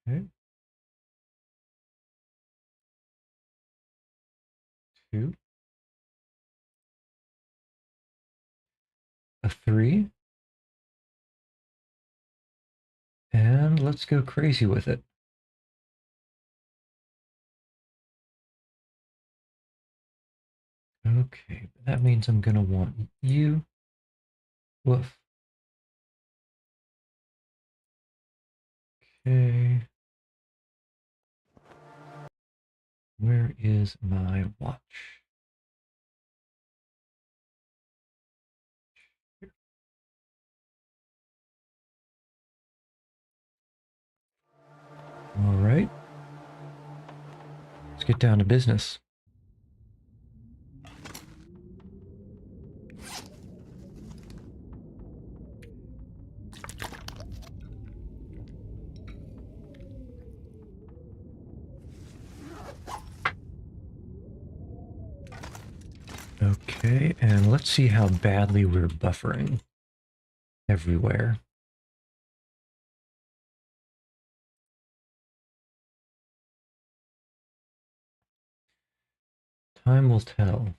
Okay. 2. A 3. And let's go crazy with it. Okay, that means I'm gonna want you. Woof. Okay. Where is my watch? All right. Let's get down to business. Okay, and let's see how badly we're buffering everywhere. Time will tell.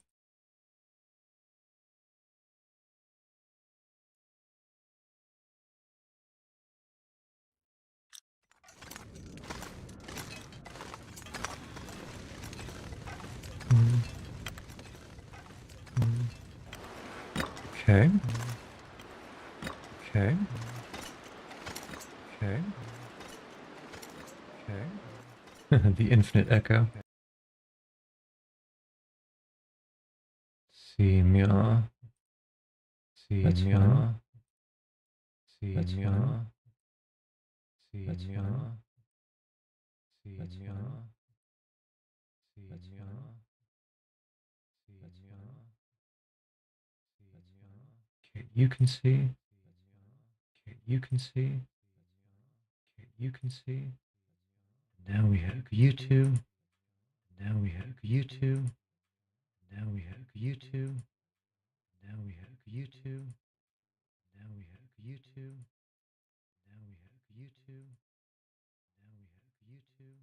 Okay. Okay. Okay. Okay. The infinite echo. See mia. See mia. See mia. See mia. See mia. See mia. Okay, you can see. Okay, you can see. Okay, you can see. Now we have you two. Now we have you two. Now we have you two. Now we have you two. Now we have you two. Now we have you two. Now we have you two.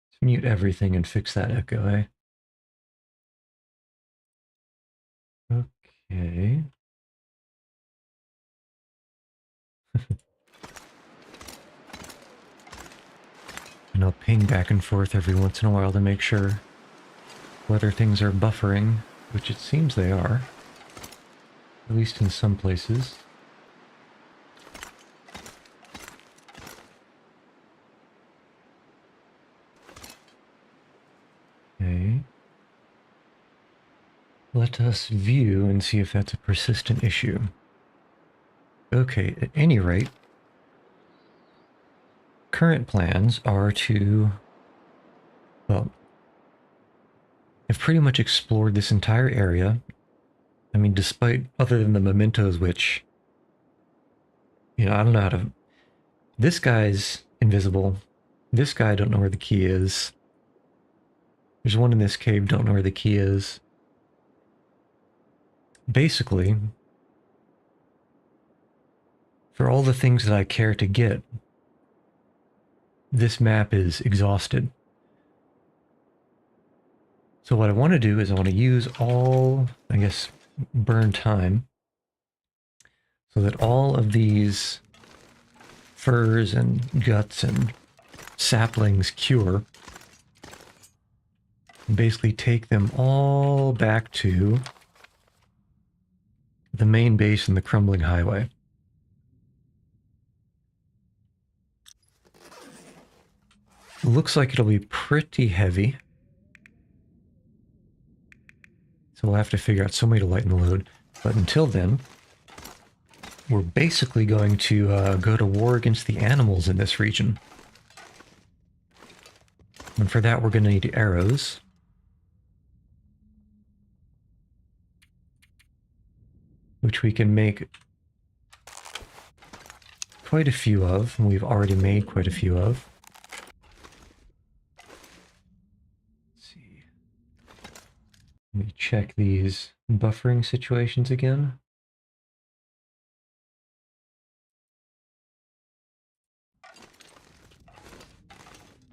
Let's mute everything and fix that echo, eh? Okay. And I'll ping back and forth every once in a while to make sure whether things are buffering, which it seems they are, at least in some places. Okay. Let us view and see if that's a persistent issue. Okay, at any rate, current plans are to, well, I've pretty much explored this entire area. I mean, despite, other than the mementos, which, I don't know how to, this guy's invisible. This guy, I don't know where the key is. There's one in this cave, don't know where the key is. Basically, for all the things that I care to get, this map is exhausted. So what I want to do is I want to use all, I guess, burn time so that all of these furs and guts and saplings cure. And basically take them all back to the main base and the crumbling highway. Looks like it'll be pretty heavy. So we'll have to figure out some way to lighten the load. But until then, we're basically going to go to war against the animals in this region. And for that, we're going to need arrows. Which we can make quite a few of. We've already made quite a few of. Let me check these buffering situations again.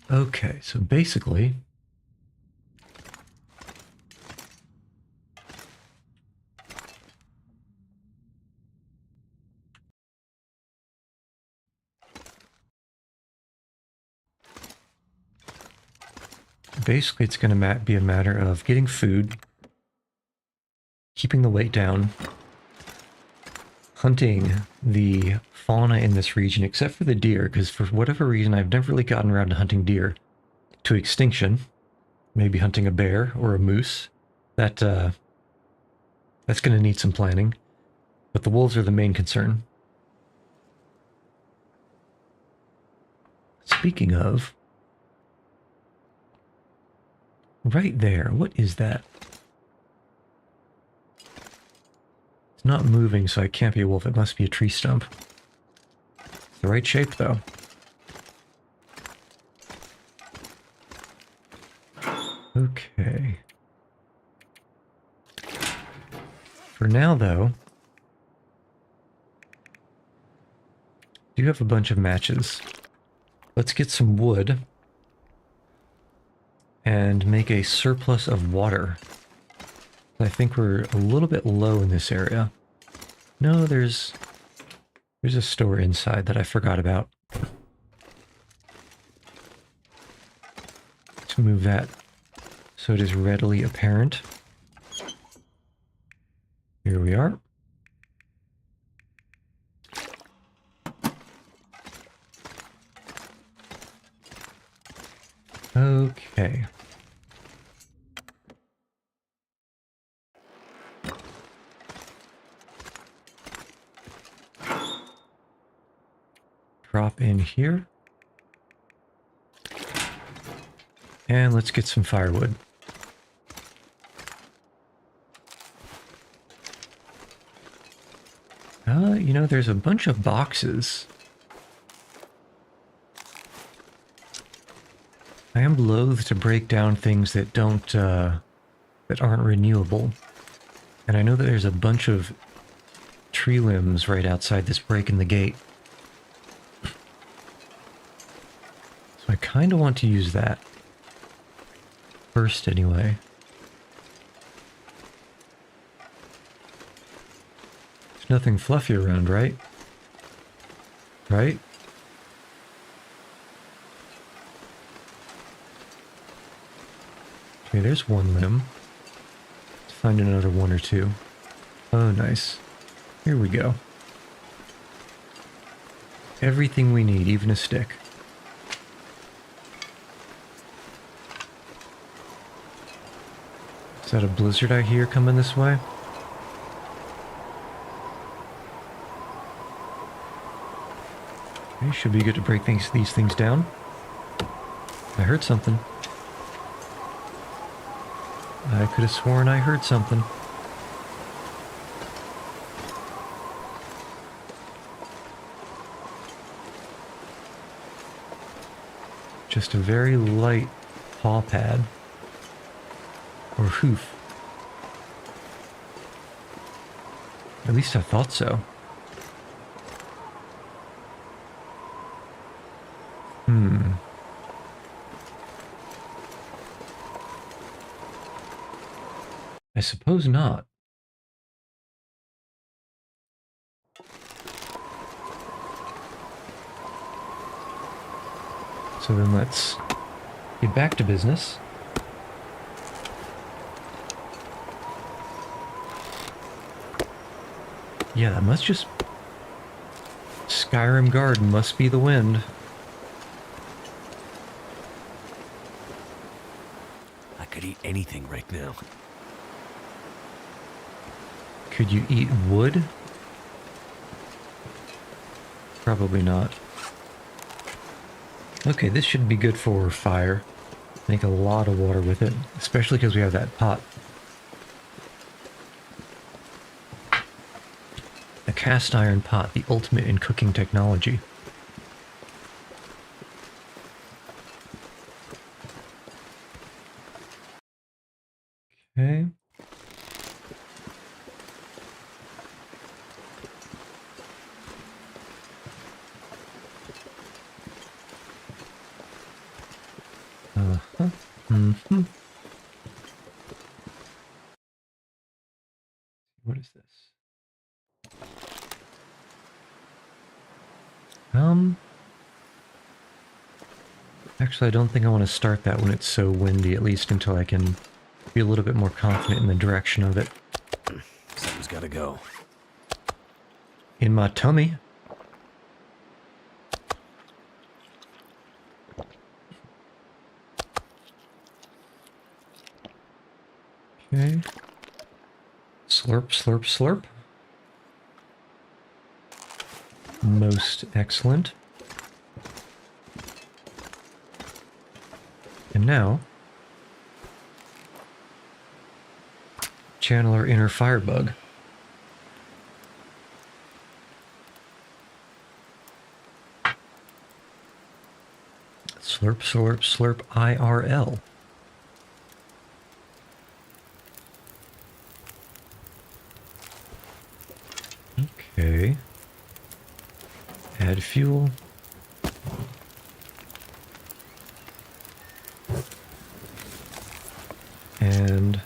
Okay, so basically, it's going to be a matter of getting food, keeping the weight down, hunting the fauna in this region, except for the deer, because for whatever reason, I've never really gotten around to hunting deer to extinction. Maybe hunting a bear or a moose. That's going to need some planning. But the wolves are the main concern. Speaking of, right there, what is that? It's not moving, so it can't be a wolf. It must be a tree stump. It's the right shape, though. Okay. For now, though, I do have a bunch of matches. Let's get some wood and make a surplus of water. I think we're a little bit low in this area. No, there's a store inside that I forgot about. Let's move that so it is readily apparent. Here we are. Okay. Drop in here. And let's get some firewood. You know, there's a bunch of boxes. I am loath to break down things that that aren't renewable. And I know that there's a bunch of tree limbs right outside this break in the gate. So I kind of want to use that. First, anyway. There's nothing fluffy around, right? Right? Okay, there's one limb. Let's find another one or two. Oh, nice. Here we go. Everything we need, even a stick. Is that a blizzard I hear coming this way? Okay, should be good to break these things down. I heard something. I could have sworn I heard something. Just a very light paw pad. Or hoof. At least I thought so. I suppose not. So then let's get back to business. Yeah, that must just... Skyrim Garden must be the wind. I could eat anything right now. Could you eat wood? Probably not. Okay, this should be good for fire. Make a lot of water with it, especially because we have that pot. A cast iron pot, the ultimate in cooking technology. Okay. Uh-huh. Mm-hmm. What is this? Actually, I don't think I want to start that when it's so windy, at least until I can be a little bit more confident in the direction of it. Something's gotta go. In my tummy. Okay. Slurp, slurp, slurp. Most excellent. And now, channel our inner firebug. Slurp, slurp, slurp, IRL. Okay. Add fuel. And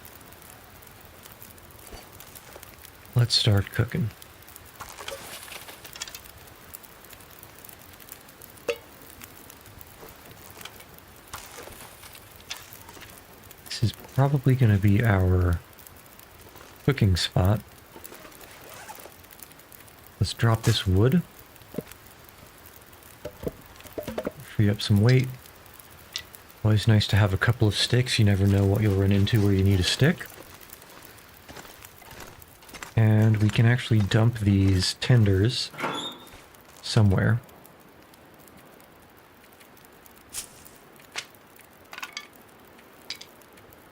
let's start cooking. This is probably going to be our cooking spot. Let's drop this wood. Free up some weight. Always nice to have a couple of sticks. You never know what you'll run into where you need a stick. And we can actually dump these tenders somewhere.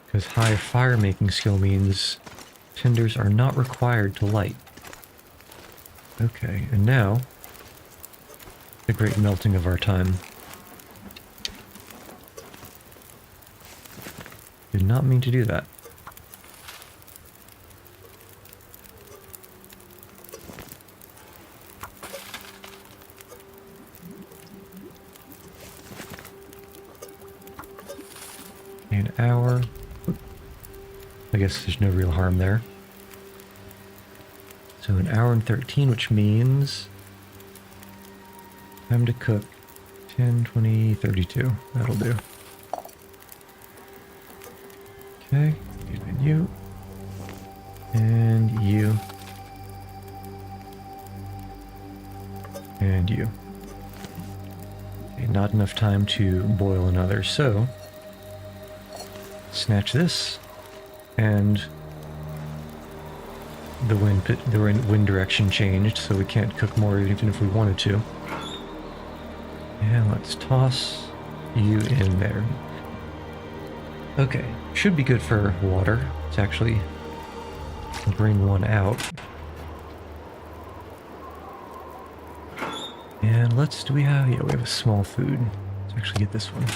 Because high fire making skill means tenders are not required to light. Okay, and now the great melting of our time. Did not mean to do that. An hour. I guess there's no real harm there. So an hour and 13, which means time to cook 10, 20, 32. That'll do. Okay, and you. And you. And you. Okay, not enough time to boil another, so snatch this, and the wind direction changed, so we can't cook more even if we wanted to. And let's toss you in there. Okay, should be good for water. Let's actually bring one out. And do we have a small food. Let's actually get this one.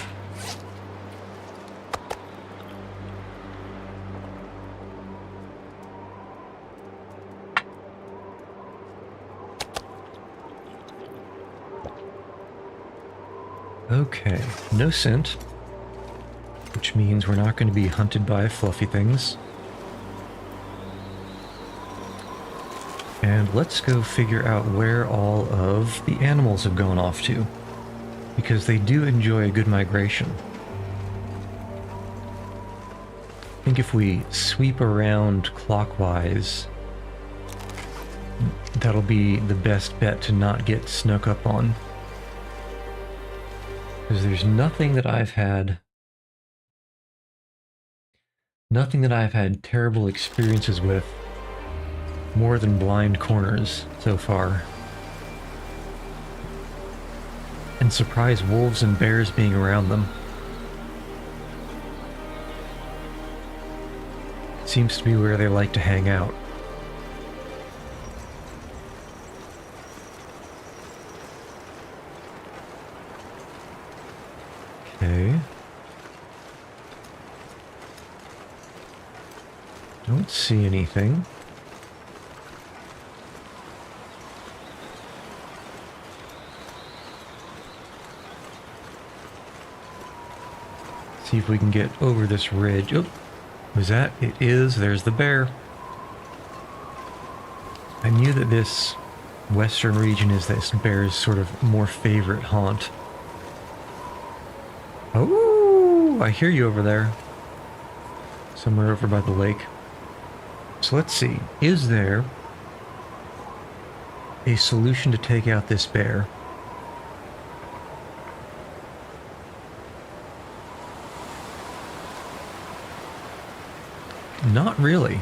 Okay, no scent, which means we're not going to be hunted by fluffy things. And let's go figure out where all of the animals have gone off to, because they do enjoy a good migration. I think if we sweep around clockwise, that'll be the best bet to not get snuck up on. Because there's nothing that I've had terrible experiences with more than blind corners so far. And surprise wolves and bears being around them. Seems to be where they like to hang out. Okay. Don't see anything. See if we can get over this ridge. Oh, was that? It is. There's the bear. I knew that this western region is this bear's sort of more favorite haunt. Oh, I hear you over there. Somewhere over by the lake. So let's see. Is there a solution to take out this bear? Not really.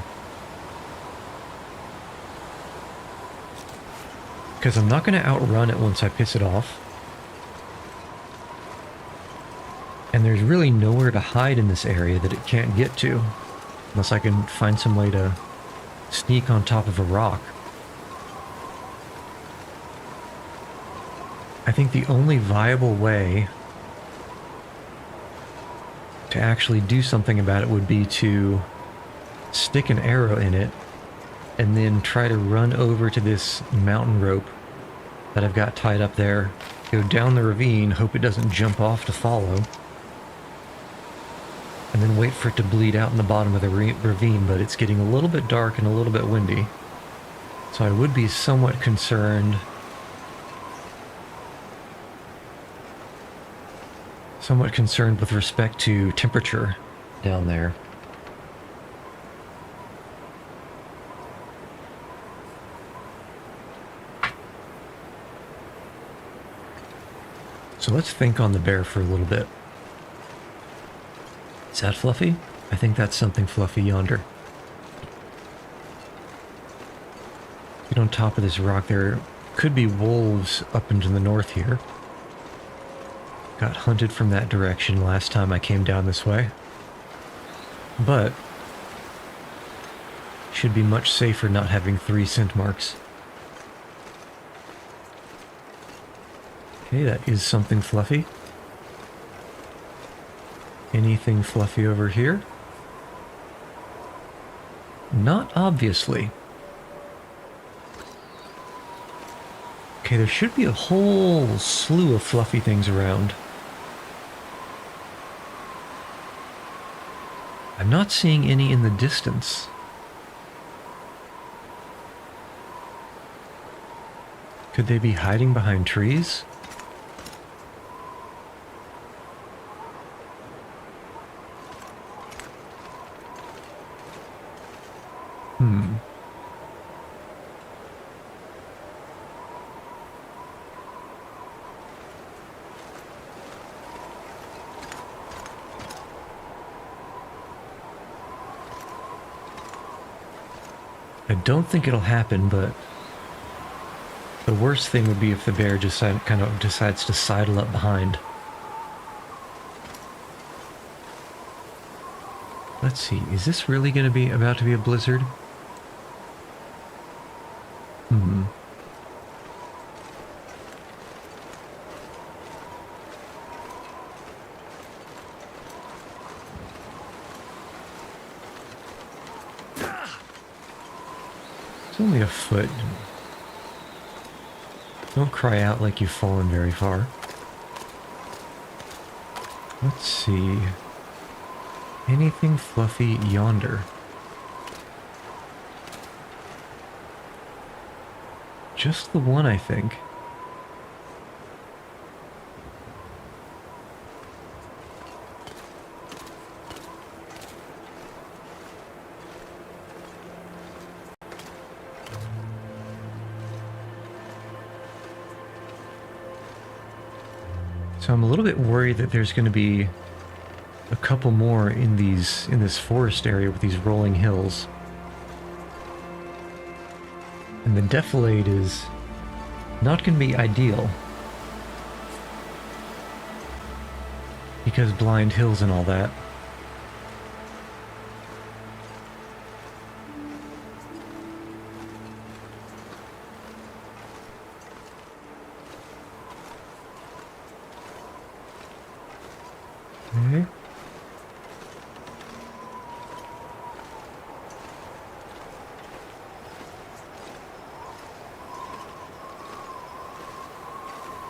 Because I'm not going to outrun it once I piss it off. And there's really nowhere to hide in this area that it can't get to. Unless I can find some way to sneak on top of a rock. I think the only viable way to actually do something about it would be to stick an arrow in it and then try to run over to this mountain rope that I've got tied up there, go down the ravine, hope it doesn't jump off to follow, and then wait for it to bleed out in the bottom of the ravine, but it's getting a little bit dark and a little bit windy. So I would be somewhat concerned. Somewhat concerned with respect to temperature down there. So let's think on the bear for a little bit. Is that Fluffy? I think that's something fluffy yonder. Get on top of this rock. There could be wolves up into the north here. Got hunted from that direction last time I came down this way. But should be much safer not having 3 scent marks. Okay, that is something fluffy. Anything fluffy over here? Not obviously. Okay, there should be a whole slew of fluffy things around. I'm not seeing any in the distance. Could they be hiding behind trees? I don't think it'll happen, but the worst thing would be if the bear just kind of decides to sidle up behind. Let's see, is this really going to be about to be a blizzard? It's only a foot. Don't cry out like you've fallen very far. Let's see. Anything fluffy yonder? Just the one, I think. So I'm a little bit worried that there's going to be a couple more in this forest area with these rolling hills. And the defilade is not going to be ideal. Because blind hills and all that. Okay.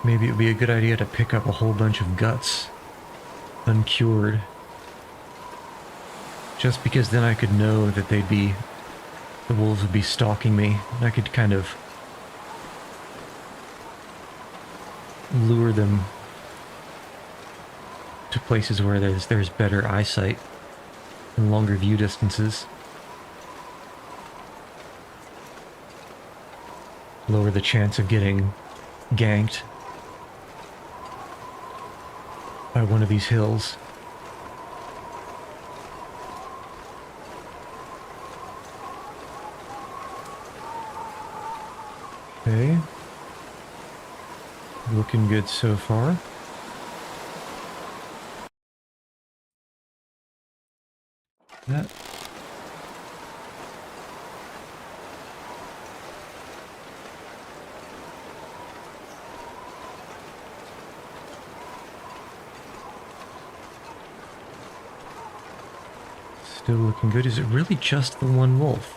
Maybe it would be a good idea to pick up a whole bunch of guts, uncured, Just because then I could know that the wolves would be stalking me, and I could kind of lure them to places where there's better eyesight and longer view distances. Lower the chance of getting ganked by one of these hills. Okay. Looking good so far. That. Still looking good. Is it really just the one wolf?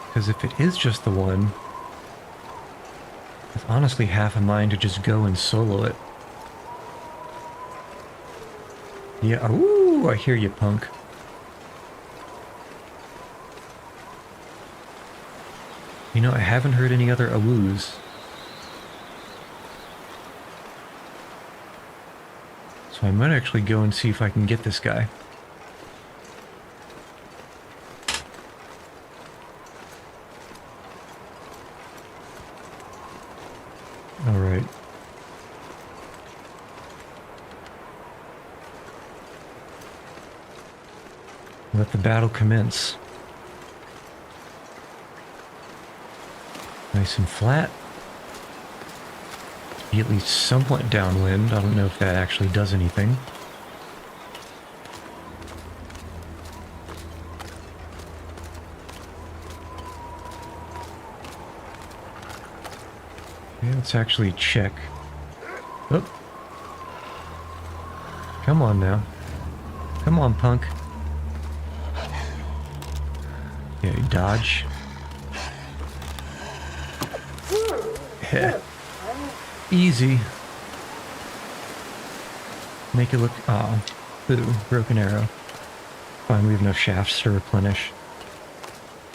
Because if it is just the one, it's honestly half a mind to just go and solo it. Yeah, ooh, I hear you, punk. You know, I haven't heard any other awoos. So I might actually go and see if I can get this guy. Alright. Let the battle commence. Nice and flat. Be at least somewhat downwind. I don't know if that actually does anything. Okay, let's actually check. Oh. Come on now. Come on, punk. Okay, dodge. Yeah. Easy. Make it look... Oh. Boo. Broken arrow. Fine, we have enough shafts to replenish.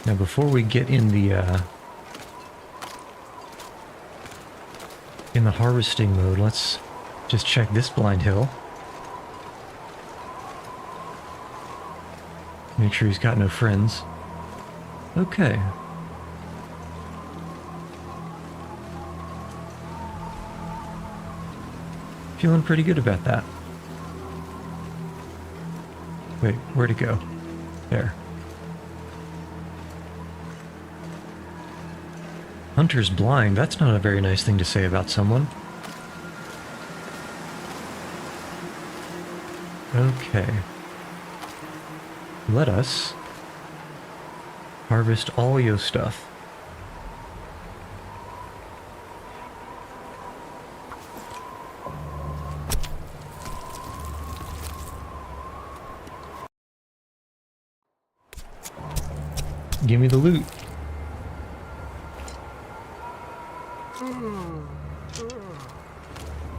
Now, before we get in the harvesting mode, let's just check this blind hill. Make sure he's got no friends. Okay. Feeling pretty good about that. Wait, where'd it go? There. Hunter's blind. That's not a very nice thing to say about someone. Okay. Let us harvest all your stuff. Give me the loot.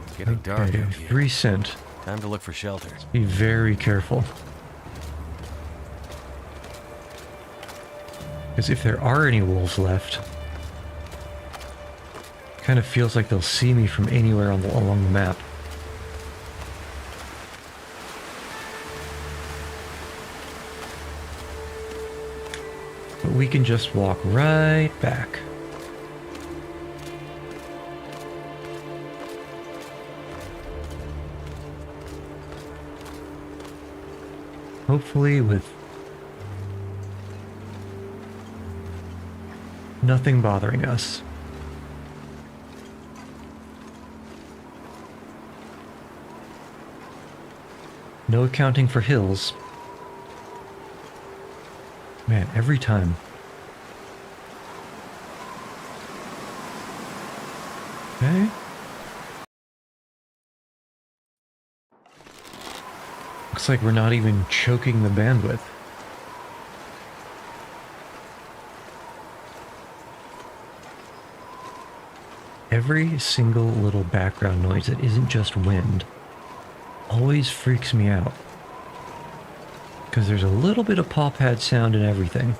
It's getting dark out here. 3 cent. Time to look for shelter. Be very careful. Because if there are any wolves left, it kind of feels like they'll see me from anywhere along the map. But we can just walk right back. Hopefully with nothing bothering us. No accounting for hills. Man, every time. Okay. Looks like we're not even choking the bandwidth. Every single little background noise that isn't just wind always freaks me out. Because there's a little bit of paw pad sound in everything.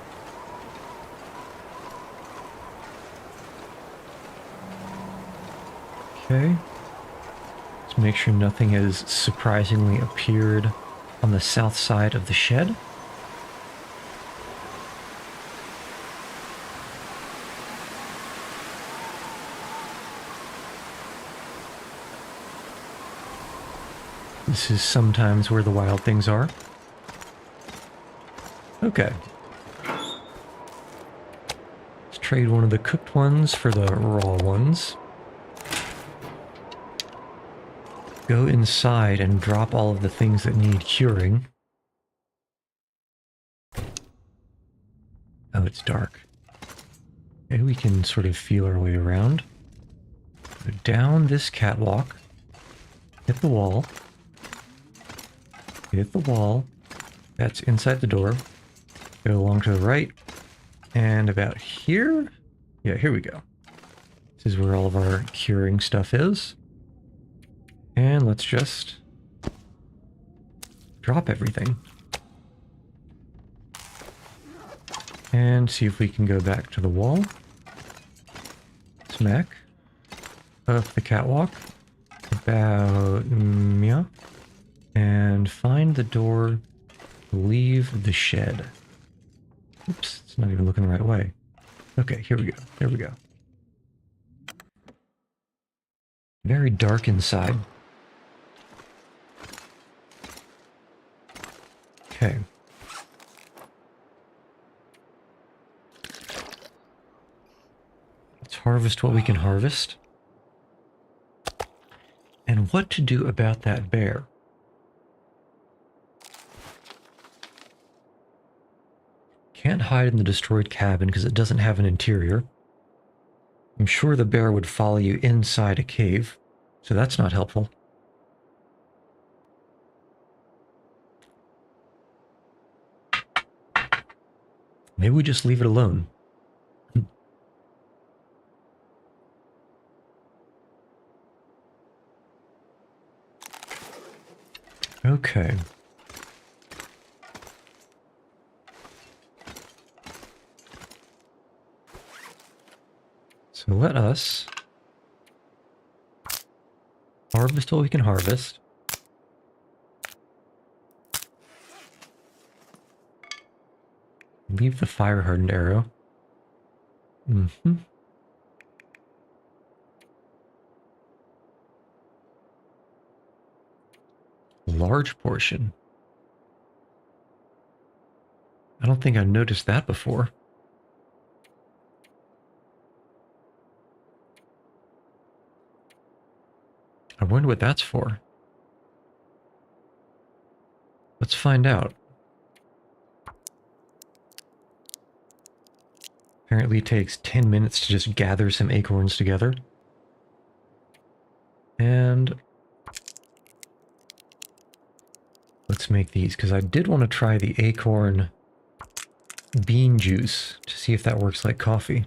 Okay. Let's make sure nothing has surprisingly appeared on the south side of the shed. This is sometimes where the wild things are. Okay. Let's trade one of the cooked ones for the raw ones. Go inside and drop all of the things that need curing. Oh, it's dark. Okay, we can sort of feel our way around. Go down this catwalk. Hit the wall. Hit the wall. That's inside the door. Go along to the right. And about here? Yeah, here we go. This is where all of our curing stuff is. And let's just drop everything. And see if we can go back to the wall. Smack. Up the catwalk. About... yeah. And find the door to leave the shed. Oops, it's not even looking the right way. Okay, here we go. There we go. Very dark inside. Okay. Let's harvest what we can harvest. And what to do about that bear. Can't hide in the destroyed cabin because it doesn't have an interior. I'm sure the bear would follow you inside a cave, so that's not helpful. Maybe we just leave it alone. Okay. So let us harvest what we can harvest. Leave the fire-hardened arrow. Mm-hmm. Large portion. I don't think I noticed that before. I wonder what that's for. Let's find out. Apparently it takes 10 minutes to just gather some acorns together. And let's make these, because I did want to try the acorn bean juice to see if that works like coffee.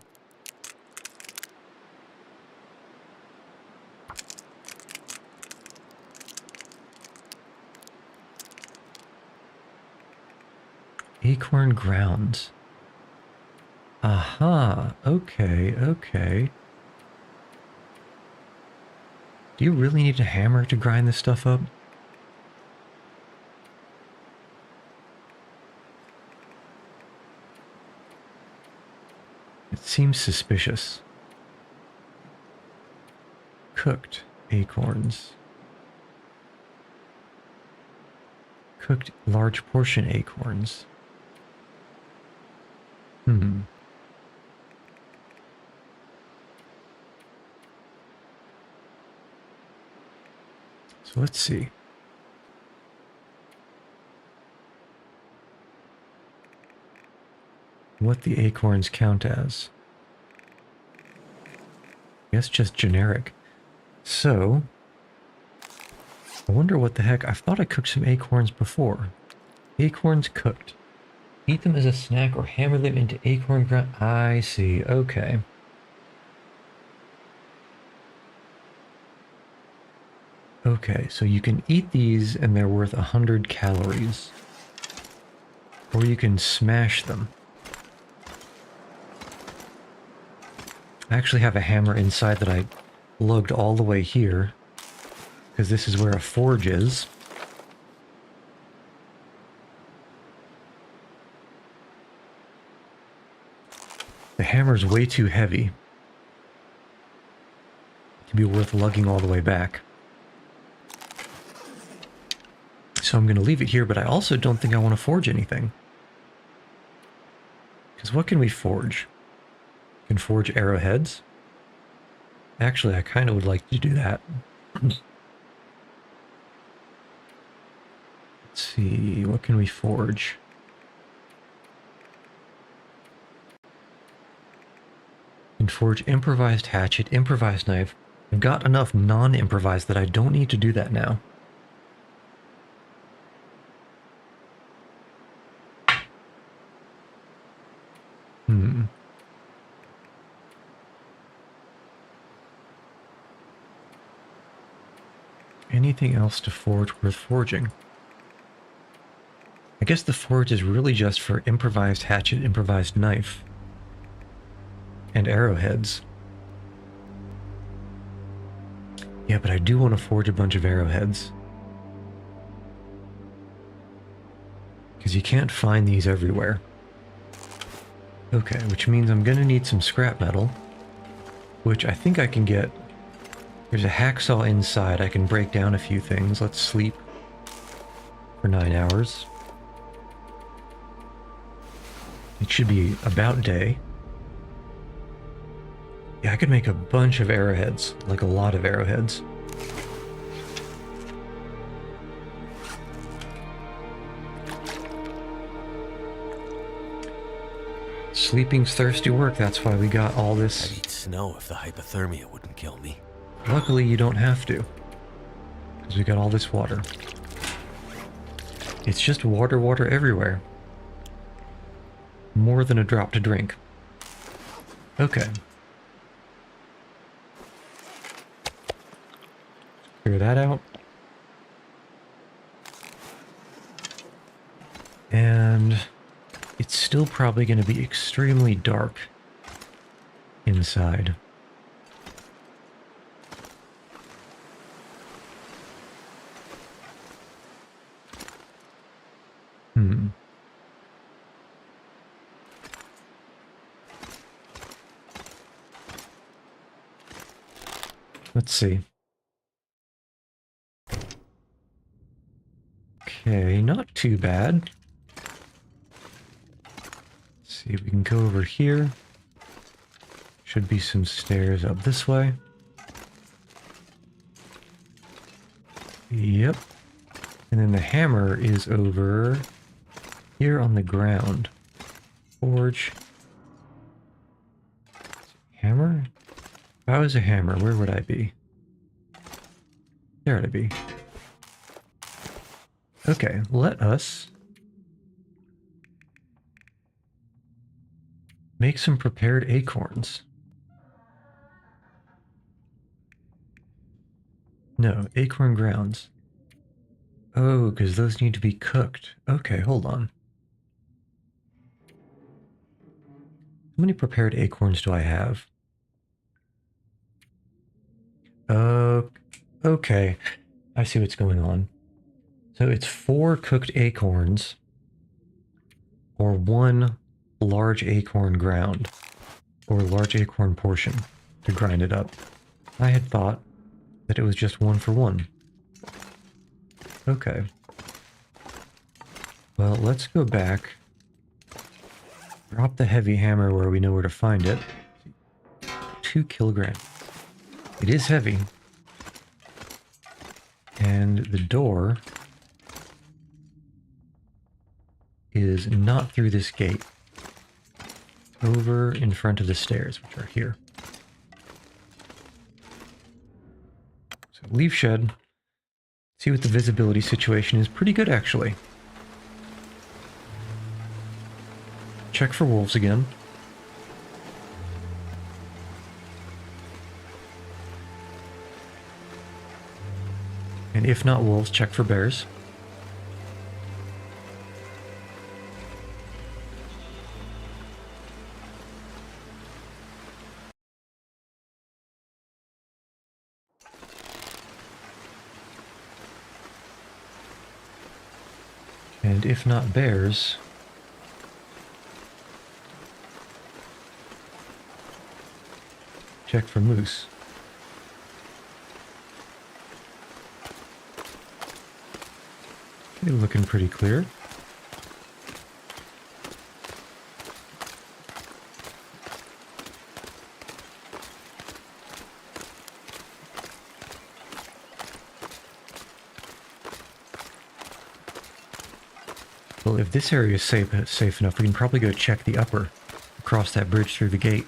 Acorn grounds. Aha, okay, okay. Do you really need a hammer to grind this stuff up? It seems suspicious. Cooked acorns. Cooked large portion acorns. So let's see. What the acorns count as. I guess just generic. So, I wonder what the heck. I thought I cooked some acorns before. Acorns cooked. Eat them as a snack or hammer them into acorn ground. I see. Okay. Okay, so you can eat these and they're worth 100 calories. Or you can smash them. I actually have a hammer inside that I lugged all the way here, because this is where a forge is. The hammer's way too heavy to be worth lugging all the way back. So I'm going to leave it here, but I also don't think I want to forge anything. Because what can we forge? We can forge arrowheads. Actually, I kind of would like to do that. Let's see, what can we forge? We can forge improvised hatchet, improvised knife. I've got enough non-improvised that I don't need to do that now. Anything else to forge worth forging? I guess the forge is really just for improvised hatchet, improvised knife, and arrowheads. Yeah, but I do want to forge a bunch of arrowheads. Because you can't find these everywhere. Okay, which means I'm going to need some scrap metal, which I think I can get. There's a hacksaw inside. I can break down a few things. Let's sleep for 9 hours. It should be about day. Yeah, I could make a bunch of arrowheads, like a lot of arrowheads. Sleeping's thirsty work, that's why we got all this. I'd eat snow if the hypothermia wouldn't kill me. Luckily, you don't have to, because we got all this water. It's just water, water everywhere. More than a drop to drink. Okay. Figure that out. And it's still probably going to be extremely dark inside. Let's see. Okay, not too bad. Let's see if we can go over here. Should be some stairs up this way. Yep. And then the hammer is over here on the ground. Forge. Hammer? If I was a hammer, where would I be? There I'd be. Okay, let us make some prepared acorns. No, acorn grounds. Oh, because those need to be cooked. Okay, hold on. How many prepared acorns do I have? Okay. I see what's going on. So it's 4 cooked acorns or 1 large acorn ground or large acorn portion to grind it up. I had thought that it was just 1 for 1. Okay. Well, let's go back. Drop the heavy hammer where we know where to find it. 2 kilograms. It is heavy. And the door is not through this gate. Over in front of the stairs, which are here. So leave shed. See what the visibility situation is. Pretty good, actually. Check for wolves again. And if not wolves, check for bears. And if not bears, check for moose. Okay, looking pretty clear. Well, if this area is safe enough, we can probably go check the upper, across that bridge through the gate.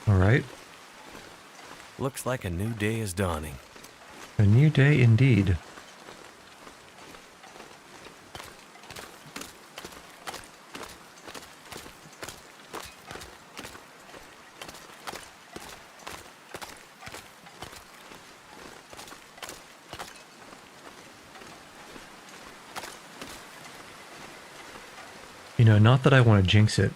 All right. Looks like a new day is dawning. A new day indeed. You know, not that I want to jinx it,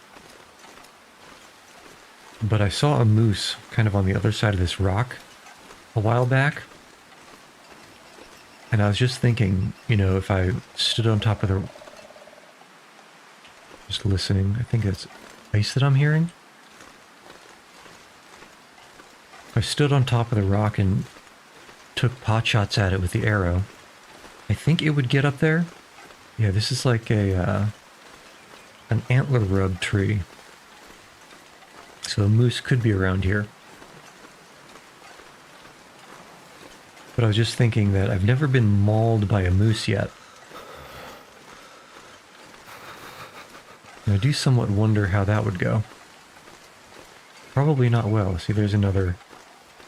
but I saw a moose kind of on the other side of this rock a while back. And I was just thinking, you know, if I stood on top of the... Just listening, I think it's ice that I'm hearing. If I stood on top of the rock and took pot shots at it with the arrow, I think it would get up there. Yeah, this is like a... an antler rub tree. So a moose could be around here. But I was just thinking that I've never been mauled by a moose yet. And I do somewhat wonder how that would go. Probably not well. See, there's another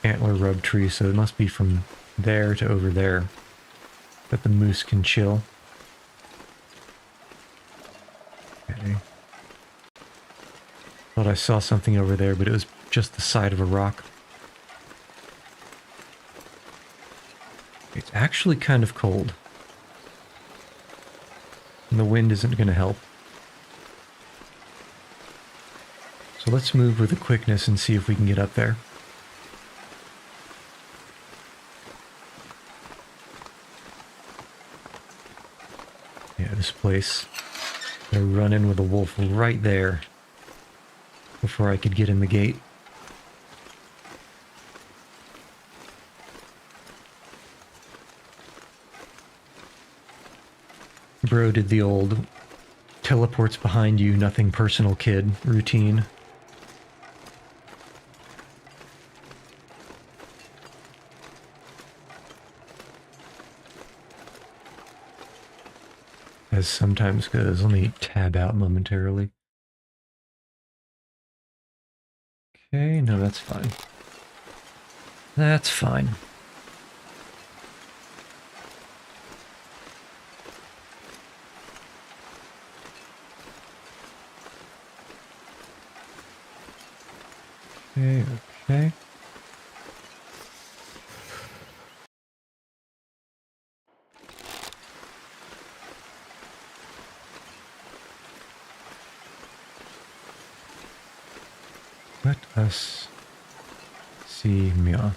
antler rub tree, so it must be from there to over there that the moose can chill. Okay. Thought I saw something over there, but it was just the side of a rock. It's actually kind of cold. And the wind isn't going to help. So let's move with a quickness and see if we can get up there. Yeah, this place. I run in with a wolf right there before I could get in the gate. Bro did the old teleports behind you, nothing personal kid routine. As sometimes goes, let me tab out momentarily. Okay, no, that's fine. That's fine. Okay, okay. Let us see Mia.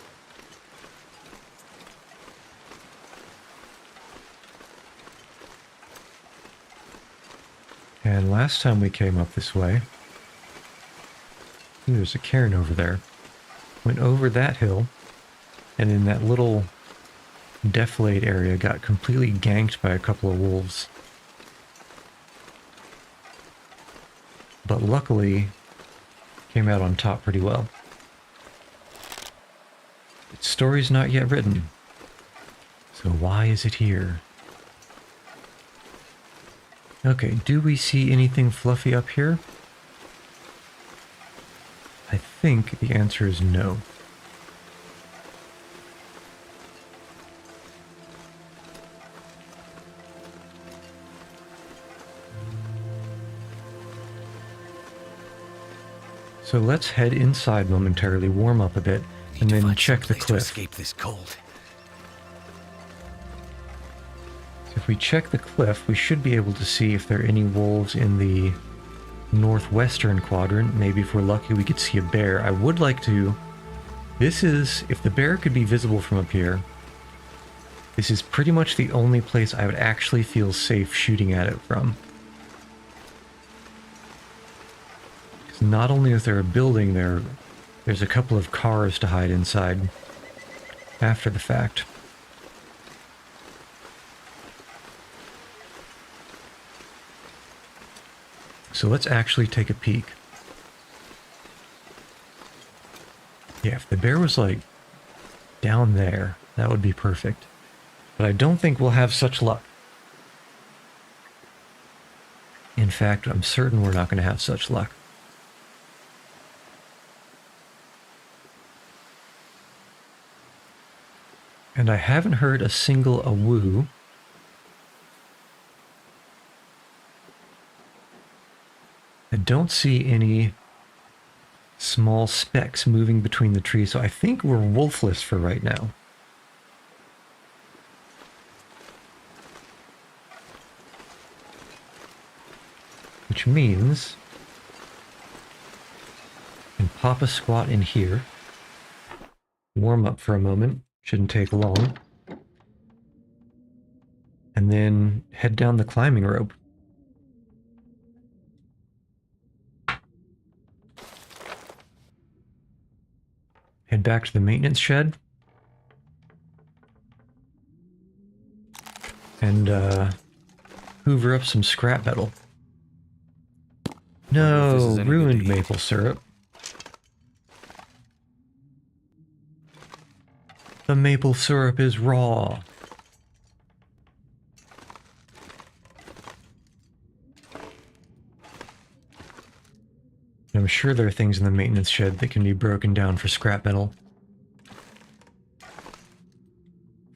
And last time we came up this way, ooh, there's a cairn over there. Went over that hill, and in that little defilade area got completely ganked by a couple of wolves. But luckily, came out on top pretty well. Its story's not yet written. So why is it here? Okay, do we see anything fluffy up here? I think the answer is no. So let's head inside momentarily, warm up a bit, and then check the cliff. Escape this cold. So if we check the cliff, we should be able to see if there are any wolves in the northwestern quadrant. Maybe if we're lucky we could see a bear. I would like to... This is... If the bear could be visible from up here, this is pretty much the only place I would actually feel safe shooting at it from. Because not only is there a building there, there's a couple of cars to hide inside after the fact. So let's actually take a peek. Yeah, if the bear was like down there, that would be perfect. But I don't think we'll have such luck. In fact, I'm certain we're not going to have such luck. And I haven't heard a single awoo. I don't see any small specks moving between the trees, so I think we're wolfless for right now. Which means I can pop a squat in here, warm up for a moment, shouldn't take long, and then head down the climbing rope. Head back to the maintenance shed. And hoover up some scrap metal. No, ruined maple syrup. The maple syrup is raw. I'm sure there are things in the maintenance shed that can be broken down for scrap metal.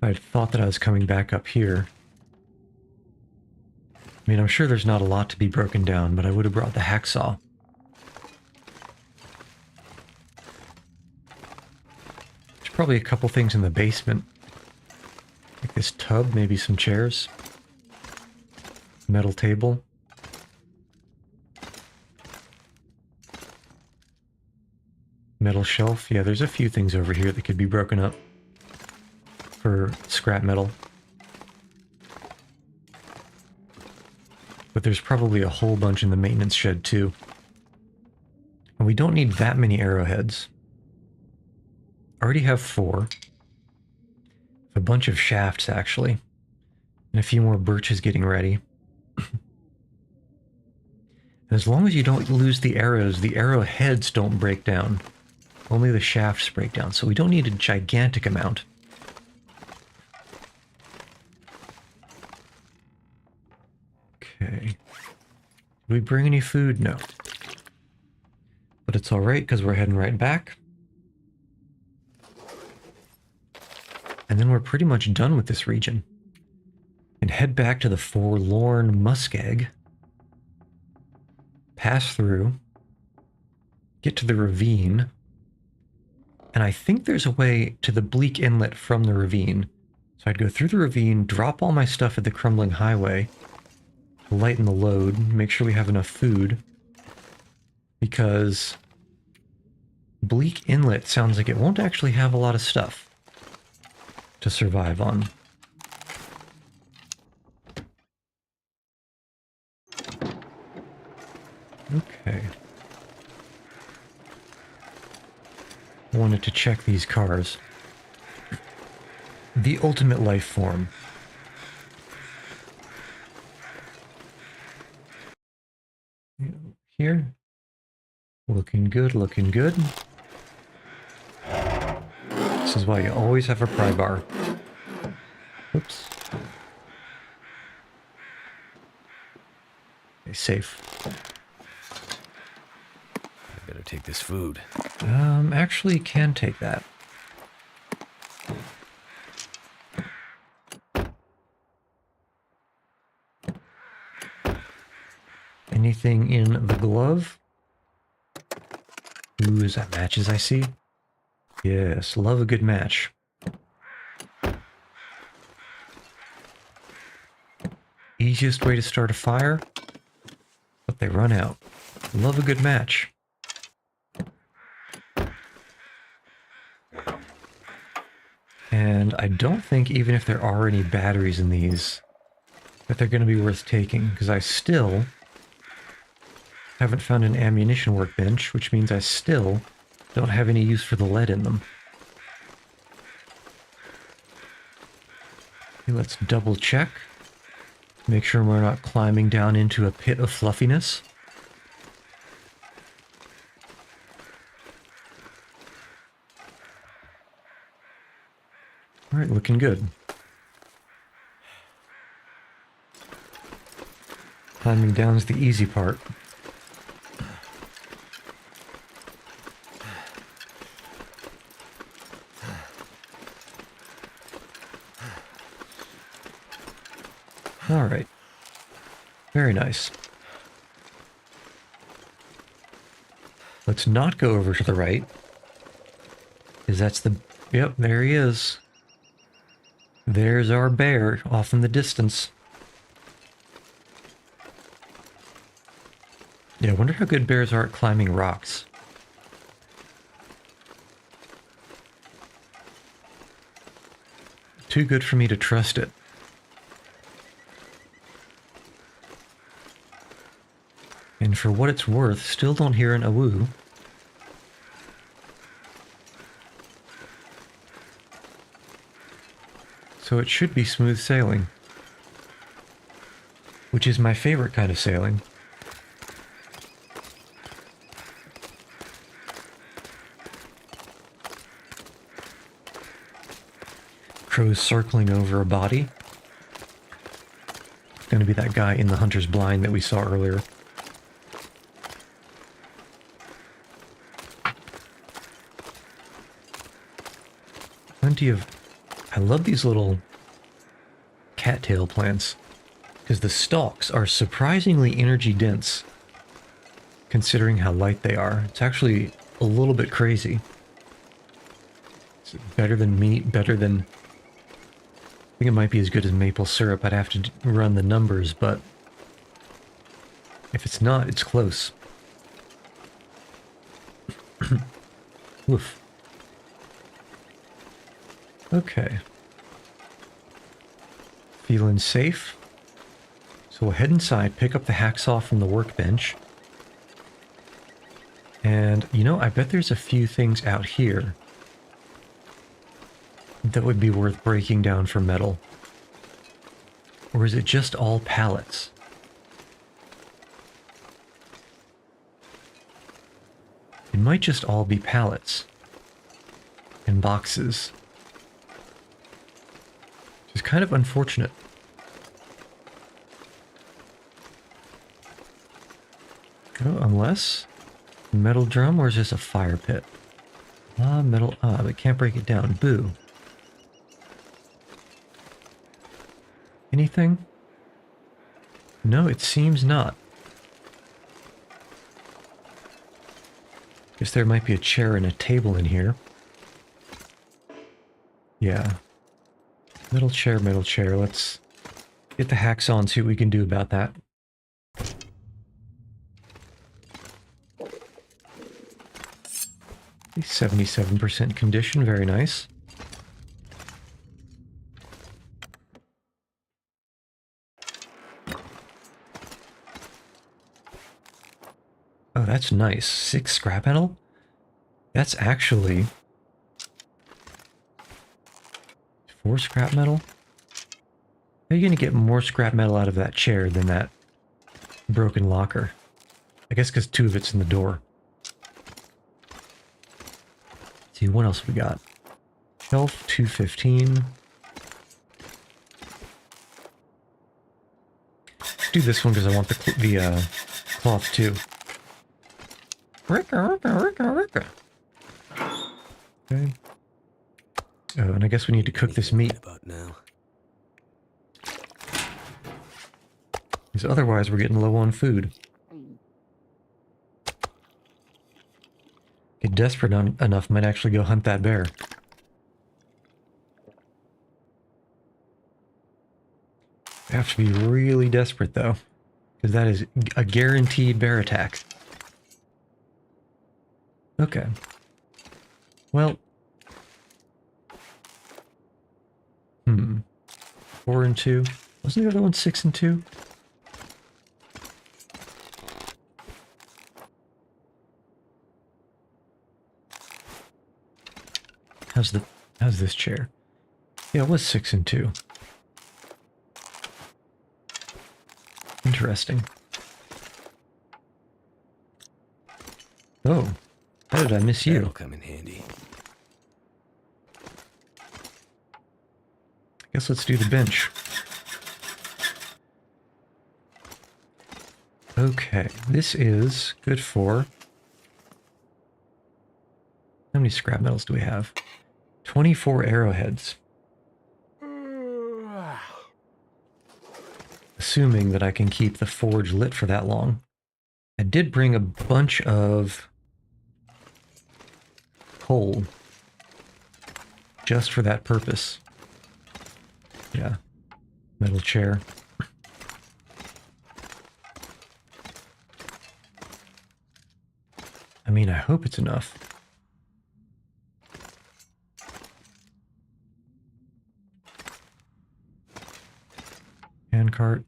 I thought that I was coming back up here. I mean, I'm sure there's not a lot to be broken down, but I would have brought the hacksaw. There's probably a couple things in the basement. Like this tub, maybe some chairs. Metal table. Metal shelf. Yeah, there's a few things over here that could be broken up for scrap metal. But there's probably a whole bunch in the maintenance shed too. And we don't need that many arrowheads. I already have 4. A bunch of shafts actually. And a few more birches getting ready. And as long as you don't lose the arrows, the arrowheads don't break down. Only the shafts break down, so we don't need a gigantic amount. Okay. Did we bring any food? No. But it's alright, because we're heading right back. And then we're pretty much done with this region. And head back to the forlorn muskeg. Pass through. Get to the ravine. And I think there's a way to the bleak inlet from the ravine. So I'd go through the ravine, drop all my stuff at the crumbling highway, lighten the load, make sure we have enough food. Because bleak inlet sounds like it won't actually have a lot of stuff to survive on. Okay. Wanted to check these cars. The ultimate life form. Here. Looking good, looking good. This is why you always have a pry bar. Oops. Okay, safe. I better take this food. Actually can take that. Anything in the glove? Ooh, is that matches I see? Yes, love a good match. Easiest way to start a fire, but they run out. Love a good match. And I don't think even if there are any batteries in these, that they're going to be worth taking, because I still haven't found an ammunition workbench, which means I still don't have any use for the lead in them. Okay, let's double check. Make sure we're not climbing down into a pit of fluffiness. Alright, looking good. Climbing down is the easy part. Alright. Very nice. Let's not go over to the right. Because that's the... Yep, there he is. There's our bear off in the distance. Yeah, I wonder how good bears are at climbing rocks. Too good for me to trust it. And for what it's worth, still don't hear an awoo. So it should be smooth sailing. Which is my favorite kind of sailing. Crows circling over a body. It's gonna be that guy in the hunter's blind that we saw earlier. Plenty of... I love these little cattail plants, because the stalks are surprisingly energy dense, considering how light they are. It's actually a little bit crazy. It's better than meat, better than... I think it might be as good as maple syrup. I'd have to run the numbers, but if it's not, it's close. Woof. Okay. Feeling safe. So we'll head inside, pick up the hacksaw from the workbench. And, you know, I bet there's a few things out here that would be worth breaking down for metal. Or is it just all pallets? It might just all be pallets. And boxes. Which is kind of unfortunate. Oh, unless... metal drum, or is this a fire pit? Metal... but can't break it down. Boo. Anything? No, it seems not. Guess there might be a chair and a table in here. Yeah. Metal chair, metal chair. Let's get the hacksaw and see what we can do about that. 77% condition, very nice. Oh, that's nice. 6 scrap metal? That's actually 4 scrap metal? How are you gonna get more scrap metal out of that chair than that broken locker? I guess because 2 of it's in the door. Let's see, what else we got? Shelf, 215. Let's do this one because I want the cloth too. Okay. Oh, and I guess we need to cook this meat. Because otherwise we're getting low on food. desperate enough, might actually go hunt that bear. I have to be really desperate, though, because that is a guaranteed bear attack. Okay. Well. 4 and 2. Wasn't the other one 6 and 2? How's this chair? Yeah, it was 6 and 2. Interesting. Oh, how did I miss you? That'll come in handy. Guess let's do the bench. Okay, this is good for... How many scrap metals do we have? 24 arrowheads. Assuming that I can keep the forge lit for that long. I did bring a bunch of coal just for that purpose. Yeah. Metal chair. I mean, I hope it's enough. Handcart.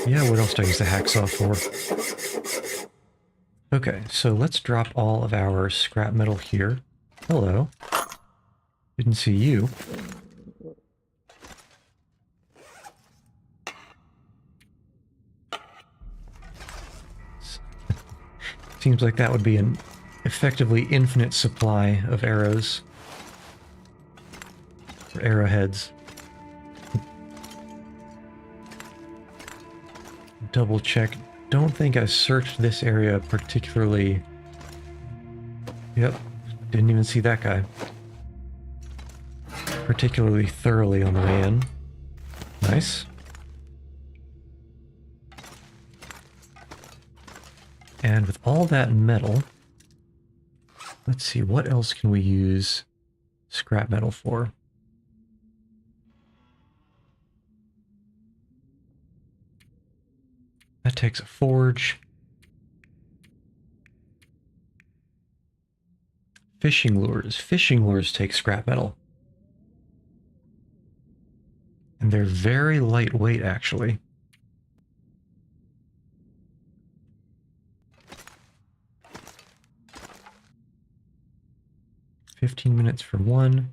Yeah, what else do I use the hacksaw for? Okay, so let's drop all of our scrap metal here. Hello. Didn't see you. Seems like that would be an effectively infinite supply of arrows. Or arrowheads. Double check. Don't think I searched this area particularly. Yep, didn't even see that guy. Particularly thoroughly on the way in. Nice. And with all that metal, let's see, what else can we use scrap metal for? That takes a forge. Fishing lures. Fishing lures take scrap metal. And they're very lightweight, actually. $15 minutes for 1.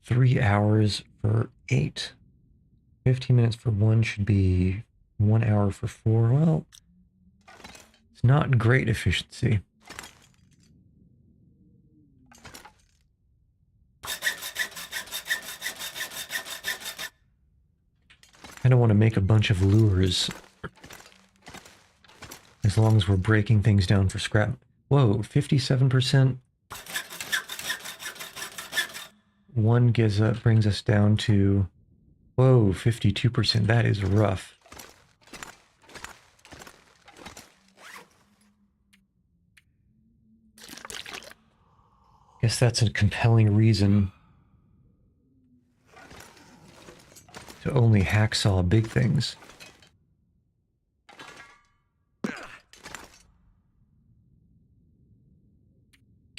3 hours for 8. 15 minutes for 1 should be 1 hour for 4. Well, it's not great efficiency. I don't want to make a bunch of lures. As long as we're breaking things down for scrap. Whoa, 57%. One brings us down to, whoa, 52%. That is rough. Guess that's a compelling reason to only hacksaw big things.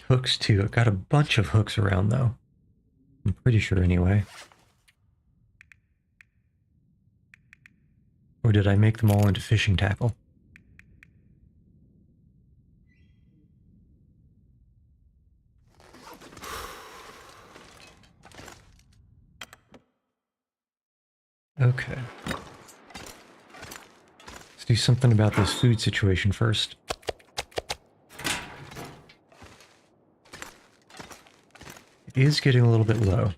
Hooks too. I've got a bunch of hooks around though. I'm pretty sure anyway. Or did I make them all into fishing tackle? Okay. Let's do something about this food situation first. It is getting a little bit low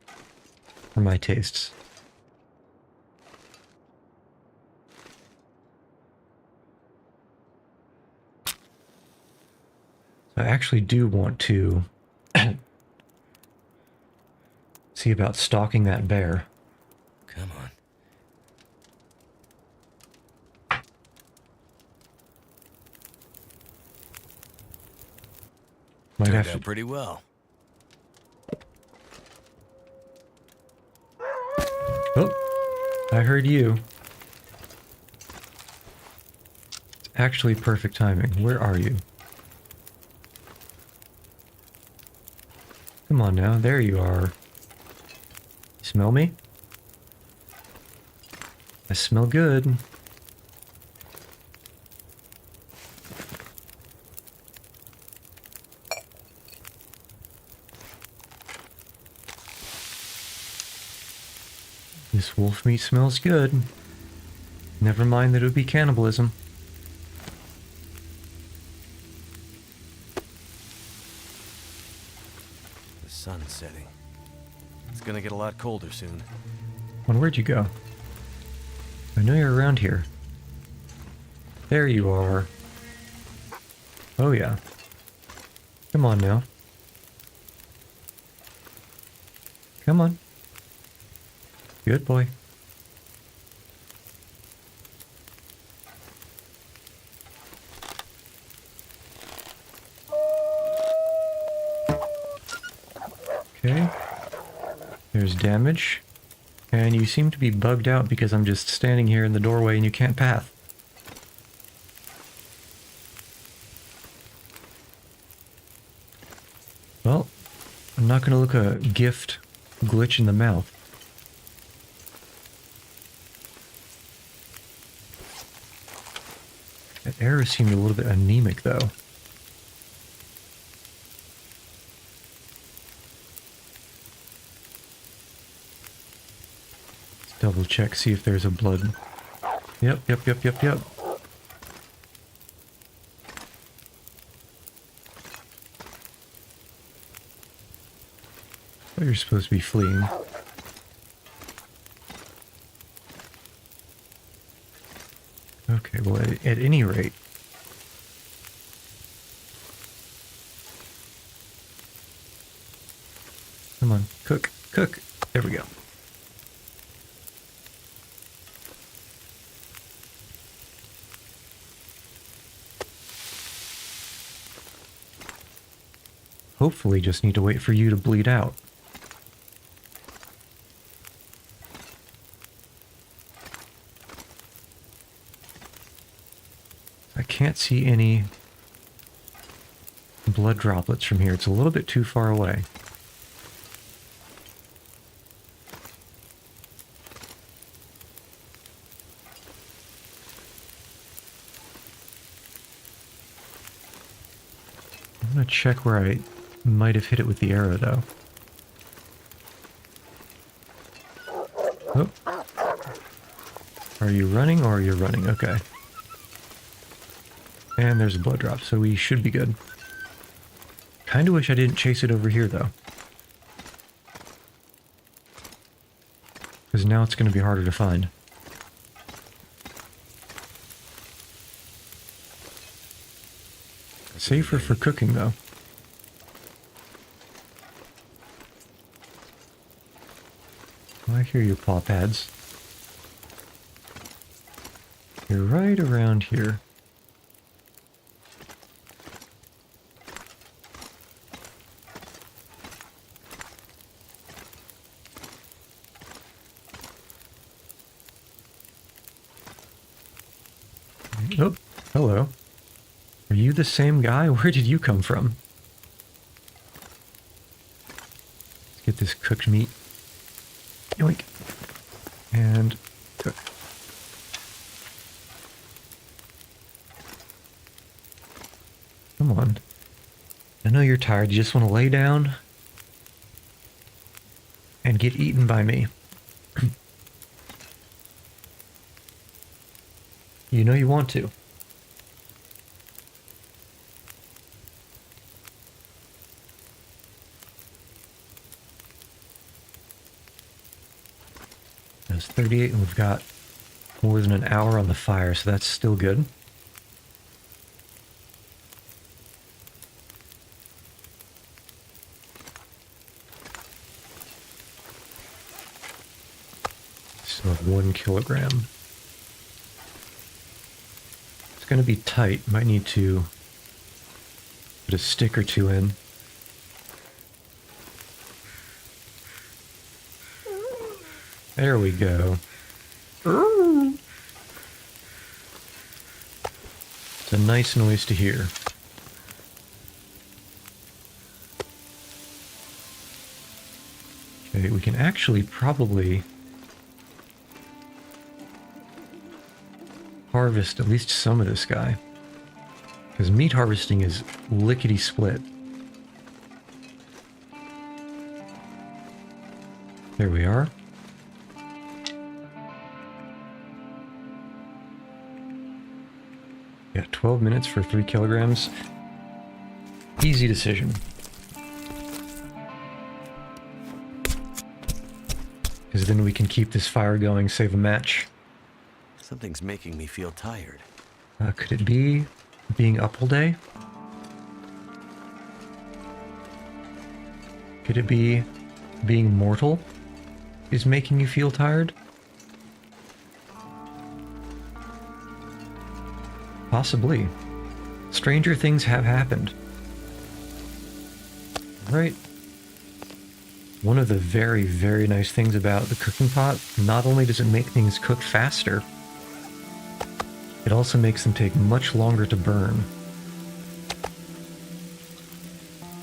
for my tastes. So I actually do want to see about stalking that bear. Come on. Might Turned have to. out pretty well. Oh, I heard you. It's actually perfect timing. Where are you? Come on now, there you are. Smell me? I smell good. This wolf meat smells good. Never mind that it would be cannibalism. The sun's setting. It's gonna get a lot colder soon. Well, where'd you go? I know you're around here. There you are. Oh yeah. Come on now. Come on. Good boy. Okay. There's damage. And you seem to be bugged out because I'm just standing here in the doorway and you can't path. Well, I'm not gonna look a gift glitch in the mouth. That arrow seemed a little bit anemic though. Let's double check, see if there's a blood. Yep. Oh, you're supposed to be fleeing. Okay, well, at any rate. Come on, cook. There we go. Hopefully just need to wait for you to bleed out. I can't see any blood droplets from here. It's a little bit too far away. I'm gonna check where I might have hit it with the arrow, though. Oh. Are you running or are you running? Okay. And there's a blood drop, so we should be good. Kinda wish I didn't chase it over here, though. Because now it's going to be harder to find. Safer for cooking, though. I hear your paw pads. You're right around here. Oh, hello. Are you the same guy? Where did you come from? Let's get this cooked meat. Yoink. And cook. Come on. I know you're tired. You just want to lay down and get eaten by me. You know you want to. That's 38 and we've got more than an hour on the fire, so that's still good. Still have 1 kilogram. It's going to be tight. Might need to put a stick or two in. There we go. It's a nice noise to hear. Okay, we can actually probably harvest at least some of this guy. Because meat harvesting is lickety-split. There we are. Yeah, 12 minutes for 3 kilograms. Easy decision. Because then we can keep this fire going, save a match. Something's making me feel tired. Could it be being up all day? Could it be being mortal is making you feel tired? Possibly. Stranger things have happened. Right. One of the very, very nice things about the cooking pot, not only does it make things cook faster, it also makes them take much longer to burn.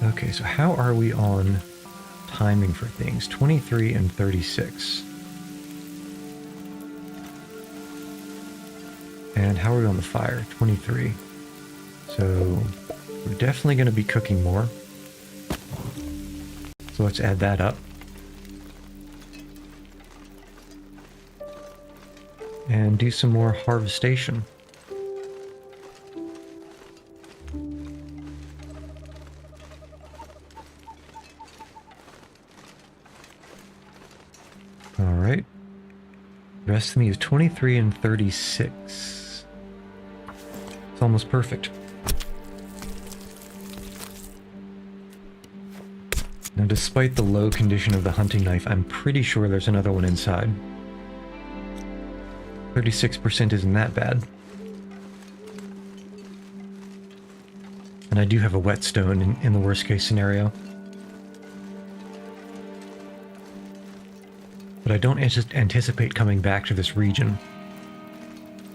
Okay, so how are we on timing for things? 23 and 36. And how are we on the fire? 23. So we're definitely going to be cooking more. So let's add that up. And do some more harvestation. Alright. The rest of me is 23 and 36. It's almost perfect. Now, despite the low condition of the hunting knife, I'm pretty sure there's another one inside. 36% isn't that bad. And I do have a whetstone in the worst case scenario. But I don't anticipate coming back to this region.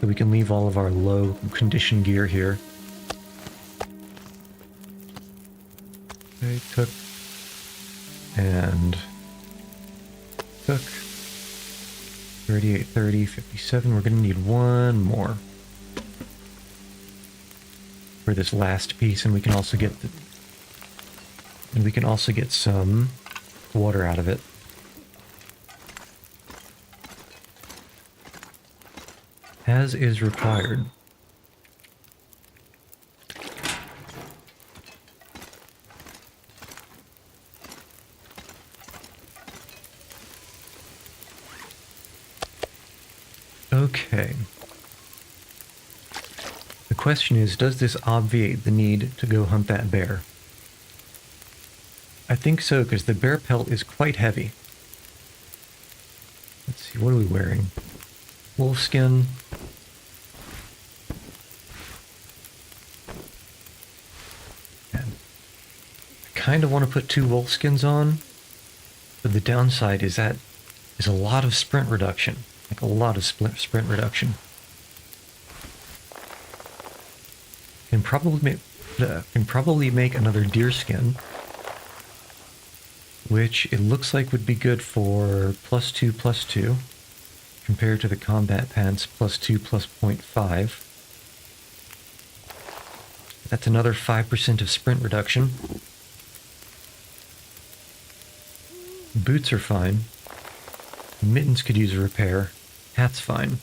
So we can leave all of our low condition gear here. Okay, cook. And cook. 38, 30, 57. We're going to need one more for this last piece, and we can also get some water out of it. As is required. Okay. The question is, does this obviate the need to go hunt that bear? I think so, because the bear pelt is quite heavy. Let's see, what are we wearing? Wolfskin. I kind of want to put 2 wolfskins on, but the downside is that is a lot of sprint reduction. Like a lot of sprint reduction. Can probably make another deer skin, which it looks like would be good for +2/+2 compared to the combat pants +2 +0.5. That's another 5% of sprint reduction. Boots are fine. Mittens could use a repair. Hat's fine.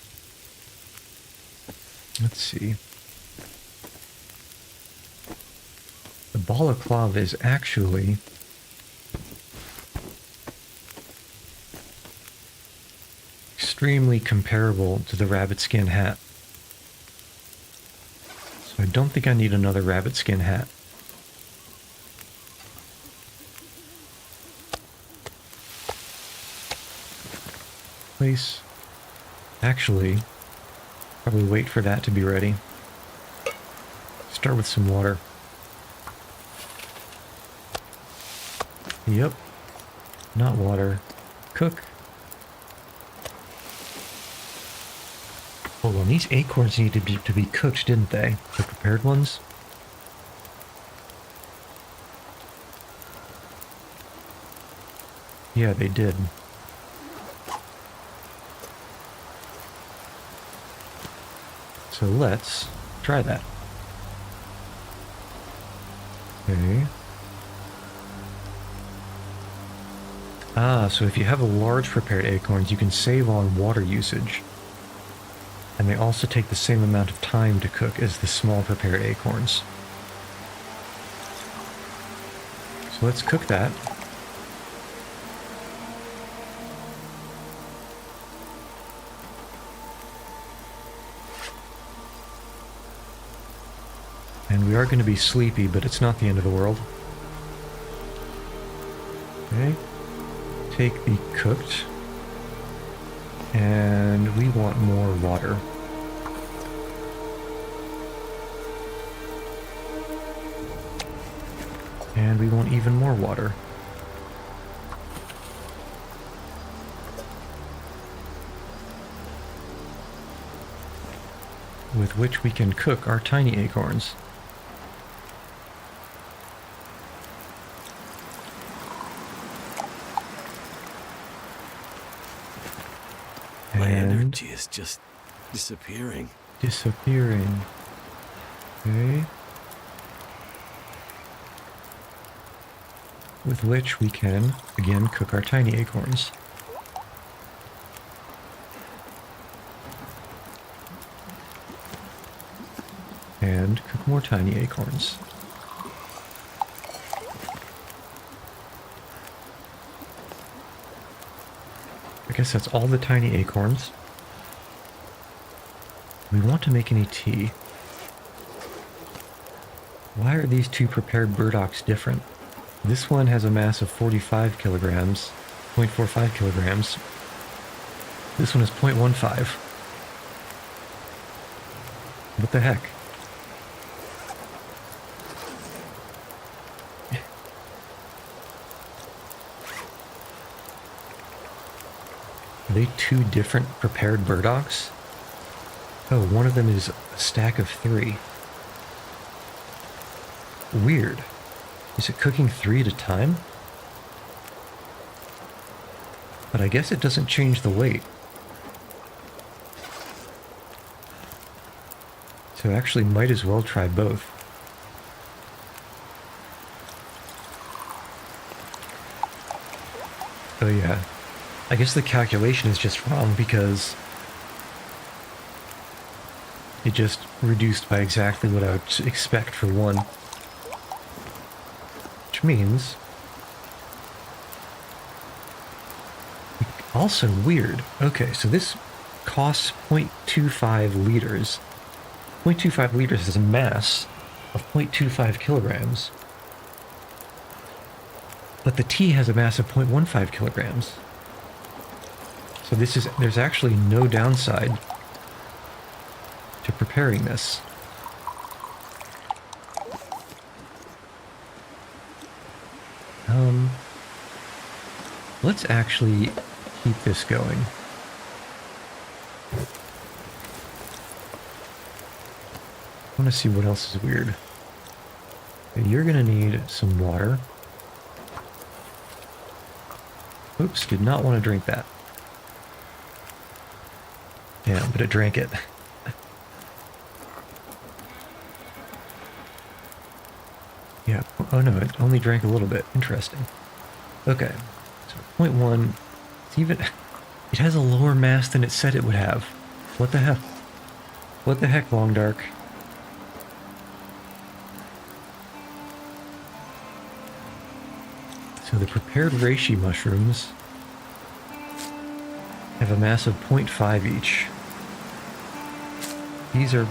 Let's see. The balaclava is actually extremely comparable to the rabbit skin hat. So I don't think I need another rabbit skin hat. Place. Actually, probably wait for that to be ready. Start with some water. Yep. Not water. Cook. and these acorns need to be cooked, didn't they? The prepared ones? Yeah, they did. So let's try that. Okay. Ah, so if you have a large prepared acorns, you can save on water usage. And they also take the same amount of time to cook as the small prepared acorns. So let's cook that. And we are going to be sleepy, but it's not the end of the world. Okay. Take the cooked. And we want more water. And we want even more water. With which we can cook our tiny acorns. My energy is just disappearing. Disappearing. Okay. With which we can, again, cook our tiny acorns. And cook more tiny acorns. I guess that's all the tiny acorns. We want to make any tea. Why are these two prepared burdocks different? This one has a mass of 45 kilograms, 0.45 kilograms. This one is 0.15. What the heck? Are they two different prepared burdocks? Oh, one of them is a stack of 3. Weird. Is it cooking 3 at a time? But I guess it doesn't change the weight. So actually might as well try both. Oh yeah. I guess the calculation is just wrong because it just reduced by exactly what I would expect for one. Which means... Also weird. Okay, so this costs 0.25 liters. 0.25 liters is a mass of 0.25 kilograms. But the tea has a mass of 0.15 kilograms. So there's actually no downside to preparing this. Let's actually keep this going. I want to see what else is weird. You're going to need some water. Oops, did not want to drink that. Yeah, but it drank it. Yeah, oh no, it only drank a little bit. Interesting. Okay, so 0.1, it's even, it has a lower mass than it said it would have. What the heck? What the heck, Long Dark? So the prepared reishi mushrooms have a mass of 0.5 each. These are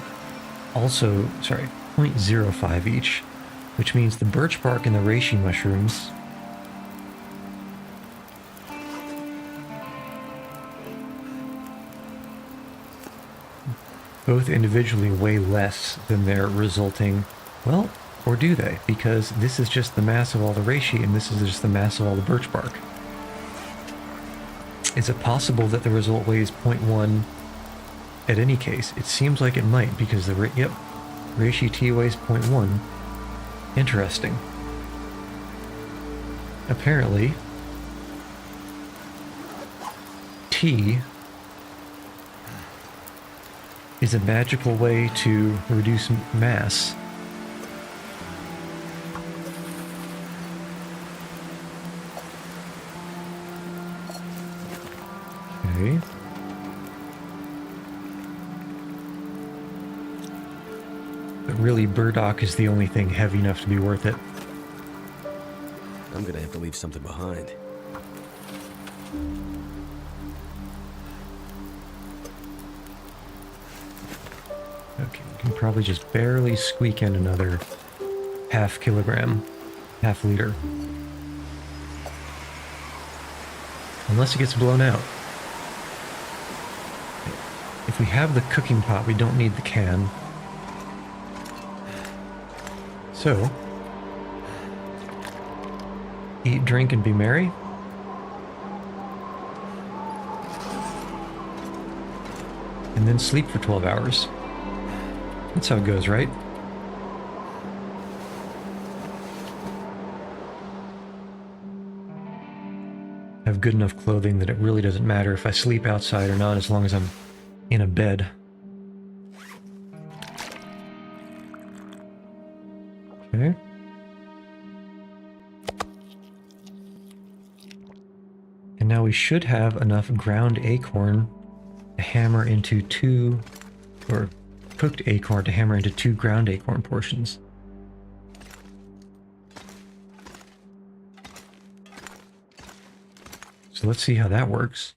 also, sorry, 0.05 each, which means the birch bark and the reishi mushrooms both individually weigh less than their resulting, well, or do they? Because this is just the mass of all the reishi and this is just the mass of all the birch bark. Is it possible that the result weighs 0.1 at any case, it seems like it might because the ratio T weighs 0.1. Interesting. Apparently, T is a magical way to reduce mass. Okay. But really, burdock is the only thing heavy enough to be worth it. I'm gonna have to leave something behind. Okay, we can probably just barely squeak in another half kilogram, half liter. Unless it gets blown out. If we have the cooking pot, we don't need the can. So, eat, drink, and be merry. And then sleep for 12 hours. That's how it goes, right? I have good enough clothing that it really doesn't matter if I sleep outside or not as long as I'm in a bed. Okay. And now we should have enough ground acorn to hammer into two, or cooked acorn to hammer into 2 ground acorn portions. So let's see how that works.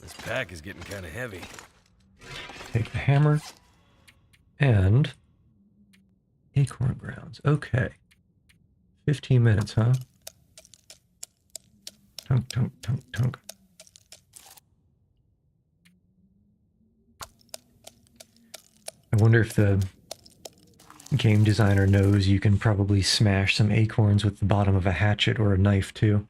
This pack is getting kind of heavy. Take the hammer and acorn grounds. Okay. 15 minutes, huh? Tunk, tunk, tunk, tunk. I wonder if the game designer knows you can probably smash some acorns with the bottom of a hatchet or a knife, too.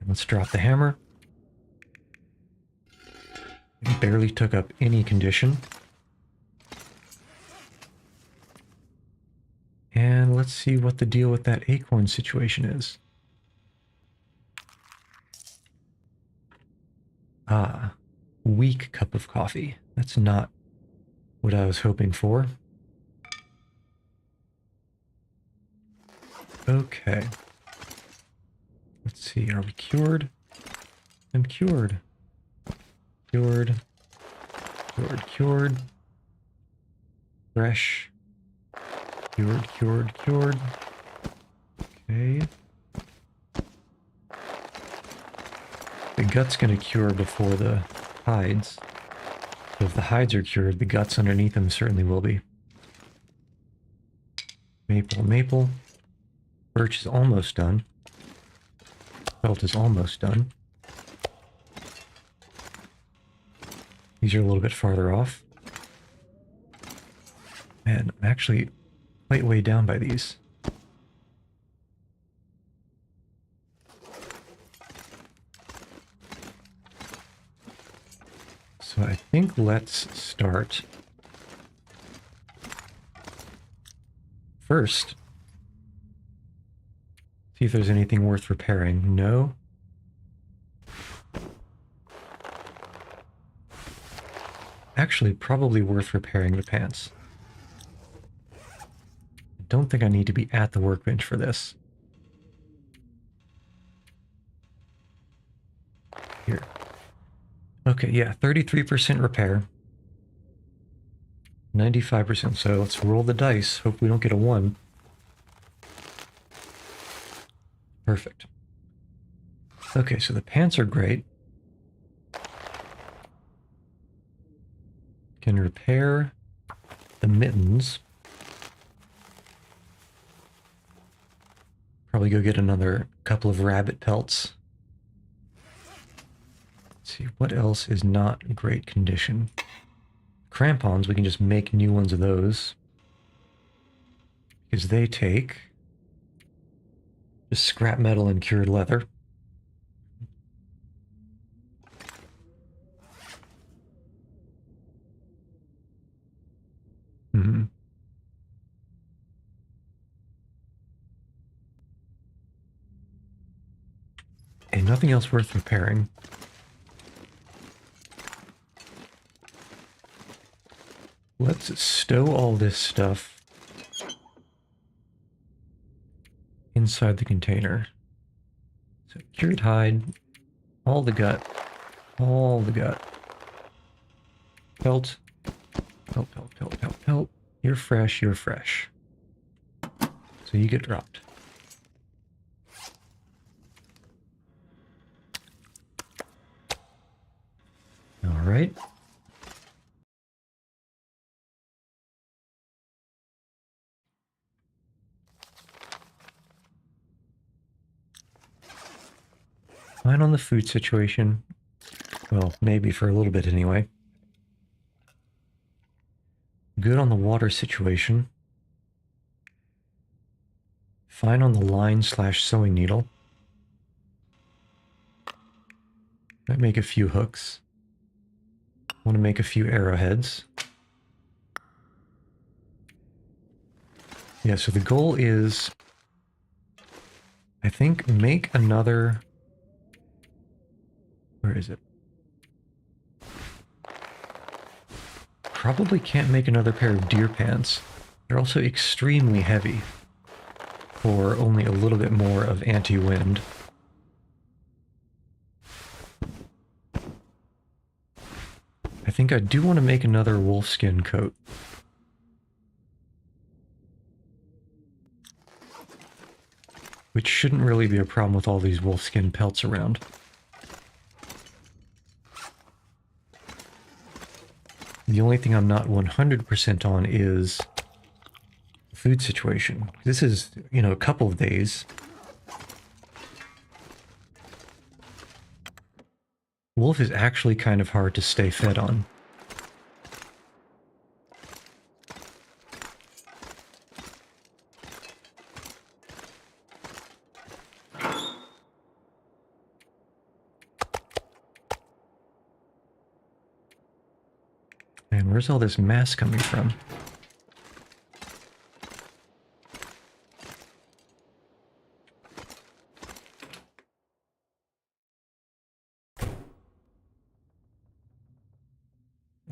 Let's drop the hammer. It barely took up any condition. And let's see what the deal with that acorn situation is. Ah, weak cup of coffee. That's not what I was hoping for. Okay. Let's see, are we cured? I'm cured. Cured. Cured, cured. Fresh. Cured, cured, cured. Okay. The gut's gonna cure before the hides. So if the hides are cured, the guts underneath them certainly will be. Maple, maple. Birch is almost done. Felt is almost done. These are a little bit farther off. Man, I'm actually quite way down by these. So I think let's start first. See if there's anything worth repairing. No. Actually, probably worth repairing the pants. I don't think I need to be at the workbench for this. Here. Okay, yeah, 33% repair. 95%, so let's roll the dice. Hope we don't get a 1. Perfect. Okay, so the pants are great. Can repair the mittens. Probably go get another couple of rabbit pelts. Let's see, what else is not great condition? Crampons, we can just make new ones of those. Because they take just scrap metal and cured leather. Hmm. And nothing else worth repairing. Let's stow all this stuff inside the container. So cured hide, all the gut, all the gut. Pelt, pelt, pelt, pelt, pelt, pelt. You're fresh, you're fresh. So you get dropped. All right. Fine on the food situation. Well, maybe for a little bit anyway. Good on the water situation. Fine on the line/sewing needle. Might make a few hooks. Want to make a few arrowheads. Yeah, so the goal is, I think, make another... Where is it? Probably can't make another pair of deer pants. They're also extremely heavy for only a little bit more of anti-wind. I think I do want to make another wolfskin coat. Which shouldn't really be a problem with all these wolfskin pelts around. The only thing I'm not 100% on is the food situation. This is, you know, a couple of days. Wolf is actually kind of hard to stay fed on. And where's all this mass coming from?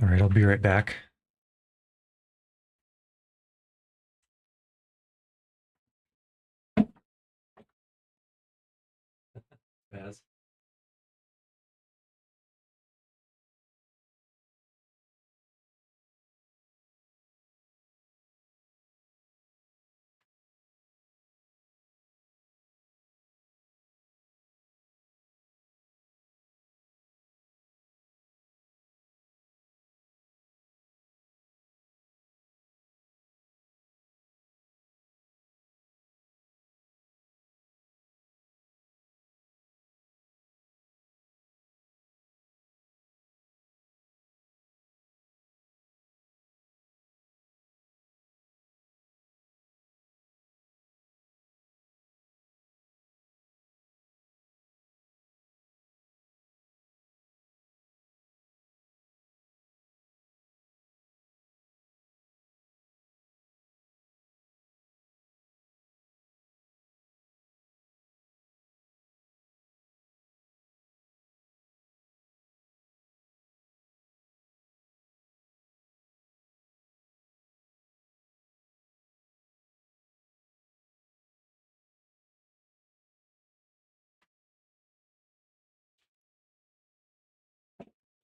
All right, I'll be right back. Baz.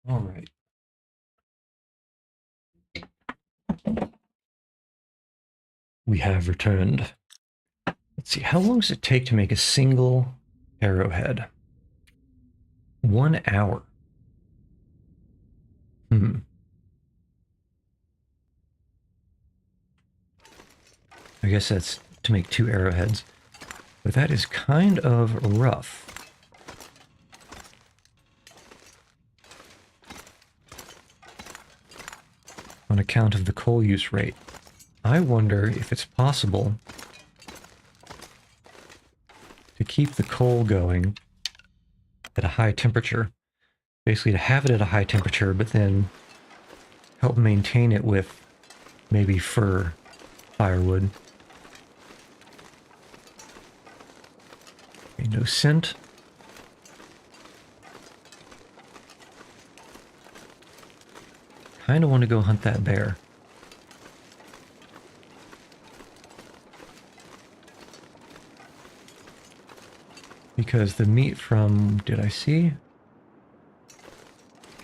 All right. We have returned. Let's see, how long does it take to make a single arrowhead? 1 hour. Hmm. I guess that's to make 2 arrowheads. But that is kind of rough. on account of the coal use rate. I wonder if it's possible to keep the coal going at a high temperature. Basically to have it at a high temperature, but then help maintain it with maybe fir firewood. Okay, no scent. Kinda want to go hunt that bear. Because the meat from... did I see?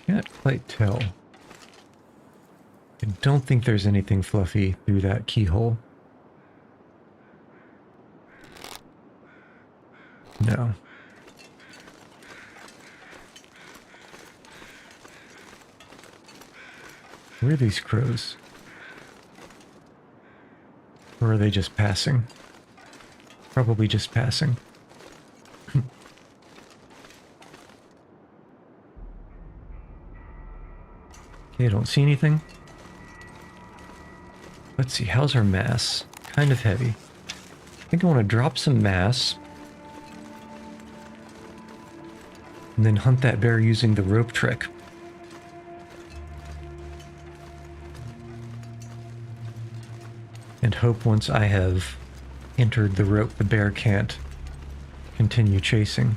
Can't quite tell. I don't think there's anything fluffy through that keyhole. No. Where are these crows? Or are they just passing? Probably just passing. Okay, I don't see anything. Let's see, how's our mass? Kind of heavy. I think I want to drop some mass. And then hunt that bear using the rope trick. And hope once I have entered the rope, the bear can't continue chasing.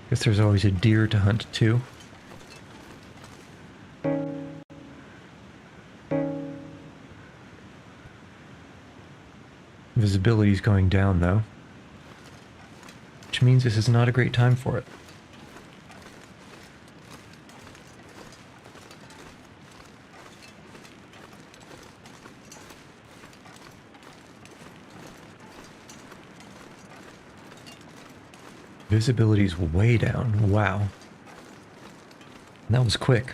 Guess there's always a deer to hunt too. Visibility's going down though, which means this is not a great time for it. Visibility's way down. Wow. And that was quick.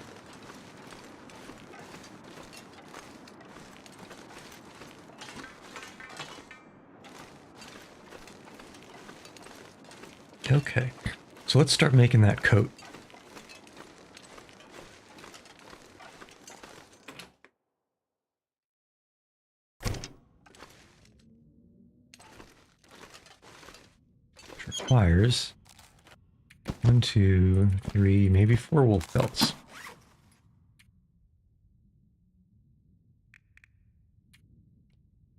Okay. So let's start making that coat. Requires 1, 2, 3, maybe 4 wolf pelts.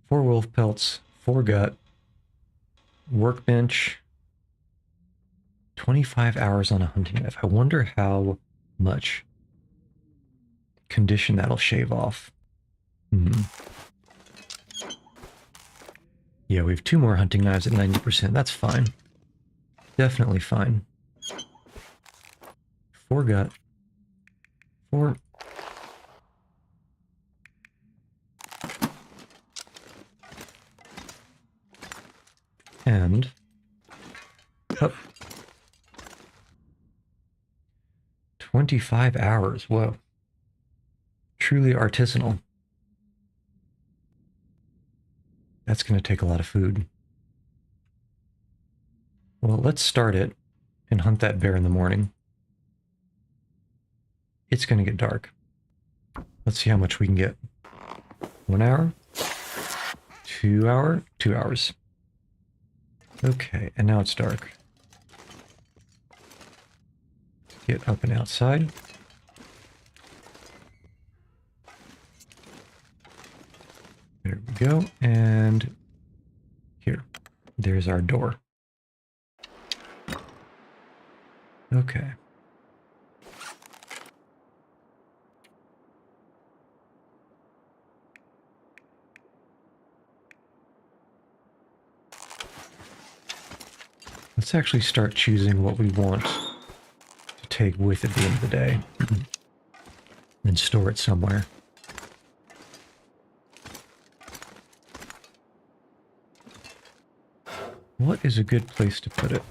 Four wolf pelts, 4 gut, workbench, 25 hours on a hunting knife. I wonder how much condition that'll shave off. Yeah, we have 2 more hunting knives at 90%. That's fine. Definitely fine. 4 gut. 4. And up. 25 hours. Whoa. Truly artisanal. That's going to take a lot of food. Well, let's start it and hunt that bear in the morning. It's going to get dark. Let's see how much we can get. 1 hour? 2 hour? 2 hours. Okay, and now it's dark. Get up and outside. There we go, and here. There's our door. Okay. Let's actually start choosing what we want to take with at the end of the day. And store it somewhere. What is a good place to put it?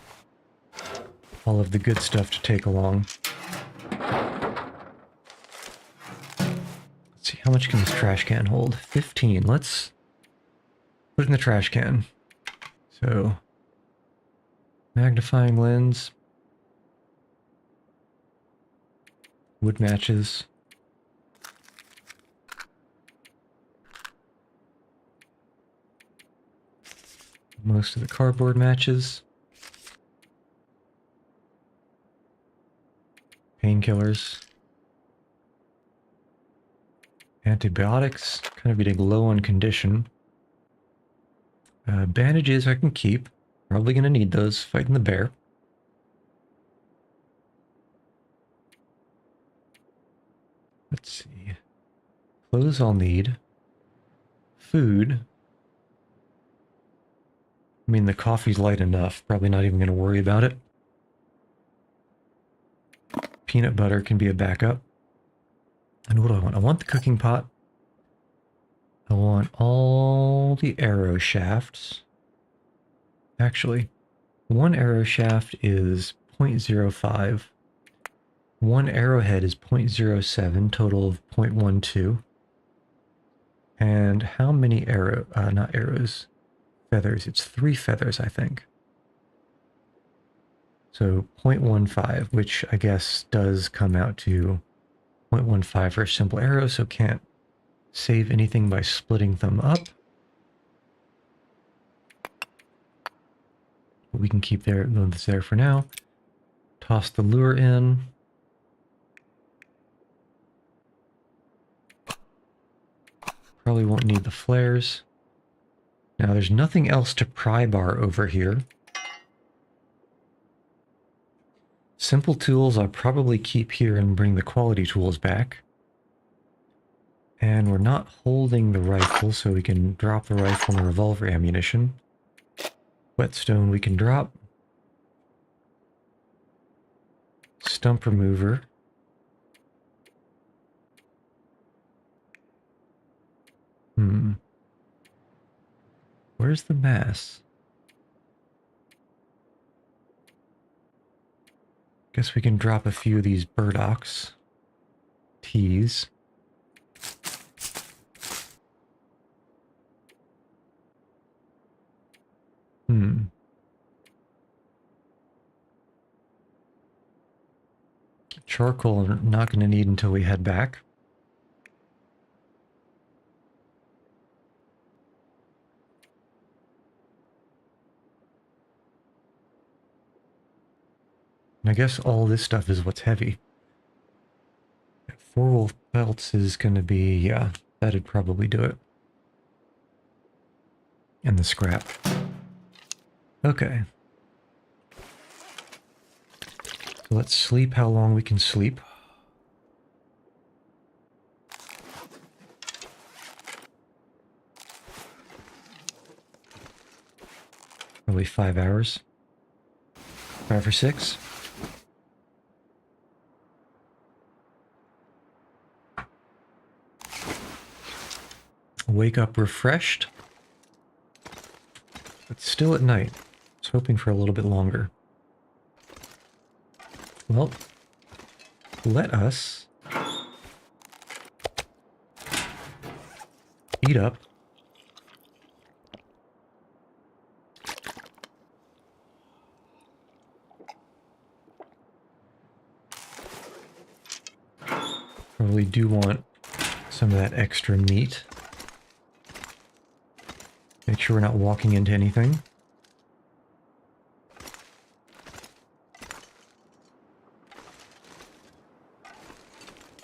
All of the good stuff to take along. Let's see, how much can this trash can hold? 15. Let's put it in the trash can. So, magnifying lens. Wood matches. Most of the cardboard matches. Painkillers. Antibiotics. Kind of getting low on condition. Bandages I can keep. Probably going to need those fighting the bear. Let's see. Clothes I'll need. Food. I mean, the coffee's light enough. Probably not even going to worry about it. Peanut butter can be a backup. And what do I want? I want the cooking pot. I want all the arrow shafts. Actually, one arrow shaft is 0.05. One arrowhead is 0.07, total of 0.12. And how many not arrows, feathers. It's 3 feathers, I think. So 0.15, which I guess does come out to 0.15 for a simple arrow, so can't save anything by splitting them up. But we can keep those there for now. Toss the lure in. Probably won't need the flares. Now there's nothing else to pry bar over here. Simple tools I'll probably keep here and bring the quality tools back. And we're not holding the rifle, so we can drop the rifle and revolver ammunition. Whetstone we can drop. Stump remover. Where's the mass? Guess we can drop a few of these burdocks. Teas. Charcoal we're not going to need until we head back. And I guess all this stuff is what's heavy. 4 wolf pelts is going to be, yeah, that'd probably do it. And the scrap. Okay. So let's sleep how long we can sleep. Probably 5 hours. 5 or 6. Wake up refreshed. But still at night. I was hoping for a little bit longer. Well, let us eat up. Probably do want some of that extra meat. Make sure we're not walking into anything.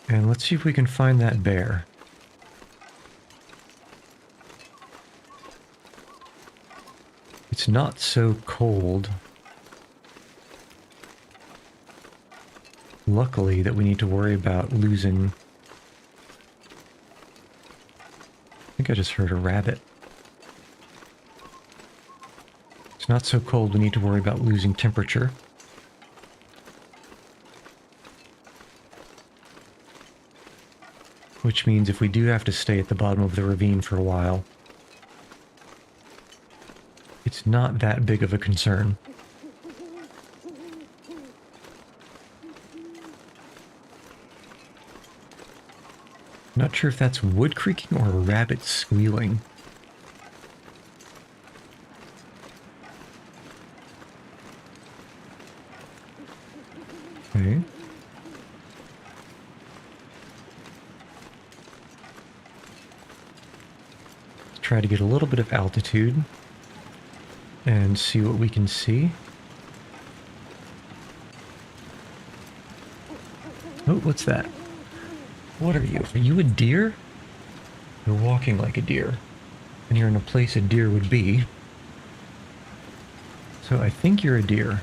And let's see if we can find that bear. It's not so cold, luckily, that we need to worry about losing. I think I just heard a rabbit. It's not so cold we need to worry about losing temperature. Which means if we do have to stay at the bottom of the ravine for a while, it's not that big of a concern. Not sure if that's wood creaking or a rabbit squealing. Okay. try to get a little bit of altitude and see what we can see. Oh, what's that? What are you? Are you a deer? You're walking like a deer. And you're in a place a deer would be. So I think you're a deer.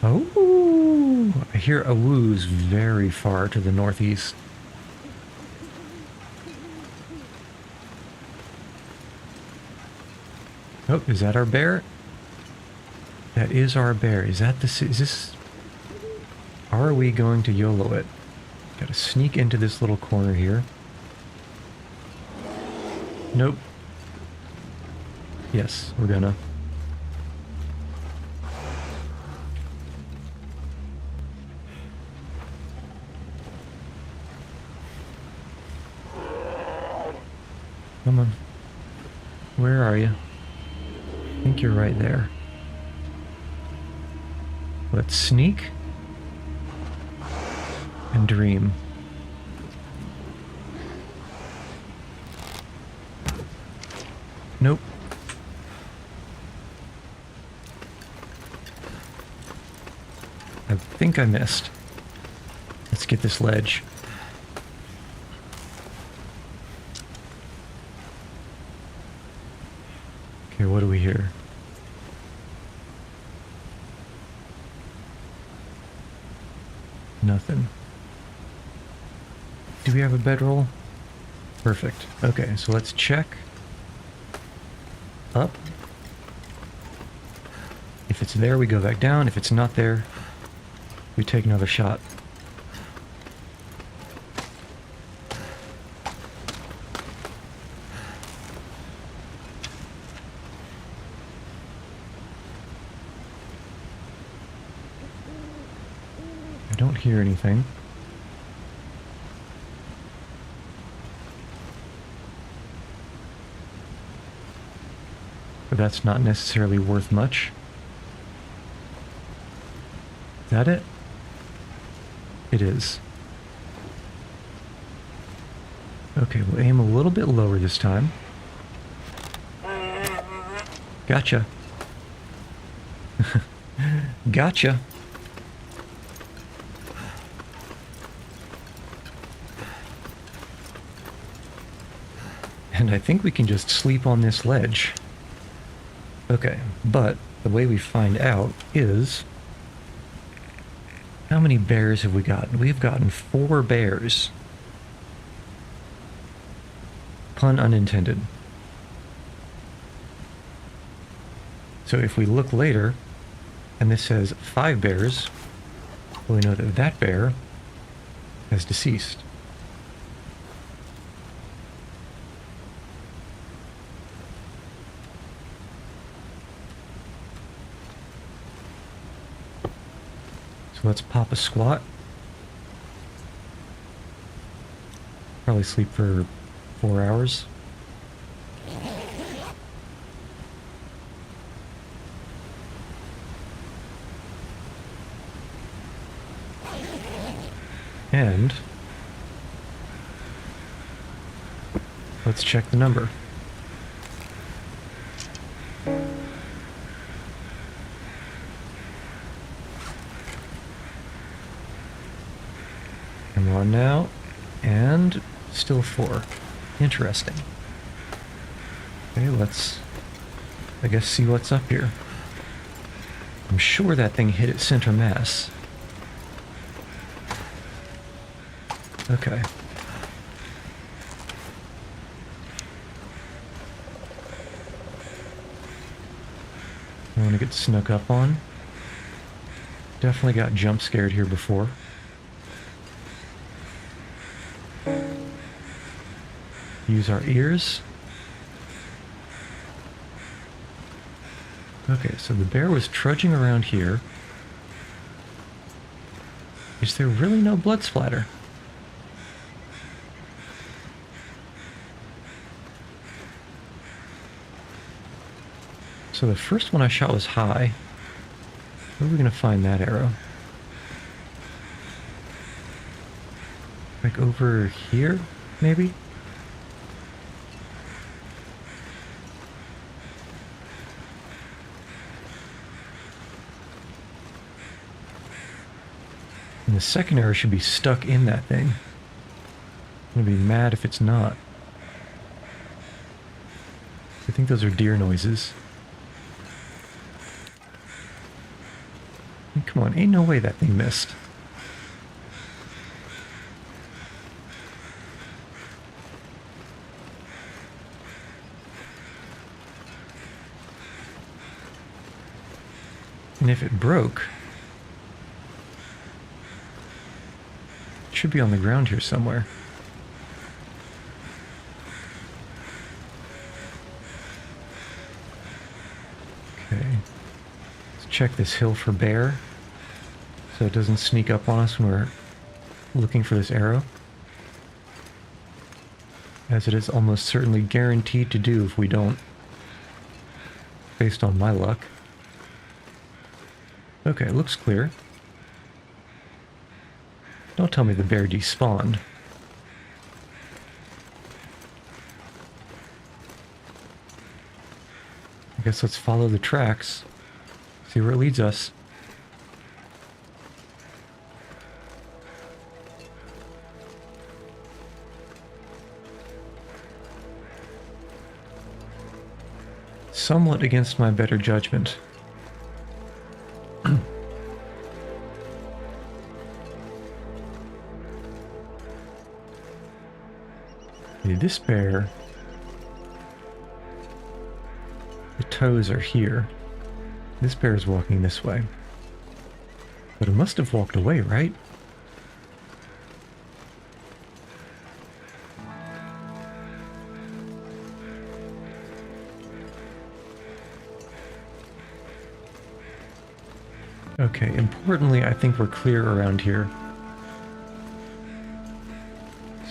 Oh, I hear a woos very far to the northeast. Oh, is that our bear? That is our bear. Is that the... Is this... Are we going to YOLO it? Gotta sneak into this little corner here. Nope. Yes, we're gonna. Come on. Where are you? I think you're right there. Let's sneak and dream. Nope. I think I missed. Let's get this ledge. Okay, what do we hear? Nothing. Do we have a bedroll? Perfect. Okay, so let's check. Up. If it's there, we go back down. If it's not there, we take another shot. I don't hear anything. But that's not necessarily worth much. Is that it? It is. Okay, we'll aim a little bit lower this time. Gotcha. Gotcha. And I think we can just sleep on this ledge. Okay, but the way we find out is... How many bears have we gotten? We've gotten 4 bears. Pun unintended. So if we look later, and this says 5 bears, well, we know that that bear has deceased. So let's pop a squat. Probably sleep for 4 hours. And let's check the number. Come on now. And still 4. Interesting. Okay, let's, I guess, see what's up here. I'm sure that thing hit its center mass. Okay. I want to get snuck up on. Definitely got jump scared here before. Use our ears. Okay, so the bear was trudging around here. Is there really no blood splatter? So the first one I shot was high. Where are we going to find that arrow? Like over here, maybe? And the second arrow should be stuck in that thing. I'm gonna be mad if it's not. I think those are deer noises. I mean, come on, ain't no way that thing missed. And if it broke, it should be on the ground here somewhere. Okay. Let's check this hill for bear, so it doesn't sneak up on us when we're looking for this arrow, as it is almost certainly guaranteed to do if we don't, based on my luck. Okay, it looks clear. Don't tell me the bear despawned. I guess let's follow the tracks, see where it leads us. Somewhat against my better judgment. This bear, the toes are here. This bear is walking this way. But it must have walked away, right? Okay, importantly, I think we're clear around here.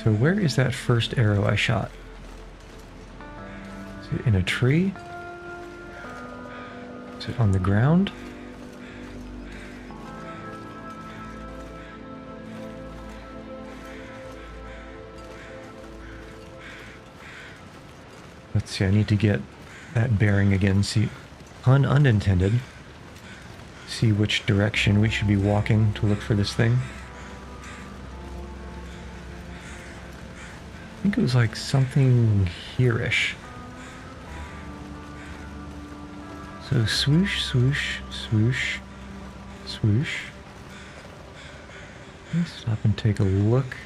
So where is that first arrow I shot? Is it in a tree? Is it on the ground? Let's see, I need to get that bearing again, see, pun unintended, see which direction we should be walking to look for this thing. I think it was like something here-ish. So swoosh, swoosh, swoosh, swoosh. Let's stop and take a look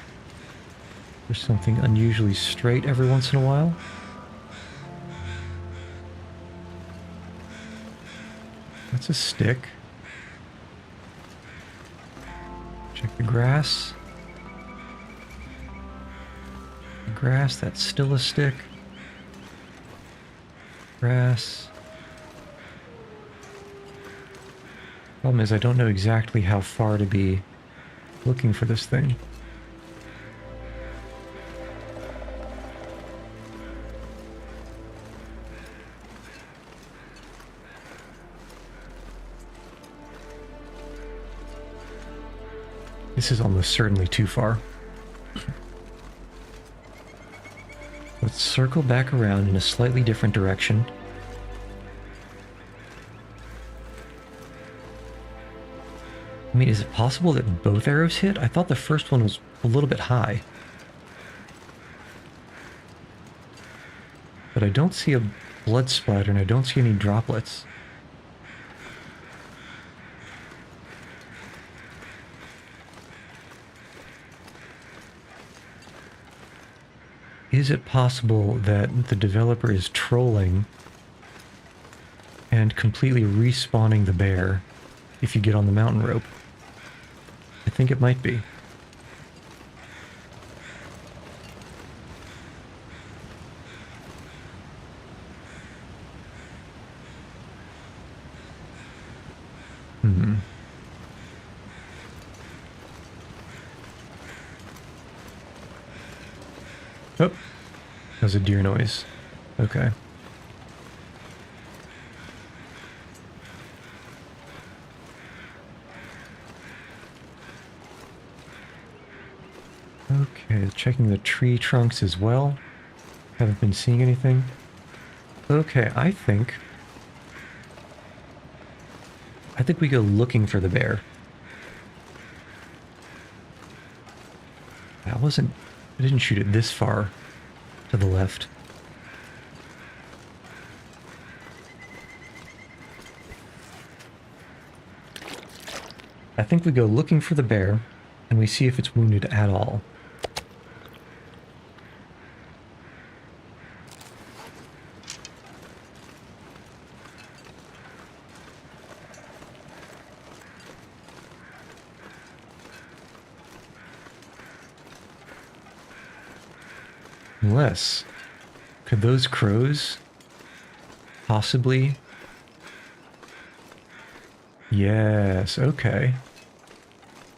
for something unusually straight every once in a while. That's a stick. Check the grass. Grass, that's still a stick. Grass. Problem is, I don't know exactly how far to be looking for this thing. This is almost certainly too far. Let's circle back around in a slightly different direction. I mean, is it possible that both arrows hit? I thought the first one was a little bit high. But I don't see a blood splatter and I don't see any droplets. Is it possible that the developer is trolling and completely respawning the bear if you get on the mountain rope? I think it might be. Oh, that was a deer noise. Okay. Okay, checking the tree trunks as well. Haven't been seeing anything. Okay, I think we go looking for the bear. I didn't shoot it this far to the left. I think we go looking for the bear, and we see if it's wounded at all. Unless, could those crows possibly? Yes, okay.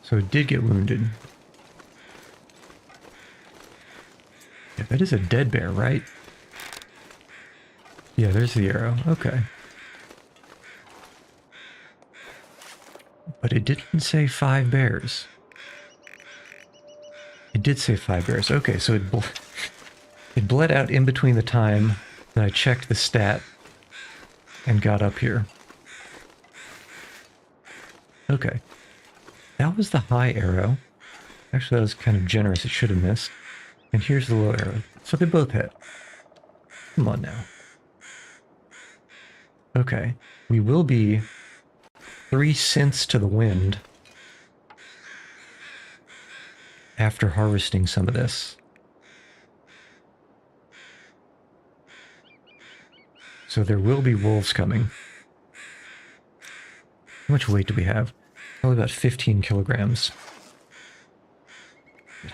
So it did get wounded. Yeah, that is a dead bear, right? Yeah, there's the arrow. Okay. But it didn't say 5 bears. It did say 5 bears. Okay, so it bled out in between the time that I checked the stat and got up here. Okay. That was the high arrow. Actually, that was kind of generous. It should have missed. And here's the low arrow. So they both hit. Come on now. Okay. We will be 3 cents to the wind after harvesting some of this. So there will be wolves coming. How much weight do we have? Probably about 15 kilograms.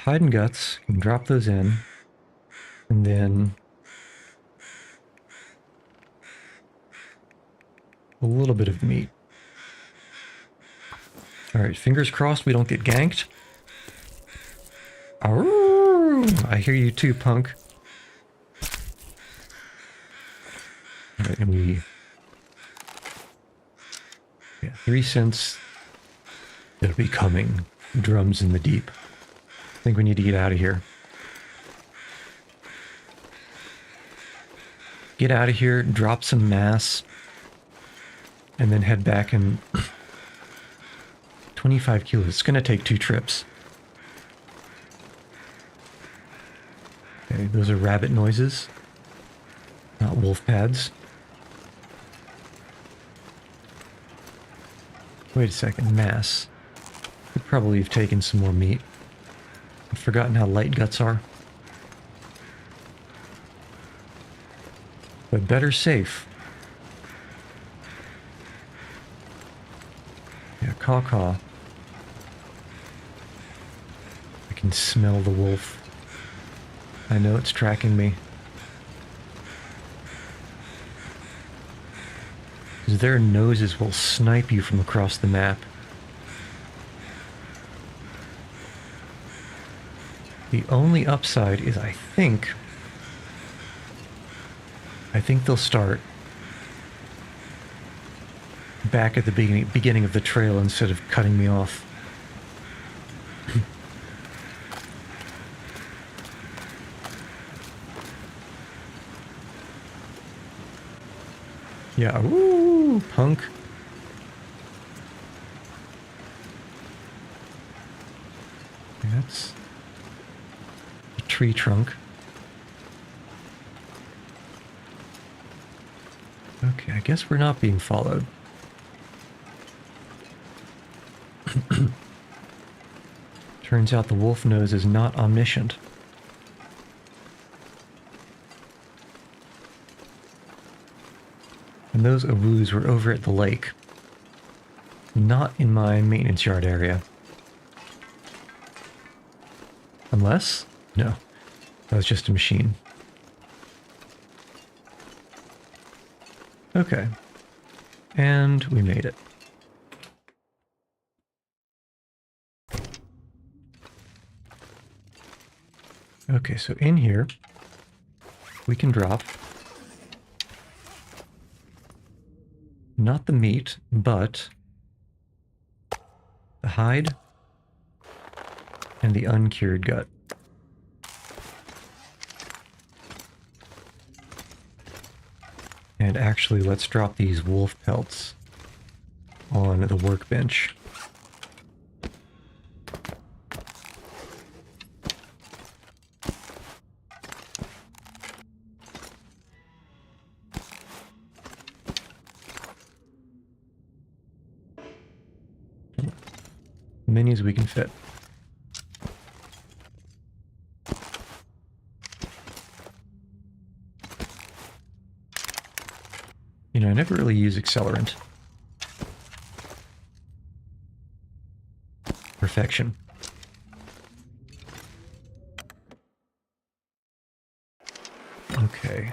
Hide and guts, can drop those in, and then a little bit of meat. Alright, fingers crossed we don't get ganked. Arrgh! I hear you too, punk. Alright, and we... Yeah, 3 cents. They'll be coming. Drums in the deep. I think we need to get out of here. Get out of here, drop some mass, and then head back and... 25 kilos. It's going to take 2 trips. Okay, those are rabbit noises, not wolf pads. Wait a second, mass. Could probably have taken some more meat. I've forgotten how light guts are. But better safe. Yeah, caw-caw. I can smell the wolf. I know it's tracking me. Their noses will snipe you from across the map. The only upside is I think they'll start back at the beginning of the trail instead of cutting me off. Yeah, woo, punk. That's a tree trunk. Okay, I guess we're not being followed. Turns out the wolf nose is not omniscient. And those awus were over at the lake. Not in my maintenance yard area. Unless? No. That was just a machine. Okay. And we made it. Okay, so in here, we can drop not the meat, but the hide and the uncured gut. And actually, let's drop these wolf pelts on the workbench. Many as we can fit. You know, I never really use accelerant. Perfection. Okay.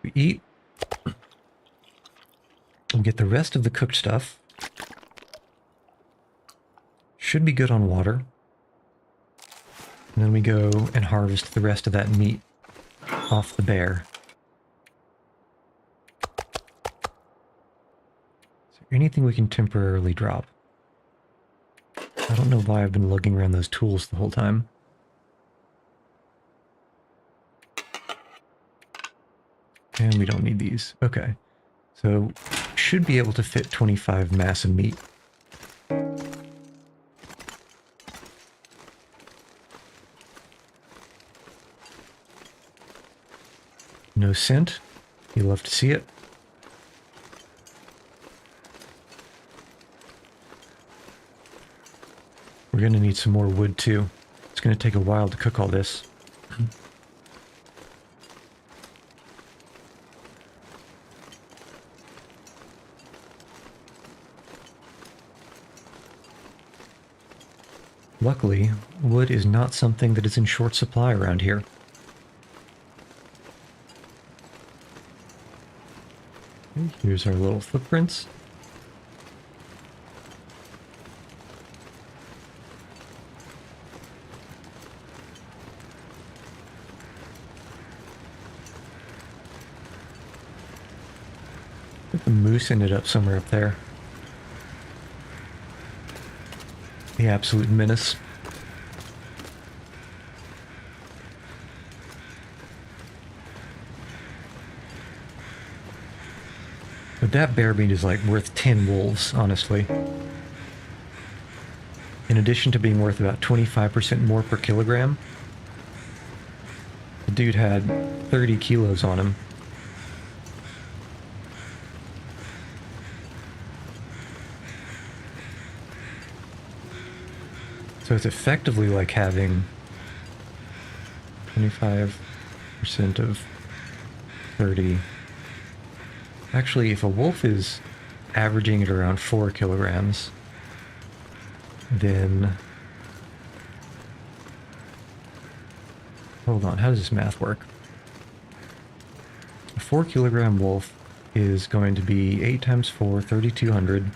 We eat. We get the rest of the cooked stuff. Should be good on water. And then we go and harvest the rest of that meat off the bear. Is there anything we can temporarily drop? I don't know why I've been lugging around those tools the whole time. And we don't need these. Okay. So, should be able to fit 25 mass of meat. No scent. You love to see it. We're going to need some more wood too. It's going to take a while to cook all this. Luckily, wood is not something that is in short supply around here. Okay, here's our little footprints. I think the moose ended up somewhere up there. The absolute menace. But that bear meat is like worth 10 wolves, honestly. In addition to being worth about 25% more per kilogram, the dude had 30 kilos on him. So it's effectively like having 25% of 30. Actually, if a wolf is averaging at around 4 kilograms, then... Hold on, how does this math work? A 4 kilogram wolf is going to be 8 times 4, 3,200.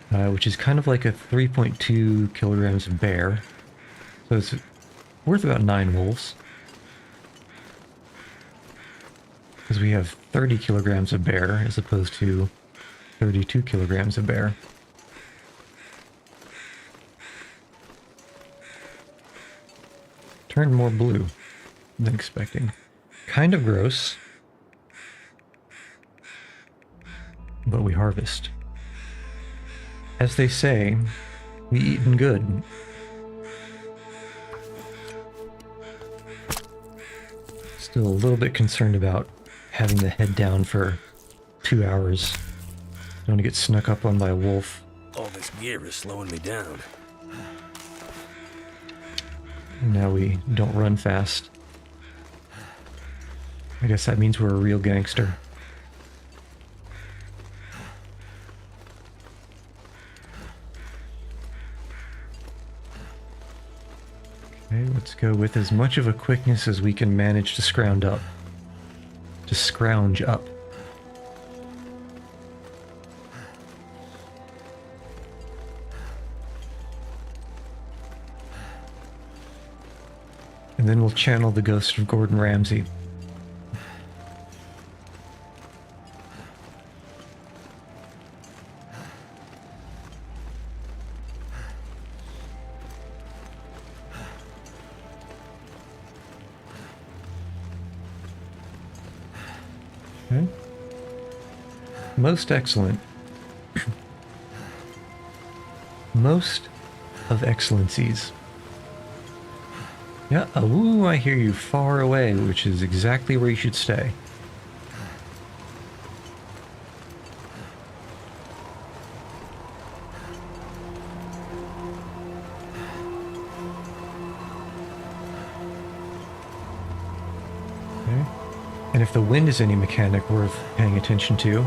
Which is kind of like a 3.2 kilograms of bear. So it's worth about 9 wolves. Because we have 30 kilograms of bear as opposed to 32 kilograms of bear. Turned more blue than expecting. Kind of gross. But we harvest. As they say, we eatin' good. Still a little bit concerned about having to head down for 2 hours. Don't want to get snuck up on by a wolf. All this gear is slowing me down. Now we don't run fast. I guess that means we're a real gangster. Okay, let's go with as much of a quickness as we can manage to scrounge up. To scrounge up. And then we'll channel the ghost of Gordon Ramsay. Most excellent. Most of excellencies. Yeah, ooh, I hear you far away, which is exactly where you should stay. Okay. And if the wind is any mechanic worth paying attention to,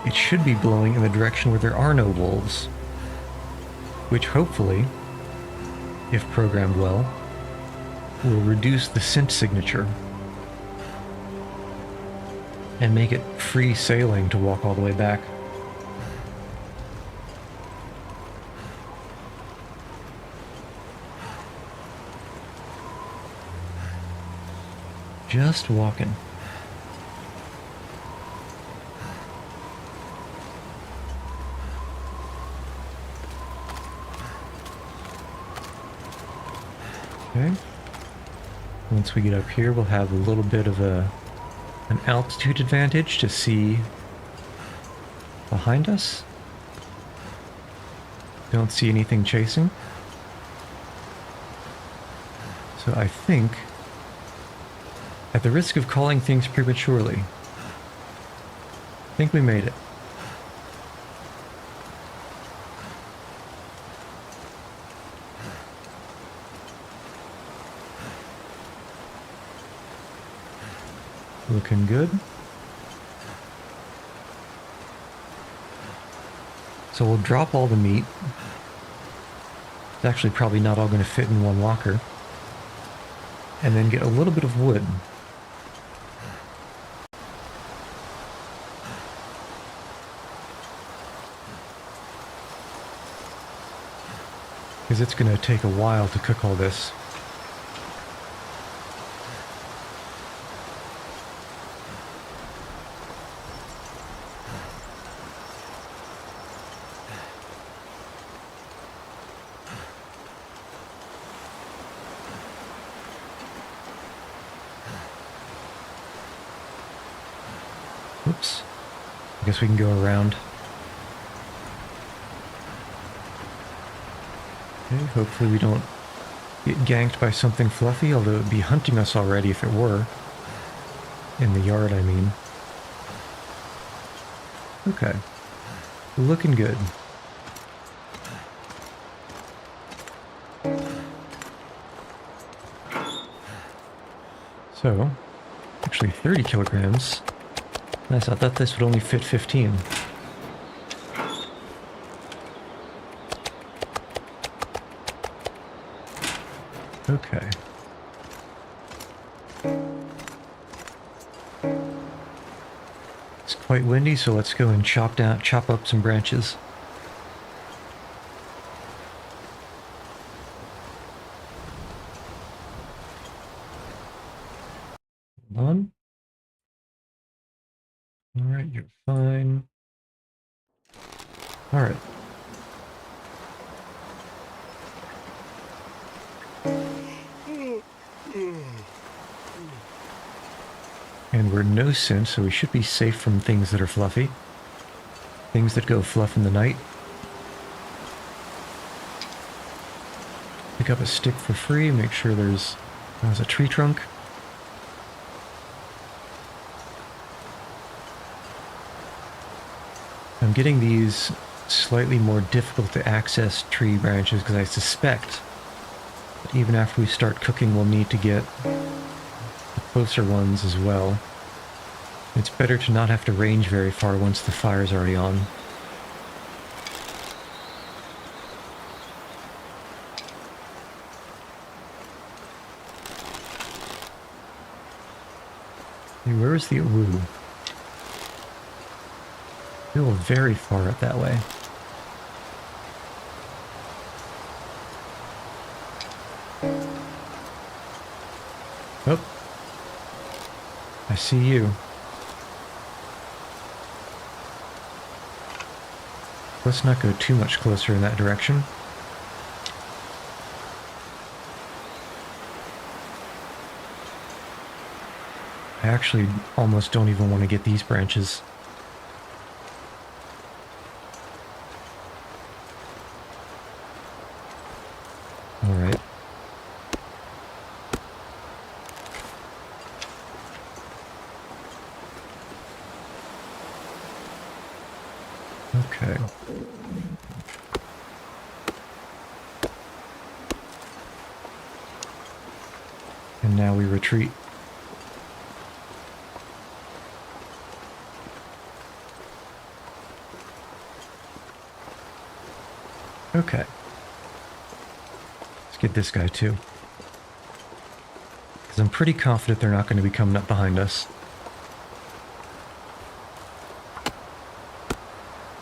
it should be blowing in the direction where there are no wolves, which hopefully, if programmed well, will reduce the scent signature and make it free sailing to walk all the way back. Just walking. Okay. Once we get up here, we'll have a little bit of an altitude advantage to see behind us. Don't see anything chasing. So I think, at the risk of calling things prematurely, I think we made it. Looking good. So we'll drop all the meat. It's actually probably not all going to fit in one locker. And then get a little bit of wood. Because it's going to take a while to cook all this. Oops. I guess we can go around. Okay, hopefully we don't get ganked by something fluffy, although it would be hunting us already if it were. In the yard, I mean. Okay. Looking good. So, actually 30 kilograms. Nice, I thought this would only fit 15. Okay. It's quite windy, so let's go and chop up some branches. Hold on. Alright, you're fine. Alright. And we're no scent, so we should be safe from things that are fluffy. Things that go fluff in the night. Pick up a stick for free, make sure there's a tree trunk. I'm getting these slightly more difficult to access tree branches because I suspect that even after we start cooking we'll need to get the closer ones as well. It's better to not have to range very far once the fire's already on. Hey, where is the woo? Feel very far up that way. Oh. I see you. Let's not go too much closer in that direction. I actually almost don't even want to get these branches. Okay. And now we retreat. Okay. Let's get this guy too. Because I'm pretty confident they're not going to be coming up behind us.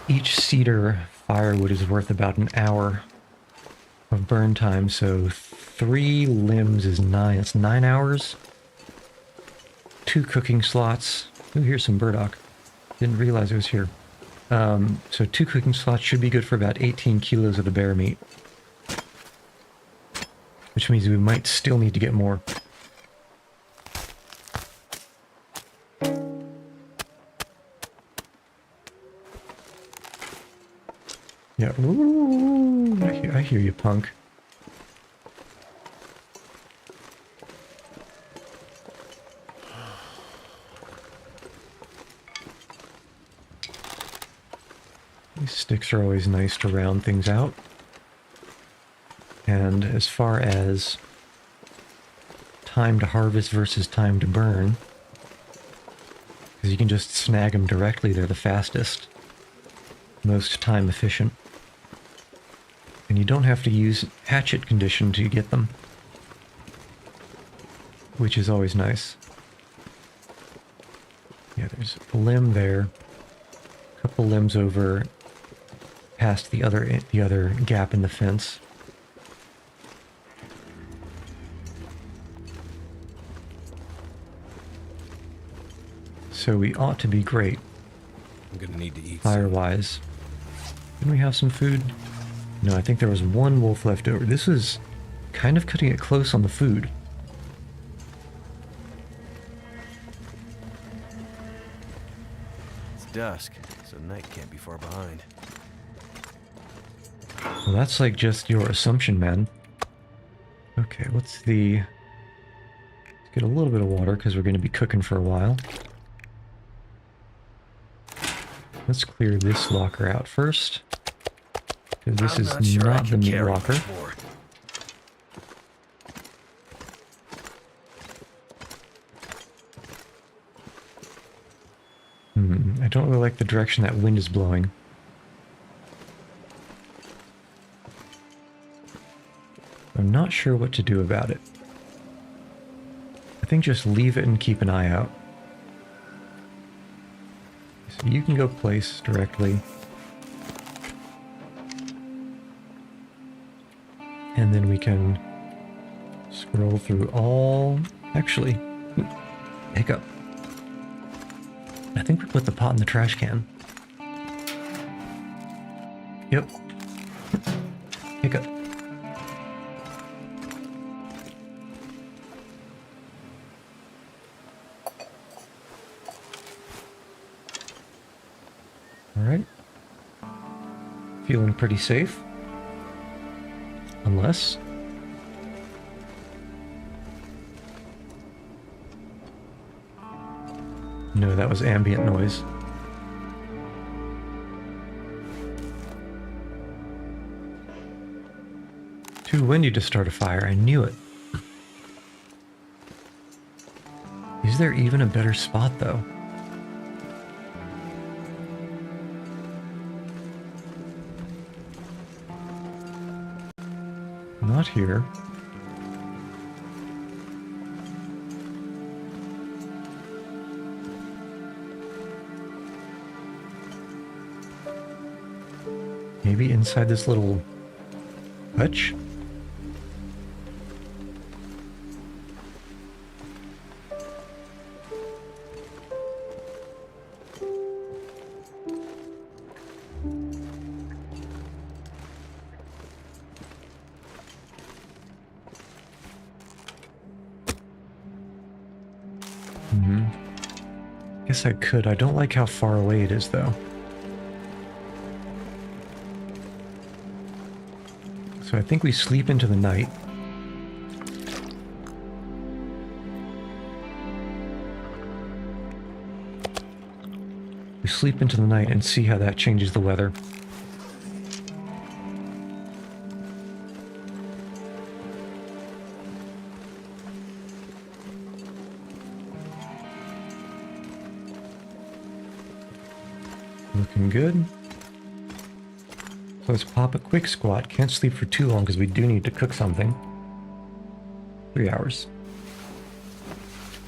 Each cedar firewood is worth about an hour of burn time, so 3 limbs is 9. It's 9 hours. 2 cooking slots. Ooh, here's some burdock. Didn't realize it was here. So 2 cooking slots should be good for about 18 kilos of the bear meat. Which means we might still need to get more. Yeah, ooh, I hear you, punk. These sticks are always nice to round things out. And as far as time to harvest versus time to burn, because you can just snag them directly, they're the fastest, most time efficient. And you don't have to use hatchet condition to get them, which is always nice. Yeah, there's a limb there, a couple limbs over past the other gap in the fence. So we ought to be great. I'm gonna need to eat. Fire-wise. Didn't we have some food? No, I think there was 1 wolf left over. This is kind of cutting it close on the food. It's dusk, so night can't be far behind. Well, that's like just your assumption, man. Okay, what's the... Let's get a little bit of water, because we're going to be cooking for a while. Let's clear this locker out first. Because this is not the meat locker. I don't really like the direction that wind is blowing. I'm not sure what to do about it. I think just leave it and keep an eye out. So you can go place directly. And then we can scroll through all... Actually, hiccup. I think we put the pot in the trash can. Yep. Hiccup. Alright. Feeling pretty safe. Unless... No, that was ambient noise. Too windy to start a fire, I knew it. Is there even a better spot, though? Not here. Maybe inside this little hutch? Guess I could. I don't like how far away it is, though. So I think we sleep into the night. We sleep into the night and see how that changes the weather. Looking good. So let's pop a quick squat. Can't sleep for too long because we do need to cook something. 3 hours.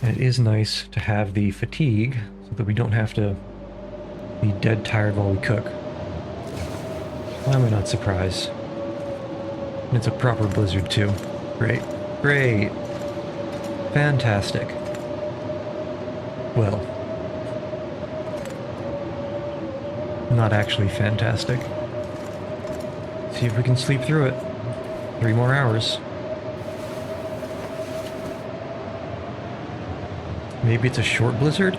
And it is nice to have the fatigue so that we don't have to be dead tired while we cook. Why am I not surprised? And it's a proper blizzard too. Great. Great. Fantastic. Well, not actually fantastic. See if we can sleep through it. 3 more hours. Maybe it's a short blizzard?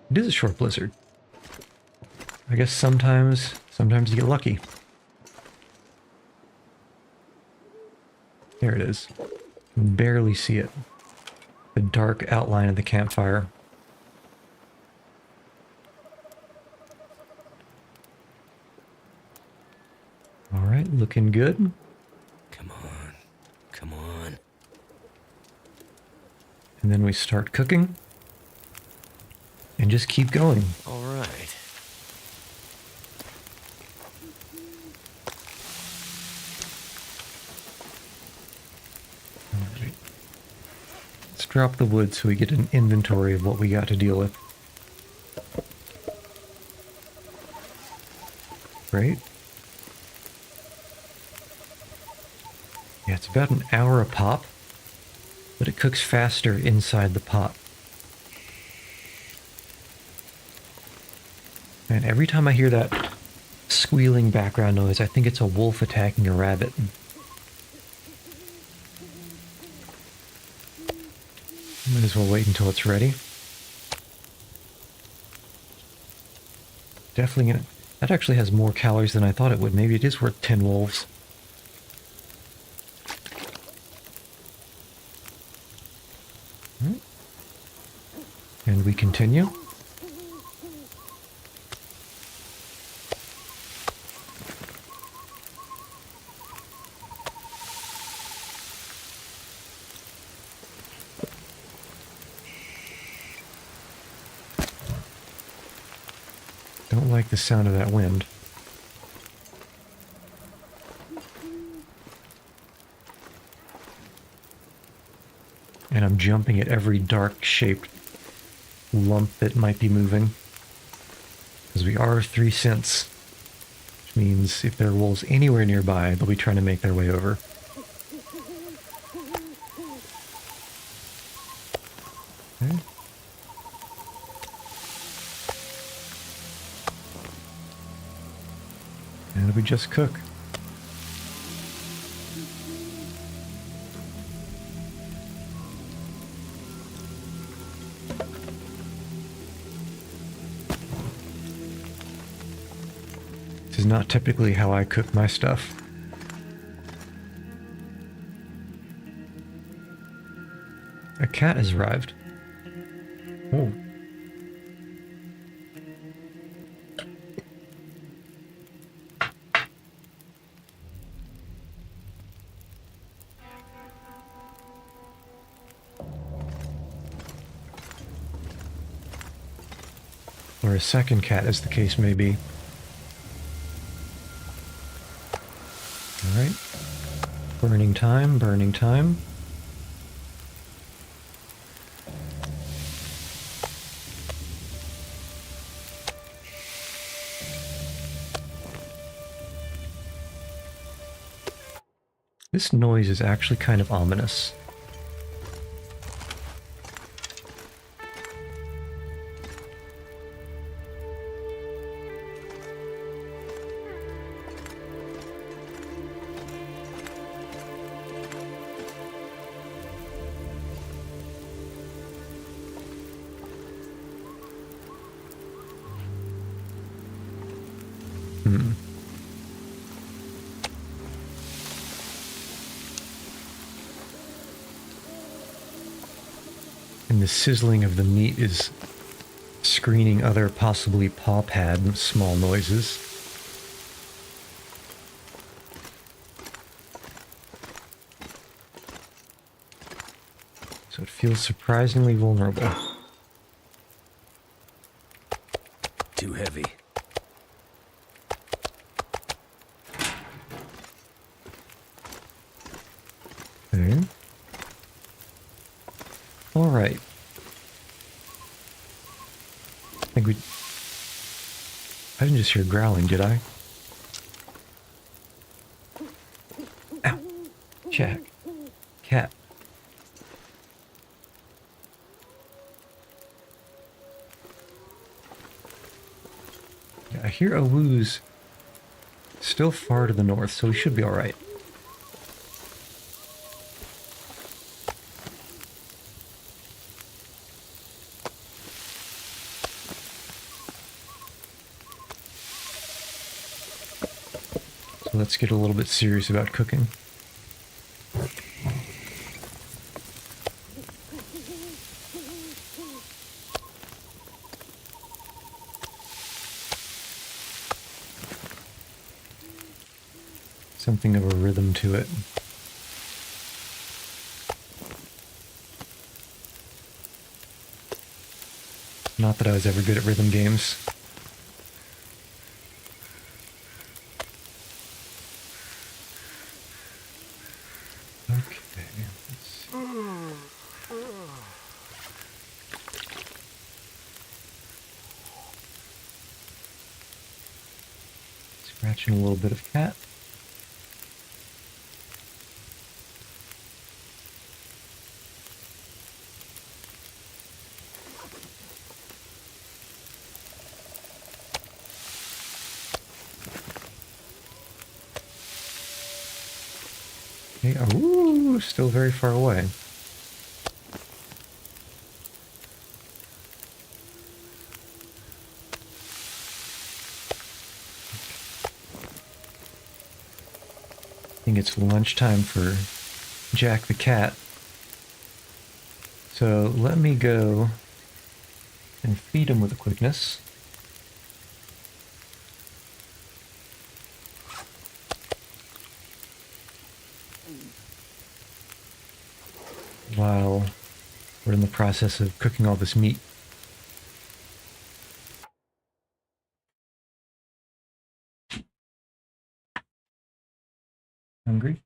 It is a short blizzard. I guess sometimes you get lucky. There it is. You can barely see it. The dark outline of the campfire. Alright, looking good. Come on. Come on. And then we start cooking. And just keep going. All right. Alright. Let's drop the wood so we get an inventory of what we got to deal with. Great. Yeah, it's about an hour a pop, but it cooks faster inside the pot. And every time I hear that squealing background noise, I think it's a wolf attacking a rabbit. Might as well wait until it's ready. Definitely gonna... That actually has more calories than I thought it would. Maybe it is worth 10 wolves. And we continue. Don't like the sound of that wind. And I'm jumping at every dark-shaped lump that might be moving. Because we are 3 cents. Which means if there are wolves anywhere nearby, they'll be trying to make their way over. Okay. And we just cook. This is not typically how I cook my stuff. A cat has arrived. Oh. Or a second cat, as the case may be. Alright. Burning time, burning time. This noise is actually kind of ominous. And the sizzling of the meat is screening other possibly paw pad small noises. So it feels surprisingly vulnerable. Too heavy. Okay. All right. I think I didn't just hear growling, did I? Ow. Jack. Cat. I hear a wooze still far to the north, so we should be alright. So let's get a little bit serious about cooking. Something of a rhythm to it. Not that I was ever good at rhythm games. Okay, let's see. Scratching a little bit of cat. Okay, ooh, still very far away. I think it's lunchtime for Jack the cat. So let me go and feed him with a quickness. While we're in the process of cooking all this meat. Hungry?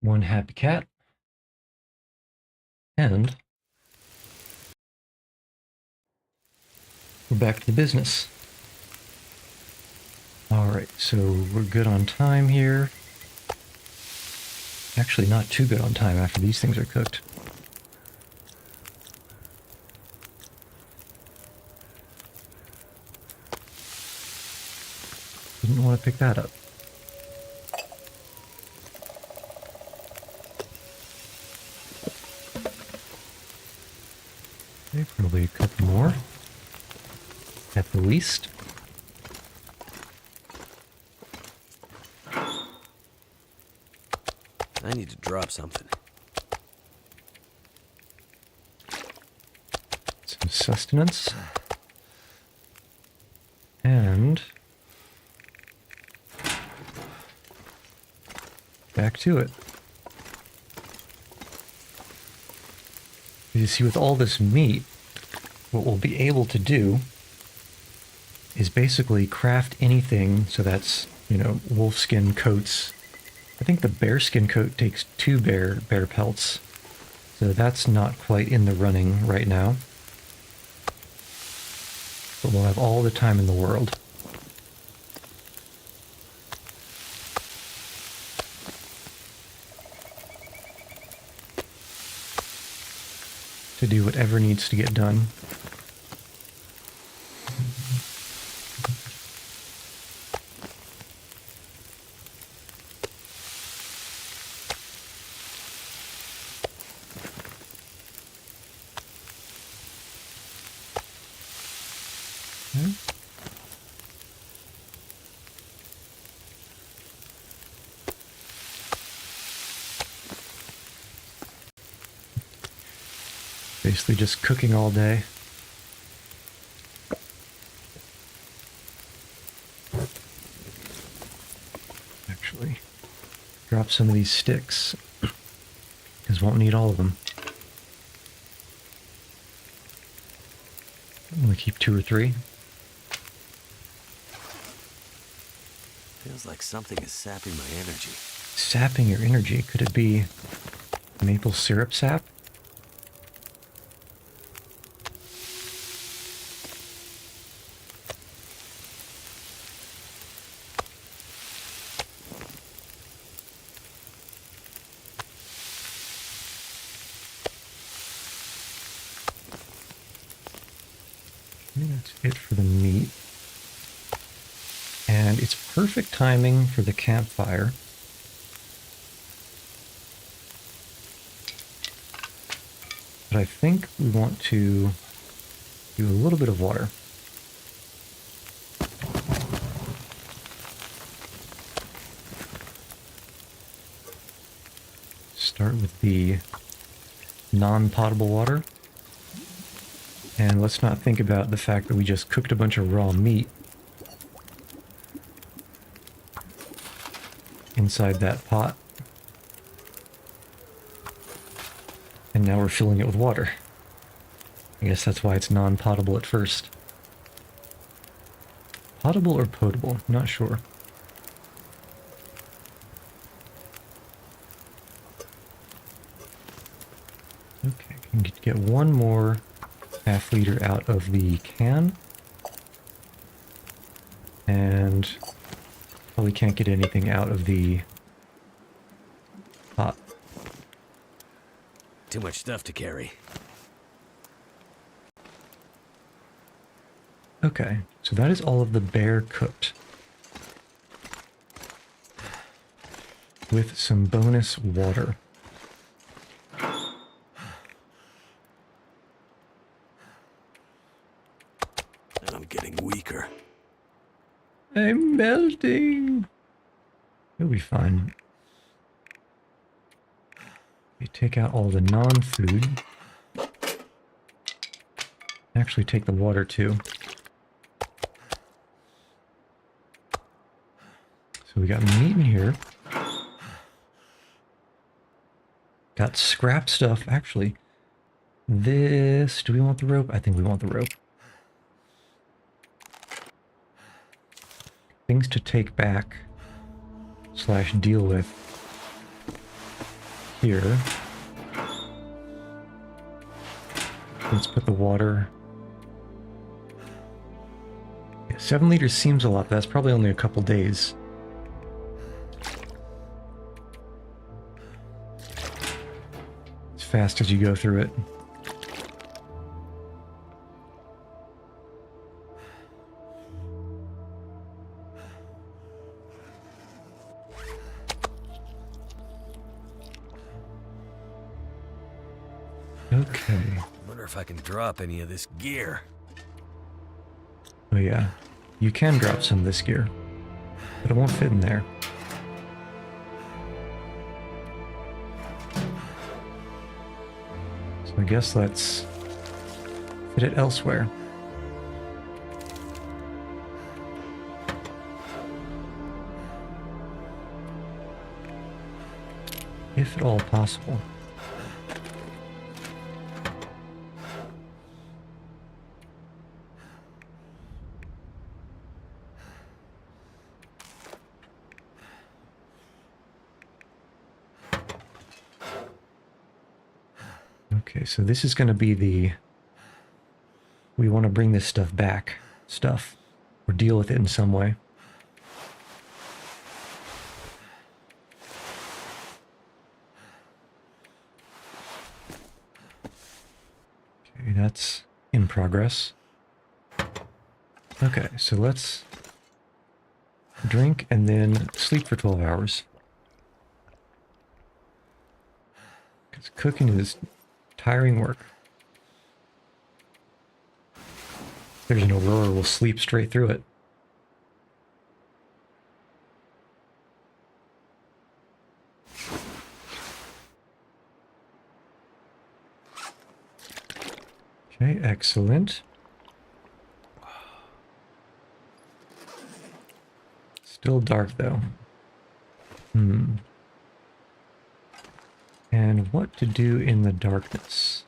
One happy cat. And we're back to the business. Alright, so we're good on time here. Actually, not too good on time after these things are cooked. Didn't want to pick that up. Okay, probably a couple more. At the least. I need to drop something. Some sustenance. And back to it. You see, with all this meat, what we'll be able to do is basically craft anything. So that's, wolfskin coats. I think the bearskin coat takes 2 bear pelts. So that's not quite in the running right now. But we'll have all the time in the world. To do whatever needs to get done. Okay. Basically just cooking all day. Actually, drop some of these sticks, because won't need all of them. I'm gonna keep 2 or 3. Feels like something is sapping my energy. Sapping your energy? Could it be maple syrup sap? I think that's it for the meat. And it's perfect timing for the campfire. But I think we want to do a little bit of water. Start with the non-potable water. And let's not think about the fact that we just cooked a bunch of raw meat inside that pot. And now we're filling it with water. I guess that's why it's non-potable at first. Potable or potable? Not sure. Okay, can get 1 more half liter out of the can. And probably can't get anything out of the pot. Too much stuff to carry. Okay, so that is all of the bear cooked. With some bonus water. I'm getting weaker. I'm melting. You'll be fine. You take out all the non-food. Actually take the water too. So we got meat in here. Got scrap stuff. Actually, this... Do we want the rope? I think we want the rope. Things to take back / deal with. here. Let's put the water. Yeah, 7 liters seems a lot, but that's probably only a couple days. As fast as you go through it. Okay. Wonder if I can drop any of this gear. Oh yeah, you can drop some of this gear, but it won't fit in there. So I guess let's fit it elsewhere. If at all possible. Okay, so this is going to be the... We want to bring this stuff back. Or deal with it in some way. Okay, that's in progress. Okay, so let's drink and then sleep for 12 hours. Because cooking is tiring work. There's an Aurora, we'll sleep straight through it. Okay, excellent. Still dark though. And what to do in the darkness?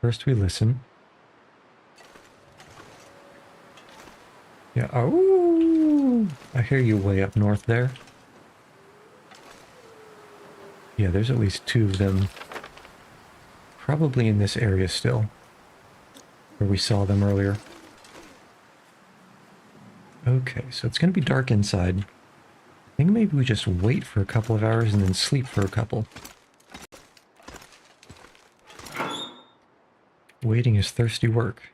First we listen. Yeah, oh, I hear you way up north there. Yeah, there's at least 2 of them. Probably in this area still. Where we saw them earlier. Okay, so it's going to be dark inside. I think maybe we just wait for a couple of hours and then sleep for a couple. Waiting is thirsty work.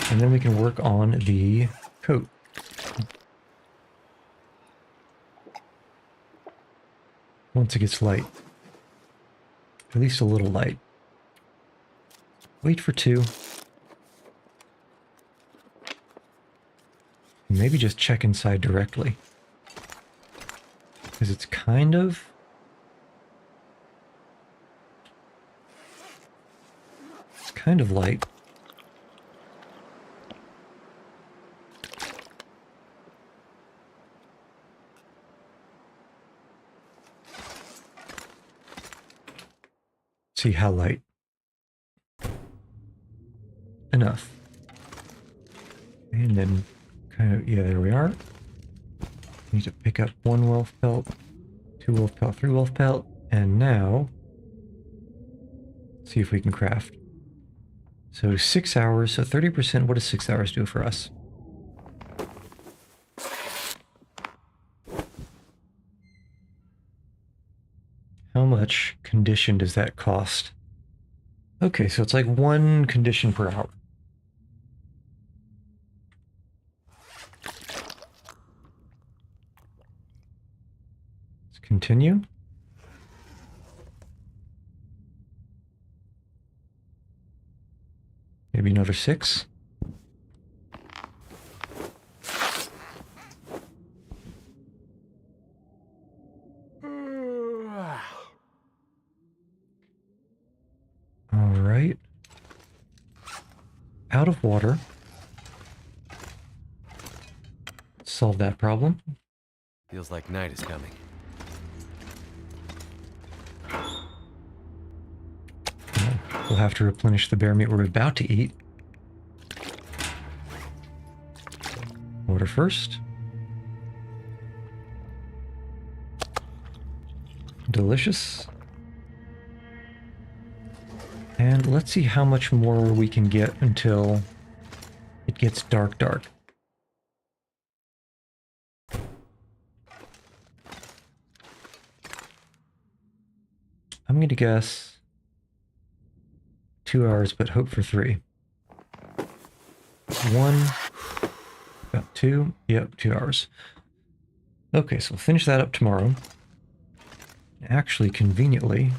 And then we can work on the coat. Once it gets light. At least a little light. Wait for 2. Maybe just check inside directly. Because it's kind of... It's kind of light. See how light. Enough. And then kind of, yeah, there we are. Need to pick up 1 wolf pelt, 2 wolf pelt, 3 wolf pelt, and now see if we can craft. So 6 hours, so 30%, what does 6 hours do for us? How much condition does that cost? Okay, so it's like 1 condition per hour. Let's continue. Maybe another 6. All right. Out of water. Solve that problem. Feels like night is coming. We'll have to replenish the bear meat we're about to eat. Water first. Delicious. And let's see how much more we can get until it gets dark. I'm going to guess 2 hours, but hope for 3. 1, about 2, yep, 2 hours. Okay, so we'll finish that up tomorrow. Actually, conveniently,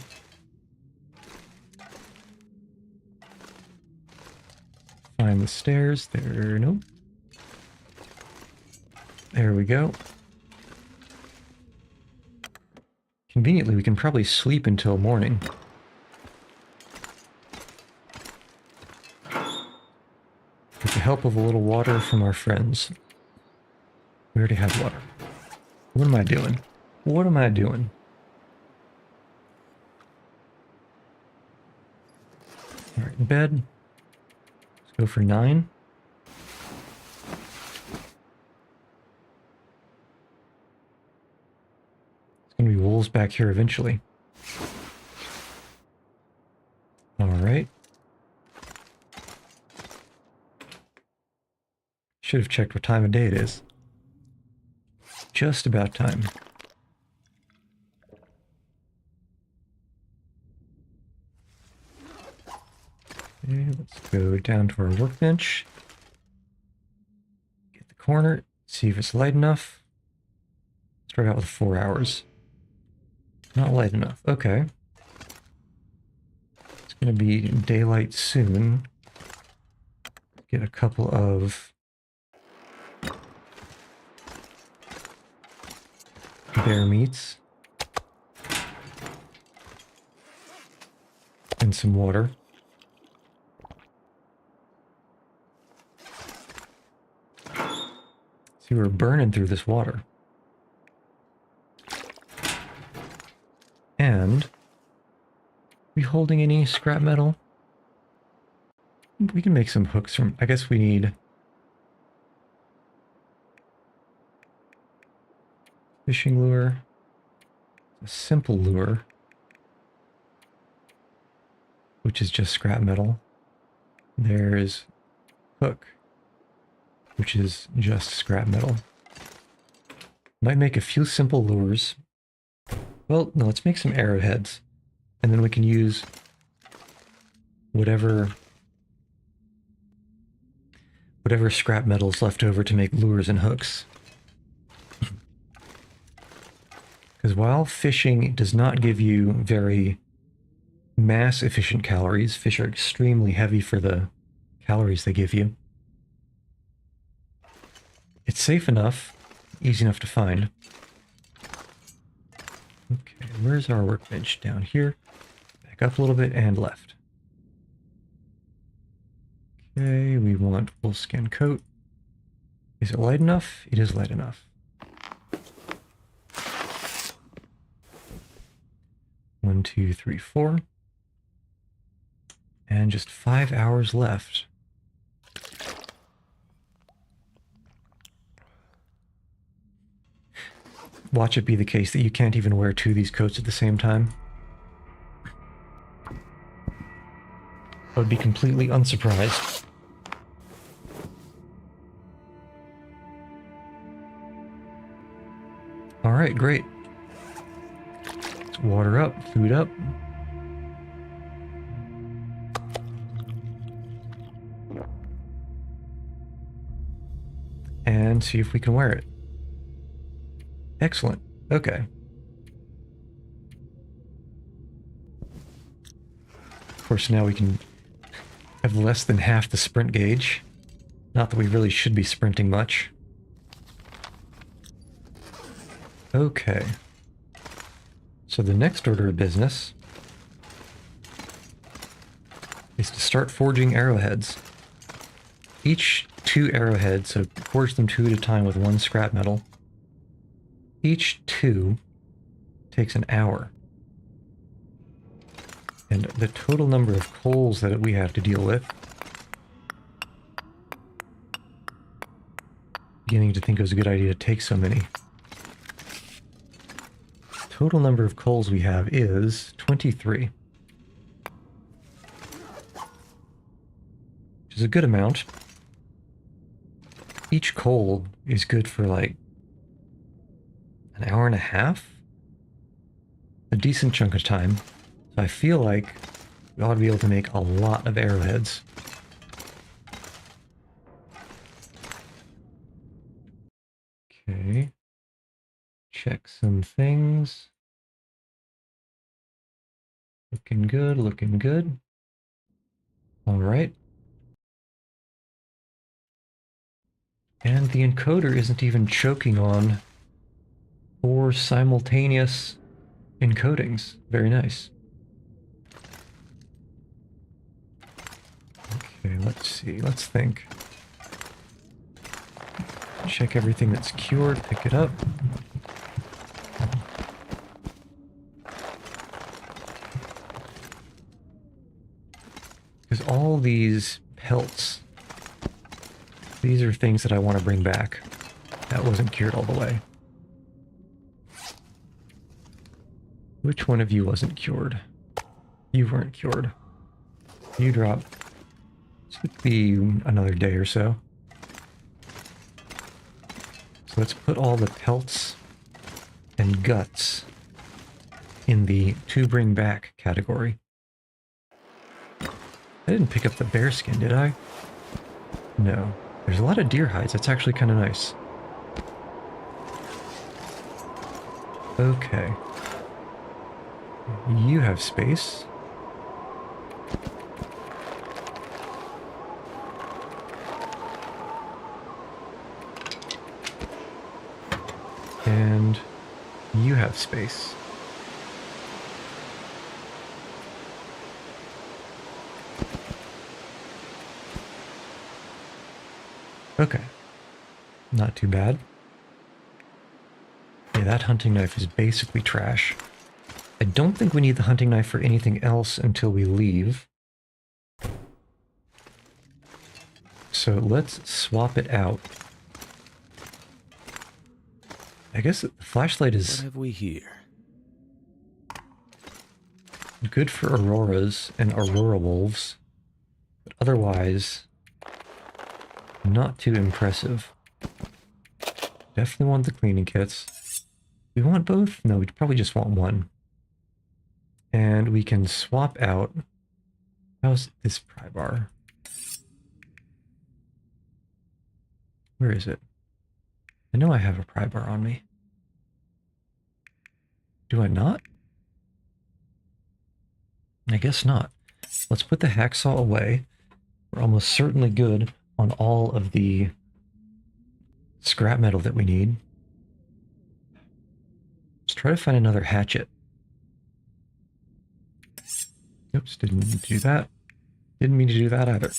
find the stairs. There, nope. There we go. Conveniently, we can probably sleep until morning. With the help of a little water from our friends. We already have water. What am I doing? What am I doing? Alright, in bed. Let's go for 9. It's gonna be wolves back here eventually. Alright. Should have checked what time of day it is. Just about time. Okay, let's go down to our workbench. Get the corner, see if it's light enough. Start out with 4 hours. Not light enough. Okay. It's going to be daylight soon. Get a couple of bear meats. And some water. See, we're burning through this water. And we holding any scrap metal? We can make some hooks from, I guess we need fishing lure, a simple lure, which is just scrap metal. There's hook, which is just scrap metal. Might make a few simple lures. Well, no, let's make some arrowheads. And then we can use whatever scrap metal's left over to make lures and hooks. Because while fishing does not give you very mass-efficient calories, fish are extremely heavy for the calories they give you. It's safe enough, easy enough to find. Okay, where's our workbench? Down here. Back up a little bit and left. Okay, we want wolfskin coat. Is it light enough? It is light enough. 1, 2, 3, 4. And just 5 hours left. Watch it be the case that you can't even wear 2 of these coats at the same time. I would be completely unsurprised. Alright, great. Let's water up, food up. And see if we can wear it. Excellent. Okay. Of course, now we can have less than half the sprint gauge. Not that we really should be sprinting much. Okay. So the next order of business is to start forging arrowheads. Each 2 arrowheads, so forge them 2 at a time with 1 scrap metal. Each 2 takes an hour. And the total number of coals that we have to deal with, beginning to think it was a good idea to take so many. total number of coals we have is 23. Which is a good amount. Each coal is good for like an hour and a half? A decent chunk of time. So I feel like we ought to be able to make a lot of arrowheads. Okay. Check some things. Looking good, looking good. Alright. And the encoder isn't even choking on 4 simultaneous encodings. Very nice. Okay, let's see. Let's think. Check everything that's cured, pick it up. Because all these pelts, these are things that I want to bring back. That wasn't cured all the way. Which one of you wasn't cured? You weren't cured. You drop. This would be another day or so. So let's put all the pelts and guts in the to bring back category. I didn't pick up the bear skin, did I? No. There's a lot of deer hides. That's actually kind of nice. Okay. You have space. And you have space. Okay. Not too bad. Yeah, that hunting knife is basically trash. I don't think we need the hunting knife for anything else until we leave. So let's swap it out. I guess the flashlight is What have we here? good for auroras and aurora wolves, but otherwise not too impressive. Definitely want the cleaning kits. We want both? No, we probably just want one. And we can swap out... How's this pry bar? Where is it? I know I have a pry bar on me. Do I not? I guess not. Let's put the hacksaw away. We're almost certainly good on all of the scrap metal that we need. Let's try to find another hatchet. Oops, didn't mean to do that. Didn't mean to do that either.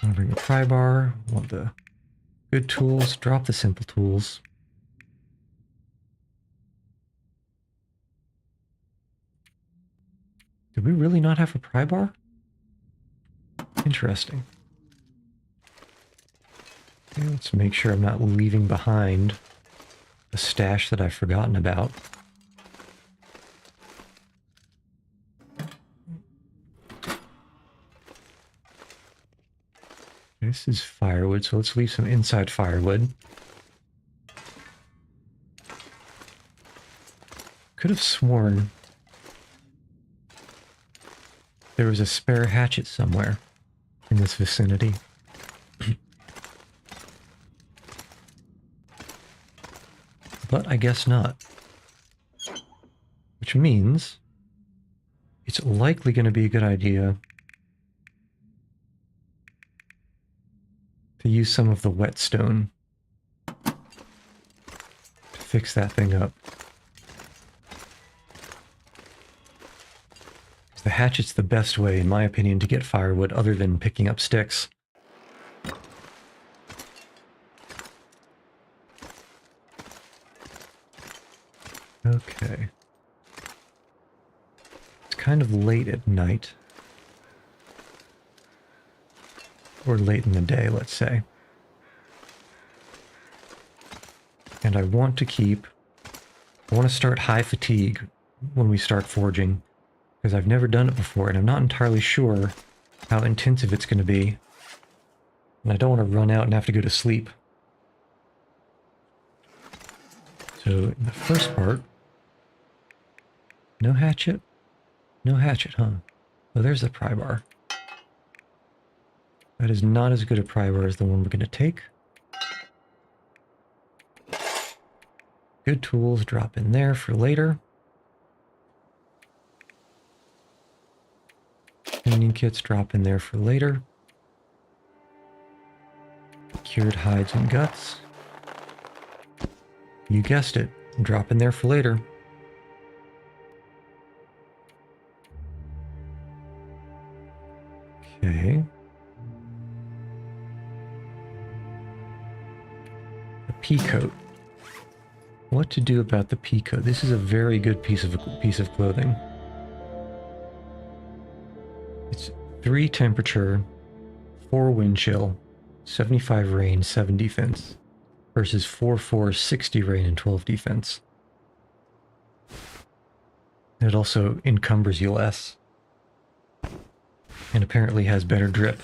I'll bring a pry bar. Want the good tools. Drop the simple tools. Did we really not have a pry bar? Interesting. Okay, let's make sure I'm not leaving behind a stash that I've forgotten about. This is firewood, so let's leave some inside firewood. Could have sworn there was a spare hatchet somewhere in this vicinity. But I guess not. Which means it's likely going to be a good idea to use some of the whetstone to fix that thing up. The hatchet's the best way, in my opinion, to get firewood other than picking up sticks. Okay. It's kind of late at night. Or late in the day, let's say. And I want to keep I want to start high fatigue when we start forging, because I've never done it before, and I'm not entirely sure how intensive it's going to be. And I don't want to run out and have to go to sleep. So in the first part, no hatchet? No hatchet, huh? Oh, there's the pry bar. That is not as good a pry bar as the one we're going to take. Good tools, drop in there for later. Cleaning kits, drop in there for later. Cured hides and guts. You guessed it, drop in there for later. Okay. The pea coat. What to do about the pea coat? This is a very good piece of clothing. It's 3 temperature, 4 wind chill, 75 rain, 7 defense, versus 4, 60 rain and 12 defense. It also encumbers you less, and apparently has better drip.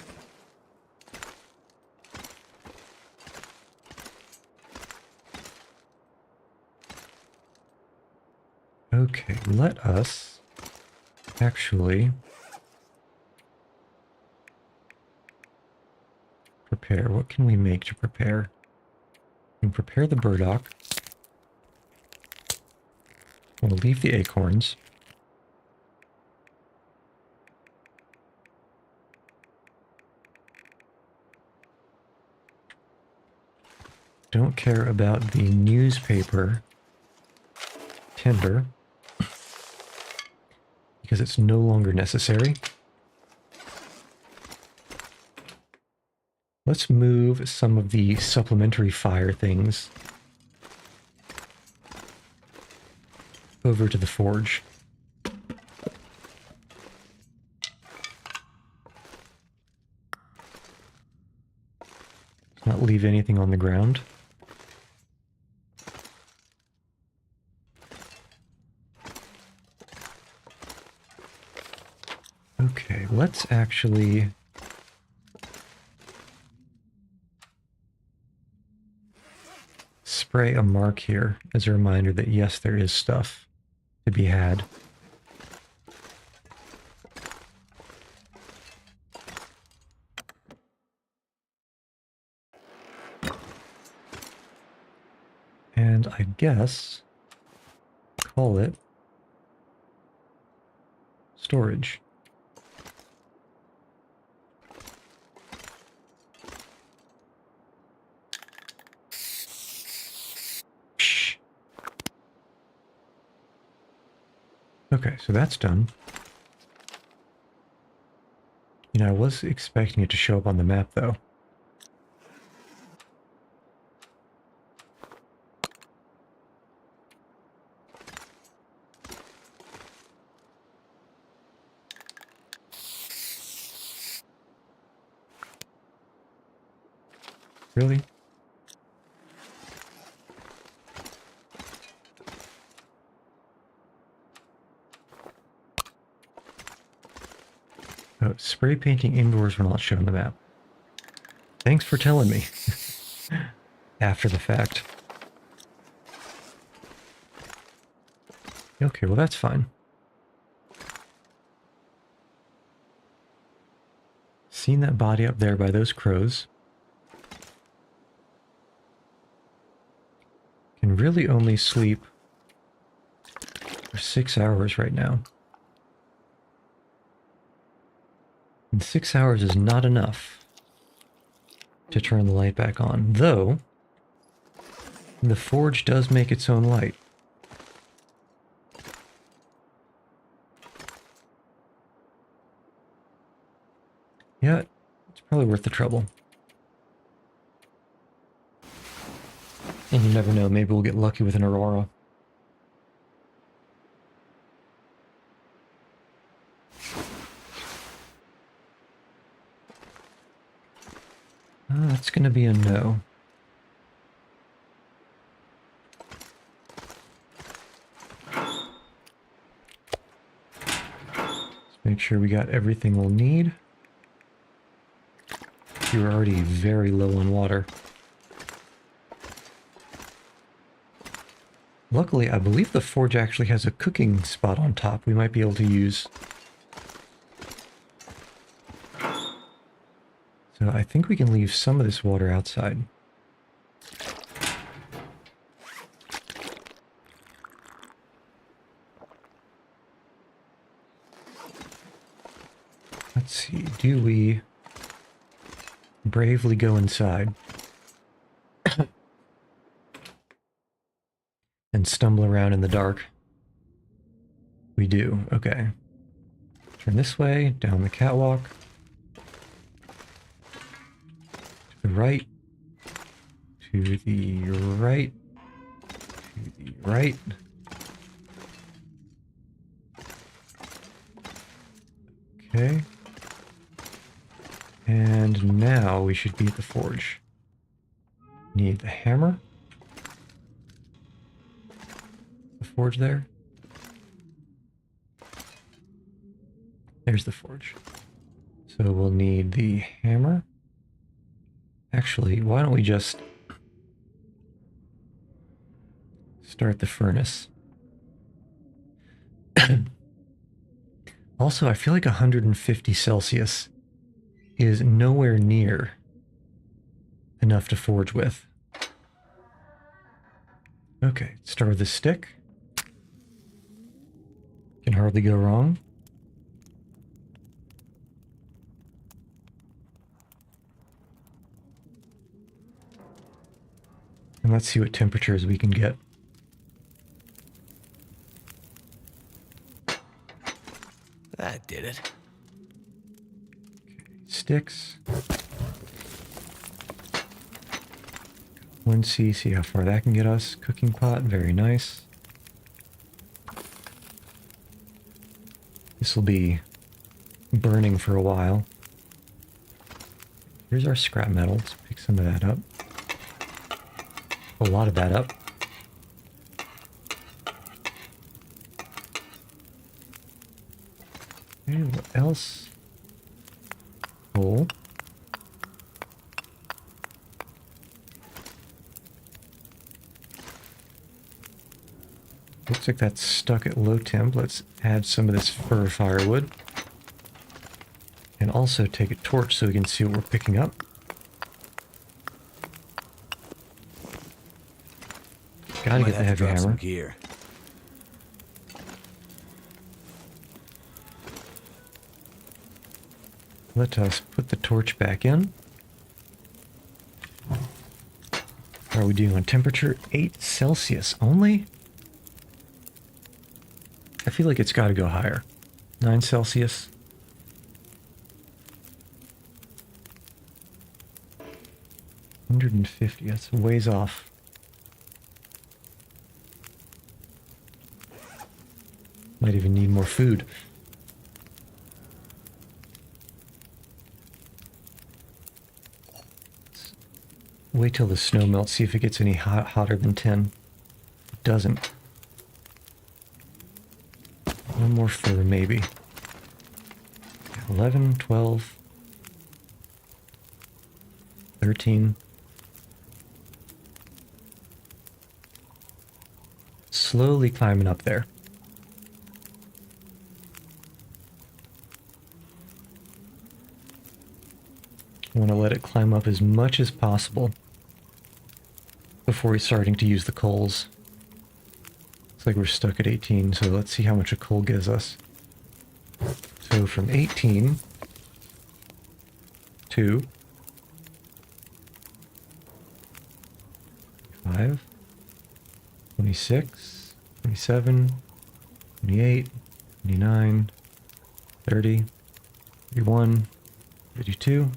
Okay, let us actually prepare. What can we make to prepare? We can prepare the burdock. We'll leave the acorns. Don't care about the newspaper tinder because it's no longer necessary. Let's move some of the supplementary fire things over to the forge. Not leave anything on the ground. Okay, let's actually spray a mark here as a reminder that yes, there is stuff to be had. And I guess call it storage. Okay, so that's done. You know, I was expecting it to show up on the map, though. Really? Oh, spray painting indoors will not show on the map. Thanks for telling me. After the fact. Okay, well that's fine. Seen that body up there by those crows. Can really only sleep for 6 hours right now. And 6 hours is not enough to turn the light back on, though the forge does make its own light. Yeah, it's probably worth the trouble. And you never know, maybe we'll get lucky with an aurora. That's gonna be a no. Make sure we got everything we'll need. You're already very low on water. Luckily, I believe the forge actually has a cooking spot on top we might be able to use. So I think we can leave some of this water outside. Let's see, do we bravely go inside and stumble around in the dark? We do, okay. Turn this way, down the catwalk. To the right. To the right. To the right. Okay. And now we should be at the forge. Need the hammer. The forge there. There's the forge. So we'll need the hammer. Actually, why don't we just start the furnace? Also, I feel like 150 Celsius is nowhere near enough to forge with. Okay, start with the stick. Can hardly go wrong. And let's see what temperatures we can get. That did it. Okay, sticks. 1C, see how far that can get us. Cooking pot, very nice. This will be burning for a while. Here's our scrap metal. Let's pick some of that up. A lot of that up. Okay, what else? Coal. Looks like that's stuck at low temp. Let's add some of this fir firewood. And also take a torch so we can see what we're picking up. Gotta get the heavy hammer. Some gear. Let us put the torch back in. How are we doing on temperature? 8 Celsius only? I feel like it's got to go higher. 9 Celsius. $150, that's a ways off. Might even need more food. Let's wait till the snow melts, see if it gets any hotter than 10. It doesn't. One more fur, maybe. 11, 12, 13. Slowly climbing up there. I want to let it climb up as much as possible before we're starting to use the coals. Looks like we're stuck at 18, so let's see how much a coal gives us. So from 18 to 5, 26, 27, 28, 29, 30, 31, 32.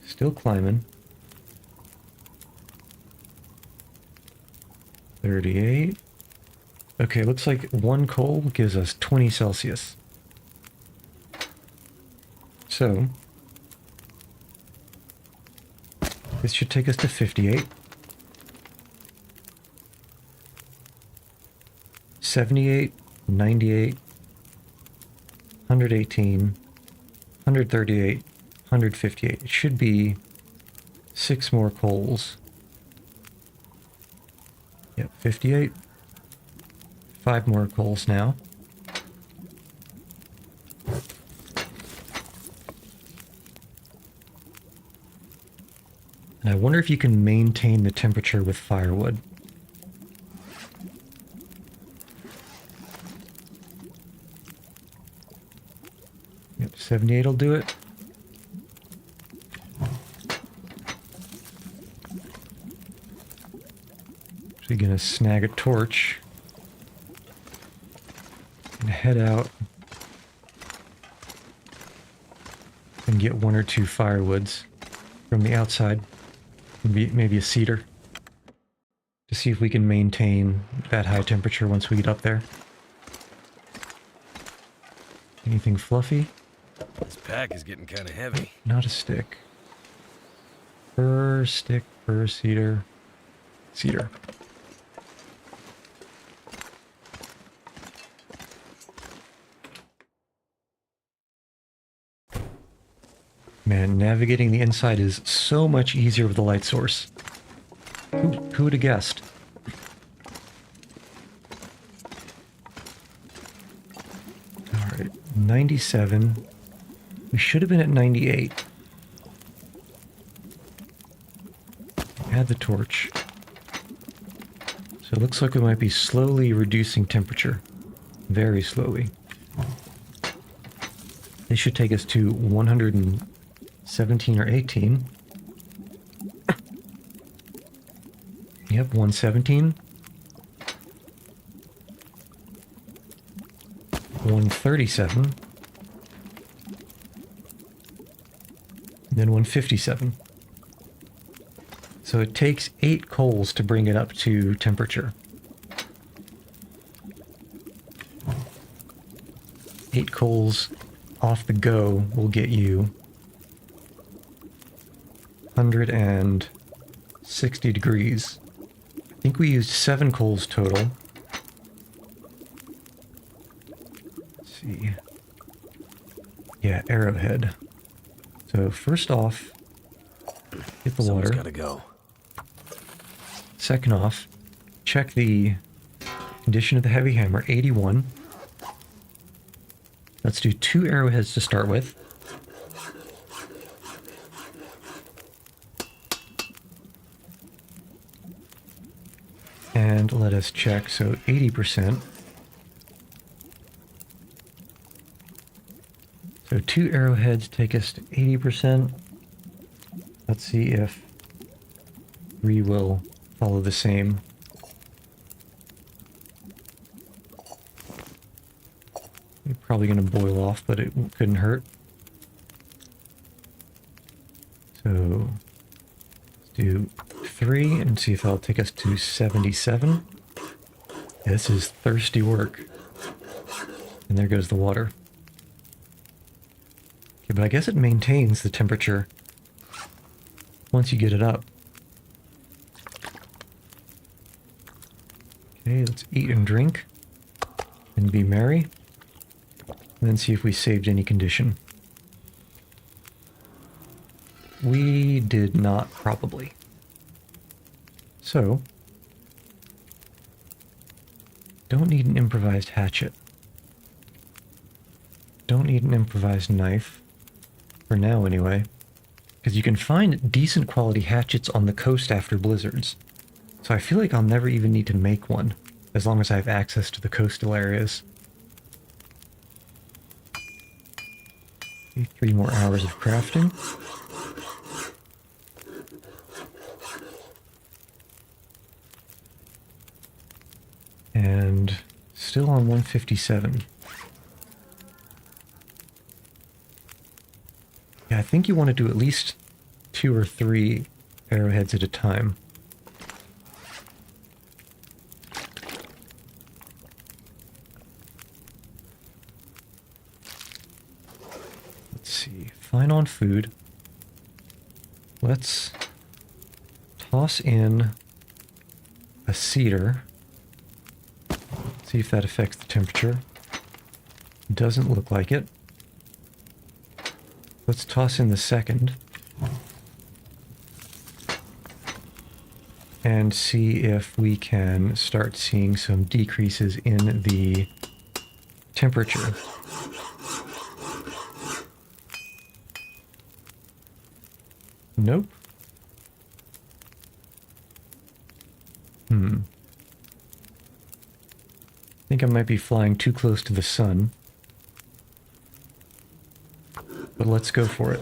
Still climbing. 38. Okay, looks like one coal gives us 20 Celsius. So, this should take us to 58. 78, 98, 118, 138, 158. It should be 6 more coals. Yep, 58. 5 more coals now. And I wonder if you can maintain the temperature with firewood. Yep, 78 will do it. So you're gonna snag a torch and head out and get 1 or 2 firewoods from the outside. Maybe a cedar, to see if we can maintain that high temperature once we get up there. Anything fluffy? This pack is getting kind of heavy. Not a stick. Fir, stick, fir, cedar. Cedar. Man, navigating the inside is so much easier with the light source. Who would have guessed? Alright, 97. We should have been at 98. Add the torch. So it looks like we might be slowly reducing temperature. Very slowly. They should take us to 117 or 18. Yep, 117. 137. And then 157. So it takes 8 coals to bring it up to temperature. 8 coals off the go will get you 160 degrees. I think we used 7 coals total. Let's see. Yeah, arrowhead. So first off, hit the water. Someone's gotta go. Second off, check the condition of the heavy hammer, 81. Let's do 2 arrowheads to start with. And let us check, so 80%. So 2 arrowheads take us to 80%. Let's see if 3 will follow the same. You're probably going to boil off, but it couldn't hurt. So let's do 3 and see if that'll take us to 77. Yeah, this is thirsty work. And there goes the water. Okay, but I guess it maintains the temperature once you get it up. Okay, let's eat and drink and be merry. And then see if we saved any condition. We did not, probably. So, don't need an improvised hatchet. Don't need an improvised knife. For now, anyway. Because you can find decent quality hatchets on the coast after blizzards. So I feel like I'll never even need to make one, as long as I have access to the coastal areas. 3 more hours of crafting. And still on 157. Yeah, I think you want to do at least 2 or 3 arrowheads at a time. Let's see. Fine on food. Let's toss in a cedar. See if that affects the temperature. Doesn't look like it. Let's toss in the second. And see if we can start seeing some decreases in the temperature. Nope. I think I might be flying too close to the sun. But let's go for it.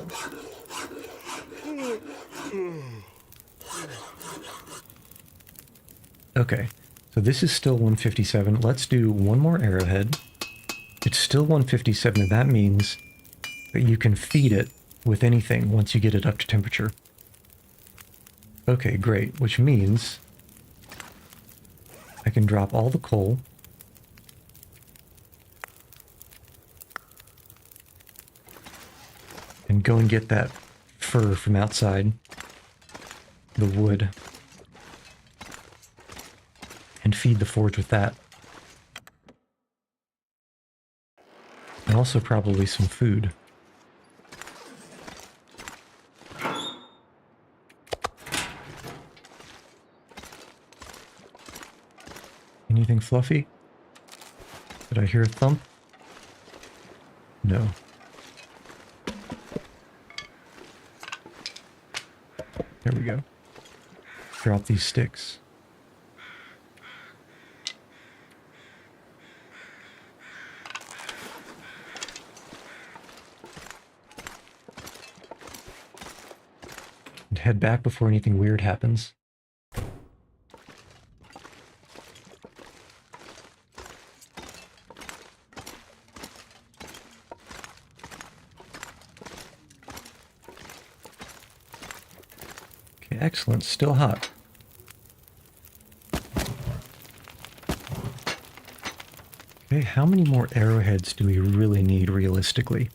Okay, so this is still 157. Let's do one more arrowhead. It's still 157, and that means that you can feed it with anything once you get it up to temperature. Okay, great, which means I can drop all the coal. And go and get that fur from outside. The wood. And feed the forge with that. And also probably some food. Anything fluffy? Did I hear a thump? No. There we go. Drop these sticks. And head back before anything weird happens. Okay, excellent. Still hot. Okay, how many more arrowheads do we really need realistically?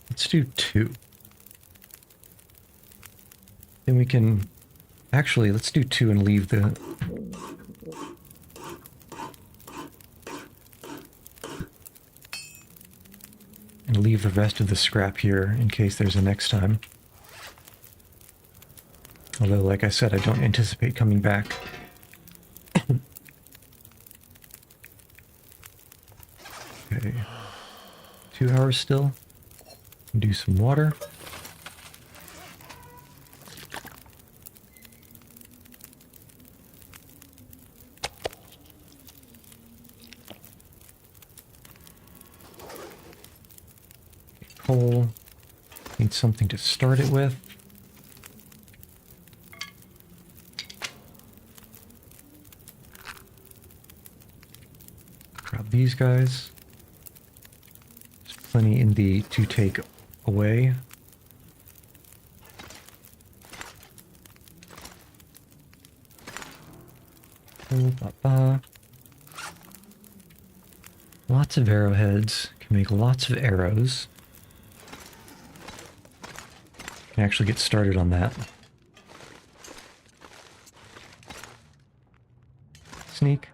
Let's do 2. Then we can... Actually, let's do 2 and leave the... And leave the rest of the scrap here in case there's a next time. Although, like I said, I don't anticipate coming back. Okay. 2 hours still. Do some water. Coal. Need something to start it with. Grab these guys. There's plenty in the to take away. Lots of arrowheads. Can make lots of arrows. Can actually get started on that. Sneak.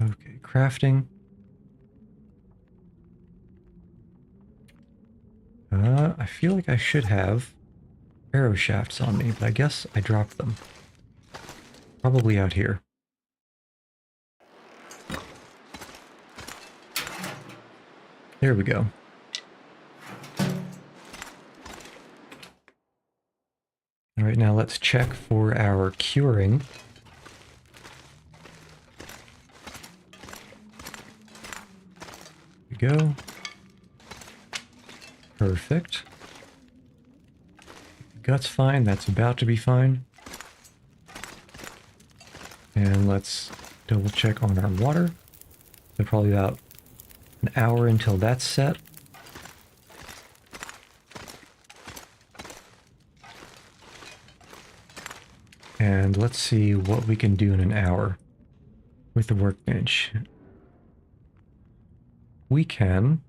Okay, crafting. I feel like I should have arrow shafts on me, but I guess I dropped them. Probably out here. There we go. All right, now let's check for our curing. There we go. Perfect. Gut's fine. That's about to be fine. And let's double check on our water. So probably about an hour until that's set. And let's see what we can do in an hour with the workbench. We can...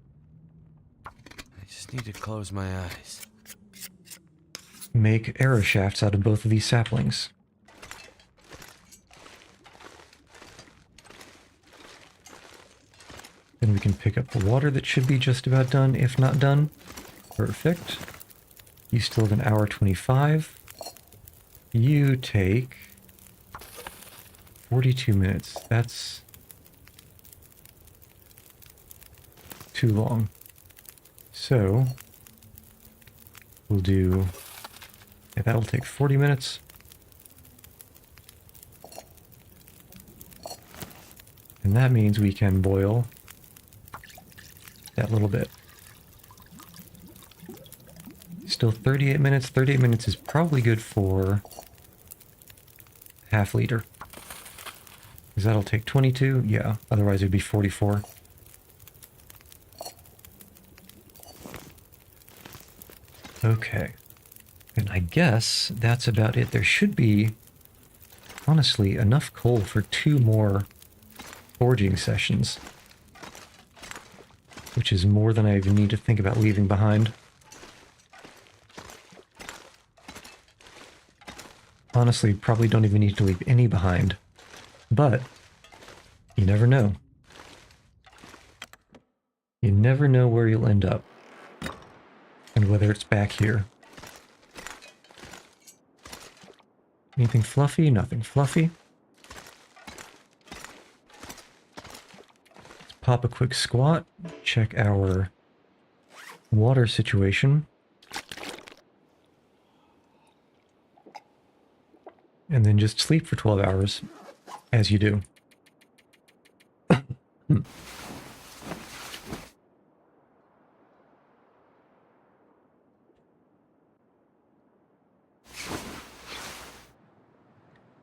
I just need to close my eyes. make arrow shafts out of both of these saplings. Then we can pick up the water that should be just about done, if not done. Perfect. You still have an hour 25. You take 42 minutes. That's too long. So we'll do, yeah, that'll take 40 minutes. And that means we can boil that little bit. Still 38 minutes. 38 minutes is probably good for half liter. Because that'll take 22. Yeah, otherwise it'd be 44. Okay. And I guess that's about it. There should be, honestly, enough coal for 2 more forging sessions. Which is more than I even need to think about leaving behind. Honestly, probably don't even need to leave any behind. But you never know. You never know where you'll end up. And whether it's back here. Anything fluffy? Nothing fluffy. Let's pop a quick squat. Check our water situation. And then just sleep for 12 hours, as you do.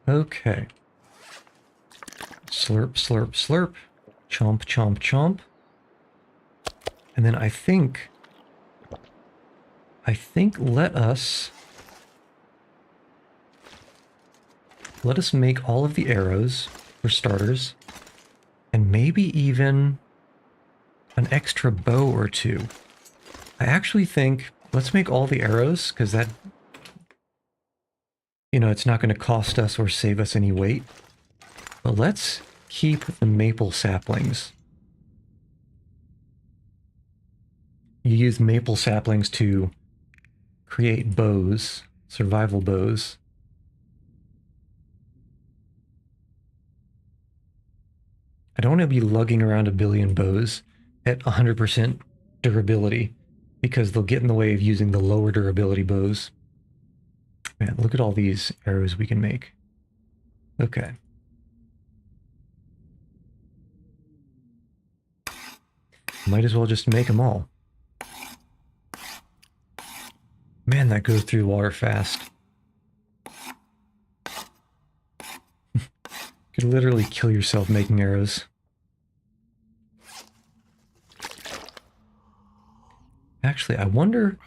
Okay. Slurp, slurp, slurp. Chomp, chomp, chomp. And then I think let us make all of the arrows, for starters, and maybe even an extra bow or 2. I actually think, let's make all the arrows, because that, you know, it's not going to cost us or save us any weight. But let's keep the maple saplings. You use maple saplings to create bows, survival bows. I don't want to be lugging around a billion bows at 100% durability, because they'll get in the way of using the lower durability bows. Man, look at all these arrows we can make. Okay. Might as well just make them all. Man, that goes through water fast. Could literally kill yourself making arrows. Actually, I wonder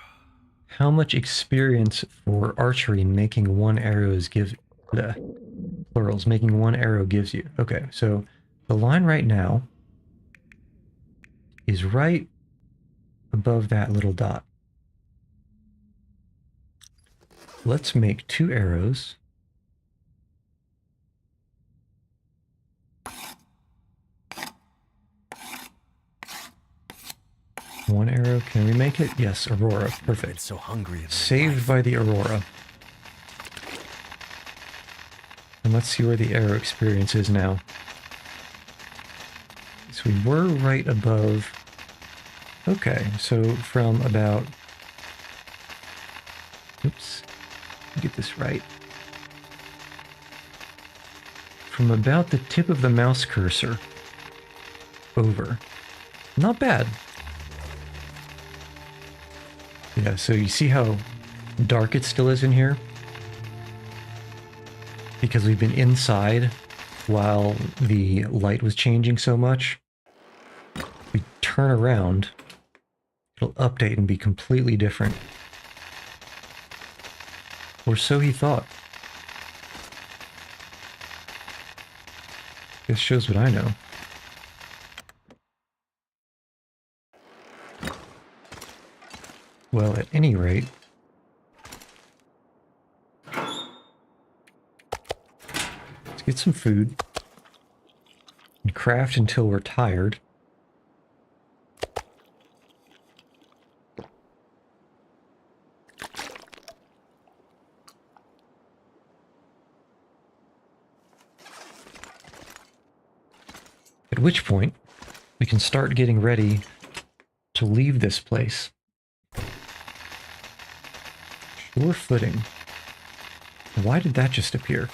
how much experience for archery making one arrow gives plurals, making one arrow gives you. Okay, so the line right now is right above that little dot. Let's make 2 arrows. One arrow, can we make it? Yes, Aurora, perfect. I'm so hungry. Saved by the Aurora. And let's see where the arrow experience is now. So we were right above. Okay, so from about, oops, get this right. From about the tip of the mouse cursor over. Not bad. Yeah, so you see how dark it still is in here? Because we've been inside while the light was changing so much. We turn around, it'll update and be completely different. Or so he thought. This shows what I know. Well, at any rate, get some food and craft until we're tired. At which point, we can start getting ready to leave this place. Sure footing. Why did that just appear?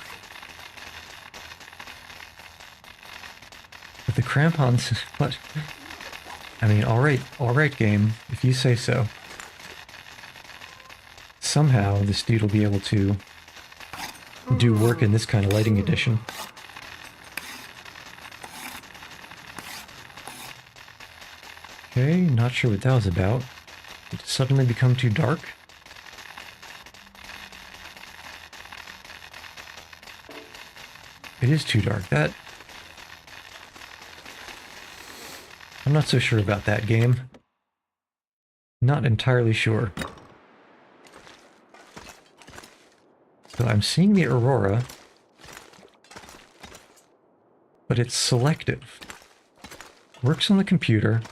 But the crampons, what? I mean, alright game, if you say so. Somehow this dude will be able to do work in this kind of lighting condition. Okay, not sure what that was about. Did it suddenly become too dark? It is too dark. That... I'm not so sure about that game. Not entirely sure. So I'm seeing the aurora, but it's selective. Works on the computer,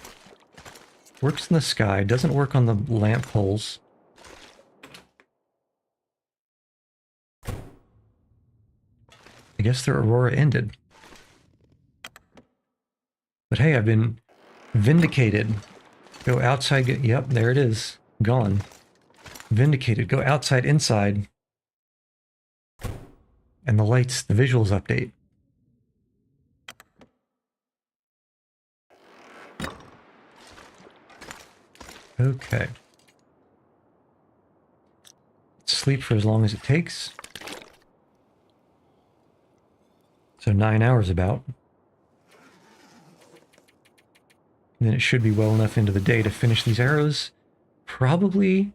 works in the sky, doesn't work on the lamp poles. I guess the aurora ended. But hey, I've been vindicated. Go outside, yep, there it is. Gone. Vindicated. Go outside, inside. And the lights, the visuals update. Okay. Sleep for as long as it takes. So 9 hours about. And then it should be well enough into the day to finish these arrows. Probably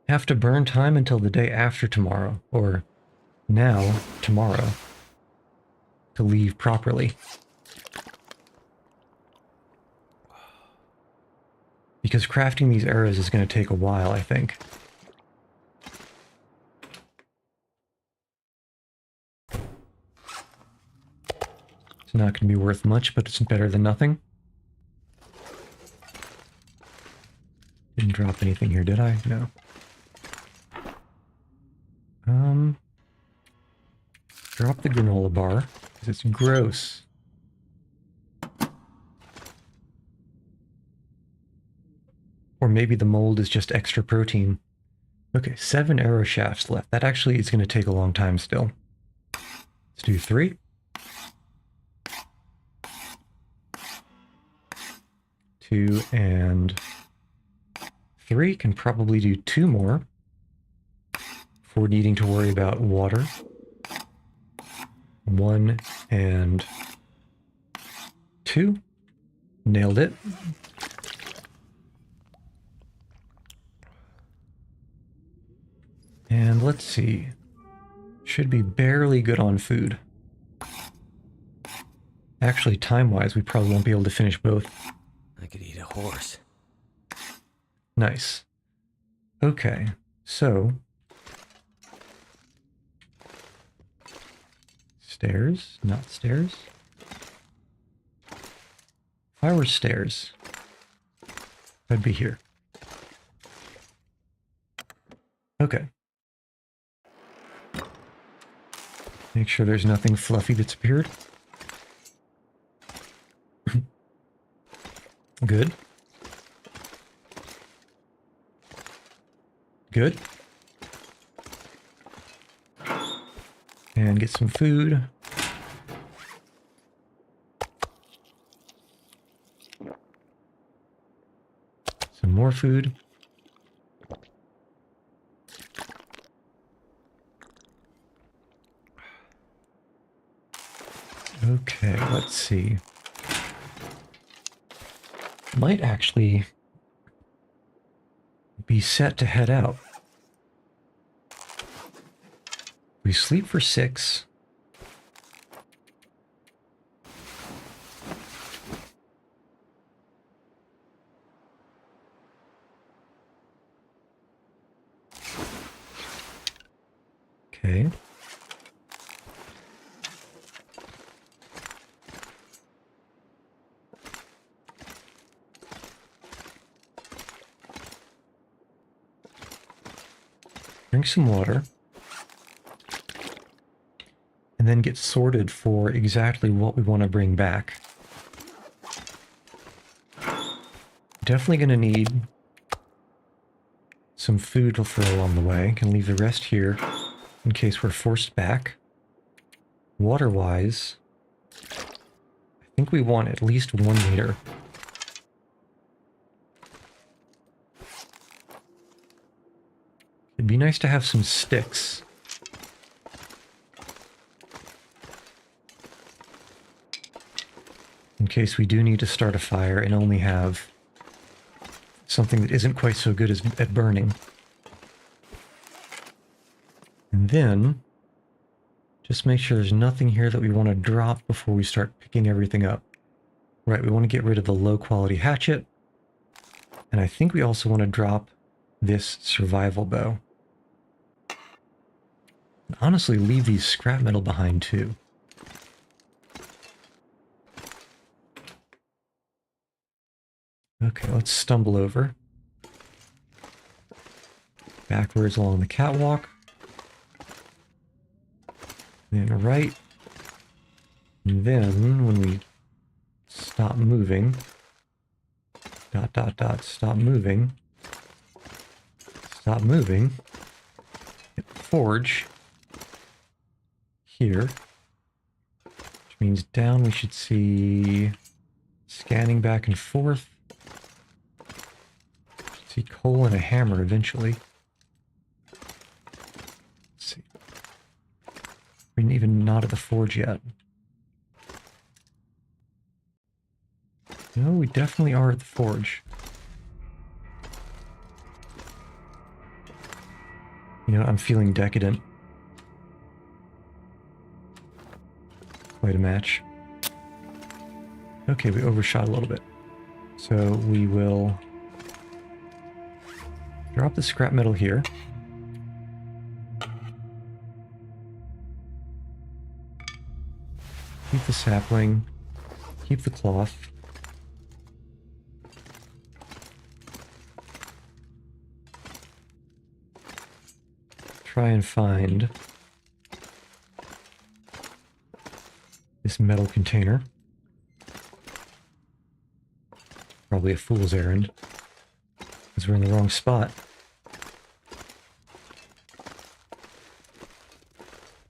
have to burn time until the day after tomorrow, or now, tomorrow, to leave properly. Because crafting these arrows is going to take a while, I think. It's not going to be worth much, but it's better than nothing. Didn't drop anything here, did I? No. Drop the granola bar, because it's gross. Or maybe the mold is just extra protein. Okay, 7 arrow shafts left. That actually is going to take a long time still. Let's do 3. 2 and 3. Can probably do 2 more before needing to worry about water. 1 and 2. Nailed it. And let's see. Should be barely good on food. Actually, time-wise, we probably won't be able to finish both. I could eat a horse. Nice. Okay, so... Stairs? Not stairs? If I were stairs, I'd be here. Okay. Make sure there's nothing fluffy that's appeared. Good. Good. And get some food. Some more food. Okay, let's see. Might actually be set to head out. We sleep for 6. Okay. drink some water, and then get sorted for exactly what we want to bring back. Definitely going to need some food for along the way. Can leave the rest here in case we're forced back. Water-wise, I think we want at least 1 liter. It'd be nice to have some sticks. In case we do need to start a fire and only have something that isn't quite so good at burning. And then, just make sure there's nothing here that we want to drop before we start picking everything up. Right, we want to get rid of the low-quality hatchet. And I think we also want to drop this survival bow. And honestly, leave these scrap metal behind too. Okay, let's stumble over. Backwards along the catwalk. Then right. And then when we stop moving, stop moving, hit forge here, which means down we should see scanning back and forth. See coal and a hammer eventually. Let's see. We didn't even not at the forge yet. No, we definitely are at the forge. You know, I'm feeling decadent. Quite a match. Okay, we overshot a little bit. So we will drop the scrap metal here. Keep the sapling. Keep the cloth. Try and find this metal container. Probably a fool's errand, because we're in the wrong spot.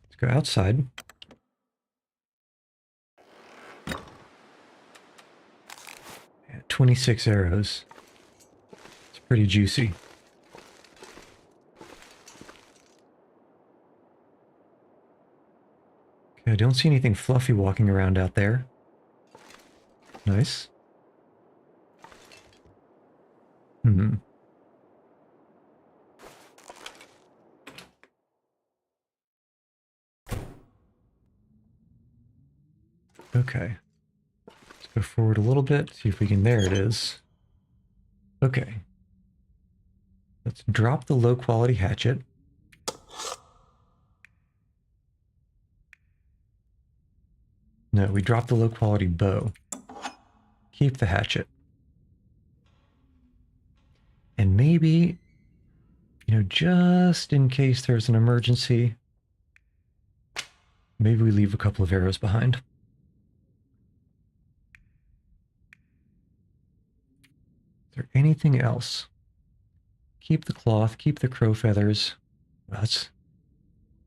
Let's go outside. 26 arrows. It's pretty juicy. Okay, I don't see anything fluffy walking around out there. Nice. Okay. Let's go forward a little bit, see if we can... There it is. Okay. Let's drop the low-quality hatchet. No, we dropped the low-quality bow. Keep the hatchet. And maybe, you know, just in case there's an emergency, maybe we leave a couple of arrows behind. Is there anything else? Keep the cloth, keep the crow feathers. That's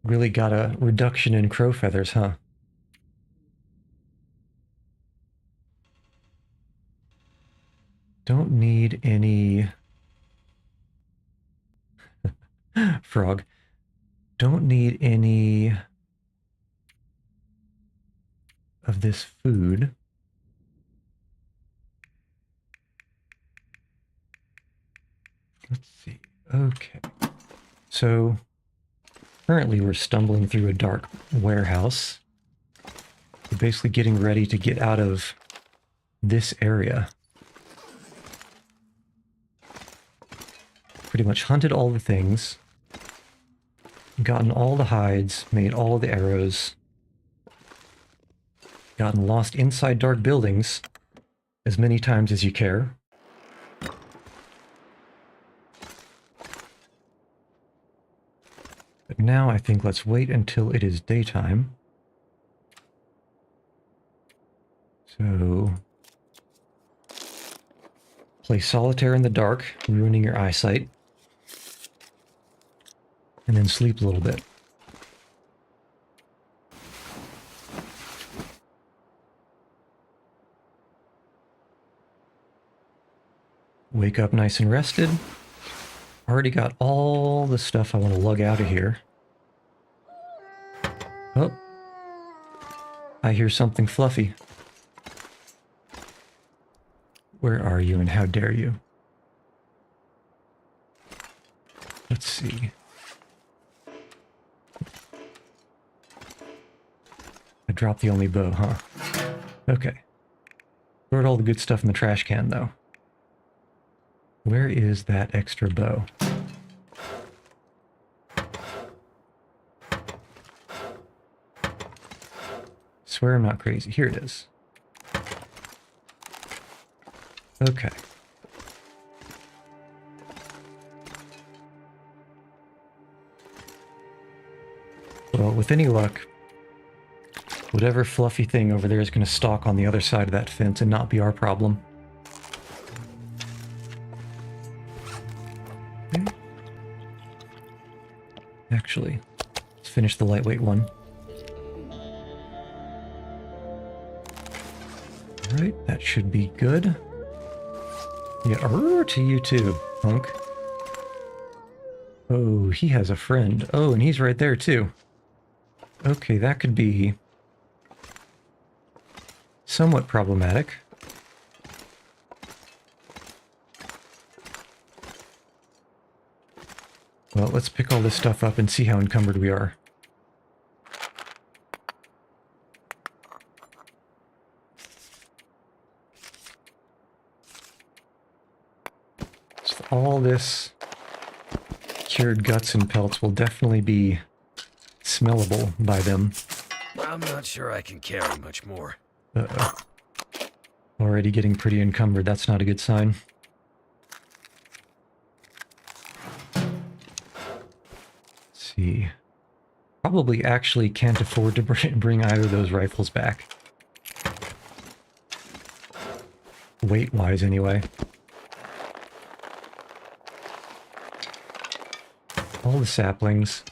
really got a reduction in crow feathers, huh? Don't need any... Frog. Don't need any of this food. Let's see. Okay. So currently we're stumbling through a dark warehouse. We're basically getting ready to get out of this area. Pretty much hunted all the things, gotten all the hides, made all the arrows, gotten lost inside dark buildings as many times as you care. But now I think let's wait until it is daytime. So, play solitaire in the dark, ruining your eyesight. And then sleep a little bit. Wake up nice and rested. Already got all the stuff I want to lug out of here. Oh. I hear something fluffy. Where are you and how dare you? Let's see. I dropped the only bow, huh? Okay. Throw all the good stuff in the trash can, though. Where is that extra bow? Swear I'm not crazy. Here it is. Okay. Well, with any luck, whatever fluffy thing over there is going to stalk on the other side of that fence and not be our problem. Okay. Actually, let's finish the lightweight one. Alright, that should be good. Yeah, to you too, punk. Oh, he has a friend. Oh, and he's right there too. Okay, that could be somewhat problematic. Well, let's pick all this stuff up and see how encumbered we are. So all this cured guts and pelts will definitely be smellable by them. I'm not sure I can carry much more. Uh-oh. Already getting pretty encumbered. That's not a good sign. Let's see. Probably actually can't afford to bring either of those rifles back. Weight-wise, anyway. All the saplings.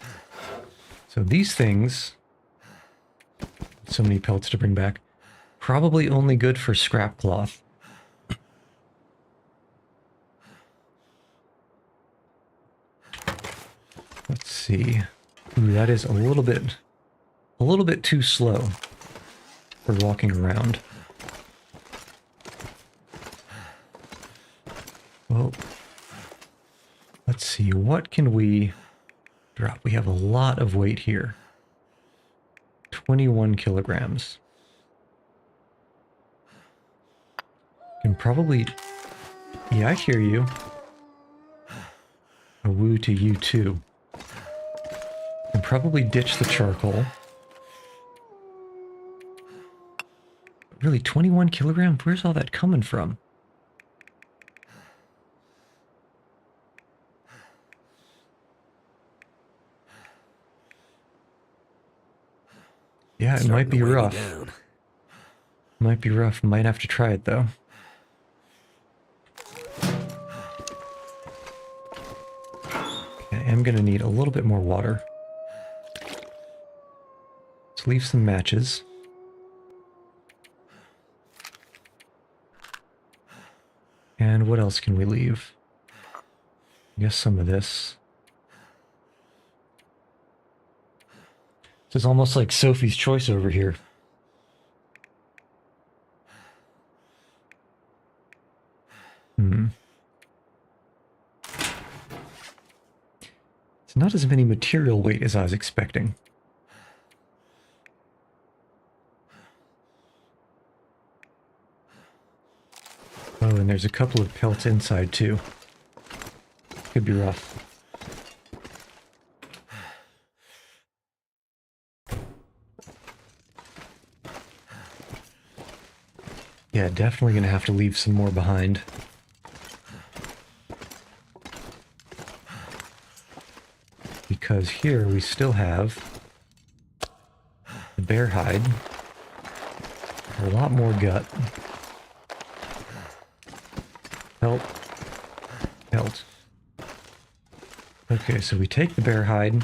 So these things... So many pelts to bring back. Probably only good for scrap cloth. Let's see. Ooh, that is a little bit too slow for walking around. Well, let's see. What can we drop? We have a lot of weight here. 21 kilograms. Can probably... Yeah, I hear you. A woo to you too. Can probably ditch the charcoal. But really, 21 kilograms? Where's all that coming from? Yeah, it might be rough. Might be rough. Might have to try it, though. Okay, I am going to need a little bit more water. Let's leave some matches. And what else can we leave? I guess some of this. This is almost like Sophie's Choice over here. It's not as many material weight as I was expecting. Oh, and there's a couple of pelts inside too. Could be rough. Yeah, definitely gonna have to leave some more behind. because here we still have the bear hide. A lot more gut. Pelt. Pelt. Okay, so we take the bear hide,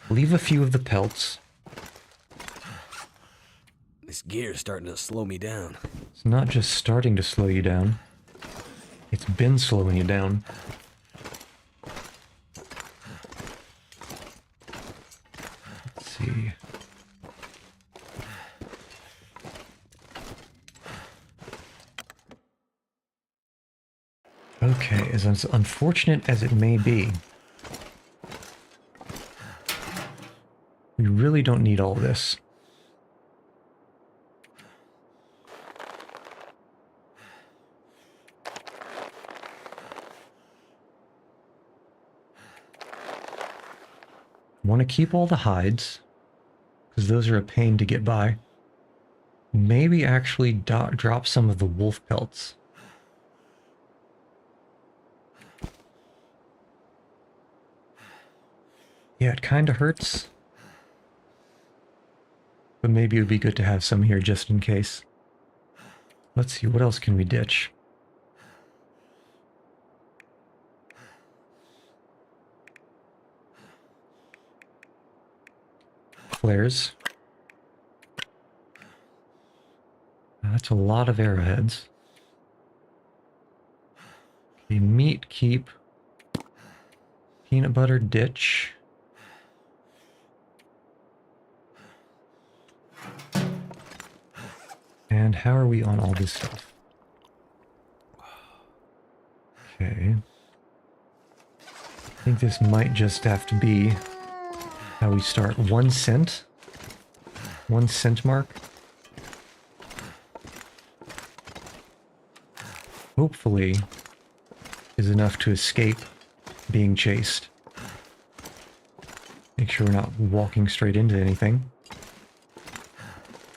leave a few of the pelts. This gear's starting to slow me down. It's not just starting to slow you down. It's been slowing you down. Let's see. Okay, as unfortunate as it may be, we really don't need all this. I want to keep all the hides, because those are a pain to get by. Maybe actually drop some of the wolf pelts. Yeah, it kind of hurts. But maybe it would be good to have some here just in case. Let's see, what else can we ditch? Flares. That's a lot of arrowheads. Okay, meat keep. Peanut butter ditch. And how are we on all this stuff? Okay. I think this might just have to be how we start. 1 cent. 1 cent mark. Hopefully is enough to escape being chased. Make sure we're not walking straight into anything.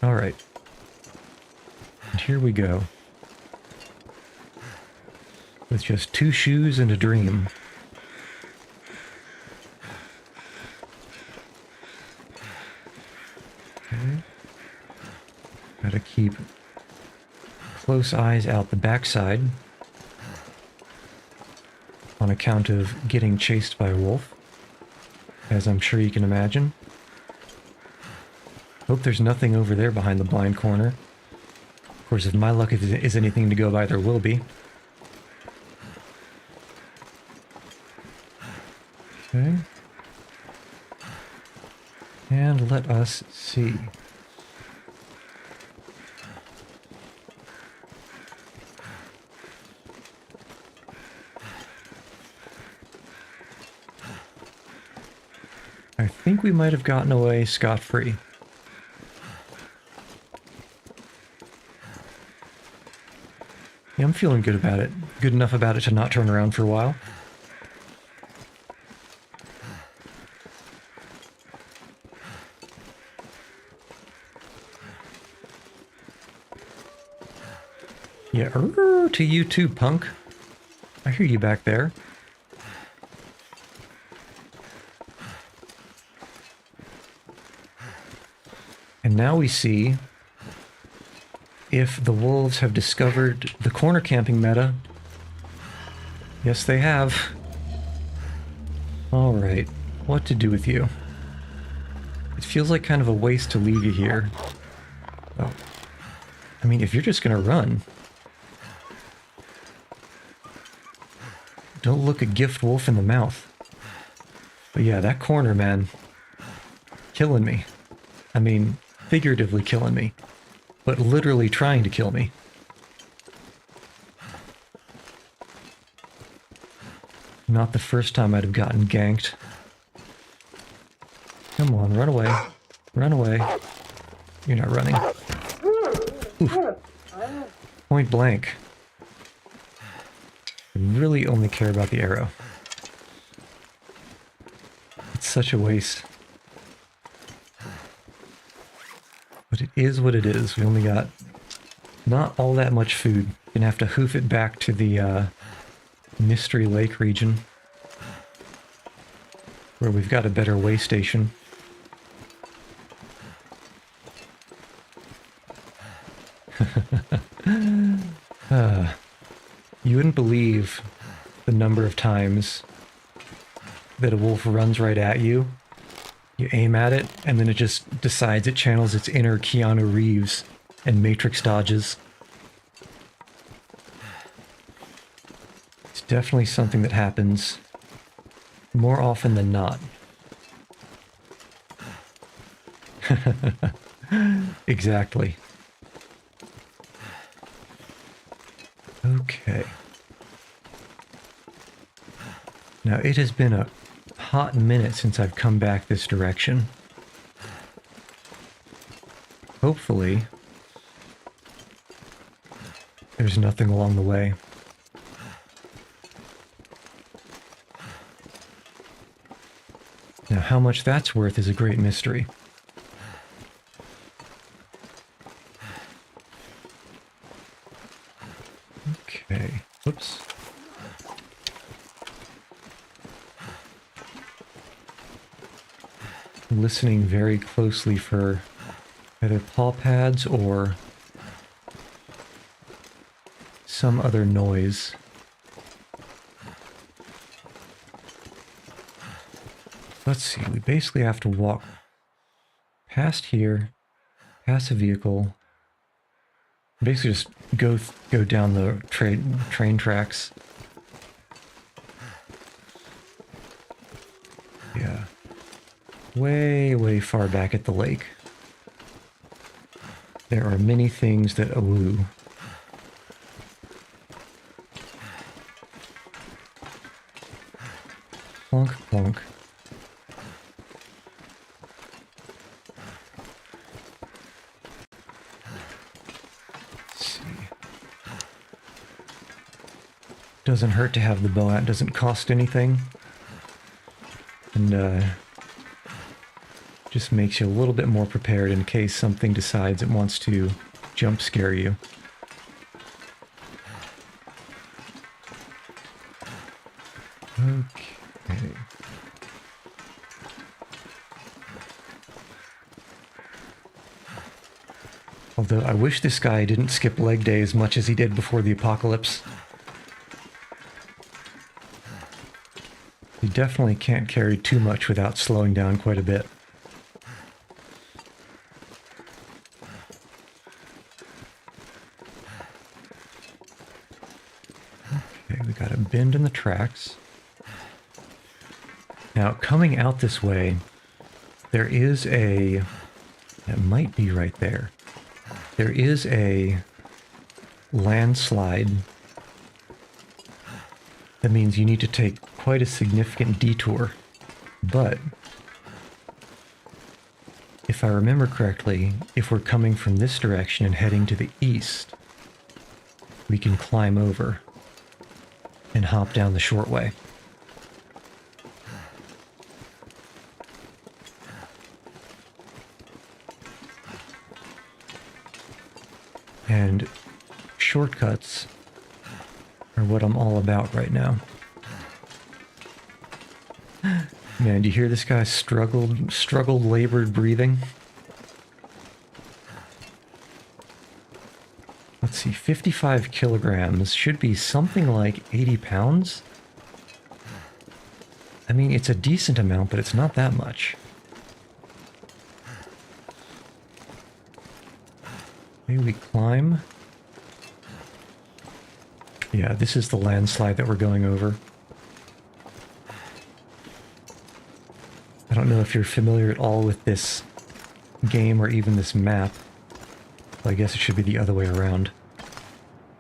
Alright. And here we go. With just 2 shoes and a dream. Okay. Gotta keep close eyes out the backside on account of getting chased by a wolf, as I'm sure you can imagine. Hope there's nothing over there behind the blind corner. Of course, if my luck is anything to go by, there will be. Okay. And let us see. I think we might have gotten away scot-free. Yeah, I'm feeling good about it. Good enough about it to not turn around for a while. Yeah, to you too, punk. I hear you back there. And now we see if the wolves have discovered the corner camping meta. Yes, they have. Alright, what to do with you? It feels like kind of a waste to leave you here. Oh. I mean, if you're just gonna run, don't look a gift wolf in the mouth. But yeah, that corner, man, killing me. I mean, figuratively killing me, but literally trying to kill me. Not the first time I'd have gotten ganked. Come on, run away. Run away. You're not running. Oof. Point blank. I really only care about the arrow. It's such a waste. But it is what it is. We only got not all that much food. Gonna have to hoof it back to the Mystery Lake region. where we've got a better way station. You wouldn't believe the number of times that a wolf runs right at you. You aim at it, and then it just decides it channels its inner Keanu Reeves and Matrix dodges. It's definitely something that happens more often than not. Exactly. Okay. Now, it has been a hot minute since I've come back this direction. Hopefully, there's nothing along the way. Now, how much that's worth is a great mystery. Okay. Whoops. Listening very closely for either paw pads or some other noise. Let's see, we basically have to walk past here, past a vehicle, basically just go down the train tracks. Yeah. Way far back at the lake. There are many things that awoo. Plonk, plonk. Let's see. Doesn't hurt to have the bow out. Doesn't cost anything. And, just makes you a little bit more prepared in case something decides it wants to jump scare you. Okay. Although I wish this guy didn't skip leg day as much as he did before the apocalypse. You definitely can't carry too much without slowing down quite a bit. Okay, we got a bend in the tracks. Now, coming out this way, there is a... It might be right there. There is a landslide. That means you need to take quite a significant detour. But if I remember correctly, if we're coming from this direction and heading to the east, we can climb over and hop down the short way. And shortcuts are what I'm all about right now. Man, do you hear this guy struggled, labored breathing? Let's see, 55 kilograms should be something like 80 pounds? I mean, it's a decent amount, but it's not that much. Maybe we climb? Yeah, this is the landslide that we're going over. I don't know if you're familiar at all with this game or even this map. Well, I guess it should be the other way around.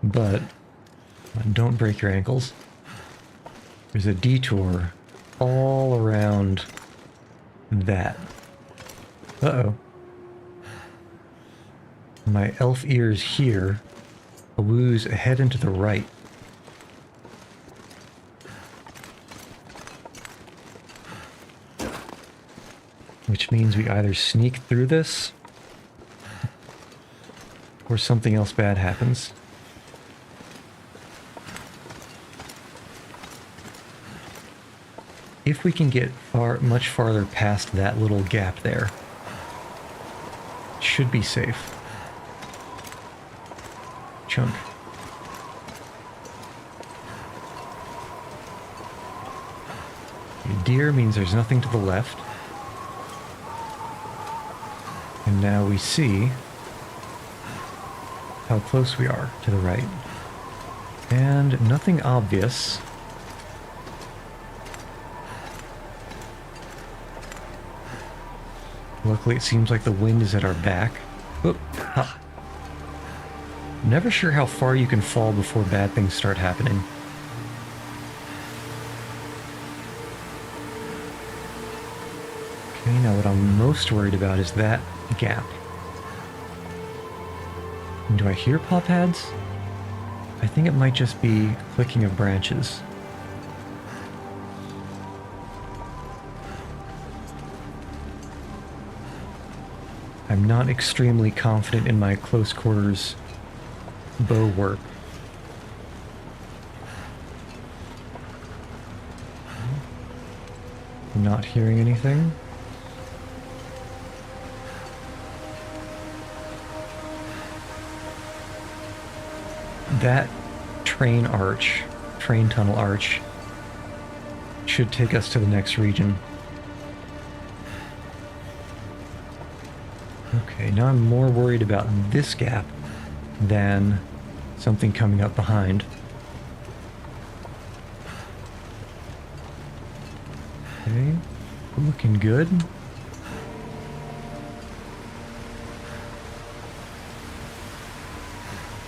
But don't break your ankles. There's a detour all around that. Uh-oh. My elf ears here. A woo's ahead and to the right. Which means we either sneak through this, or something else bad happens. if we can get much farther past that little gap there, it should be safe. Chunk. Deer means there's nothing to the left. And now we see how close we are to the right. And nothing obvious. Luckily, it seems like the wind is at our back. Oop, ha. Never sure how far you can fall before bad things start happening. Okay, now what I'm most worried about is that gap. And do I hear paw pads? I think it might just be clicking of branches. I'm not extremely confident in my close quarters bow work. Not hearing anything. That train tunnel arch, should take us to the next region. Okay, now I'm more worried about this gap than something coming up behind. Okay, looking good.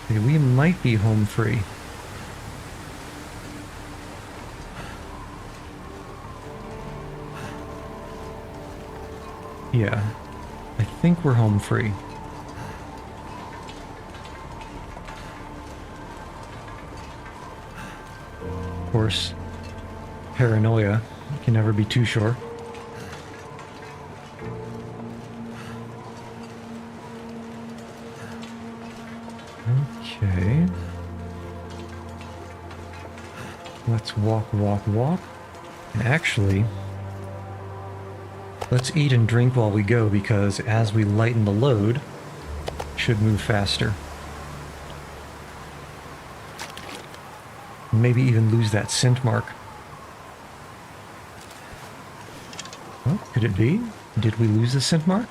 Okay, we might be home free. Yeah, I think we're home free. Of course, paranoia, you can never be too sure. Okay. Let's walk. And actually, let's eat and drink while we go, because as we lighten the load, it should move faster. Maybe even lose that scent mark. Oh, could it be? Did we lose the scent mark?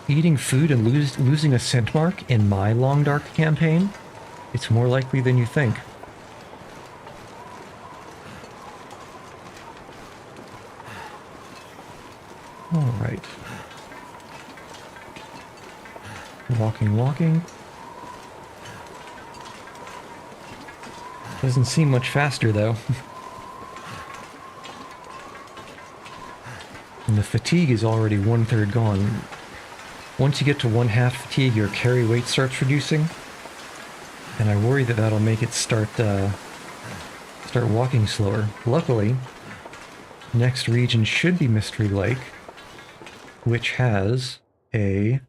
Eating food and losing a scent mark in my Long Dark campaign? It's more likely than you think. Alright. Walking. Doesn't seem much faster, though. And the fatigue is already 1/3 gone. Once you get to 1/2 fatigue, your carry weight starts reducing. And I worry that that'll make it start walking slower. Luckily, next region should be Mystery Lake, which has a...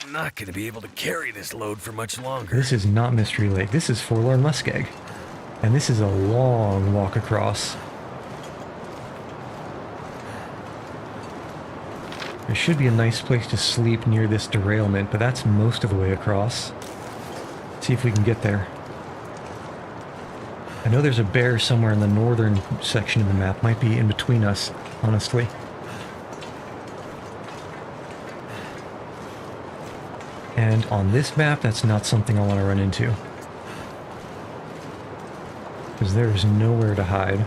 I'm not going to be able to carry this load for much longer. This is not Mystery Lake. This is Forlorn Muskeg. And this is a long walk across. There should be a nice place to sleep near this derailment, but that's most of the way across. Let's see if we can get there. I know there's a bear somewhere in the northern section of the map. Might be in between us, honestly. And on this map, that's not something I want to run into. Because there is nowhere to hide.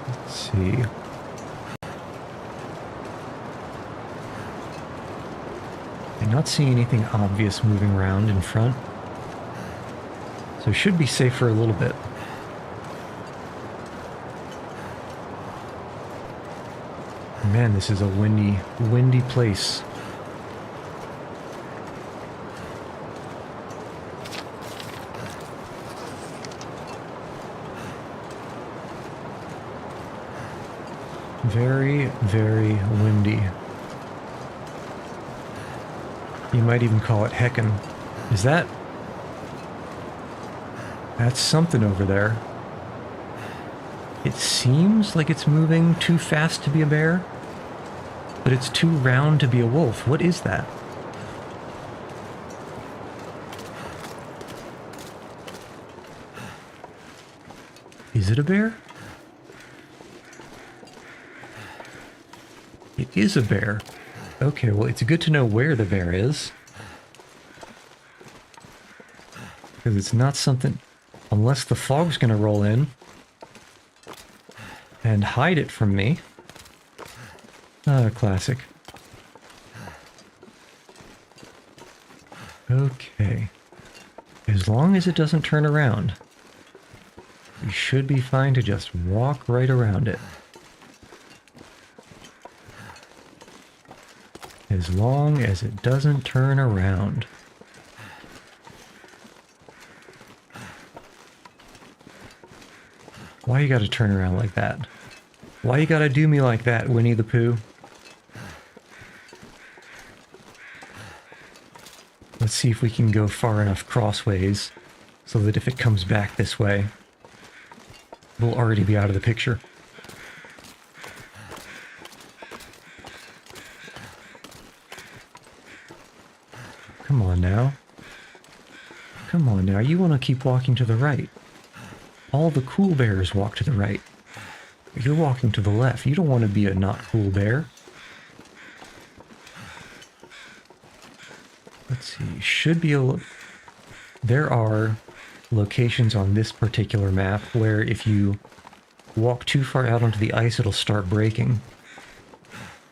Let's see. I'm not seeing anything obvious moving around in front. So it should be safe for a little bit. Man, this is a windy place. Very, very windy. You might even call it heckin'. Is that... That's something over there. It seems like it's moving too fast to be a bear, but it's too round to be a wolf. What is that? Is it a bear? It is a bear. Okay, well, it's good to know where the bear is. Because it's not something... Unless the fog's going to roll in and hide it from me. Ah, classic. Okay. As long as it doesn't turn around, we should be fine to just walk right around it. As long as it doesn't turn around. Why you gotta turn around like that? Why you gotta do me like that, Winnie the Pooh? Let's see if we can go far enough crossways so that if it comes back this way, we'll already be out of the picture. Come on now. Come on now, you want to keep walking to the right. All the cool bears walk to the right. You're walking to the left. You don't want to be a not cool bear. Let's see, should be a... There are locations on this particular map where if you walk too far out onto the ice, it'll start breaking.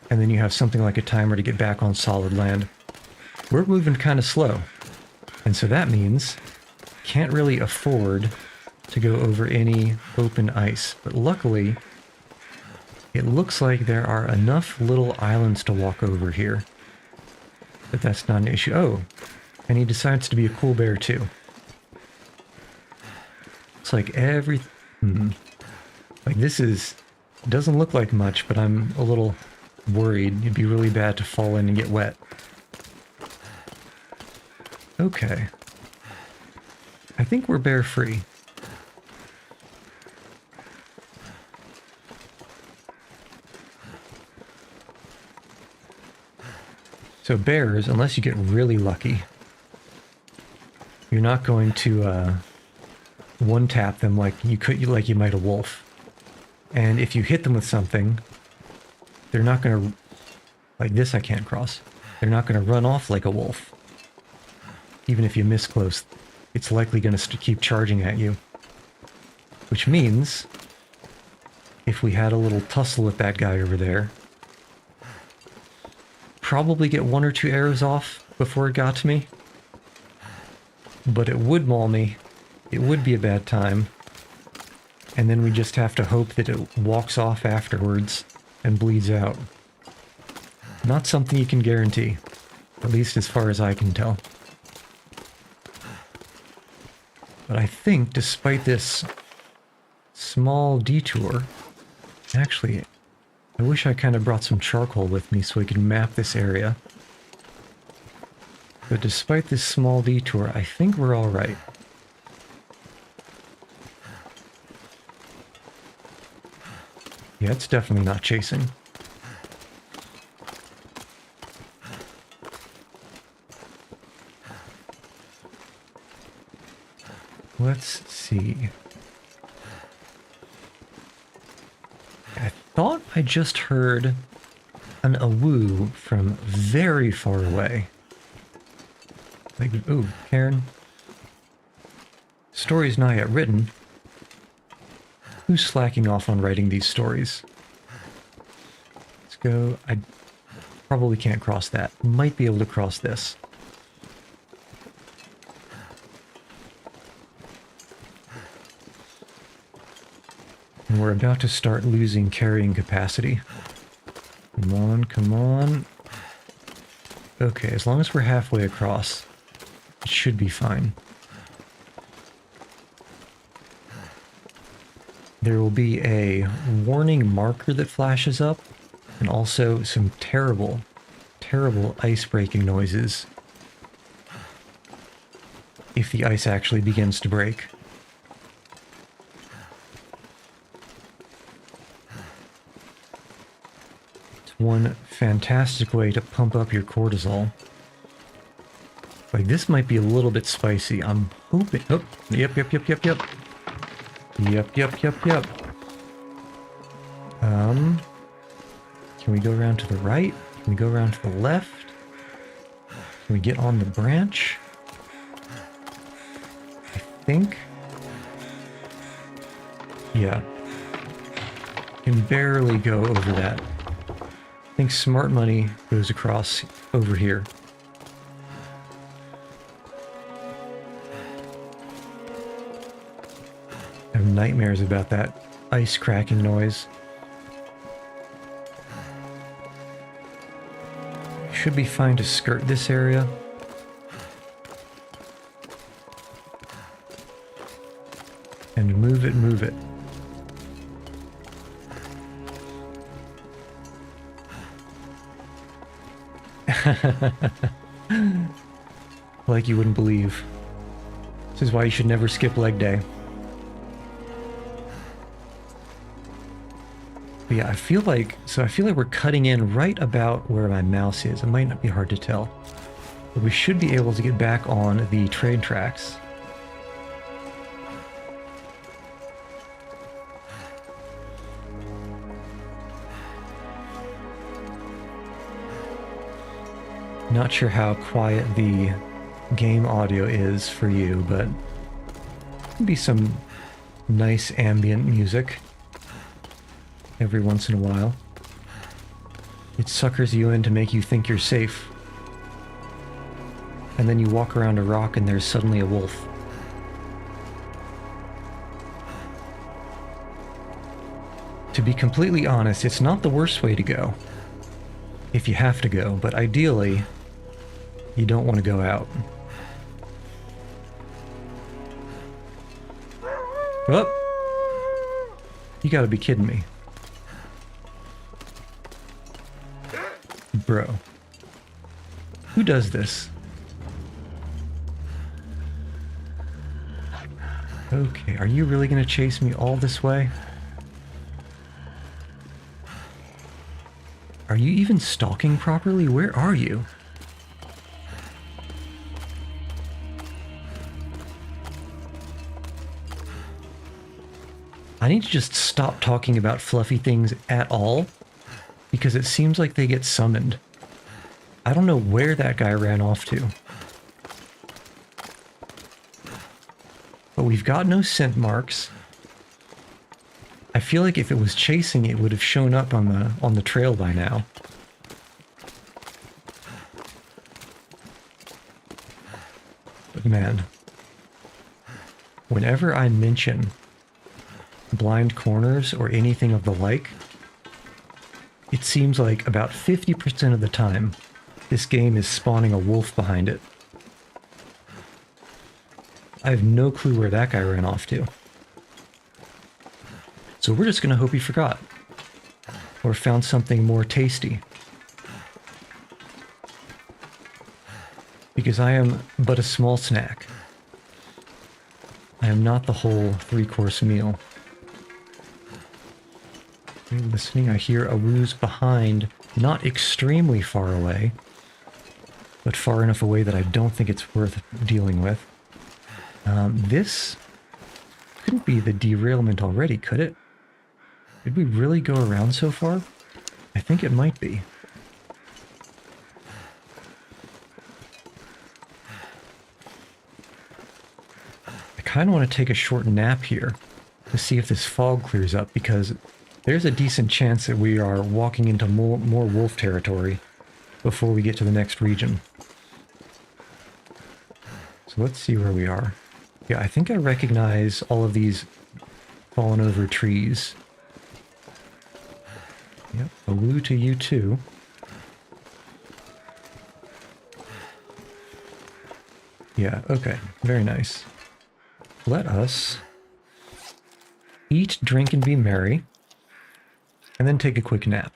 And then you have something like a timer to get back on solid land. We're moving kind of slow. And so that means can't really afford to go over any open ice. But luckily, it looks like there are enough little islands to walk over here. But that's not an issue. Oh, and he decides to be a cool bear too. It's like like this is... doesn't look like much, but I'm a little worried. It'd be really bad to fall in and get wet. Okay. I think we're bear free. So bears, unless you get really lucky, you're not going to one-tap them like you might a wolf. And if you hit them with something, they're not going to... Like this I can't cross. They're not going to run off like a wolf. Even if you miss close, it's likely going to keep charging at you. Which means, if we had a little tussle with that guy over there, probably get 1 or 2 arrows off before it got to me. But it would maul me. It would be a bad time. And then we just have to hope that it walks off afterwards and bleeds out. Not something you can guarantee. At least as far as I can tell. But I think, despite this small detour... Actually, I wish I kind of brought some charcoal with me so I could map this area. But despite this small detour, I think we're alright. Yeah, it's definitely not chasing. Let's see. I thought I just heard an awoo from very far away. Like, ooh, Karen. Story's not yet written. Who's slacking off on writing these stories? Let's go. I probably can't cross that. Might be able to cross this. And we're about to start losing carrying capacity. Come on, come on. Okay, as long as we're halfway across, it should be fine. There will be a warning marker that flashes up, and also some terrible, terrible ice-breaking noises if the ice actually begins to break. It's one fantastic way to pump up your cortisol. Like, this might be a little bit spicy. I'm hoping... Oh, yep. Yep. Can we go around to the right? Can we go around to the left? Can we get on the branch? I think... Yeah. Can barely go over that. I think smart money goes across over here. I have nightmares about that ice cracking noise. Should be fine to skirt this area. And move it. Like you wouldn't believe. This is why you should never skip leg day. But yeah, I feel like we're cutting in right about where my mouse is. It might not be hard to tell. But we should be able to get back on the train tracks. Not sure how quiet the game audio is for you, but be some nice ambient music every once in a while. It suckers you in to make you think you're safe. And then you walk around a rock and there's suddenly a wolf. To be completely honest, it's not the worst way to go. If you have to go, but ideally, you don't want to go out. Oh! You gotta be kidding me. Bro. Who does this? Okay, are you really gonna chase me all this way? Are you even stalking properly? Where are you? I need to just stop talking about fluffy things at all, because it seems like they get summoned. I don't know where that guy ran off to. But we've got no scent marks. I feel like if it was chasing, it would have shown up on the trail by now. But man, whenever I mention blind corners or anything of the like, it seems like about 50% of the time, this game is spawning a wolf behind it. I have no clue where that guy ran off to. So we're just gonna hope he forgot. Or found something more tasty. Because I am but a small snack. I am not the whole 3-course meal. Are you listening? I hear a wooze behind, not extremely far away, but far enough away that I don't think it's worth dealing with. This couldn't be the derailment already, could it? Did we really go around so far? I think it might be. I kind of want to take a short nap here to see if this fog clears up, because there's a decent chance that we are walking into more wolf territory before we get to the next region. So let's see where we are. Yeah, I think I recognize all of these fallen over trees. Yep, a woo to you too. Yeah, okay, very nice. Let us eat, drink, and be merry, and then take a quick nap.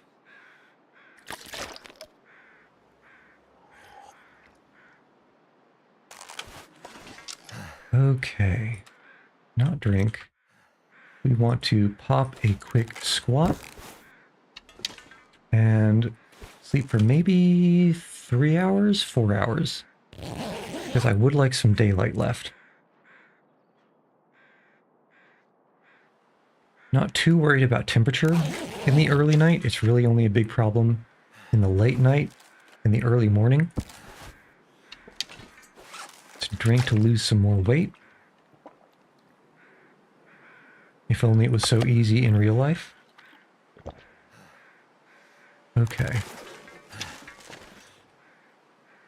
Okay. Not drink. We want to pop a quick squat and sleep for maybe 3 hours, 4 hours. Because I would like some daylight left. Not too worried about temperature in the early night. It's really only a big problem in the late night, in the early morning. Let's drink to lose some more weight. If only it was so easy in real life. Okay.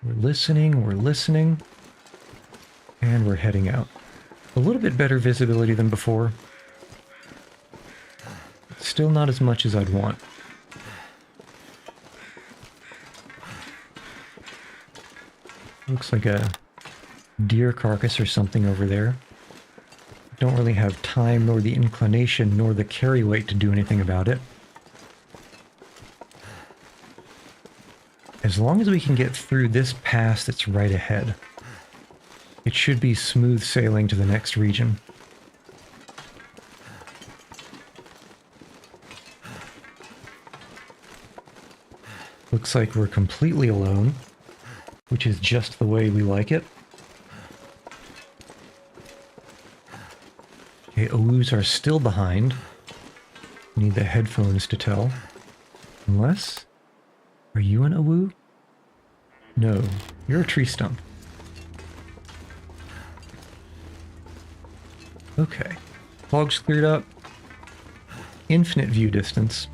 We're listening, and we're heading out. A little bit better visibility than before. Still not as much as I'd want. Looks like a deer carcass or something over there. Don't really have time, nor the inclination, nor the carry weight to do anything about it. As long as we can get through this pass that's right ahead, it should be smooth sailing to the next region. Looks like we're completely alone, which is just the way we like it. Okay, Awus are still behind. Need the headphones to tell. Unless... Are you an Awu? No, you're a tree stump. Okay. Fog's cleared up. Infinite view distance.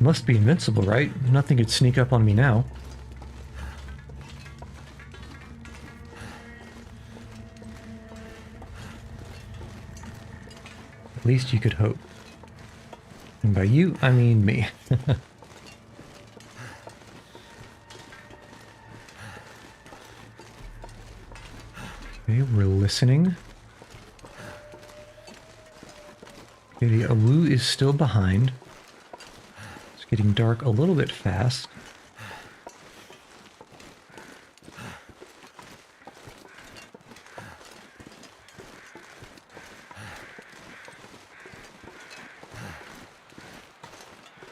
Must be invincible, right? Nothing could sneak up on me now. At least you could hope. And by you, I mean me. Okay, we're listening. Okay, the Awu is still behind. It's getting dark a little bit fast.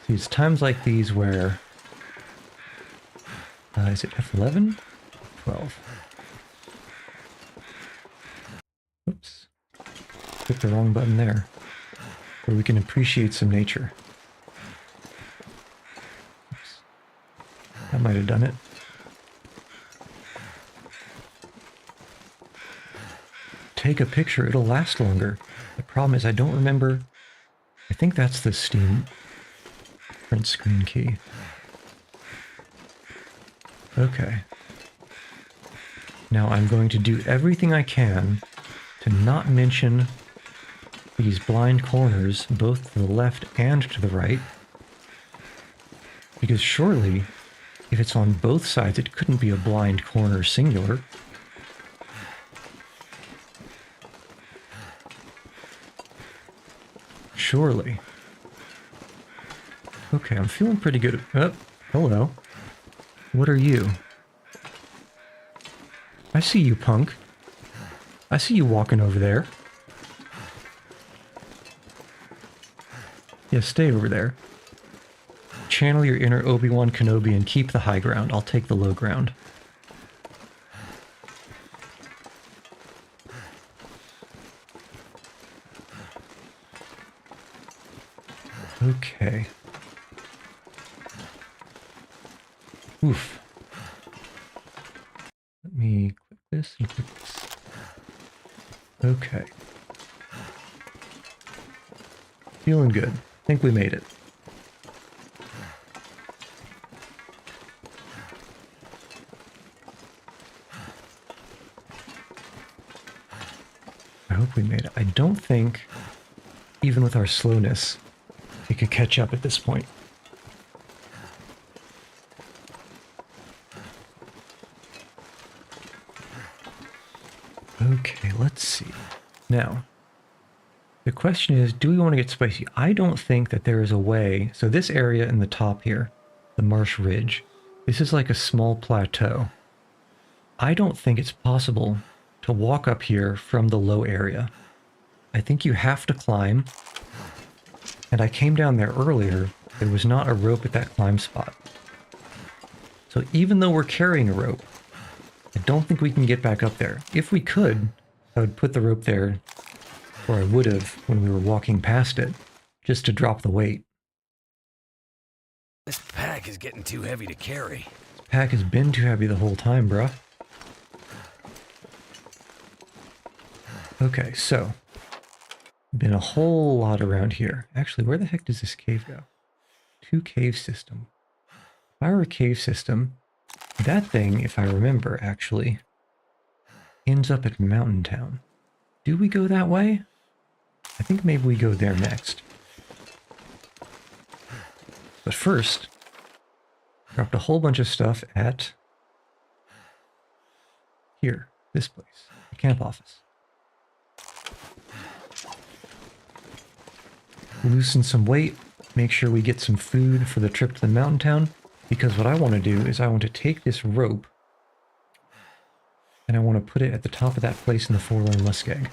See, it's times like these where... is it F11? 12. Oops. Clicked the wrong button there. Where we can appreciate some nature. Oops. That might have done it. Take a picture, it'll last longer. The problem is I don't remember... I think that's the Steam print screen key. Okay. Now I'm going to do everything I can to not mention these blind corners, both to the left and to the right. Because surely, if it's on both sides, it couldn't be a blind corner singular. Surely. Okay, I'm feeling pretty good. Oh, hello. What are you? I see you, punk. I see you walking over there. Yeah, stay over there. Channel your inner Obi-Wan Kenobi and keep the high ground. I'll take the low ground. Okay. Oof. Let me click this and click this. Okay. Feeling good. Think we made it. I hope we made it. I don't think, even with our slowness, we could catch up at this point. Okay, let's see. Now, the question is, do we want to get spicy? I don't think that there is a way. So this area in the top here, the marsh ridge, this is like a small plateau. I don't think it's possible to walk up here from the low area. I think you have to climb. And I came down there earlier. There was not a rope at that climb spot. So even though we're carrying a rope, I don't think we can get back up there. If we could, I would put the rope there, or I would have when we were walking past it, just to drop the weight. This pack is getting too heavy to carry. This pack has been too heavy the whole time, bruh. Okay, so been a whole lot around here. Actually, where the heck does this cave go? To cave system. If I were a cave system, that thing, if I remember, actually ends up at Mountain Town. Do we go that way? I think maybe we go there next. But first, dropped a whole bunch of stuff at here, this place, the camp office. Loosen some weight, make sure we get some food for the trip to the mountain town, because what I want to do is I want to take this rope and I want to put it at the top of that place in the Forlorn Muskeg.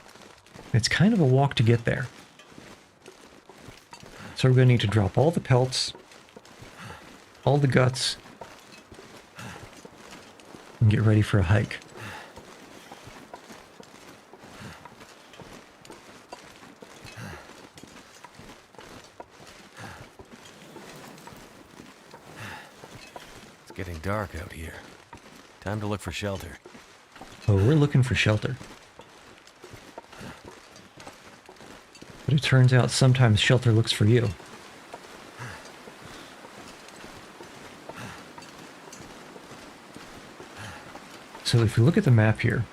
It's kind of a walk to get there. So we're going to need to drop all the pelts, all the guts, and get ready for a hike. Getting dark out here. Time to look for shelter. Oh, we're looking for shelter. But it turns out sometimes shelter looks for you. So if we look at the map here,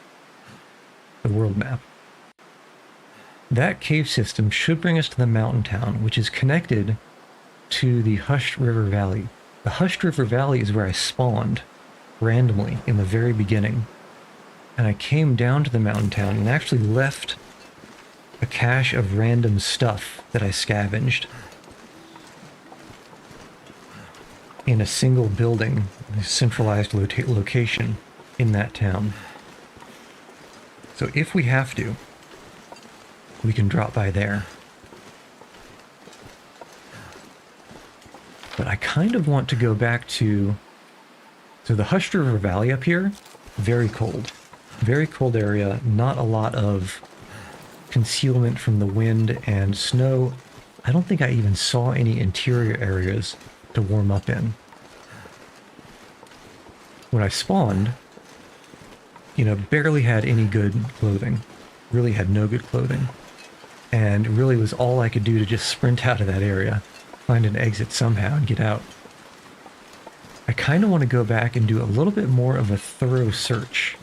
the world map, that cave system should bring us to the mountain town, which is connected to the Hushed River Valley. The Hushed River Valley is where I spawned randomly in the very beginning. And I came down to the mountain town and actually left a cache of random stuff that I scavenged in a single building, a centralized location in that town. So if we have to, we can drop by there. But I kind of want to go back to... So the Hushed River Valley up here, very cold. Very cold area, not a lot of concealment from the wind and snow. I don't think I even saw any interior areas to warm up in. When I spawned, you know, barely had any good clothing. Really had no good clothing. And it really was all I could do to just sprint out of that area. Find an exit somehow and get out. I kind of want to go back and do a little bit more of a thorough search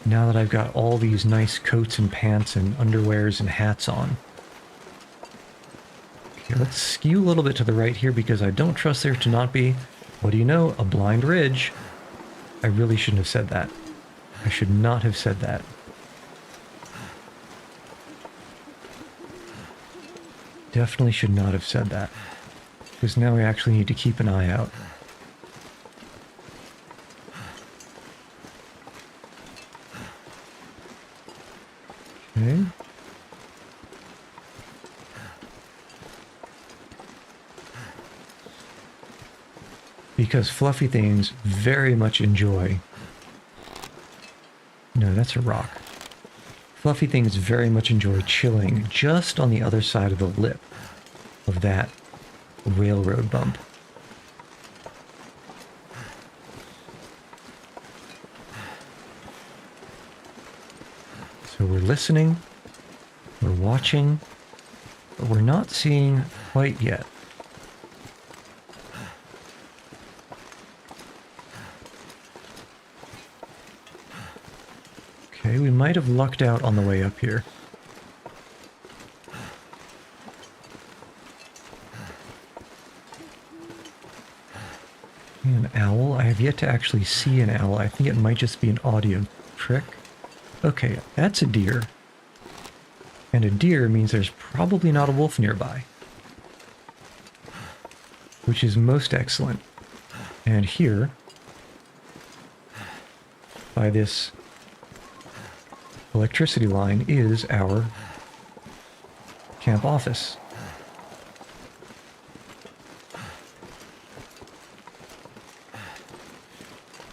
now that I've got all these nice coats and pants and underwears and hats on. Okay, let's skew a little bit to the right here because I don't trust there to not be, what do you know, a blind ridge. I really shouldn't have said that. I should not have said that. Definitely should not have said that. Because now we actually need to keep an eye out. Okay. Because fluffy things very much enjoy... No, that's a rock. Fluffy things very much enjoy chilling just on the other side of the lip of that railroad bump. So we're listening, we're watching, but we're not seeing quite yet. Okay, we might have lucked out on the way up here. An owl? I have yet to actually see an owl. I think it might just be an audio trick. Okay, that's a deer. And a deer means there's probably not a wolf nearby. Which is most excellent. And here... by this electricity line is our camp office.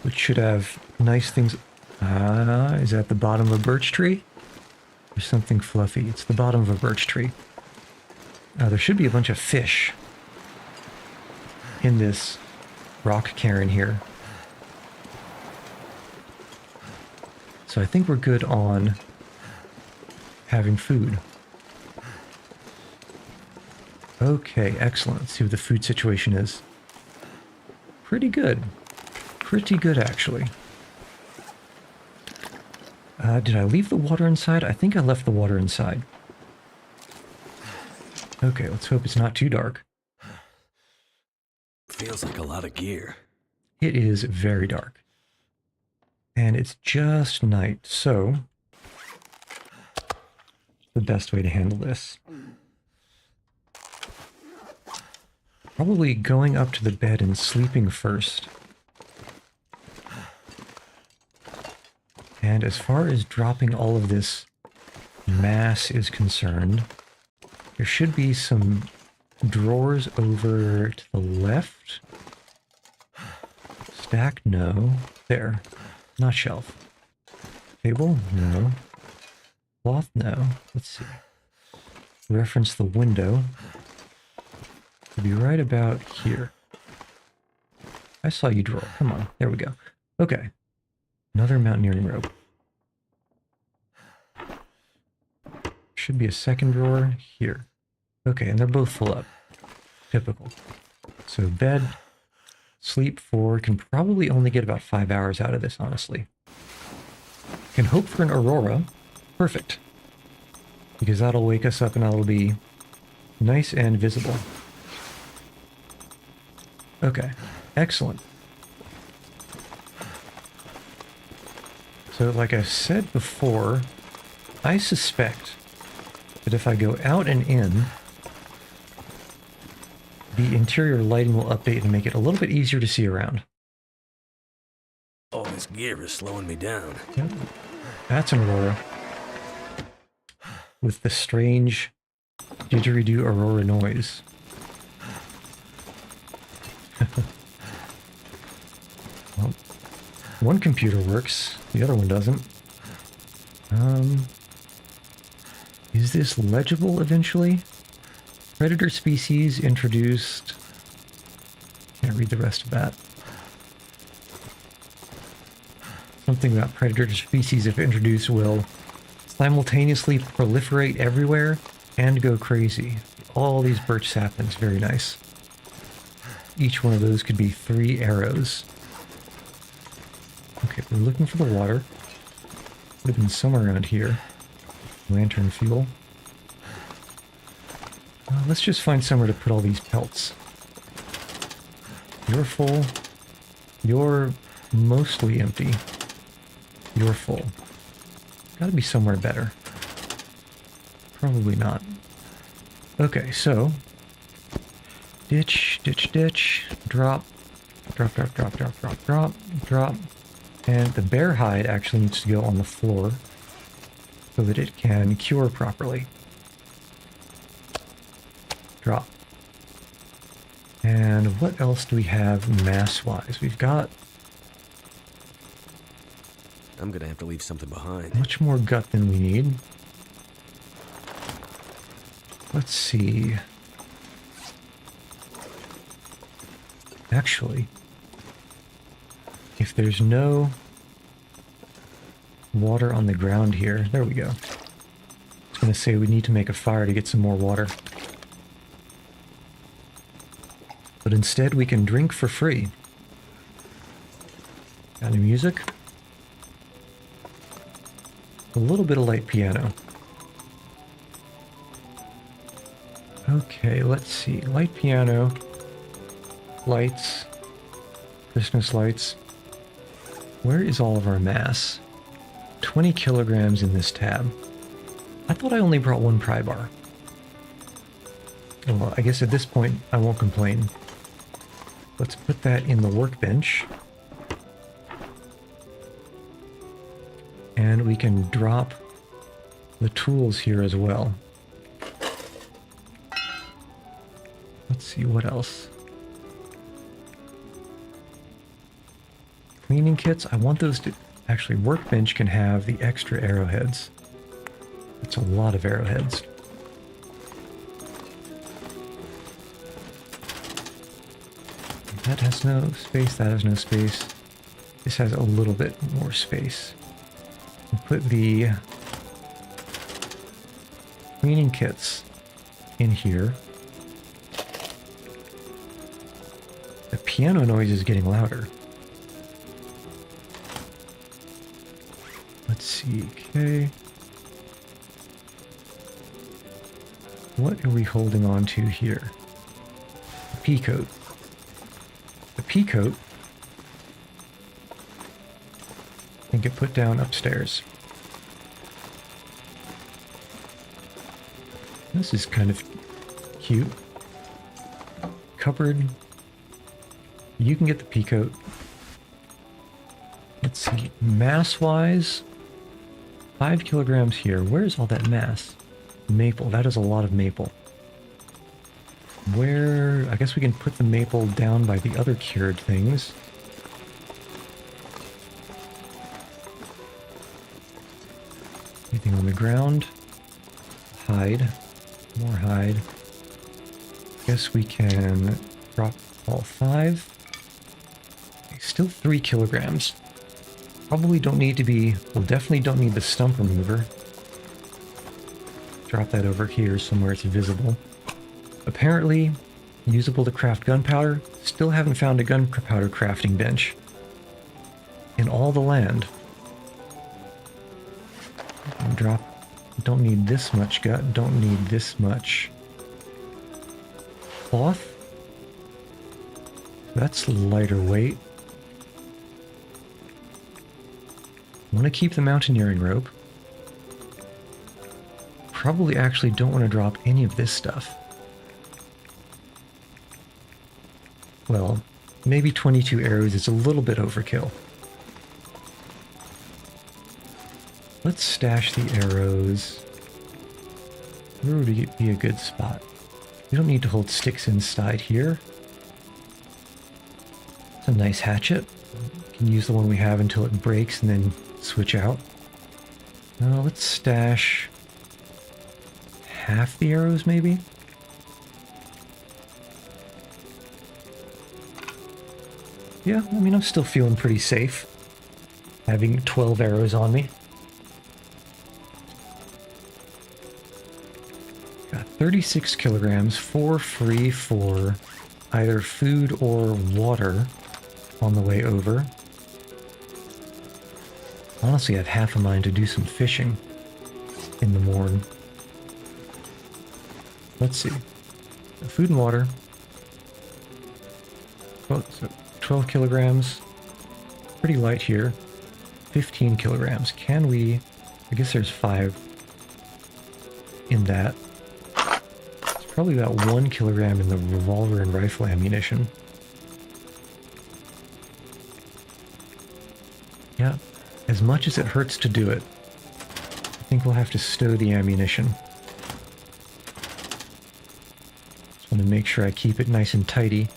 Which should have nice things. Is that the bottom of a birch tree? There's something fluffy. It's the bottom of a birch tree. There should be a bunch of fish in this rock cairn here. So I think we're good on having food. Okay, excellent. Let's see what the food situation is. Pretty good. Pretty good, actually. Did I leave the water inside? I think I left the water inside. Okay, let's hope it's not too dark. Feels like a lot of gear. It is very dark. And it's just night, so the best way to handle this. Probably going up to the bed and sleeping first. And as far as dropping all of this mass is concerned, there should be some drawers over to the left. Stack, no. There. Not shelf. Table, no. Cloth, no. Let's see. Reference the window. It'll be right about here. I saw you draw. Come on. There we go. Okay. Another mountaineering rope. Should be a second drawer here. Okay, and they're both full up. Typical. So bed, sleep for, can probably only get about 5 hours out of this, honestly. Can hope for an aurora. Perfect. Because that'll wake us up and that'll be nice and visible. Okay, excellent. So like I said before, I suspect that if I go out and in, the interior lighting will update and make it a little bit easier to see around. All this gear is slowing me down. Yep. That's an aurora. With the strange didgeridoo aurora noise. Well, one computer works, the other one doesn't. Is this legible eventually? Predator species introduced. Can't read the rest of that. Something about predator species, if introduced, will simultaneously proliferate everywhere and go crazy. All these birch saplings, very nice. Each one of those could be 3 arrows. Okay, we're looking for the water. Would have been somewhere around here. Lantern fuel. Let's just find somewhere to put all these pelts. You're full. You're mostly empty. You're full. Gotta be somewhere better. Probably not. Okay, so ditch, ditch, ditch, drop, drop, drop, drop, drop, drop, drop, drop. And the bear hide actually needs to go on the floor so that it can cure properly. Drop. And what else do we have mass-wise? We've got... I'm gonna have to leave something behind. much more gut than we need. Let's see. Actually, if there's no water on the ground here, there we go. I was going to say we need to make a fire to get some more water. But instead we can drink for free. Got any music? A little bit of light piano. Okay, let's see. Light piano. Lights. Christmas lights. Where is all of our mass? 20 kilograms in this tab. I thought I only brought 1 pry bar. Well, I guess at this point I won't complain. Let's put that in the workbench. And we can drop the tools here as well. Let's see what else. Cleaning kits, I want those to... Actually, workbench can have the extra arrowheads. That's a lot of arrowheads. That has no space, that has no space. This has a little bit more space. We'll put the cleaning kits in here. The piano noise is getting louder. Let's see, okay. What are we holding on to here? The pea coat. The pea coat can get put down upstairs. This is kind of cute. Cupboard. You can get the pea coat. Let's see, mass-wise, 5 kilograms here. Where's all that mass? Maple, that is a lot of maple. Where, I guess we can put the maple down by the other cured things. Anything on the ground? Hide, more hide. Guess we can drop all 5. Still 3 kilograms. Probably don't need to be, well, definitely don't need the stump remover. Drop that over here somewhere it's visible. Apparently, usable to craft gunpowder. Still haven't found a gunpowder crafting bench in all the land. And drop, don't need this much gut, don't need this much cloth. That's lighter weight. I want to keep the mountaineering rope. Probably actually don't want to drop any of this stuff. Well, maybe 22 arrows is a little bit overkill. Let's stash the arrows. Where would be a good spot? We don't need to hold sticks inside here. It's a nice hatchet. We can use the one we have until it breaks and then switch out. Now let's stash half the arrows maybe? Yeah, I mean, I'm still feeling pretty safe having 12 arrows on me. Got 36 kilograms, 4 free for either food or water on the way over. Honestly, I have half a mind to do some fishing in the morning. Let's see. Food and water. Oh, so 12 kilograms. Pretty light here. 15 kilograms. Can we... I guess there's 5 in that. It's probably about 1 kilogram in the revolver and rifle ammunition. Yeah. As much as it hurts to do it, I think we'll have to stow the ammunition. Just want to make sure I keep it nice and tidy.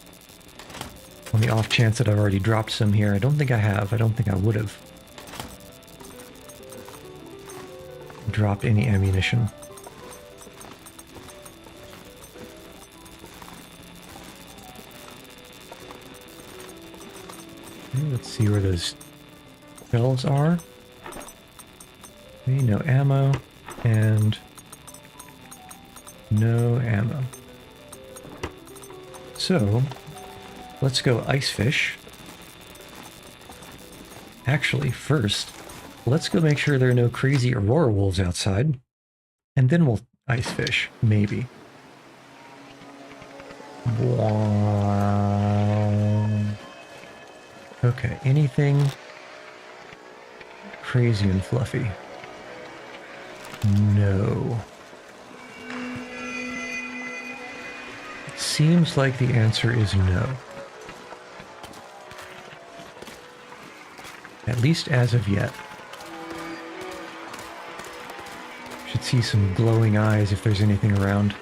On the off chance that I've already dropped some here. I don't think I have. I don't think I would have dropped any ammunition. Okay, let's see where those shells are. Okay, no ammo, and no ammo. So, let's go ice fish. Actually, first, let's go make sure there are no crazy aurora wolves outside, and then we'll ice fish, maybe. Okay, anything crazy and fluffy? No. It seems like the answer is no. At least as of yet. see some glowing eyes if there's anything around.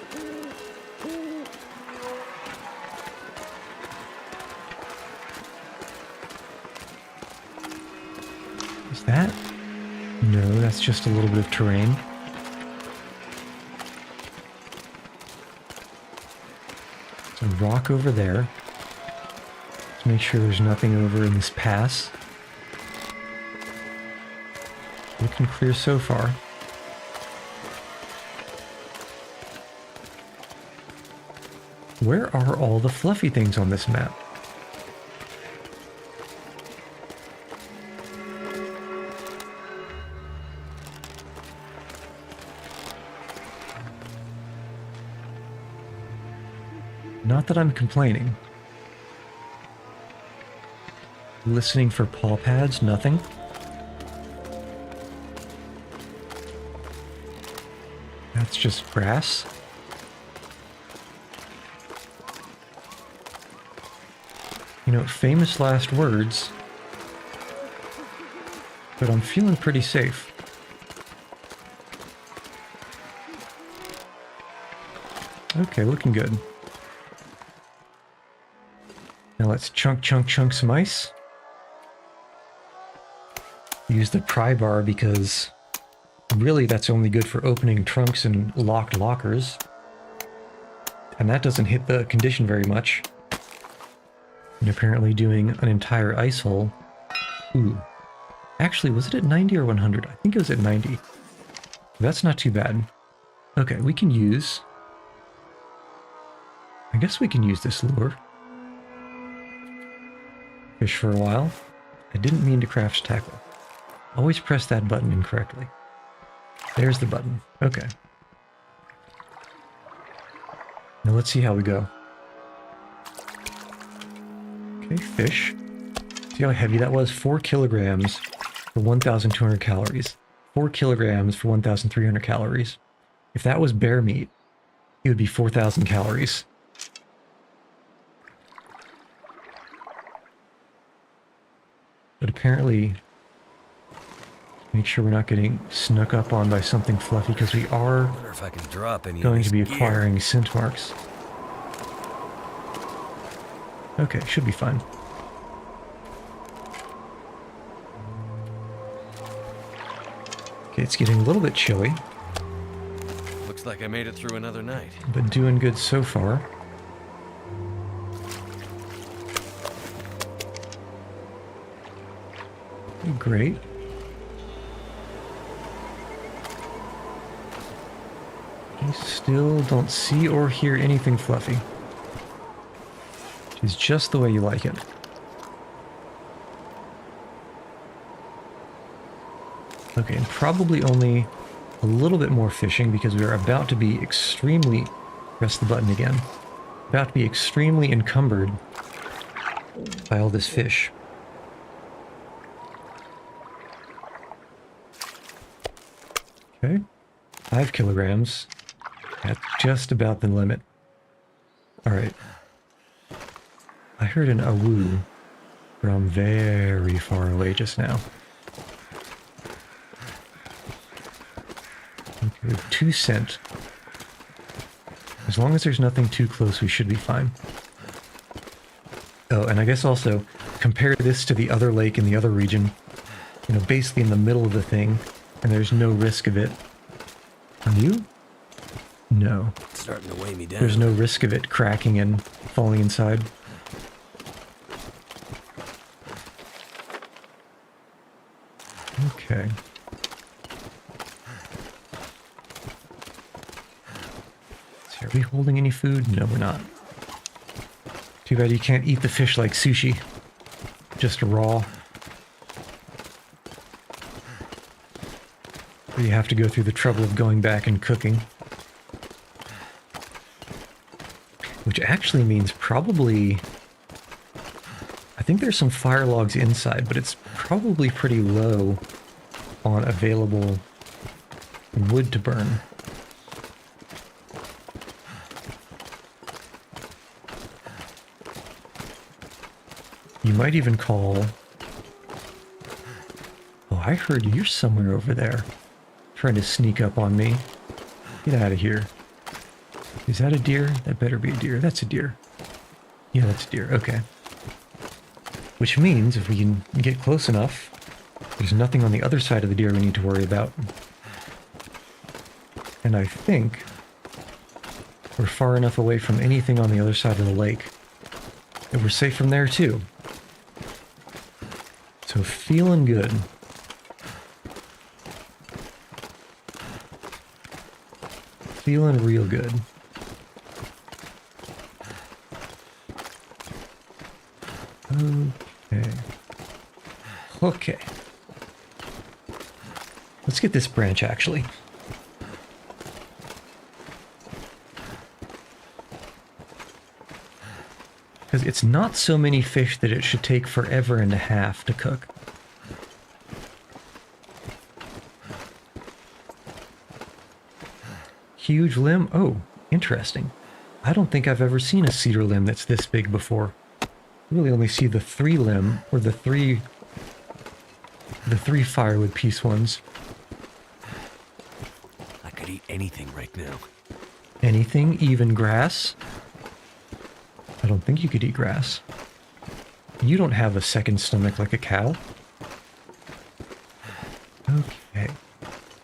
Is that? No, that's just a little bit of terrain. There's a rock over there. Let's make sure there's nothing over in this pass. Looking clear so far. Where are all the fluffy things on this map? Not that I'm complaining. Listening for paw pads, nothing. That's just grass. You know, famous last words, but I'm feeling pretty safe. Okay, looking good. Now let's chunk some ice. Use the pry bar because really that's only good for opening trunks and locked lockers. And that doesn't hit the condition very much. And apparently doing an entire ice hole. Ooh. Actually, was it at 90 or 100? I think it was at 90. That's not too bad. Okay, we can use... I guess we can use this lure. Fish for a while. I didn't mean to craft tackle. Always press that button incorrectly. There's the button. Okay. Now let's see how we go. Okay, fish. See how heavy that was? 4 kilograms for 1,200 calories. 4 kilograms for 1,300 calories. If that was bear meat, it would be 4,000 calories. But apparently, make sure we're not getting snuck up on by something fluffy, because we are going to be acquiring scent marks. Okay, should be fine. Okay, it's getting a little bit chilly. Looks like I made it through another night. But doing good so far. Great. I still don't see or hear anything fluffy. Which is just the way you like it. Okay, and probably only a little bit more fishing because we are about to be extremely... Press the button again. About to be extremely encumbered by all this fish. Okay, 5 kilograms. That's just about the limit. Alright. I heard an awoo from very far away just now. Okay, 2 scent. As long as there's nothing too close, we should be fine. Oh, and I guess also, compare this to the other lake in the other region. You know, basically in the middle of the thing, and there's no risk of it. On you? No. It's starting to weigh me down. There's no risk of it cracking and falling inside. Okay. So are we holding any food? No, we're not. Too bad you can't eat the fish like sushi. Just raw. Or you have to go through the trouble of going back and cooking. Which actually means probably... I think there's some fire logs inside, but it's probably pretty low on available wood to burn. You might even call... Oh, I heard you're somewhere over there, trying to sneak up on me. Get out of here. Is that a deer? That better be a deer. That's a deer. Yeah, that's a deer. Okay. Which means if we can get close enough, there's nothing on the other side of the deer we need to worry about. And I think we're far enough away from anything on the other side of the lake that we're safe from there too. So feeling good. Feeling real good. Okay. Okay. Let's get this branch, actually. Because it's not so many fish that it should take forever and a half to cook. Huge limb? Oh, interesting. I don't think I've ever seen a cedar limb that's this big before. I really only see the 3 limb, or the three firewood piece ones. I could eat anything right now. Anything, even grass? I don't think you could eat grass. You don't have a second stomach like a cow. Okay.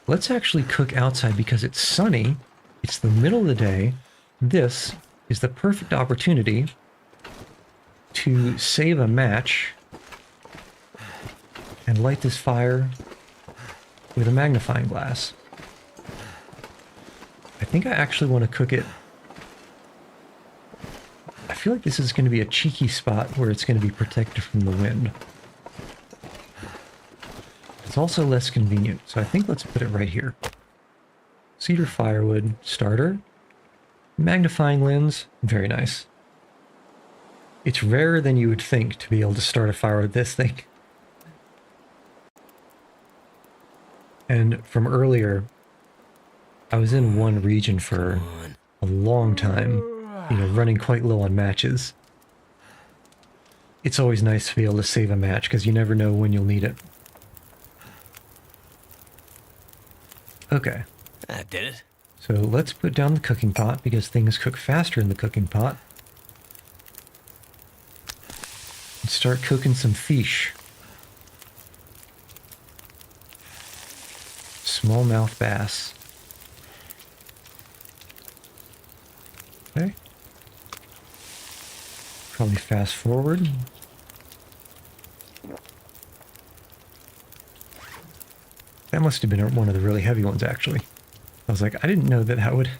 Let's actually cook outside because it's sunny. It's the middle of the day. This is the perfect opportunity to save a match and light this fire with a magnifying glass. I think I actually want to cook it. I feel like this is going to be a cheeky spot where it's going to be protected from the wind. It's also less convenient, so I think let's put it right here. Cedar firewood starter, magnifying lens, very nice. It's rarer than you would think to be able to start a fire with this thing. And from earlier, I was in one region for a long time, you know, running quite low on matches. It's always nice to be able to save a match because you never know when you'll need it. Okay. That did it. So let's put down the cooking pot because things cook faster in the cooking pot. And start cooking some fish. Smallmouth bass. Okay. Probably fast forward. That must have been one of the really heavy ones, actually. I was like, I didn't know that that would...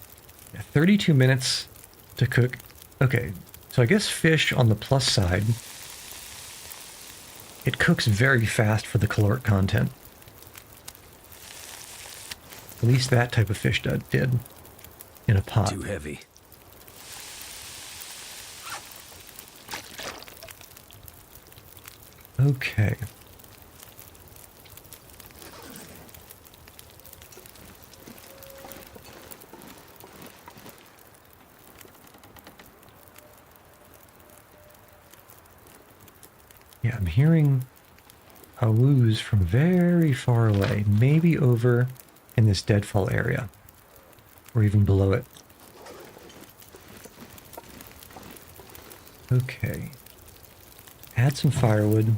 32 minutes to cook. Okay, so I guess fish on the plus side, it cooks very fast for the caloric content. At least that type of fish did in a pot. Too heavy. Okay. Yeah, I'm hearing a wooze from very far away, maybe over in this deadfall area, or even below it. Okay. Add some firewood.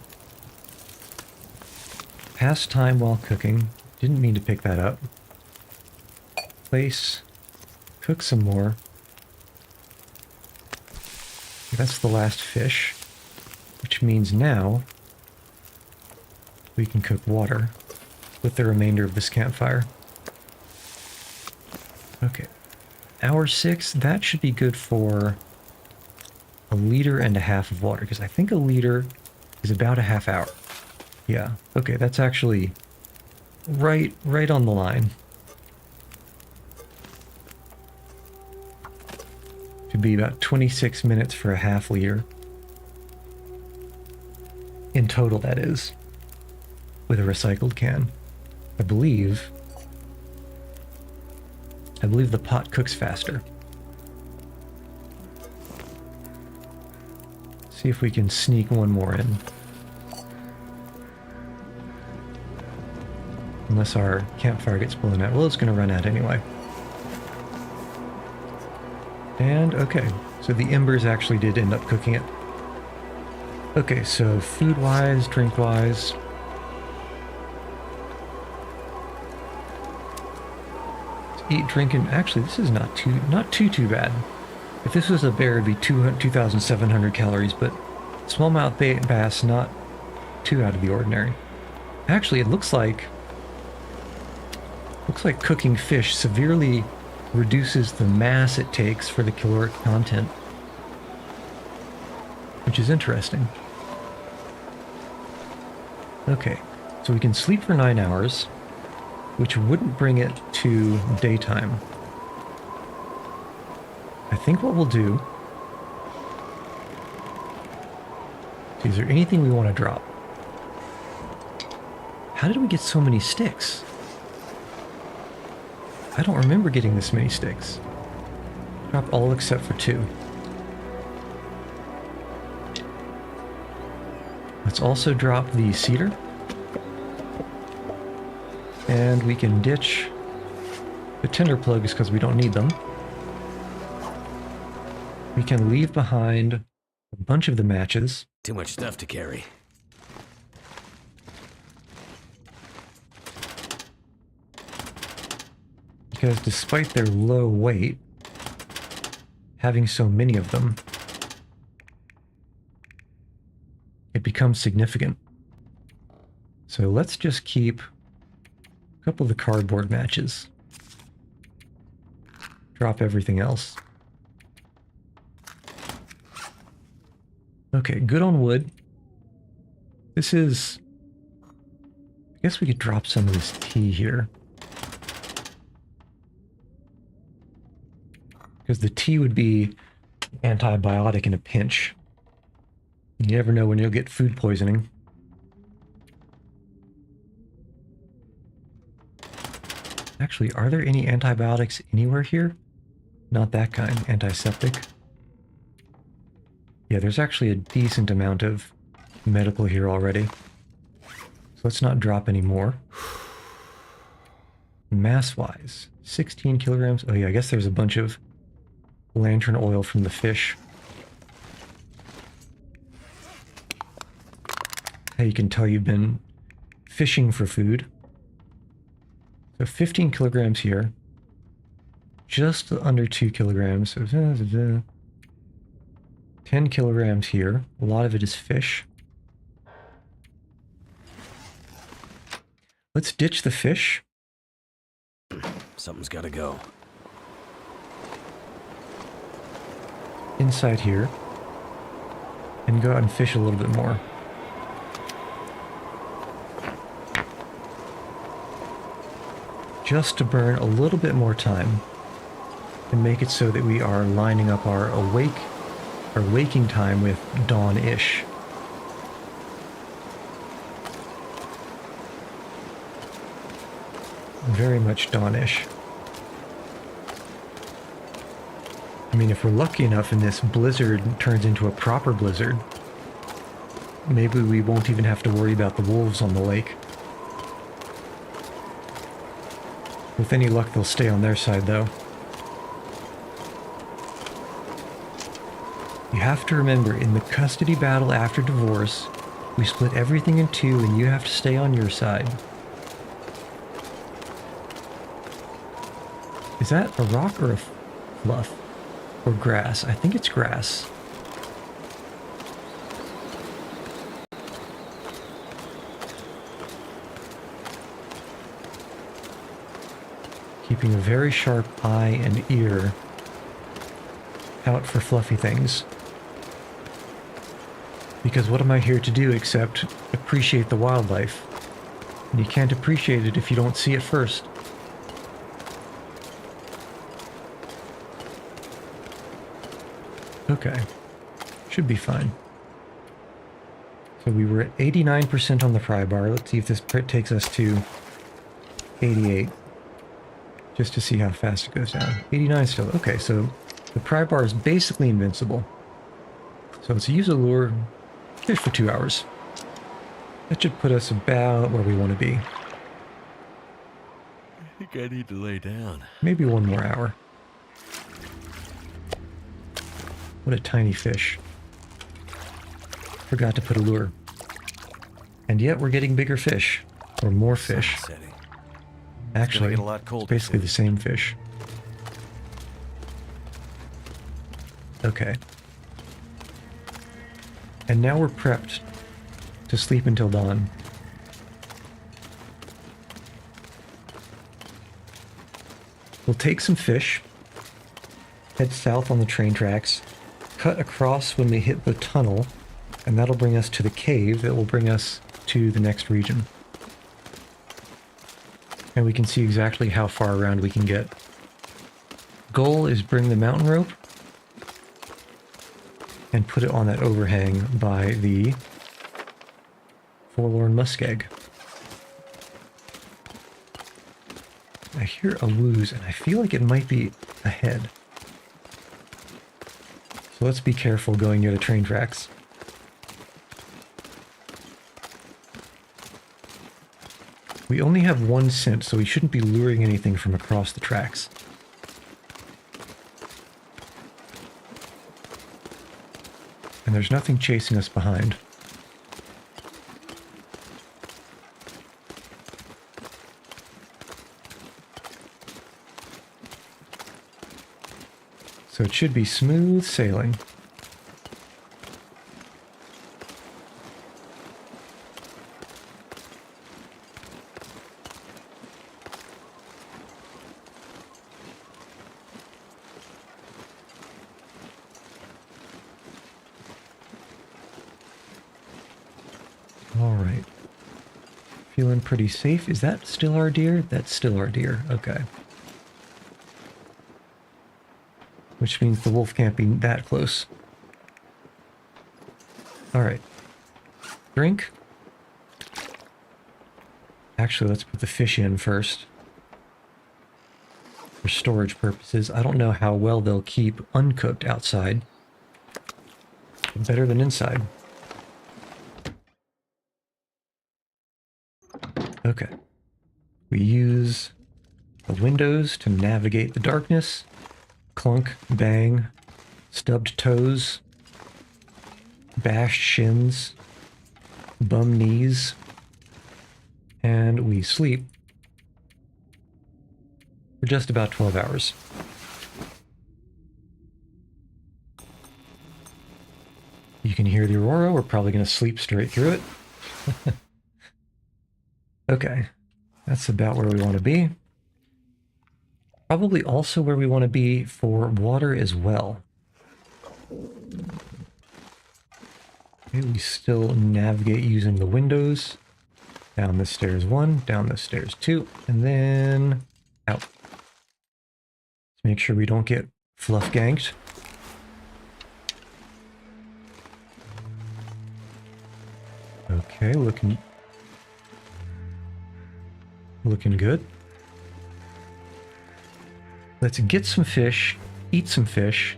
Pass time while cooking. Didn't mean to pick that up. Place. Cook some more. That's the last fish. Which means now we can cook water with the remainder of this campfire. Okay. Hour 6, that should be good for 1.5 liters of water, because I think 1 liter is about a half hour. Yeah, okay, that's actually right on the line. Should be about 26 minutes for a half liter. In total, that is. With a recycled can. I believe the pot cooks faster. See if we can sneak one more in. Unless our campfire gets blown out. Well, it's going to run out anyway. And okay, so the embers actually did end up cooking it. Okay, so food-wise, drink-wise. Eat, drink, and actually this is not too bad. If this was a bear, it'd be 2,700 calories, but smallmouth bass, not too out of the ordinary. Actually, it looks like cooking fish severely reduces the mass it takes for the caloric content, which is interesting. Okay, so we can sleep for 9 hours, which wouldn't bring it to daytime. I think what we'll do... Is there anything we want to drop? How did we get so many sticks? I don't remember getting this many sticks. Drop all except for 2. Let's also drop the cedar. And we can ditch the tinder plugs because we don't need them. We can leave behind a bunch of the matches. Too much stuff to carry. Because despite their low weight, having so many of them, it becomes significant. So let's just keep a couple of the cardboard matches. Drop everything else. Okay, good on wood. This is... I guess we could drop some of this tea here. Because the tea would be antibiotic in a pinch. You never know when you'll get food poisoning. Actually, are there any antibiotics anywhere here? Not that kind. Antiseptic. Yeah, there's actually a decent amount of medical here already. So let's not drop any more. Mass-wise, 16 kilograms. Oh yeah, I guess there's a bunch of lantern oil from the fish. How you can tell you've been fishing for food. So 15 kilograms here. Just under 2 kilograms. So 10 kilograms here. A lot of it is fish. Let's ditch the fish. Something's gotta go. Inside here. And go out and fish a little bit more. Just to burn a little bit more time. And make it so that we are lining up our waking time with dawn-ish. Very much dawn-ish. I mean, if we're lucky enough and this blizzard turns into a proper blizzard, maybe we won't even have to worry about the wolves on the lake. With any luck, they'll stay on their side, though. You have to remember, in the custody battle after divorce, we split everything in two and you have to stay on your side. Is that a rock or a fluff? Or grass? I think it's grass. Keeping a very sharp eye and ear out for fluffy things. Because what am I here to do except appreciate the wildlife? And you can't appreciate it if you don't see it first. Okay. Should be fine. So we were at 89% on the pry bar. Let's see if this takes us to 88. Just to see how fast it goes down. 89 still. Okay, so the pry bar is basically invincible. So let's use a lure. Fish for 2 hours. That should put us about where we want to be. I think I need to lay down. Maybe 1 more hour. What a tiny fish. Forgot to put a lure. And yet we're getting bigger fish. Or more fish. Sun's setting. Actually, get a lot it's colder basically soon. the same fish. Okay. And now we're prepped to sleep until dawn. We'll take some fish, head south on the train tracks, cut across when we hit the tunnel, and that'll bring us to the cave that will bring us to the next region. And we can see exactly how far around we can get. Goal is bring the mountain rope and put it on that overhang by the forlorn muskeg. I hear a wooze, and I feel like it might be ahead. So let's be careful going near the train tracks. We only have one scent, so we shouldn't be luring anything from across the tracks. And there's nothing chasing us behind. So it should be smooth sailing. All right. Feeling pretty safe. Is that still our deer? That's still our deer. Okay. Which means the wolf can't be that close. All right. Drink. Actually, let's put the fish in first. For storage purposes. I don't know how well they'll keep uncooked outside. Better than inside. Okay. We use the windows to navigate the darkness. Clunk, bang, stubbed toes, bashed shins, bum knees, and we sleep for just about 12 hours. You can hear the aurora. We're probably going to sleep straight through it. Okay, that's about where we want to be. Probably also where we want to be for water as well. Okay, we still navigate using the windows. Down the stairs 1, down the stairs 2, and then out. Let's make sure we don't get fluff ganked. Okay, looking good. Let's get some fish, eat some fish,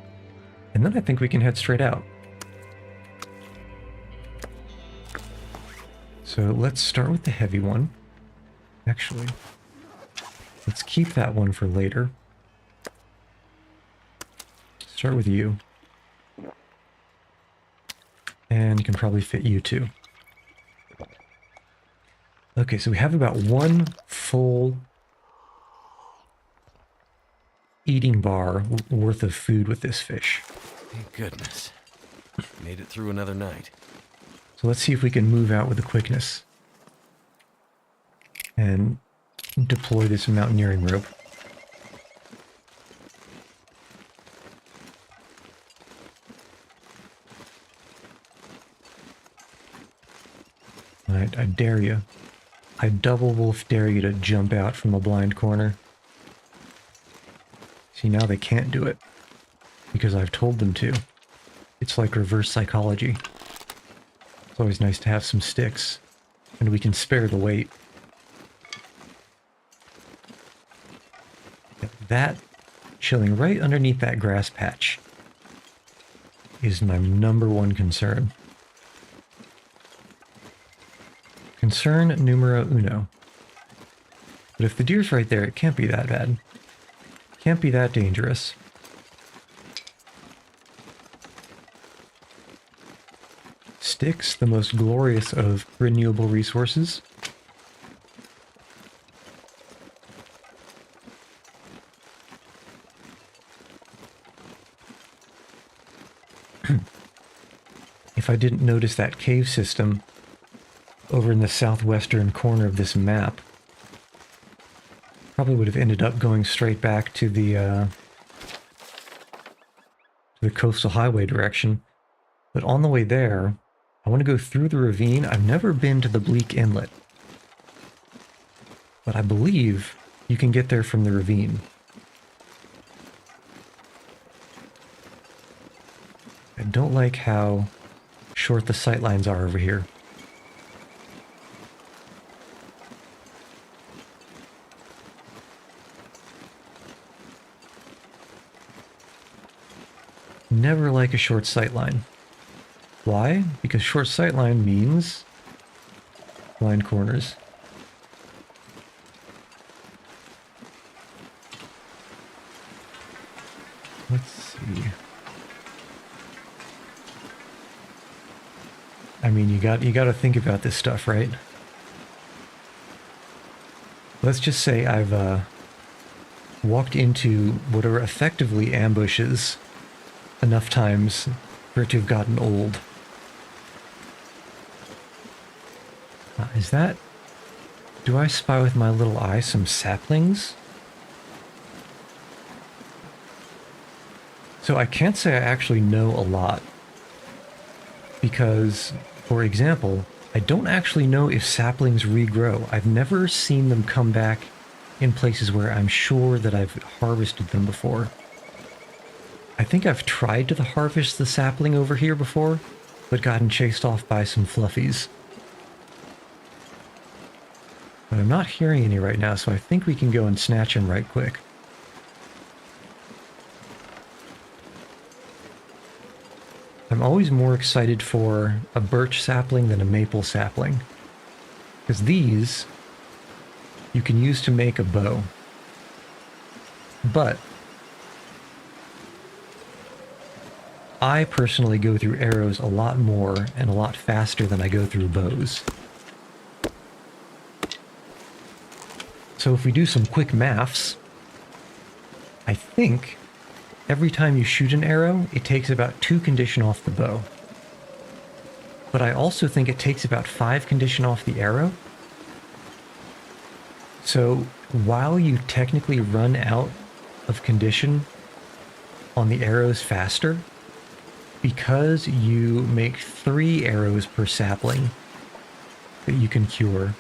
and then I think we can head straight out. So let's start with the heavy one. Actually, let's keep that one for later. Start with you. And can probably fit you too. Okay, so we have about one full eating bar worth of food with this fish. Thank goodness. Made it through another night. So let's see if we can move out with the quickness and deploy this mountaineering rope. Alright, I dare you. I double wolf dare you to jump out from a blind corner. See, now they can't do it because I've told them to. It's like reverse psychology. It's always nice to have some sticks, and we can spare the weight. That, chilling right underneath that grass patch, is my #1 concern. Concern numero uno. But if the deer's right there, it can't be that bad. Can't be that dangerous. Sticks, the most glorious of renewable resources. If I didn't notice that cave system over in the southwestern corner of this map, probably would have ended up going straight back to the coastal highway direction. But on the way there, I want to go through the ravine. I've never been to the Bleak Inlet, but I believe you can get there from the ravine. I don't like how short the sightlines are over here. Never like a short sightline. Why? Because short sightline means blind corners. Let's see. I mean, you got to think about this stuff, right? Let's just say I've walked into what are effectively ambushes enough times for it to have gotten old. Is that... Do I spy with my little eye some saplings? So I can't say I actually know a lot. Because, for example, I don't actually know if saplings regrow. I've never seen them come back in places where I'm sure that I've harvested them before. I think I've tried to harvest the sapling over here before, but gotten chased off by some fluffies. But I'm not hearing any right now, so I think we can go and snatch them right quick. I'm always more excited for a birch sapling than a maple sapling, because these you can use to make a bow. But I personally go through arrows a lot more and a lot faster than I go through bows. So if we do some quick maths, I think every time you shoot an arrow, it takes about 2 condition off the bow. But I also think it takes about 5 condition off the arrow. So while you technically run out of condition on the arrows faster, because you make 3 arrows per sapling that you can cure,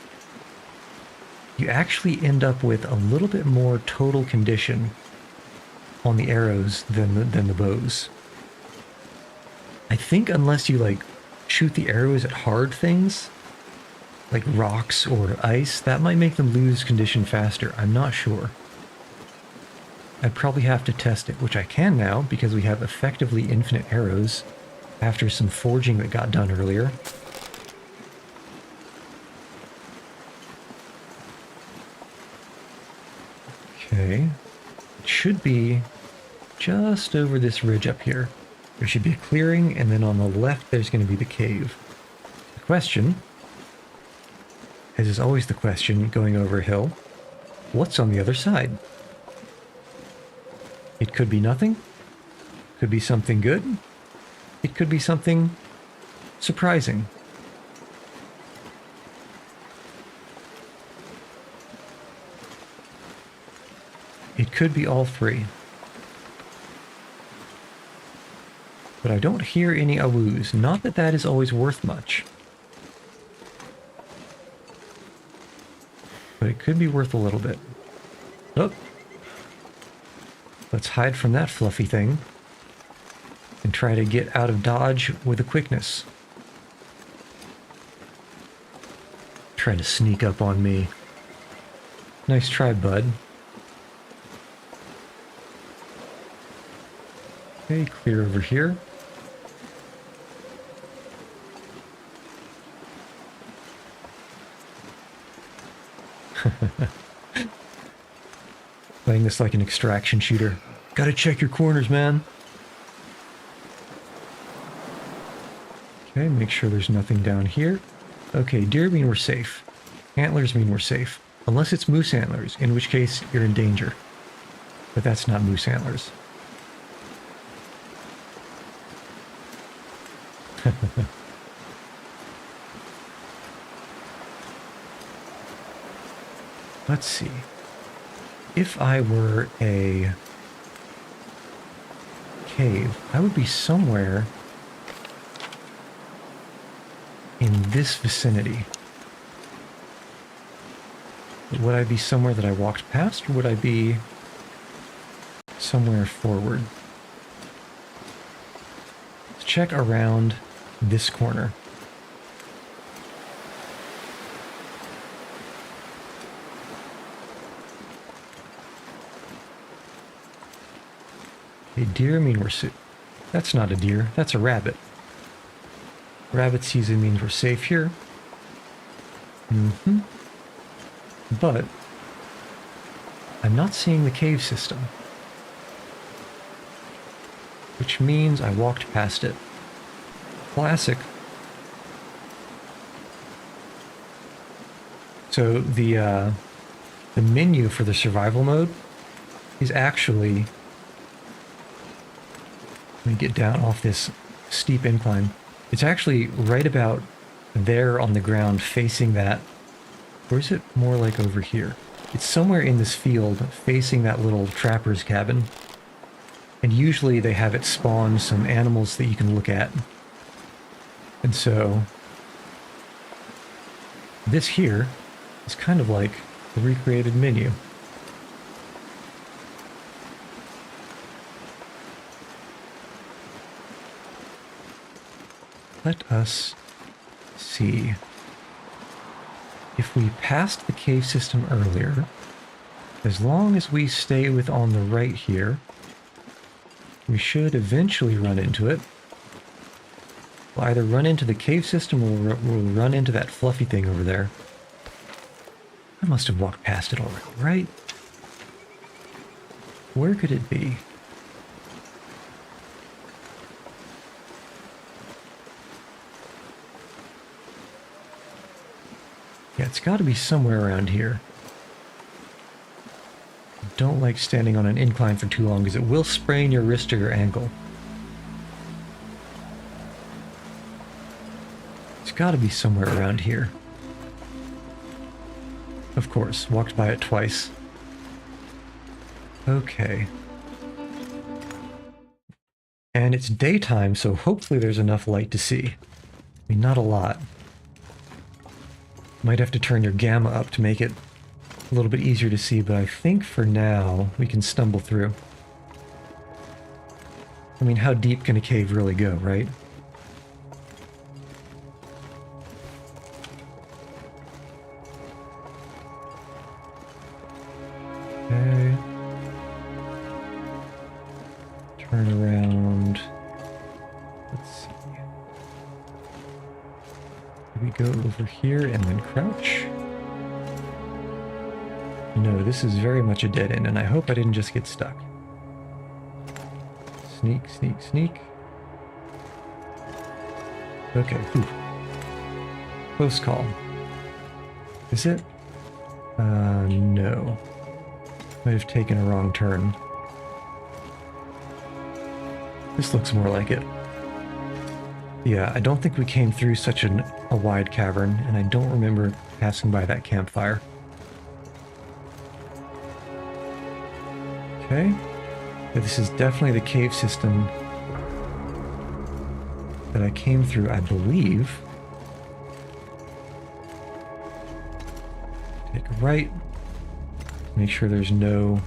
you actually end up with a little bit more total condition on the arrows than the bows. I think unless you like shoot the arrows at hard things, like rocks or ice, that might make them lose condition faster. I'm not sure. I'd probably have to test it, which I can now because we have effectively infinite arrows after some forging that got done earlier. Okay, it should be just over this ridge up here. There should be a clearing, and then on the left there's going to be the cave. The question, as is always the question going over a hill, what's on the other side? It could be nothing. Could be something good. It could be something surprising. It could be all 3. But I don't hear any awoos. Not that that is always worth much. But it could be worth a little bit. Oh. Let's hide from that fluffy thing and try to get out of dodge with a quickness. Trying to sneak up on me. Nice try, bud. Okay, clear over here. Playing this like an extraction shooter. Gotta check your corners, man. Okay, make sure there's nothing down here. Okay, deer mean we're safe. Antlers mean we're safe. Unless it's moose antlers, in which case you're in danger. But that's not moose antlers. Let's see. If I were a cave, I would be somewhere in this vicinity. Would I be somewhere that I walked past, or would I be somewhere forward? Let's check around this corner. A deer mean we're safe. That's not a deer, that's a rabbit. Rabbit season means we're safe here. But I'm not seeing the cave system, which means I walked past it. Classic. So the menu for the survival mode is actually, let me get down off this steep incline. It's actually right about there on the ground facing that. Or is it more like over here? It's somewhere in this field facing that little trapper's cabin. And usually they have it spawn some animals that you can look at. And so this here is kind of like the recreated menu. Let us see. If we passed the cave system earlier, as long as we stay with on the right here, we should eventually run into it. We'll either run into the cave system or we'll run into that fluffy thing over there. I must have walked past it already, right? Where could it be? Yeah, it's got to be somewhere around here. Don't like standing on an incline for too long because it will sprain your wrist or your ankle. It's got to be somewhere around here. Of course, walked by it twice. Okay. And it's daytime, so hopefully there's enough light to see. I mean, not a lot. Might have to turn your gamma up to make it a little bit easier to see, but I think for now we can stumble through. I mean, how deep can a cave really go, right? Okay. Turn around. Let's see. We go over here and then crouch. No, this is very much a dead end, and I hope I didn't just get stuck. Sneak, sneak, sneak. Okay, whew. Close call. Is it? No. Might have taken a wrong turn. This looks more like it. Yeah, I don't think we came through such a wide cavern, and I don't remember passing by that campfire. Okay. But this is definitely the cave system that I came through, I believe. Take a right. Make sure there's no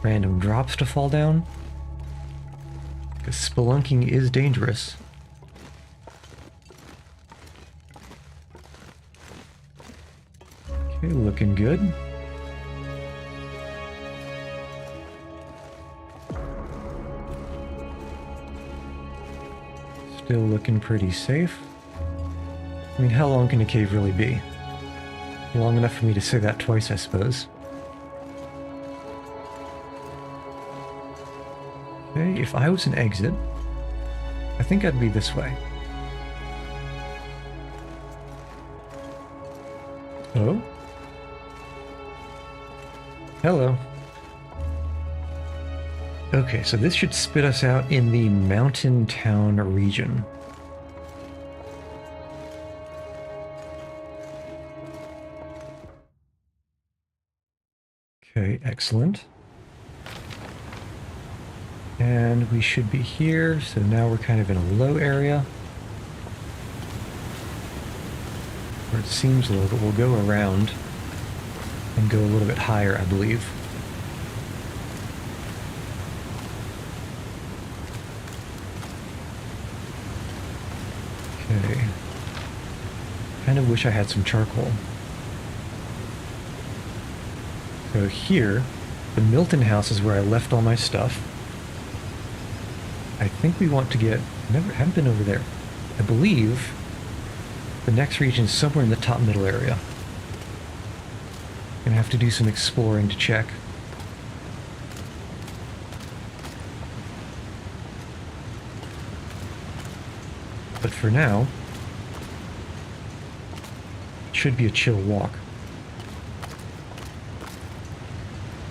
random drops to fall down. Because spelunking is dangerous. Okay, looking good. Still looking pretty safe. I mean, how long can a cave really be? Long enough for me to say that twice, I suppose. Okay, if I was an exit, I think I'd be this way. Oh? Hello. Okay, so this should spit us out in the mountain town region. Okay, excellent. And we should be here, so now we're kind of in a low area. Or it seems low, but we'll go around and go a little bit higher, I believe. Okay. Kind of wish I had some charcoal. So here, the Milton house is where I left all my stuff. I think we want to get... haven't been over there. I believe the next region is somewhere in the top middle area. Gonna have to do some exploring to check. But for now, it should be a chill walk.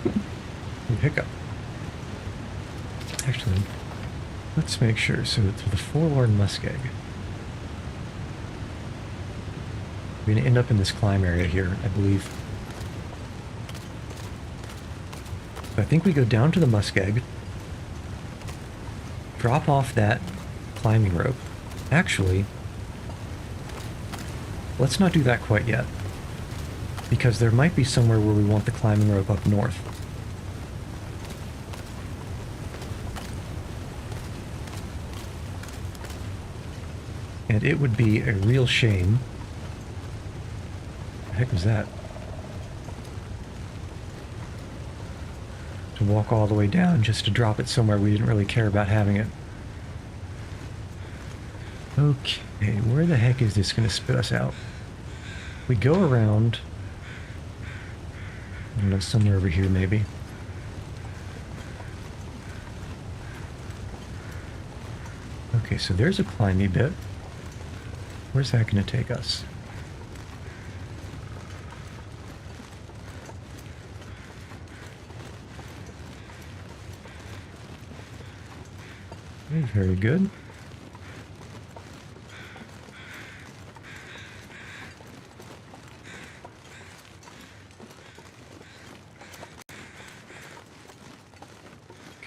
Ooh, hiccup. Actually, let's make sure. So it's the forlorn muskeg. We're going to end up in this climb area here, I believe. So I think we go down to the muskeg, drop off that climbing rope. Actually, let's not do that quite yet, because there might be somewhere where we want the climbing rope up north. And it would be a real shame. What the heck was that? To walk all the way down just to drop it somewhere we didn't really care about having it. Okay, where the heck is this going to spit us out? We go around... I don't know, somewhere over here maybe. Okay, so there's a climby bit. Where's that going to take us? Okay, very good.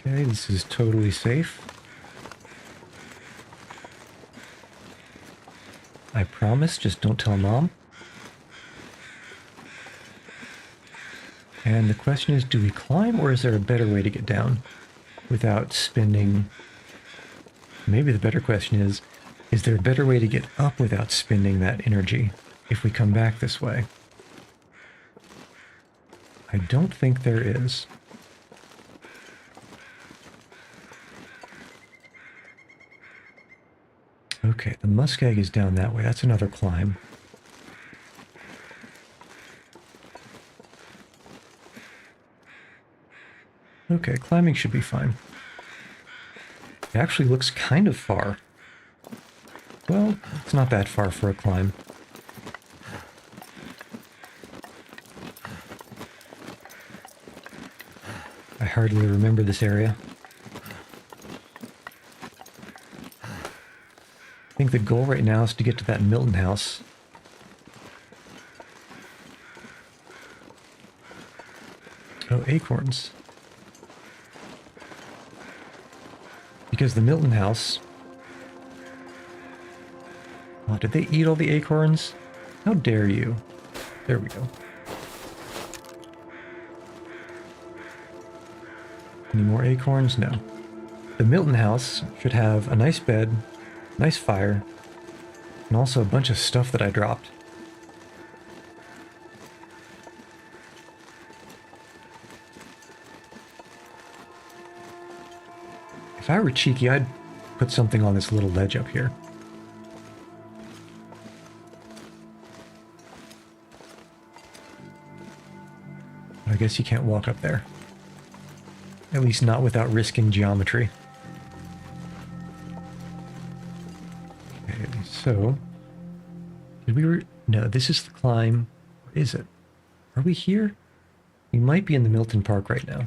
Okay, this is totally safe. I promise, just don't tell Mom. And the question is, do we climb or is there a better way to get down without spending... Maybe the better question is there a better way to get up without spending that energy if we come back this way? I don't think there is. Okay, the muskeg is down that way. That's another climb. Okay, climbing should be fine. It actually looks kind of far. Well, it's not that far for a climb. I hardly remember this area. I think the goal right now is to get to that Milton house. Oh, acorns. Because the Milton house... Oh, did they eat all the acorns? How dare you? There we go. Any more acorns? No. The Milton house should have a nice bed, nice fire, and also a bunch of stuff that I dropped. If I were cheeky, I'd put something on this little ledge up here. But I guess you can't walk up there. At least not without risking geometry. Okay, so... No, this is the climb. is it? Are we here? We might be in the Milton Park right now.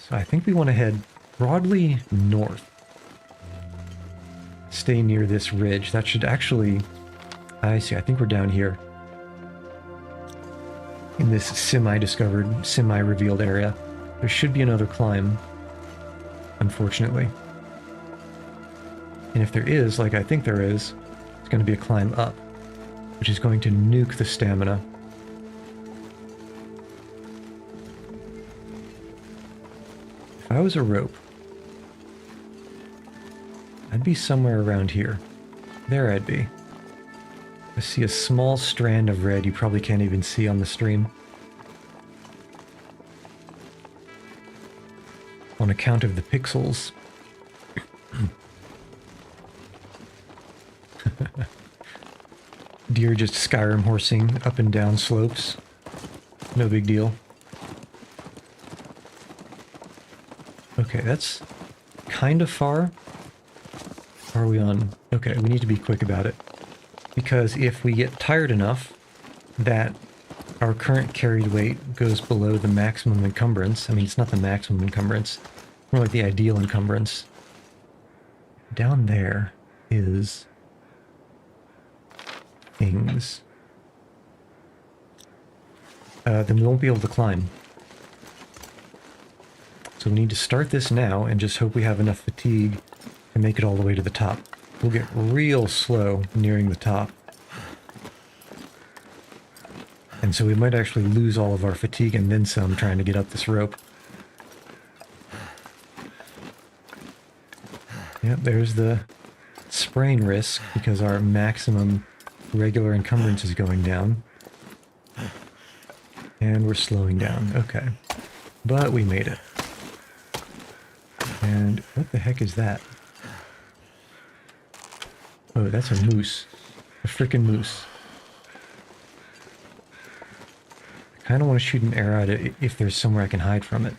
So I think we want to head broadly north. Stay near this ridge. That should actually... I see, I think we're down here. In this semi-discovered, semi-revealed area. There should be another climb. Unfortunately. And if there is, like I think there is, it's going to be a climb up. Which is going to nuke the stamina. If I was a rope, I'd be somewhere around here. There I'd be. I see a small strand of red you probably can't even see on the stream. On account of the pixels. Deer just Skyrim horsing up and down slopes. No big deal. Okay, that's kind of far. How are we on? Okay, we need to be quick about it. Because if we get tired enough that our current carried weight goes below the maximum encumbrance, I mean, it's not the maximum encumbrance, more like the ideal encumbrance. Down there is things. Then we won't be able to climb. So we need to start this now and just hope we have enough fatigue to make it all the way to the top. We'll get real slow nearing the top. And so we might actually lose all of our fatigue and then some trying to get up this rope. Yep, there's the sprain risk because our maximum regular encumbrance is going down. And we're slowing down. Okay. But we made it. And what the heck is that? Oh, that's a moose. A frickin' moose. I kind of want to shoot an arrow at it if there's somewhere I can hide from it.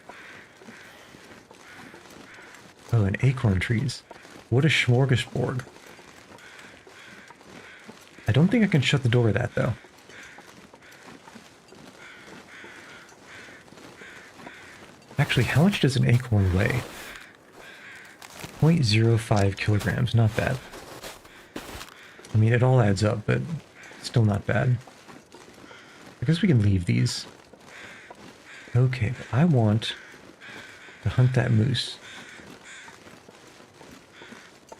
Oh, and acorn trees. What a smorgasbord. I don't think I can shut the door of that, though. Actually, how much does an acorn weigh? 0.05 kilograms, not bad. I mean, it all adds up, but still not bad. I guess we can leave these. Okay, I want to hunt that moose.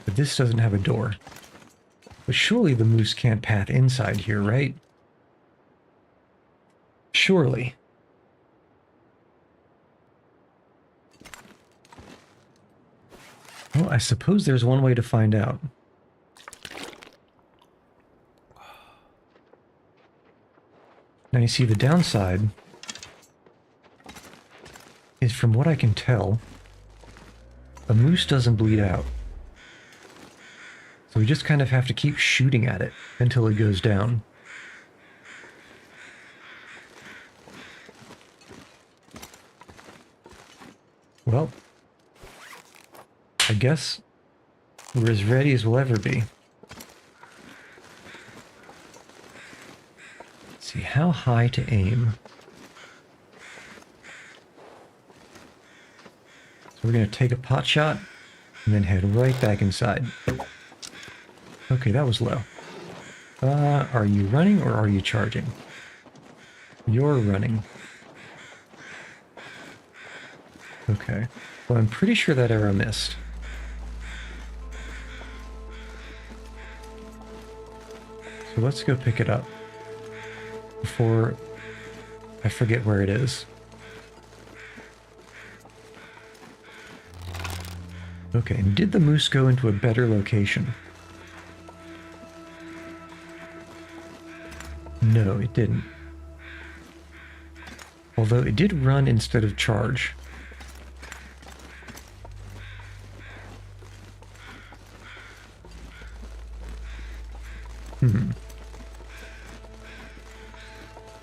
But this doesn't have a door. But surely the moose can't path inside here, right? Surely. Well, I suppose there's one way to find out. Now you see the downside is, from what I can tell, a moose doesn't bleed out. So we just kind of have to keep shooting at it until it goes down. Well, I guess we're as ready as we'll ever be. Let's see how high to aim. So we're going to take a pot shot and then head right back inside. Okay, that was low. Are you running or are you charging? You're running. Okay. Well, I'm pretty sure that arrow missed. So let's go pick it up before I forget where it is. Okay, and did the moose go into a better location? No, it didn't. Although it did run instead of charge.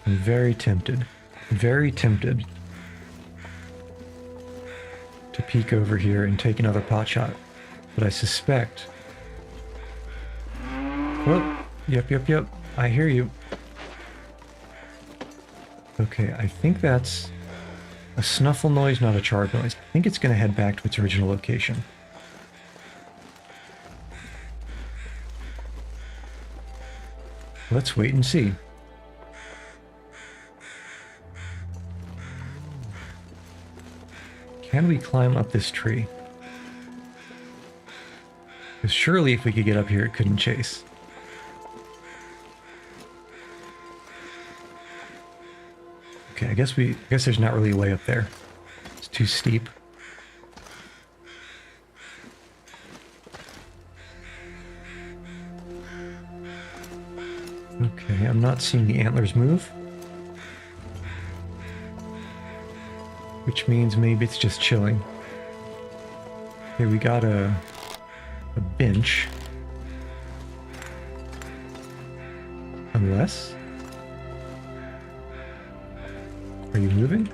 I'm very tempted to peek over here and take another pot shot, but I suspect... Oh, yep, I hear you. Okay, I think that's a snuffle noise, not a charge noise. I think it's going to head back to its original location. Let's wait and see. Can we climb up this tree? Because surely if we could get up here, it couldn't chase. Okay, I guess there's not really a way up there. It's too steep. Okay, I'm not seeing the antlers move. Which means maybe it's just chilling. Okay, we got a bench. Unless... Are you moving?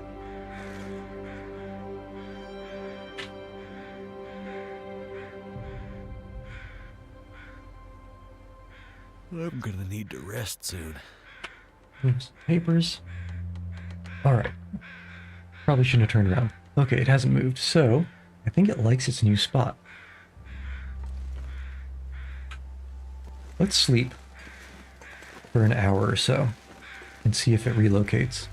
I'm gonna need to rest soon. Oops, papers. Alright. Probably shouldn't have turned around. Okay, it hasn't moved, so I think it likes its new spot. Let's sleep for an hour or so and see if it relocates.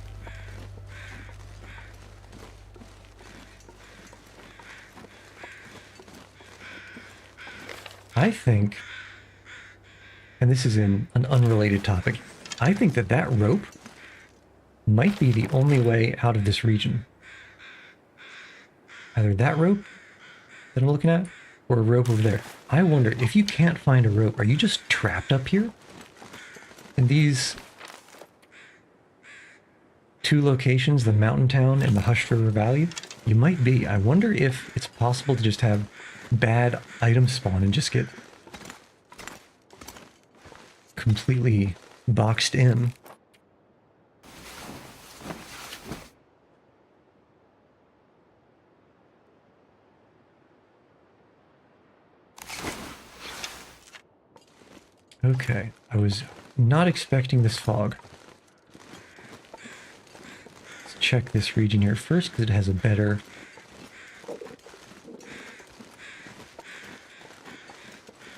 I think, and this is in an unrelated topic, I think that that rope might be the only way out of this region. Either that rope that I'm looking at, or a rope over there. I wonder, if you can't find a rope, are you just trapped up here? In these two locations, the mountain town and the Hushed River Valley, you might be. I wonder if it's possible to just have bad items spawn and just get completely boxed in. Okay, I was not expecting this fog. Let's check this region here first because it has a better...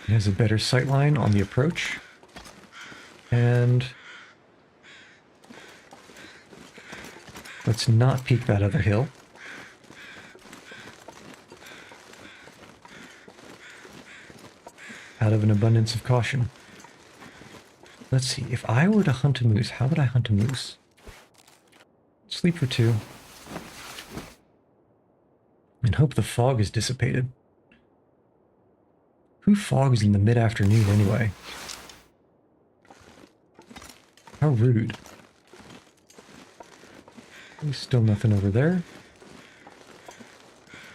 It has a better sightline on the approach. And... let's not peek that other hill. Out of an abundance of caution. Let's see, if I were to hunt a moose, how would I hunt a moose? Sleep for 2. And hope the fog is dissipated. Who fogs in the mid-afternoon anyway? How rude. There's still nothing over there.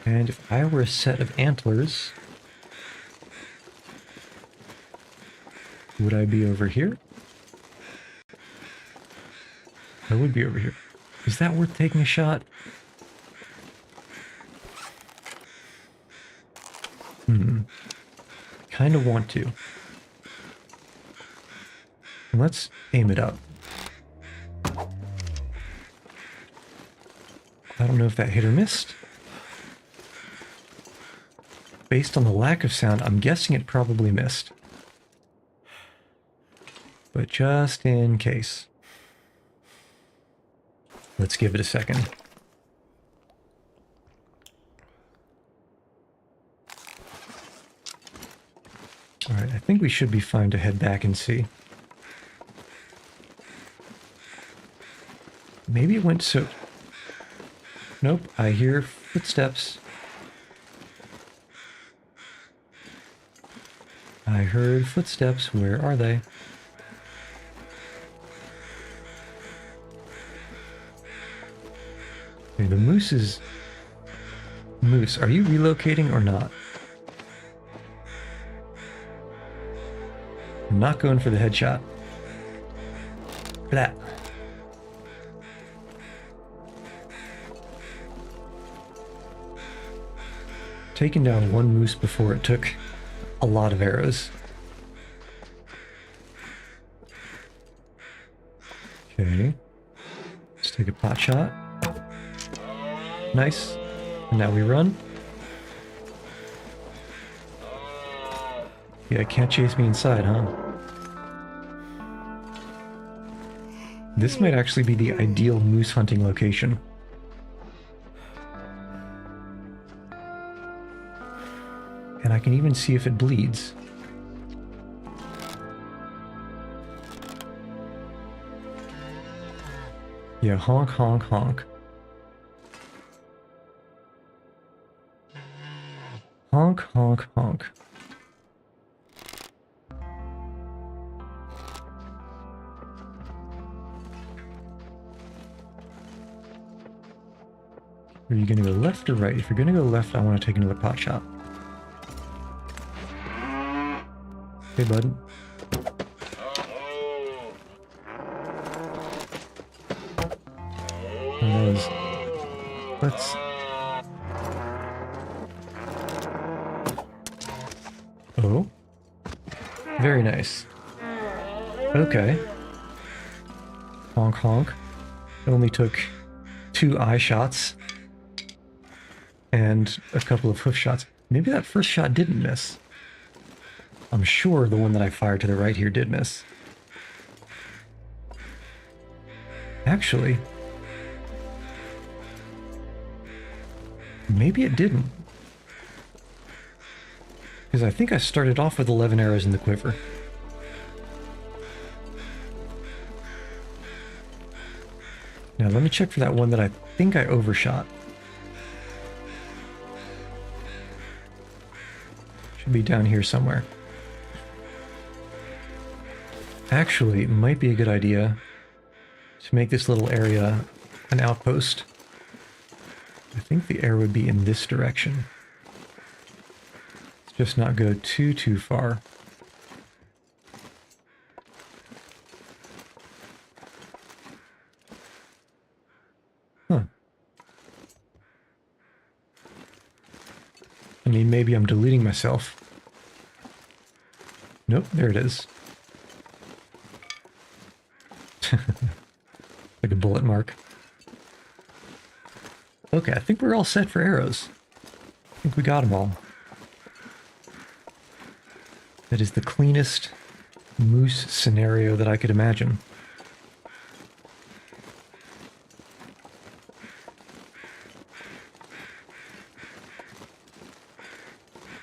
And if I were a set of antlers, would I be over here? I would be over here. Is that worth taking a shot? Kind of want to. And let's aim it up. I don't know if that hit or missed. Based on the lack of sound, I'm guessing it probably missed. But just in case. Let's give it a second. Alright, I think we should be fine to head back and see. Maybe it went so... Nope, I hear footsteps. I heard footsteps. Where are they? Okay, the moose is... Moose, are you relocating or not? I'm not going for the headshot. Blah. Taken down one moose before it took a lot of arrows. take a pot shot. Nice. And now we run. Yeah, can't chase me inside, huh? This might actually be the ideal moose hunting location. And I can even see if it bleeds. Yeah, honk, honk, honk. Honk, honk, honk. Are you going to go left or right? If you're going to go left, I want to take another pot shot. Hey, bud. Let's... Oh. Very nice. Okay. Honk honk. It only took 2 eye shots. And a couple of hoof shots. Maybe that first shot didn't miss. I'm sure the one that I fired to the right here did miss. Actually... maybe it didn't. Because I think I started off with 11 arrows in the quiver. Now let me check for that one that I think I overshot. Should be down here somewhere. Actually, it might be a good idea to make this little area an outpost. I think the arrow would be in this direction. Let's just not go too far. Huh. I mean, maybe I'm deleting myself. Nope, there it is. Like a bullet mark. Okay, I think we're all set for arrows. I think we got them all. That is the cleanest moose scenario that I could imagine.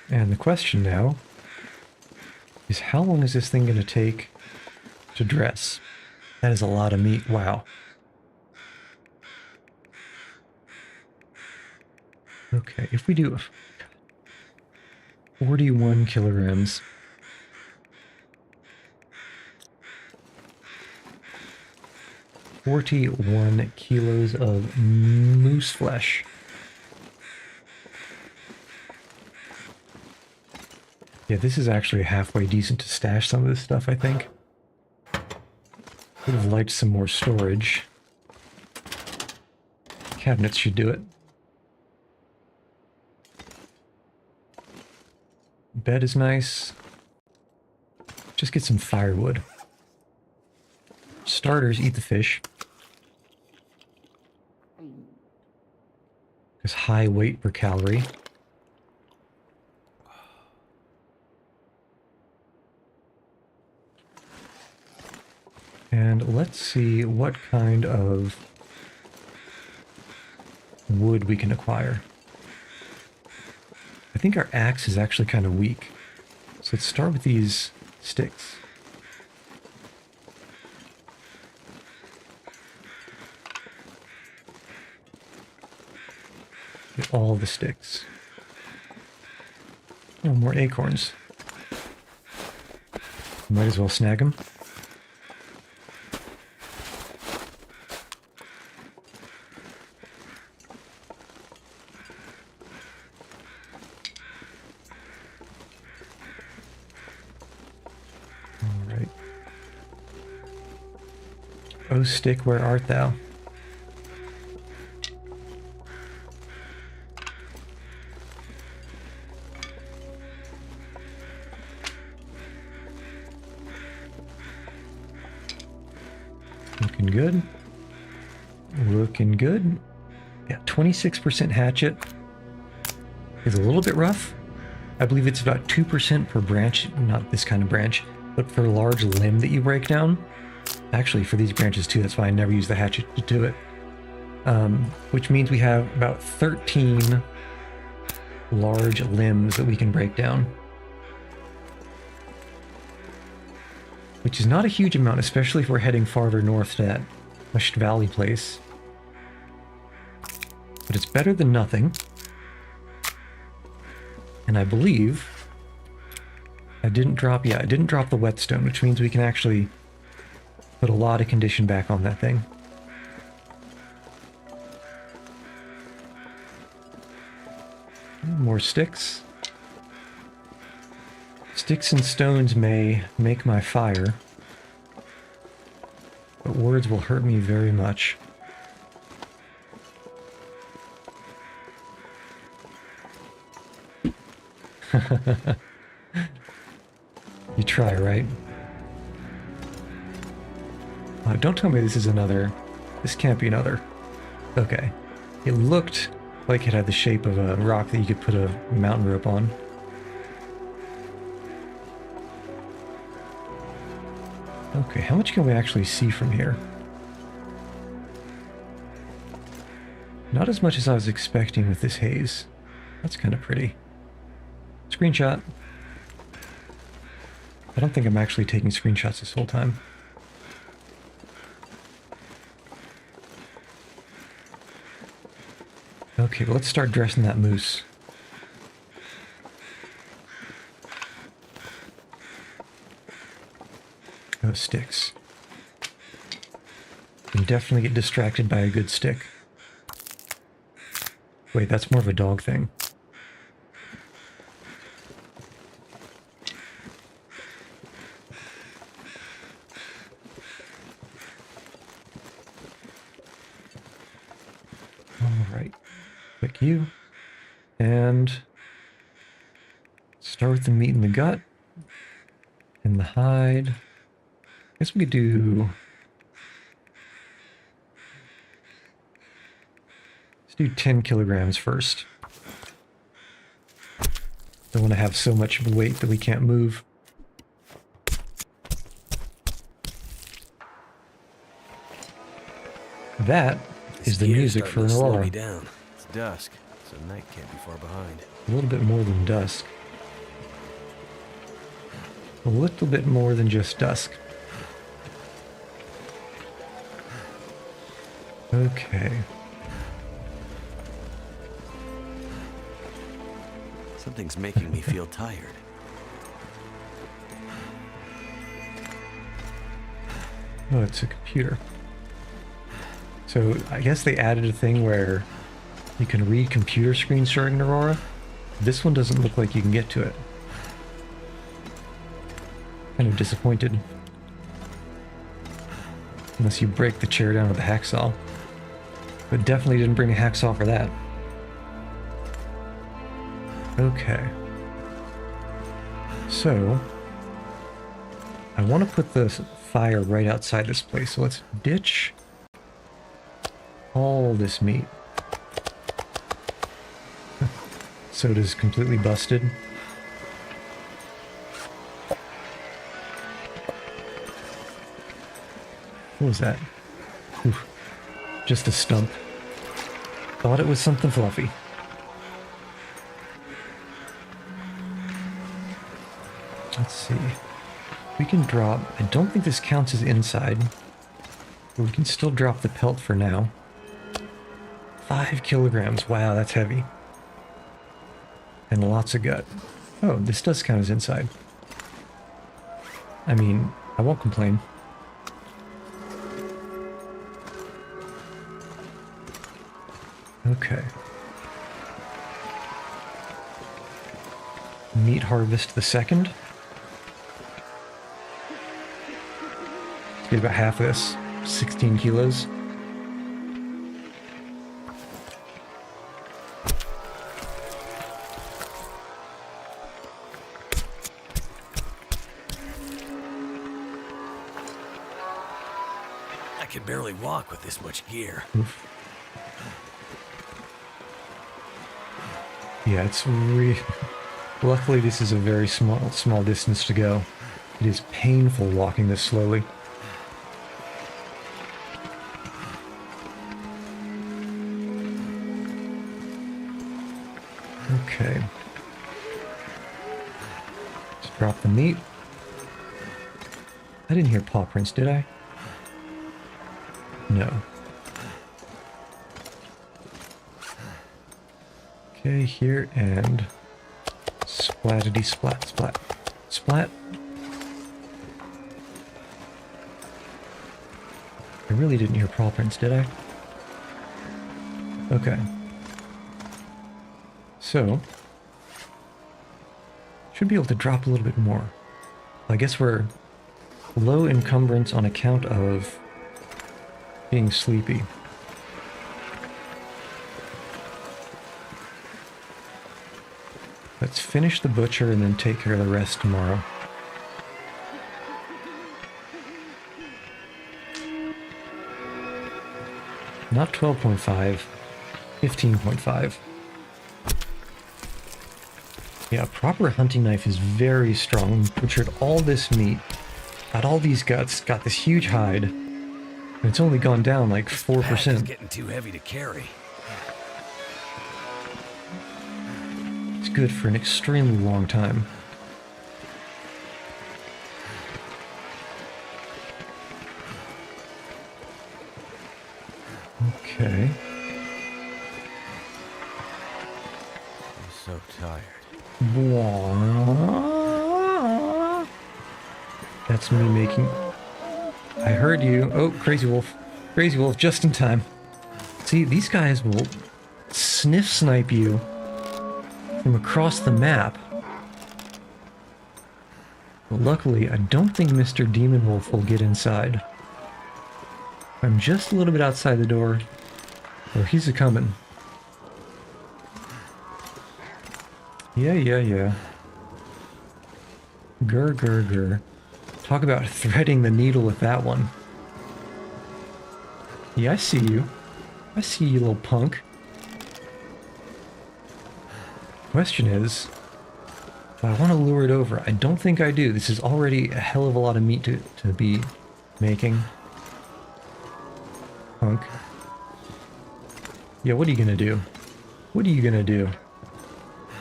And the question now is, how long is this thing going to take to dress? That is a lot of meat. Wow. Okay, if we do 41 kilograms. $41 kilos of moose flesh. Yeah, this is actually halfway decent to stash some of this stuff, I think. Would have liked some more storage. Cabinets should do it. Bed is nice. Just get some firewood. Starters, eat the fish. Because high weight per calorie. And let's see what kind of wood we can acquire. I think our axe is actually kind of weak. So let's start with these sticks. Get all the sticks. Oh, more acorns. Might as well snag them. O stick, where art thou? Looking good. Looking good. Yeah, 26% hatchet is a little bit rough. I believe it's about 2% per branch, not this kind of branch, but for a large limb that you break down. Actually, for these branches too, that's why I never use the hatchet to do it. Which means we have about 13 large limbs that we can break down. Which is not a huge amount, especially if we're heading farther north to that Hushed Valley place. But it's better than nothing. And I believe I didn't drop the whetstone, which means we can actually put a lot of condition back on that thing. More sticks. Sticks and stones may make my fire, but words will hurt me very much. You try, right? Don't tell me this is another. This can't be another. Okay. It looked like it had the shape of a rock that you could put a mountain rope on. Okay, how much can we actually see from here? Not as much as I was expecting with this haze. That's kind of pretty. Screenshot. I don't think I'm actually taking screenshots this whole time. Okay, well, let's start dressing that moose. Oh, sticks. You can definitely get distracted by a good stick. Wait, that's more of a dog thing. Alright. Click you. And start with the meat and the gut. And the hide. I guess we could do... Let's do 10 kilograms first. Don't want to have so much weight that we can't move. That is the music for an aurora. Down. It's dusk, so night can't be far behind. A little bit more than dusk. A little bit more than just dusk. Okay. Something's making me feel tired. Oh, it's a computer. So I guess they added a thing where you can read computer screens during an aurora. This one doesn't look like you can get to it. Kind of disappointed. Unless you break the chair down with a hacksaw. But definitely didn't bring a hacksaw for that. Okay. So, I want to put the fire right outside this place, so let's ditch all this meat. Soda's completely busted. What was that? Oof. Just a stump. Thought it was something fluffy. Let's see. We can drop... I don't think this counts as inside. But we can still drop the pelt for now. 5 kilograms. Wow, that's heavy. And lots of gut. Oh, this does count as inside. I mean, I won't complain. Okay. Meat harvest the second. Let's get about half of this. 16 kilos. can barely walk with this much gear. Oof. Yeah, it's really... Luckily, this is a very small distance to go. It is painful walking this slowly. Okay. Let's drop the meat. I didn't hear paw prints, did I? No. Okay, here, and... Splatity splat splat. Splat. I really didn't hear paw prints, did I? Okay. So... Should be able to drop a little bit more. I guess we're low encumbrance on account of being sleepy. Let's finish the butcher and then take care of the rest tomorrow. Not 12.5, 15.5. Yeah, a proper hunting knife is very strong. Butchered all this meat, got all these guts, got this huge hide, and it's only gone down like 4%. It's getting too heavy to carry. It's good for an extremely long time. Okay. I'm so tired. That's me making... I heard you. Oh, Crazy Wolf. Crazy Wolf, just in time. See, these guys will sniff snipe you from across the map. But luckily, I don't think Mr. Demon Wolf will get inside. I'm just a little bit outside the door, or he's a-coming. Yeah. Grr, grr, grr. Talk about threading the needle with that one. Yeah, I see you. I see you, little punk. Question is, do I want to lure it over? I don't think I do. This is already a hell of a lot of meat to be making. Punk. Yeah, what are you gonna do? What are you gonna do?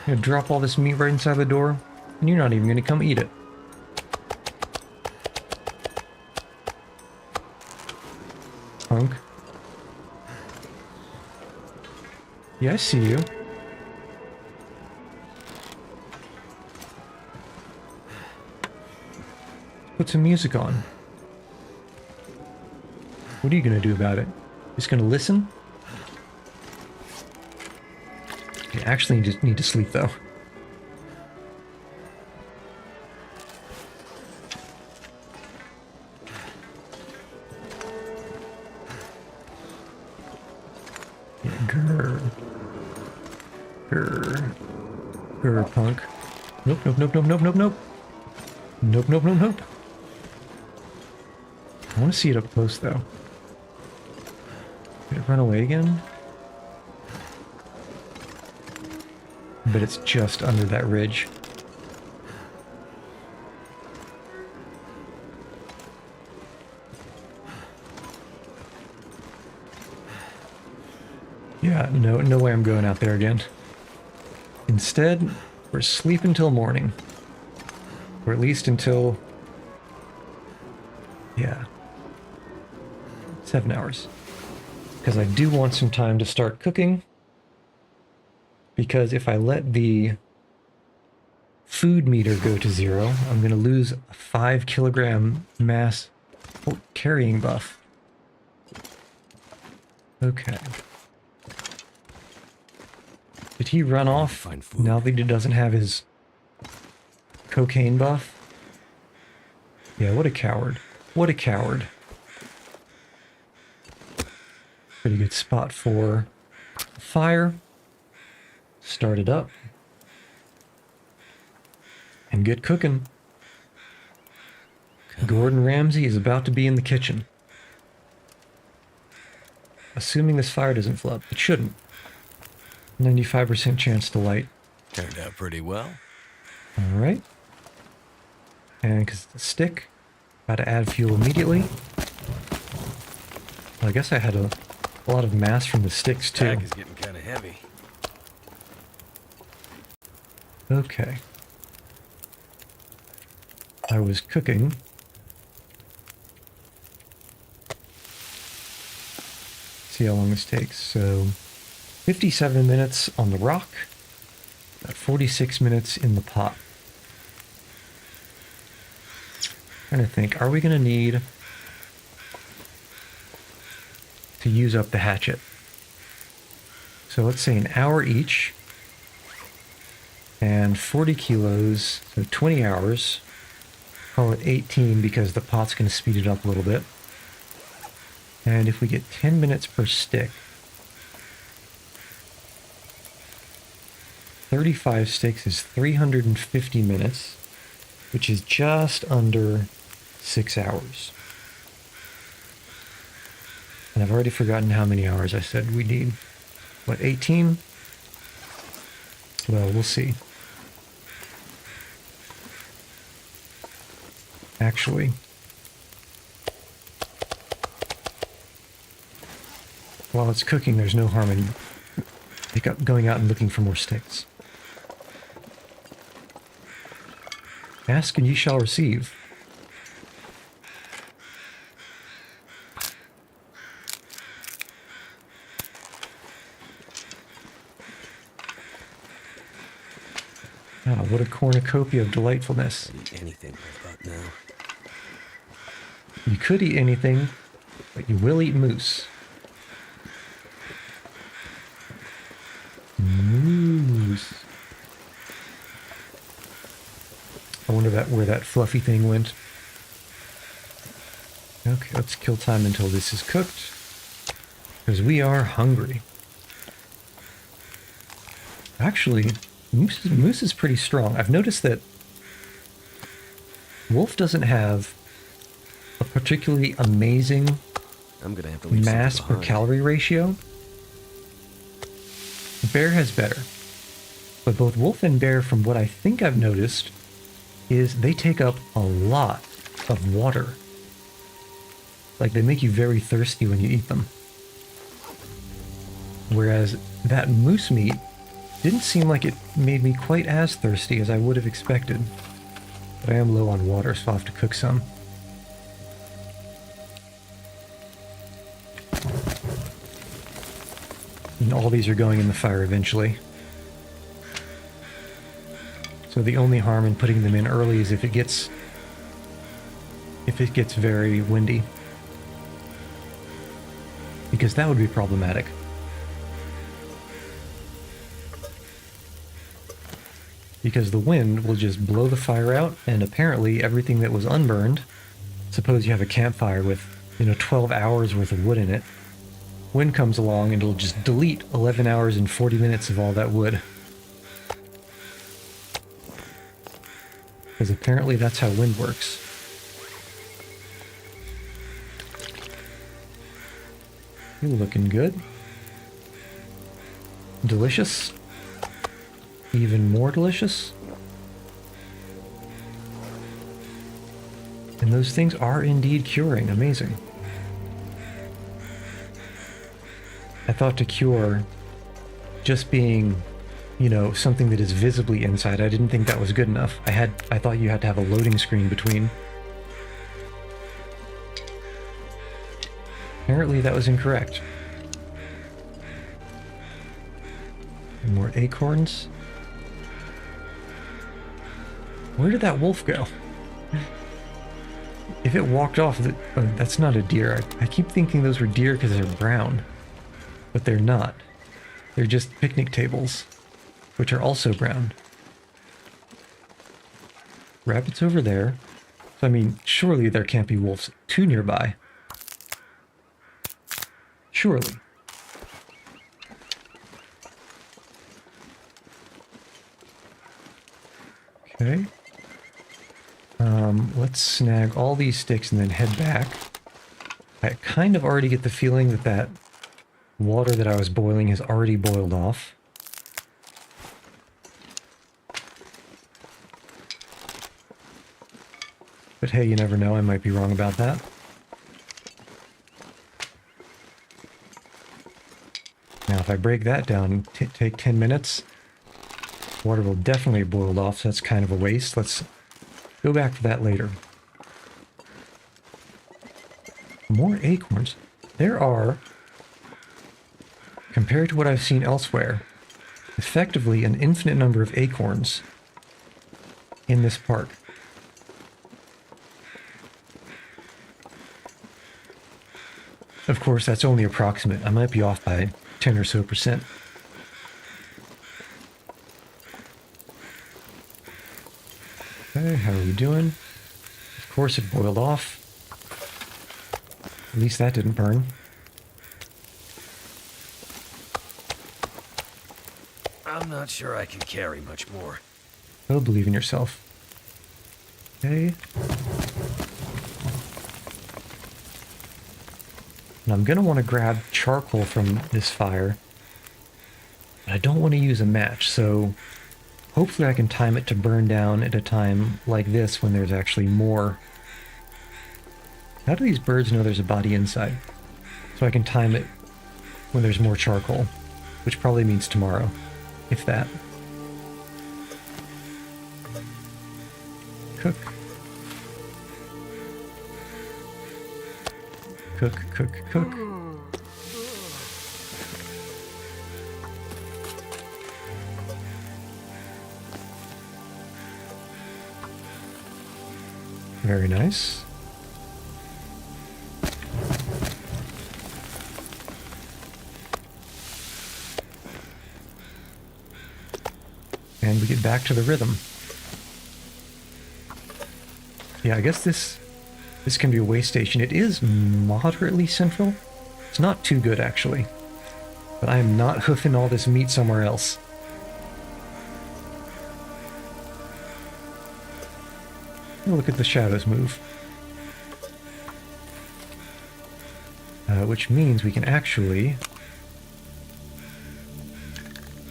You're gonna drop all this meat right inside the door, and you're not even gonna come eat it. Punk. Yeah, I see you. Put some music on. What are you gonna do about it? Just gonna listen? You actually just need to sleep, though. Yeah, grr. Grr. Grr, punk. Nope. Nope. I want to see it up close, though. Did it run away again? But it's just under that ridge. Yeah, no way I'm going out there again. Instead, we're sleeping till morning. Or at least until... yeah. 7 hours. Because I do want some time to start cooking. Because if I let the food meter go to 0, I'm going to lose a 5 kilogram mass carrying buff. Okay. Did he run off now that he doesn't have his cocaine buff? Yeah, what a coward. What a coward. Pretty good spot for fire. Start it up. And get cooking. Gordon Ramsay is about to be in the kitchen. assuming this fire doesn't flood. It shouldn't. 95% chance to light. Turned out pretty well. All right. And because it's a stick, got to add fuel immediately. Well, I guess I had a lot of mass from the sticks too. Pack is getting kind of heavy. Okay. I was cooking. See how long this takes. So 57 minutes on the rock, 46 minutes in the pot. Trying to think, are we going to need to use up the hatchet? So let's say an hour each and 40 kilos, so 20 hours. Call it 18 because the pot's going to speed it up a little bit. And if we get 10 minutes per stick, 35 sticks is 350 minutes, which is just under 6 hours. And I've already forgotten how many hours I said we need. What, 18? Well, we'll see. Actually, while it's cooking, there's no harm in going out and looking for more sticks. Ask and ye shall receive. Ah, what a cornucopia of delightfulness. Eat anything right about now. You could eat anything, but you will eat moose. Moose. I wonder where that fluffy thing went. Okay, let's kill time until this is cooked, because we are hungry. Actually, moose is pretty strong. I've noticed that wolf doesn't have a particularly amazing I'm gonna have to leave mass per calorie ratio. Bear has better. But both wolf and bear, from what I think I've noticed, is they take up a lot of water. Like, they make you very thirsty when you eat them. Whereas that moose meat didn't seem like it made me quite as thirsty as I would have expected. But I am low on water, so I'll have to cook some. And all these are going in the fire eventually. So the only harm in putting them in early is if it gets very windy. Because that would be problematic. Because the wind will just blow the fire out, and apparently everything that was unburned, suppose you have a campfire with, 12 hours worth of wood in it, wind comes along and it'll just delete 11 hours and 40 minutes of all that wood. Because apparently that's how wind works. You're looking good. Delicious. Even more delicious. And those things are indeed curing. Amazing. I thought to cure just being, something that is visibly inside. I didn't think that was good enough. I thought you had to have a loading screen between. Apparently that was incorrect. And more acorns. Where did that wolf go? If it walked off, that's not a deer. I keep thinking those were deer because they're brown. But they're not. They're just picnic tables, which are also brown. Rabbits over there. So, surely there can't be wolves too nearby. Surely. Okay. Let's snag all these sticks and then head back. I kind of already get the feeling that Water that I was boiling has already boiled off. But hey, you never know, I might be wrong about that. Now if I break that down and take 10 minutes, water will definitely have boiled off, so that's kind of a waste. Let's go back to that later. More acorns. There are, compared to what I've seen elsewhere, effectively an infinite number of acorns in this park. Of course, that's only approximate. I might be off by 10 or so percent. Okay, how are we doing? Of course it boiled off. At least that didn't burn. I'm not sure I can carry much more. Oh, believe in yourself. Okay. And I'm gonna want to grab charcoal from this fire. But I don't want to use a match, so hopefully I can time it to burn down at a time like this when there's actually more. How do these birds know there's a body inside? So I can time it when there's more charcoal, which probably means tomorrow, if that. Cook. Cook, cook, cook. Very nice. And we get back to the rhythm. Yeah, I guess this can be a way station. It is moderately central. It's not too good, actually. But I am not hoofing all this meat somewhere else. Oh, look at the shadows move. Which means we can actually...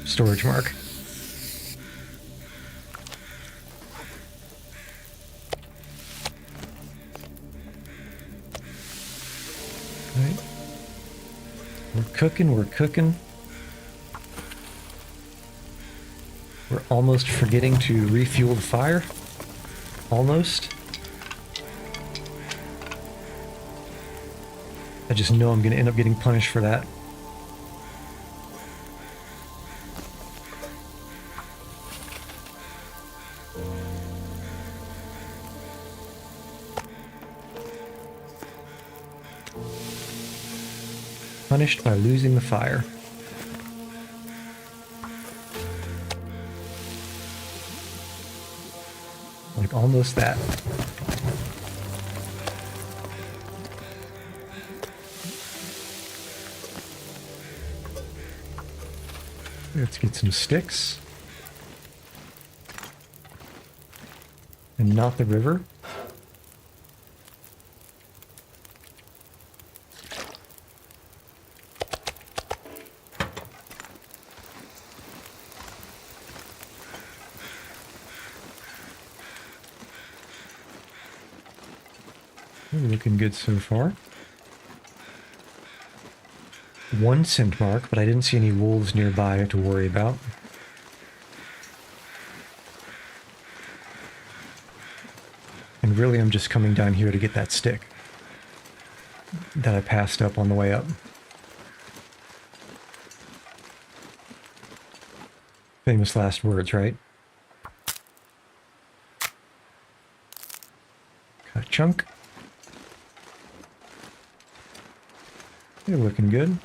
Storage mark. Right. We're cooking, we're cooking. We're almost forgetting to refuel the fire. Almost. I just know I'm going to end up getting punished for that. Punished by losing the fire. Like almost that. Let's get some sticks. And not the river. Looking good so far. 1 scent mark, but I didn't see any wolves nearby to worry about. And really I'm just coming down here to get that stick that I passed up on the way up. Famous last words, right? Got a chunk. They're looking good.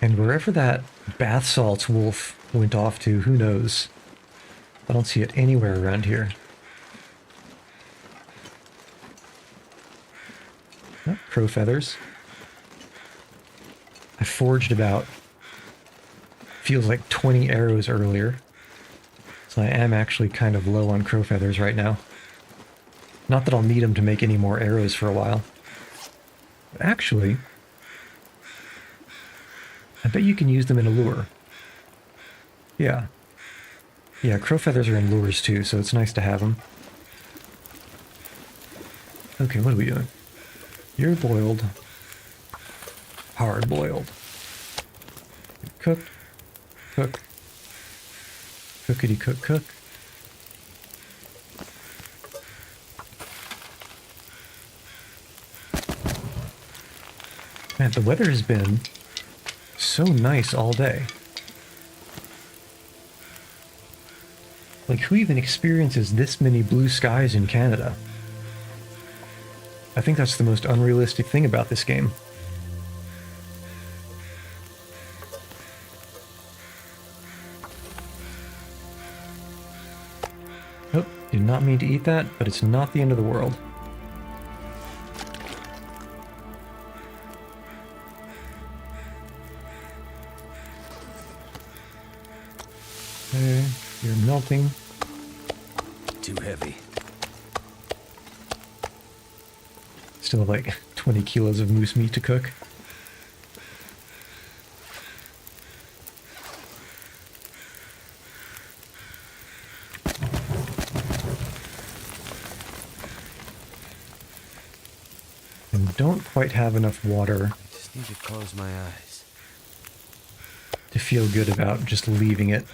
And wherever that bath salts wolf went off to, who knows? I don't see it anywhere around here. Oh, crow feathers. I forged about, feels like 20 arrows earlier. So I am actually kind of low on crow feathers right now. Not that I'll need them to make any more arrows for a while. But actually, I bet you can use them in a lure. Yeah. Yeah, crow feathers are in lures too, so it's nice to have them. Okay, what are we doing? You're boiled. Hard boiled. Cooked. Cook. Cookity cook cook. Man, the weather has been so nice all day. Like, who even experiences this many blue skies in Canada? I think that's the most unrealistic thing about this game. Oh, did not mean to eat that, but it's not the end of the world. Okay, you're melting. Too heavy. Still have like 20 kilos of moose meat to cook. And don't quite have enough water I just need to close my eyes. to feel good about just leaving it.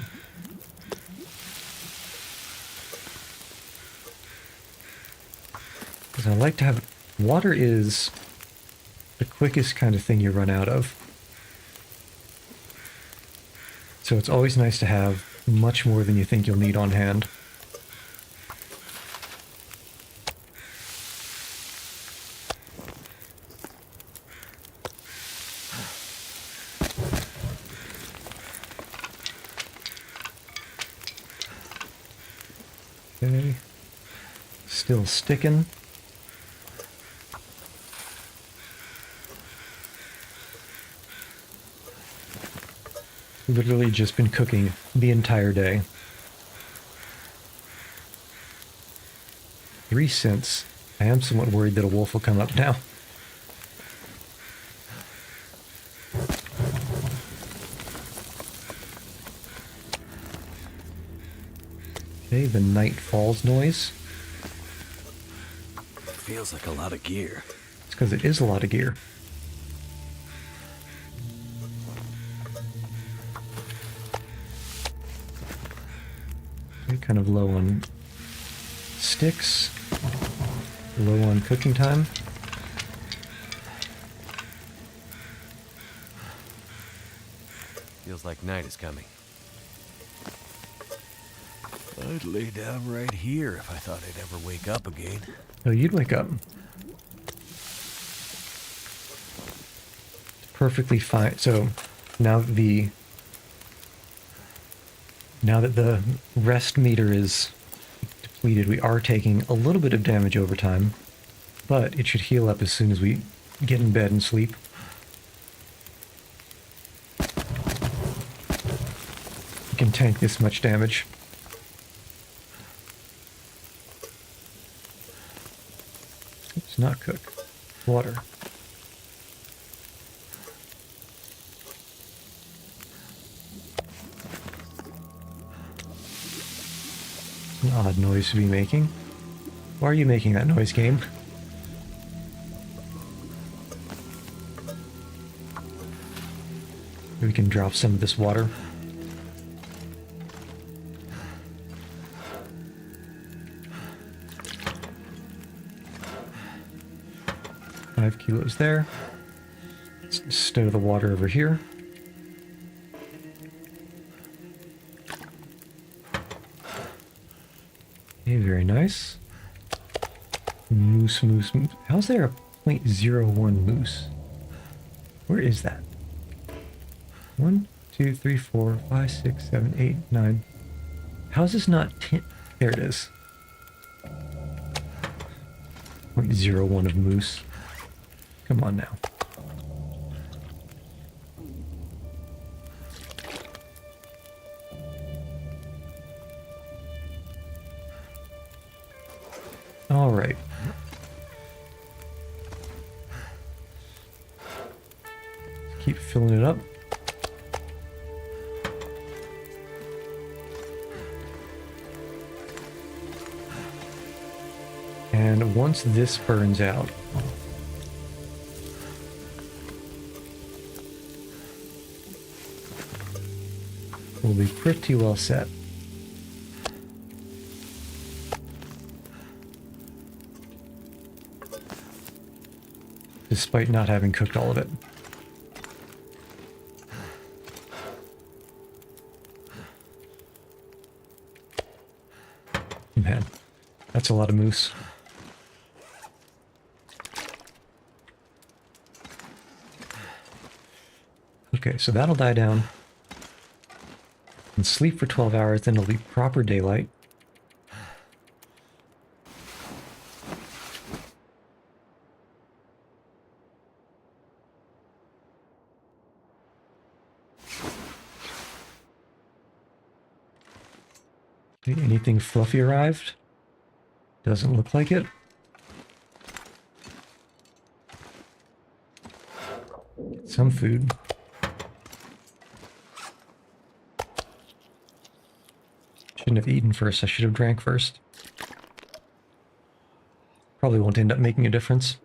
Because I like to have... Water is the quickest kind of thing you run out of. So it's always nice to have much more than you think you'll need on hand. Okay. Still sticking. Literally just been cooking the entire day. 3 cents. I am somewhat worried that a wolf will come up now. Okay, the night falls noise. Feels like a lot of gear. It's because it is a lot of gear. Okay, kind of low on sticks. Low on cooking time. Feels like night is coming. I'd lay down right here if I thought I'd ever wake up again. Oh, you'd wake up. Perfectly fine. So now that the rest meter is depleted, we are taking a little bit of damage over time, but it should heal up as soon as we get in bed and sleep. We can tank this much damage. It's not cook. Water. An odd noise to be making. Why are you making that noise, game? We can drop some of this water. Five kilos there. Let's stow the water over here. Okay, very nice. Moose, moose, moose. How's there a 0.01 moose? Where is that? 1, 2, 3, 4, 5, 6, 7, 8, 9. How's this not 10? There it is. 0.01 of moose. Come on now. All right. filling it up. And once this burns out, we'll be pretty well set. Despite not having cooked all of it. Man, that's a lot of moose. Okay, so that'll die down. And sleep for 12 hours, then it'll be proper daylight. Okay, anything fluffy arrived? Doesn't look like it. Get some food. Shouldn't have eaten first, I should have drank first. Probably won't end up making a difference.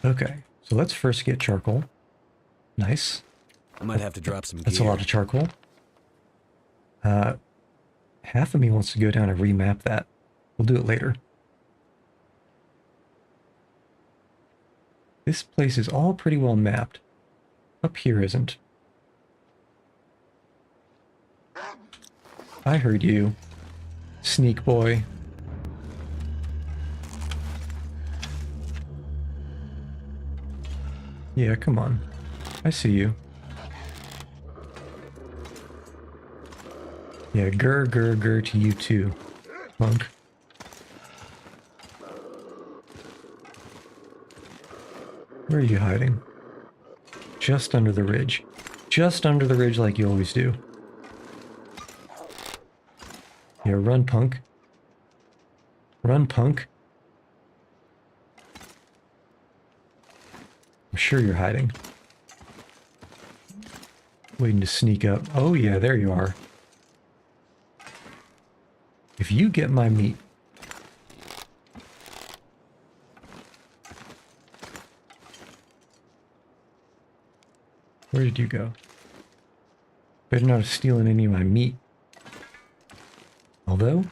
Okay, so let's first get charcoal. Nice. I might have to drop some That's gear. a lot of charcoal. Half of me wants to go down and remap that. We'll do it later. This place is all pretty well mapped. Up here isn't. I heard you, sneak boy. Yeah, come on. I see you. Yeah, grr to you too, punk. Where are you hiding? Just under the ridge. Just under the ridge like you always do. Yeah, run, punk. Run, punk. I'm sure you're hiding. Waiting to sneak up. Oh yeah, there you are. If you get my meat... Where did you go? Better not have stolen any of my meat. Although...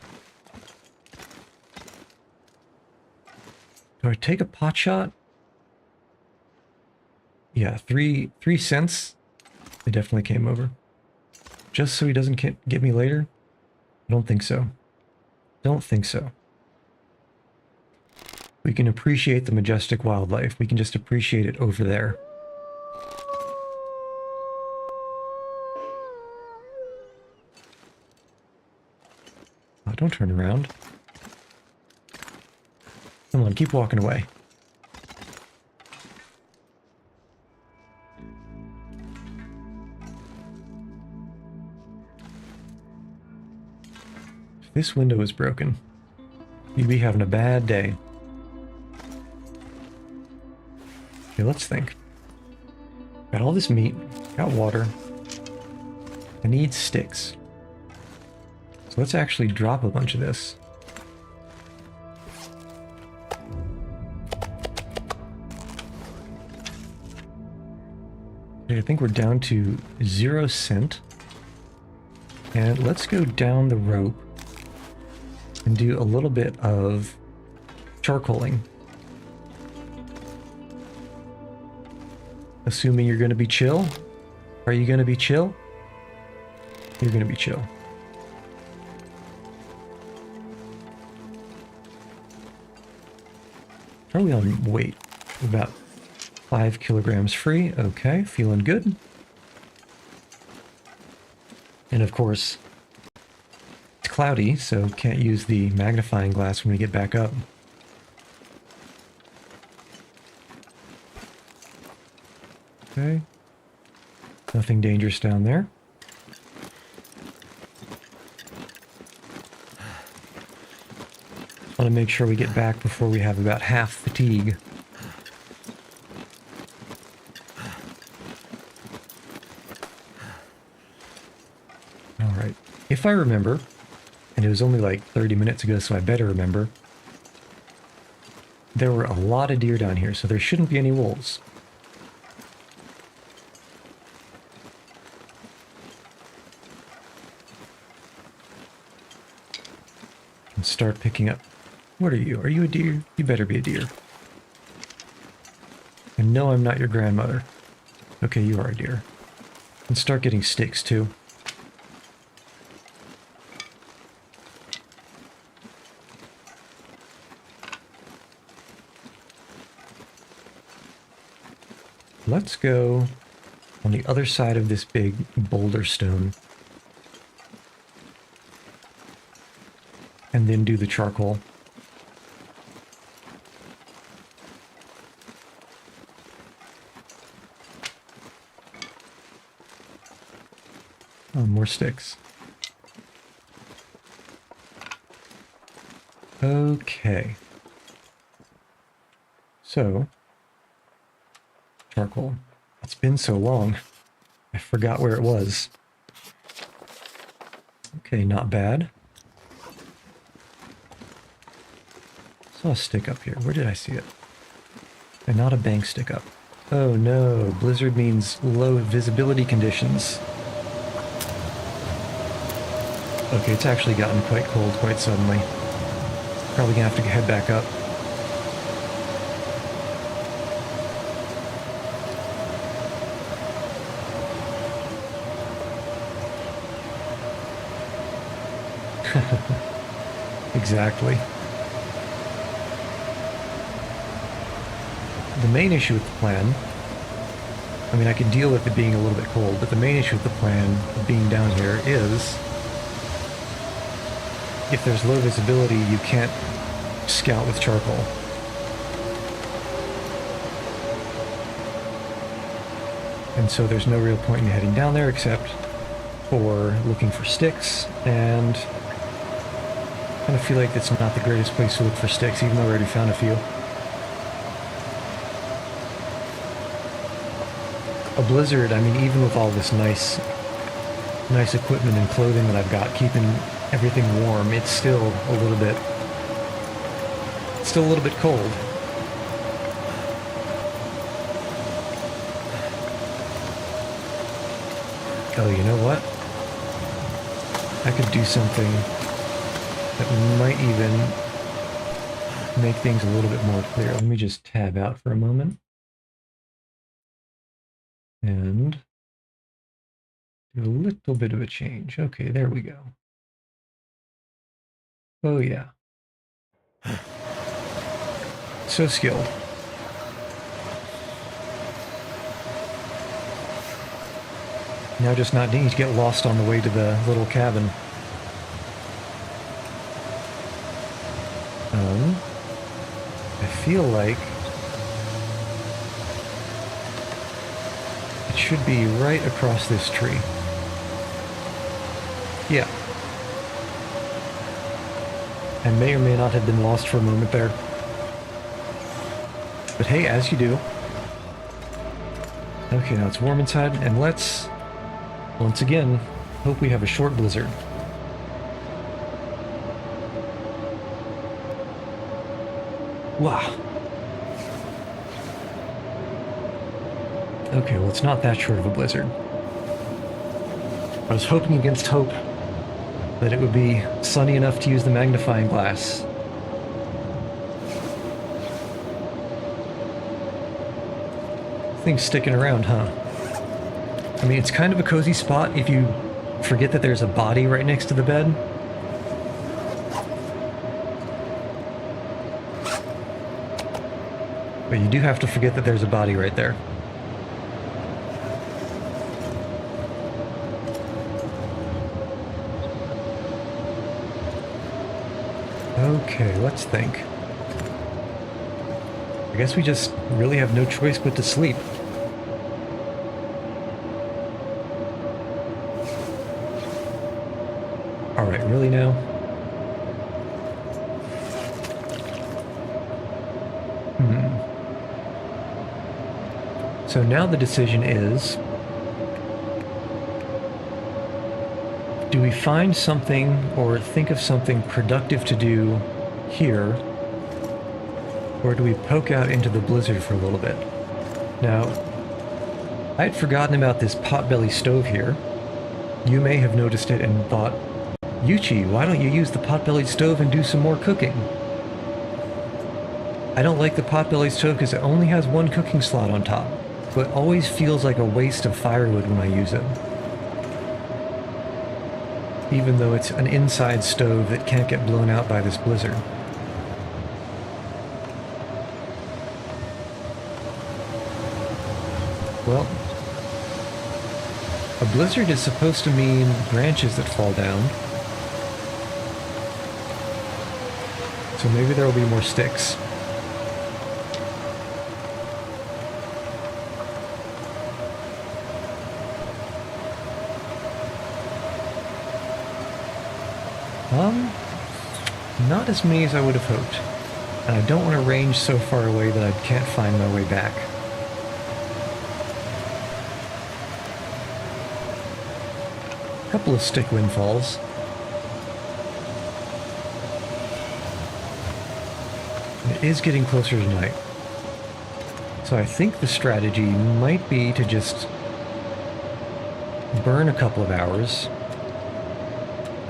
Do I take a pot shot? Yeah, 3 cents. They definitely came over. Just so he doesn't get me later? I don't think so. Don't think so. We can appreciate the majestic wildlife. We can just appreciate it over there. Oh, don't turn around. Come on, keep walking away. If this window is broken, you'd be having a bad day. Okay, let's think. Got all this meat, got water. I need sticks. So let's actually drop a bunch of this. Okay, I think we're down to 0 cent. And let's go down the rope and do a little bit of charcoaling. Assuming you're going to be chill. Are you going to be chill? You're going to be chill. Are we on weight? About 5 kilograms free. Okay, feeling good. And of course, it's cloudy, so can't use the magnifying glass when we get back up. Okay. Nothing dangerous down there. Want to make sure we get back before we have about half fatigue. Alright. If I remember, and it was only like 30 minutes ago, so I better remember, there were a lot of deer down here, so there shouldn't be any wolves. And start picking up. What are you? Are you a deer? You better be a deer. And no, I'm not your grandmother. Okay, you are a deer. And start getting sticks, too. Let's go on the other side of this big boulder stone. And then do the charcoal. Oh, more sticks. Okay. So, charcoal. It's been so long. I forgot where it was. Okay, not bad. Saw a stick up here. Where did I see it? And not a bank stick up. Oh no, blizzard means low visibility conditions. Okay, it's actually gotten quite cold quite suddenly. Probably gonna have to head back up. Exactly. The main issue with the plan, I mean, I could deal with it being a little bit cold, but the main issue with the plan of being down here is if there's low visibility, you can't scout with charcoal. And so there's no real point in heading down there except for looking for sticks, and I kind of feel like it's not the greatest place to look for sticks, even though I already found a few. A blizzard, I mean, even with all this nice equipment and clothing that I've got, keeping everything warm, it's still a little bit cold. Oh, you know what? I could do something that might even make things a little bit more clear. Let me just tab out for a moment. And do a little bit of a change. Okay, there we go. Oh yeah. So skilled. Now just not need to get lost on the way to the little cabin. I feel like it should be right across this tree. Yeah. I may or may not have been lost for a moment there. But hey, as you do. Okay, now it's warm inside, and let's, once again, hope we have a short blizzard. Wow. Okay, well, it's not that short of a blizzard. I was hoping against hope that it would be sunny enough to use the magnifying glass. Thing's sticking around, huh? I mean, it's kind of a cozy spot if you forget that there's a body right next to the bed. But you do have to forget that there's a body right there. Okay, let's think. I guess we just really have no choice but to sleep. Alright, really now? So now the decision is, Do we find something or think of something productive to do here? Or do we poke out into the blizzard for a little bit? Now, I had forgotten about this potbelly stove here. You may have noticed it and thought, Yuchi, why don't you use the potbelly stove and do some more cooking? I don't like the potbelly stove because it only has one cooking slot on top, so it always feels like a waste of firewood when I use it. Even though it's an inside stove that can't get blown out by this blizzard. Well, a blizzard is supposed to mean branches that fall down. So maybe there will be more sticks. Not as many as I would have hoped. And I don't want to range so far away that I can't find my way back. A couple of stick windfalls. And it is getting closer to night. So I think the strategy might be to just burn a couple of hours.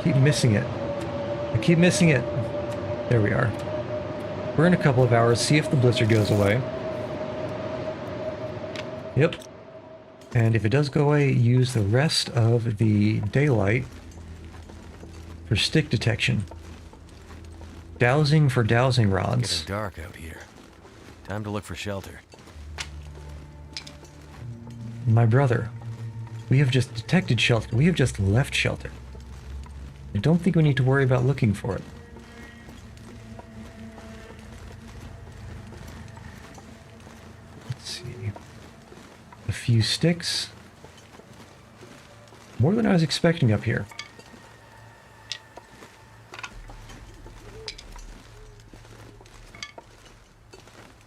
Keep missing it. I keep missing it. There we are. Burn a couple of hours, see if the blizzard goes away. Yep. And if it does go away, use the rest of the daylight for stick detection. Dowsing for dowsing rods. Getting dark out here. Time to look for shelter. My brother, we have just detected shelter. We have just left shelter. I don't think we need to worry about looking for it. Let's see. A few sticks. More than I was expecting up here.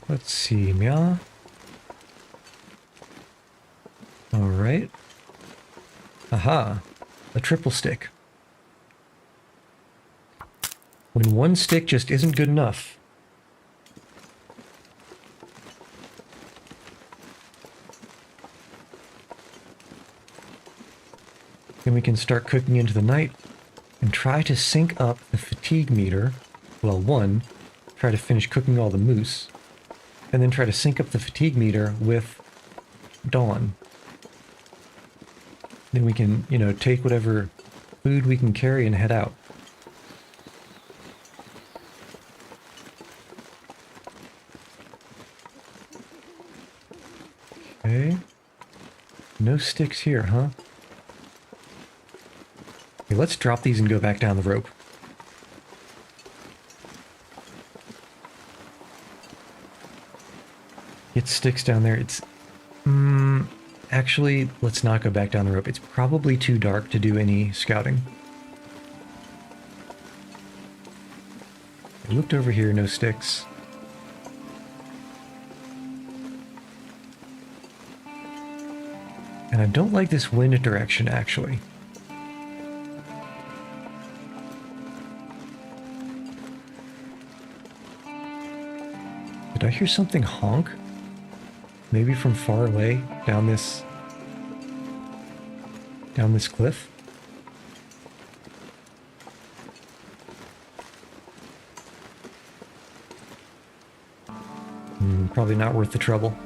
Let's see, yeah. Alright. Aha. A triple stick. When one stick just isn't good enough. Then we can start cooking into the night and try to sync up the fatigue meter. Well, one, try to finish cooking all the moose, and then try to sync up the fatigue meter with dawn. Then we can, you know, take whatever food we can carry and head out. Okay. No sticks here, huh? Okay, let's drop these and go back down the rope. It sticks down there. It's... actually, let's not go back down the rope. It's probably too dark to do any scouting. I looked over here, no sticks. And I don't like this wind direction, actually. Did I hear something honk? Maybe from far away, down this cliff? Probably not worth the trouble.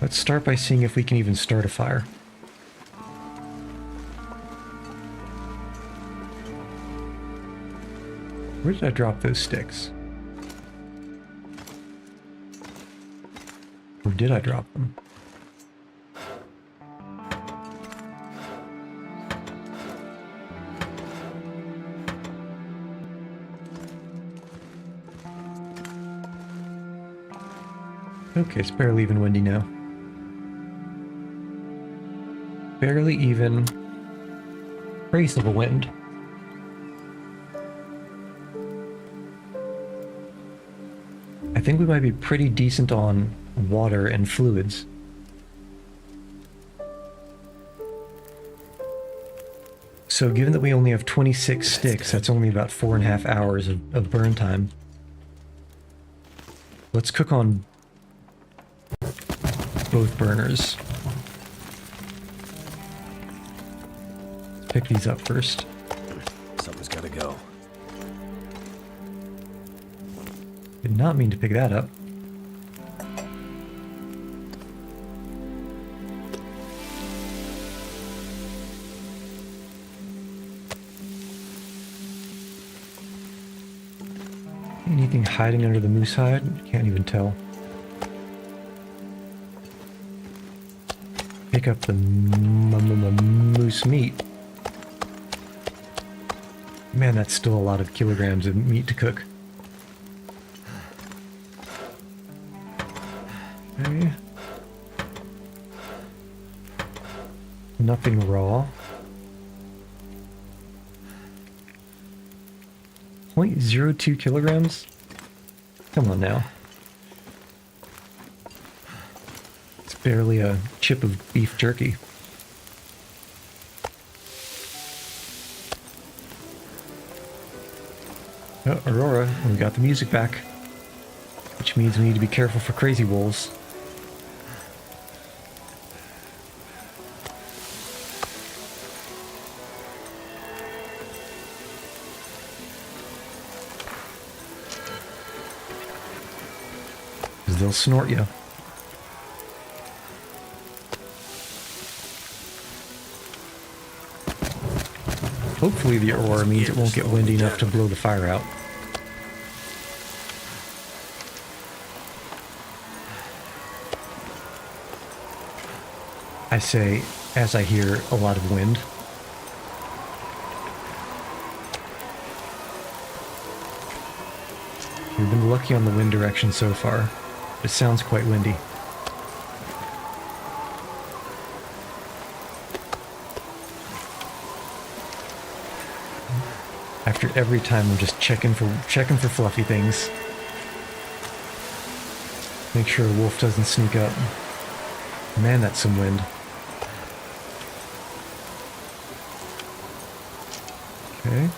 Let's start by seeing if we can even start a fire. Where did I drop those sticks? Or did I drop them? Okay, it's barely even windy now. Barely even trace of a wind. I think we might be pretty decent on water and fluids. So given that we only have 26 sticks, that's only about 4.5 hours of burn time. Let's cook on both burners. Let's pick these up first. Something's gotta go. Did not mean to pick that up. Anything hiding under the moose hide? Can't even tell. Pick up the moose meat. Man, that's still a lot of kilograms of meat to cook. Okay. Nothing raw. 0.02 kilograms? Come on now. It's barely a chip of beef jerky. Oh, Aurora, we got the music back. Which means we need to be careful for crazy wolves. They'll snort you. Hopefully the aurora means it won't get windy enough to blow the fire out. I say, as I hear a lot of wind. We've been lucky on the wind direction so far. It sounds quite windy. After every time I'm just checking for fluffy things. Make sure a wolf doesn't sneak up. Man, that's some wind. Okay.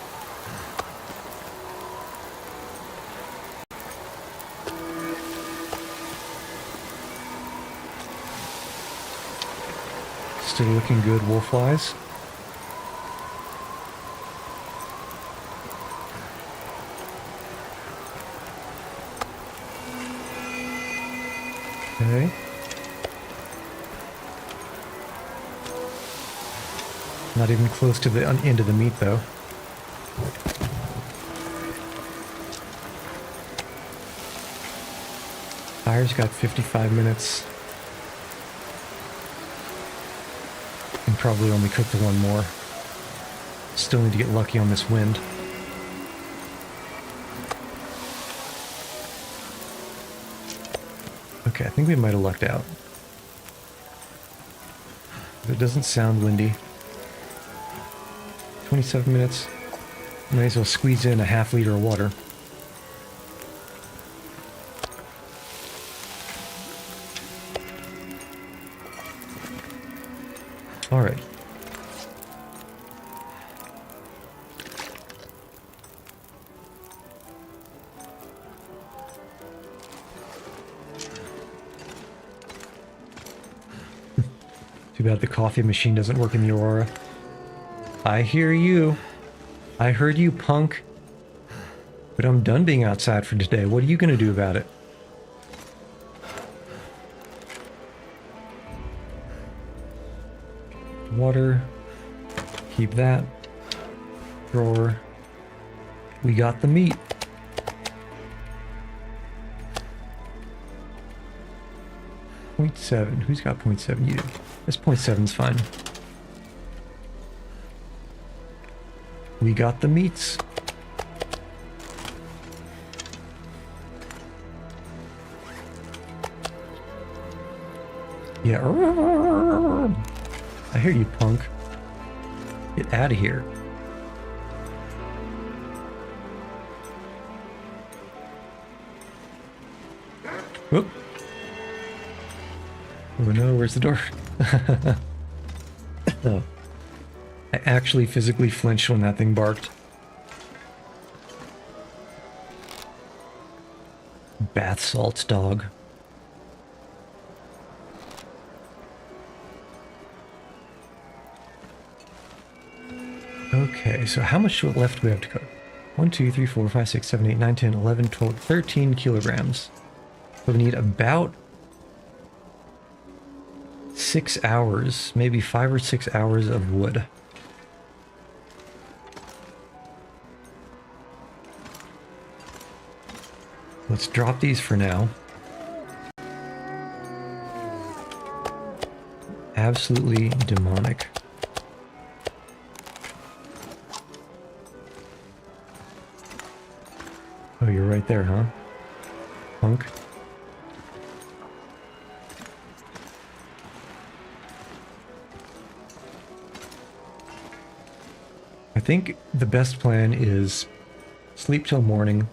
Still looking good, wolf-wise. Okay. Not even close to the end of the meat, though. Fire's got 55 minutes. And probably only cook the one more. Still need to get lucky on this wind. Okay, I think we might have lucked out. It doesn't sound windy. 27 minutes. Might as well squeeze in a ½ liter of water. Alright. Too bad the coffee machine doesn't work in the Aurora. I hear you. I heard you, punk. But I'm done being outside for today. What are you gonna do about it? Water. Keep that. Drawer. We got the meat. .7. Who's got .7? You. This .7's fine. We got the meats. Yeah. I hear you, punk. Get out of here. Whoop. Oh no, where's the door? Oh. I actually physically flinched when that thing barked. Bath salts, dog. Okay, so how much left do we have to cook? 1, 2, 3, 4, 5, 6, 7, 8, 9, 10, 11, 12, 13 kilograms. So we need about 6 hours, maybe 5 or 6 hours of wood. Let's drop these for now. Absolutely demonic. Oh, you're right there, huh? Punk. I think the best plan is sleep till morning.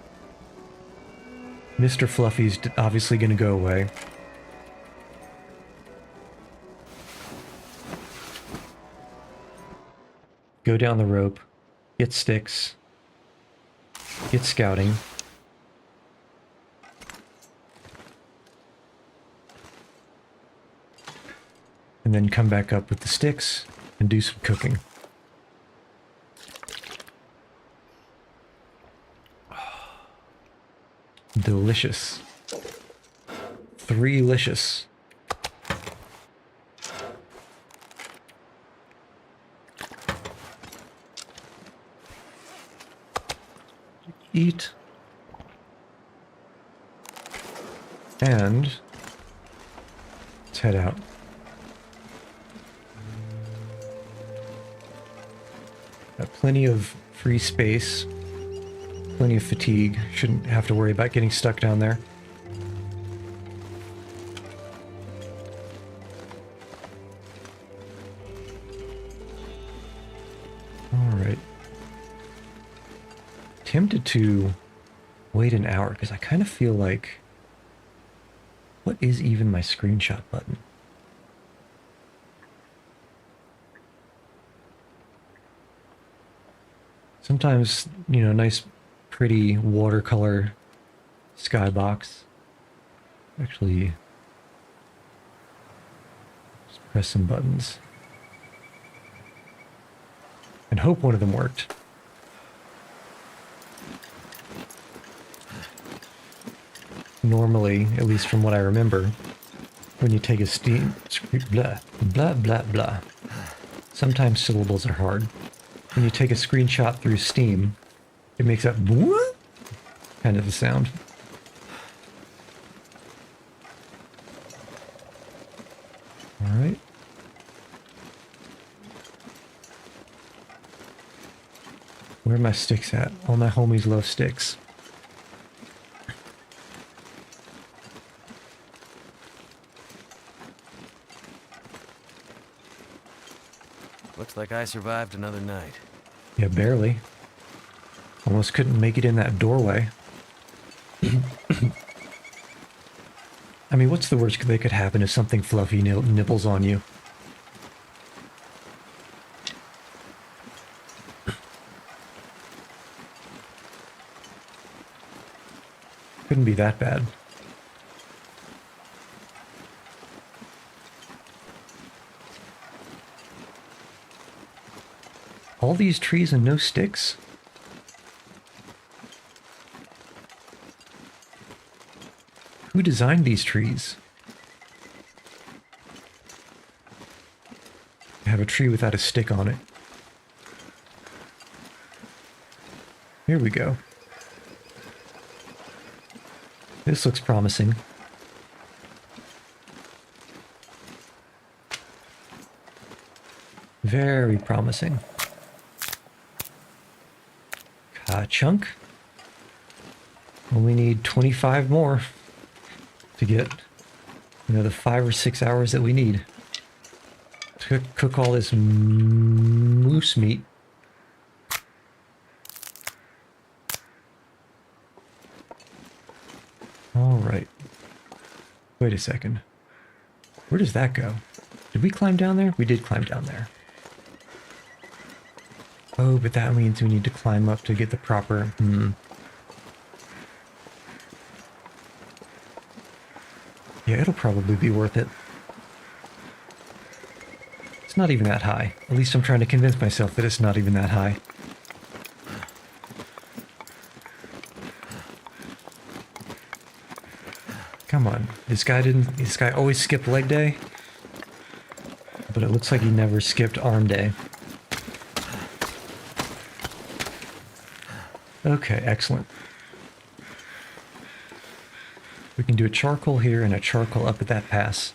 Mr. Fluffy's obviously going to go away. Go down the rope. Get sticks. Get scouting. And then come back up with the sticks and do some cooking. Delicious. Three-licious. Eat. And let's head out. Got plenty of free space. Plenty of fatigue. Shouldn't have to worry about getting stuck down there. Alright. Tempted to wait an hour because I kind of feel like... What is even my screenshot button? Sometimes, you know, nice pretty watercolor skybox. Actually, just press some buttons. And hope one of them worked. Normally, at least from what I remember, when you take a steam... Blah, blah, blah, blah. Sometimes syllables are hard. When you take a screenshot through Steam, it makes that kind of a sound. Alright. Where are my sticks at? All my homies love sticks. Looks like I survived another night. Yeah, barely. Almost couldn't make it in that doorway. I mean, what's the worst that could happen if something fluffy nibbles on you? Couldn't be that bad. All these trees and no sticks? Who designed these trees? I have a tree without a stick on it. Here we go. This looks promising. Very promising. Chunk. Only need 25 more to get, you know, the 5 or 6 hours that we need to cook all this moose meat. All right. Wait a second. Where does that go? Did we climb down there? We did climb down there. Oh, but that means we need to climb up to get the proper... Yeah, it'll probably be worth it. It's not even that high. At least I'm trying to convince myself that it's not even that high. Come on. This guy always skipped leg day? But it looks like he never skipped arm day. Okay, excellent. We can do a charcoal here and a charcoal up at that pass.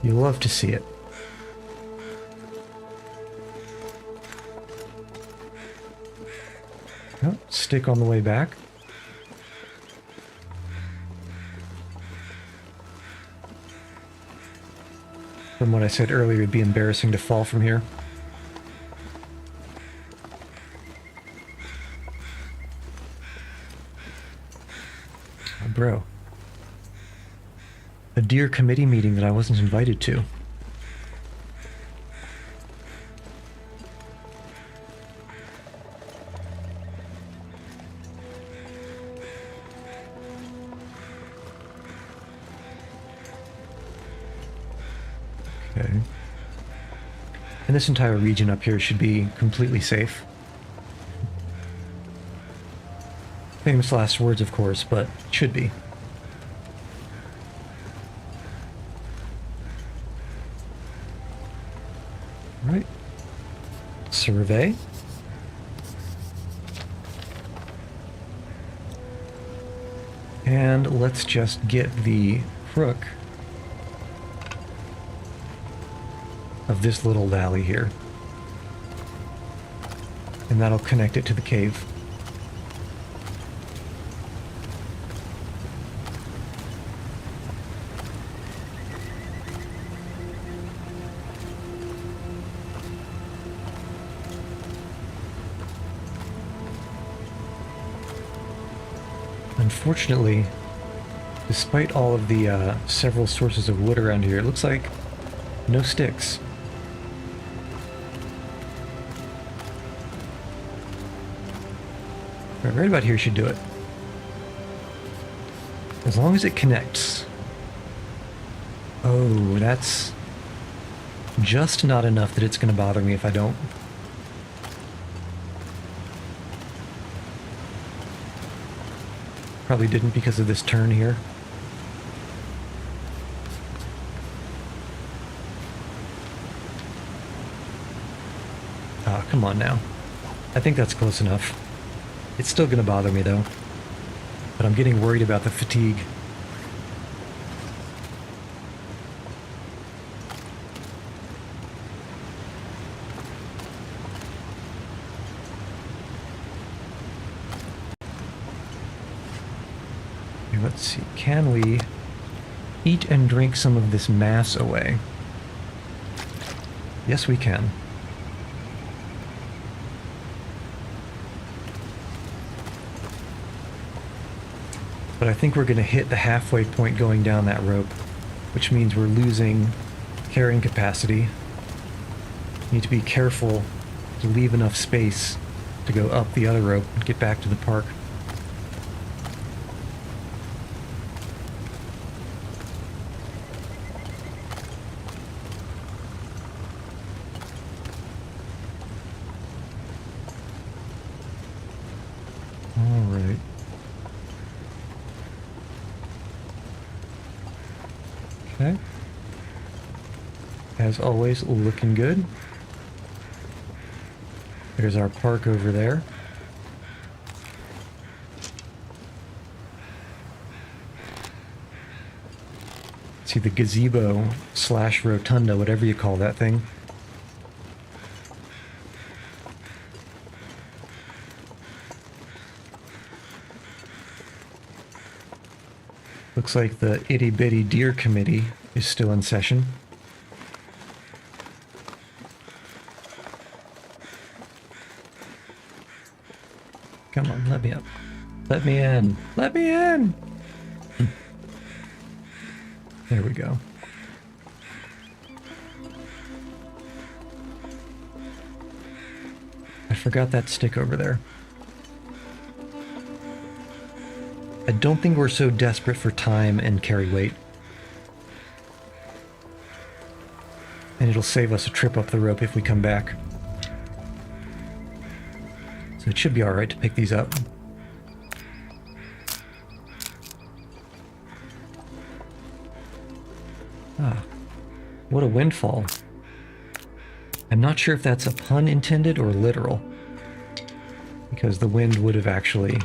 You love to see it. Oh, stick on the way back. From what I said earlier, it'd be embarrassing to fall from here. Oh, bro. A deer committee meeting that I wasn't invited to. Okay. And this entire region up here should be completely safe. Famous last words, of course, but it should be. Right. Survey. And let's just get the crook of this little valley here. And that'll connect it to the cave. Unfortunately, despite all of the several sources of wood around here, it looks like no sticks. Right about here should do it. As long as it connects. Oh, that's just not enough that it's going to bother me if I don't. Probably didn't because of this turn here. Ah, come on now. I think that's close enough. It's still going to bother me, though. But I'm getting worried about the fatigue. Okay, let's see. Can we eat and drink some of this mass away? Yes, we can. But I think we're going to hit the halfway point going down that rope, which means we're losing carrying capacity. Need to be careful to leave enough space to go up the other rope and get back to the park. All right. Okay. As always, looking good. There's our park over there. See the gazebo / rotunda, whatever you call that thing. Looks like the itty bitty deer committee is still in session. Come on, let me up. Let me in. Let me in! There we go. I forgot that stick over there. I don't think we're so desperate for time and carry weight. And it'll save us a trip up the rope if we come back. So it should be alright to pick these up. Ah, what a windfall. I'm not sure if that's a pun intended or literal, because the wind would have actually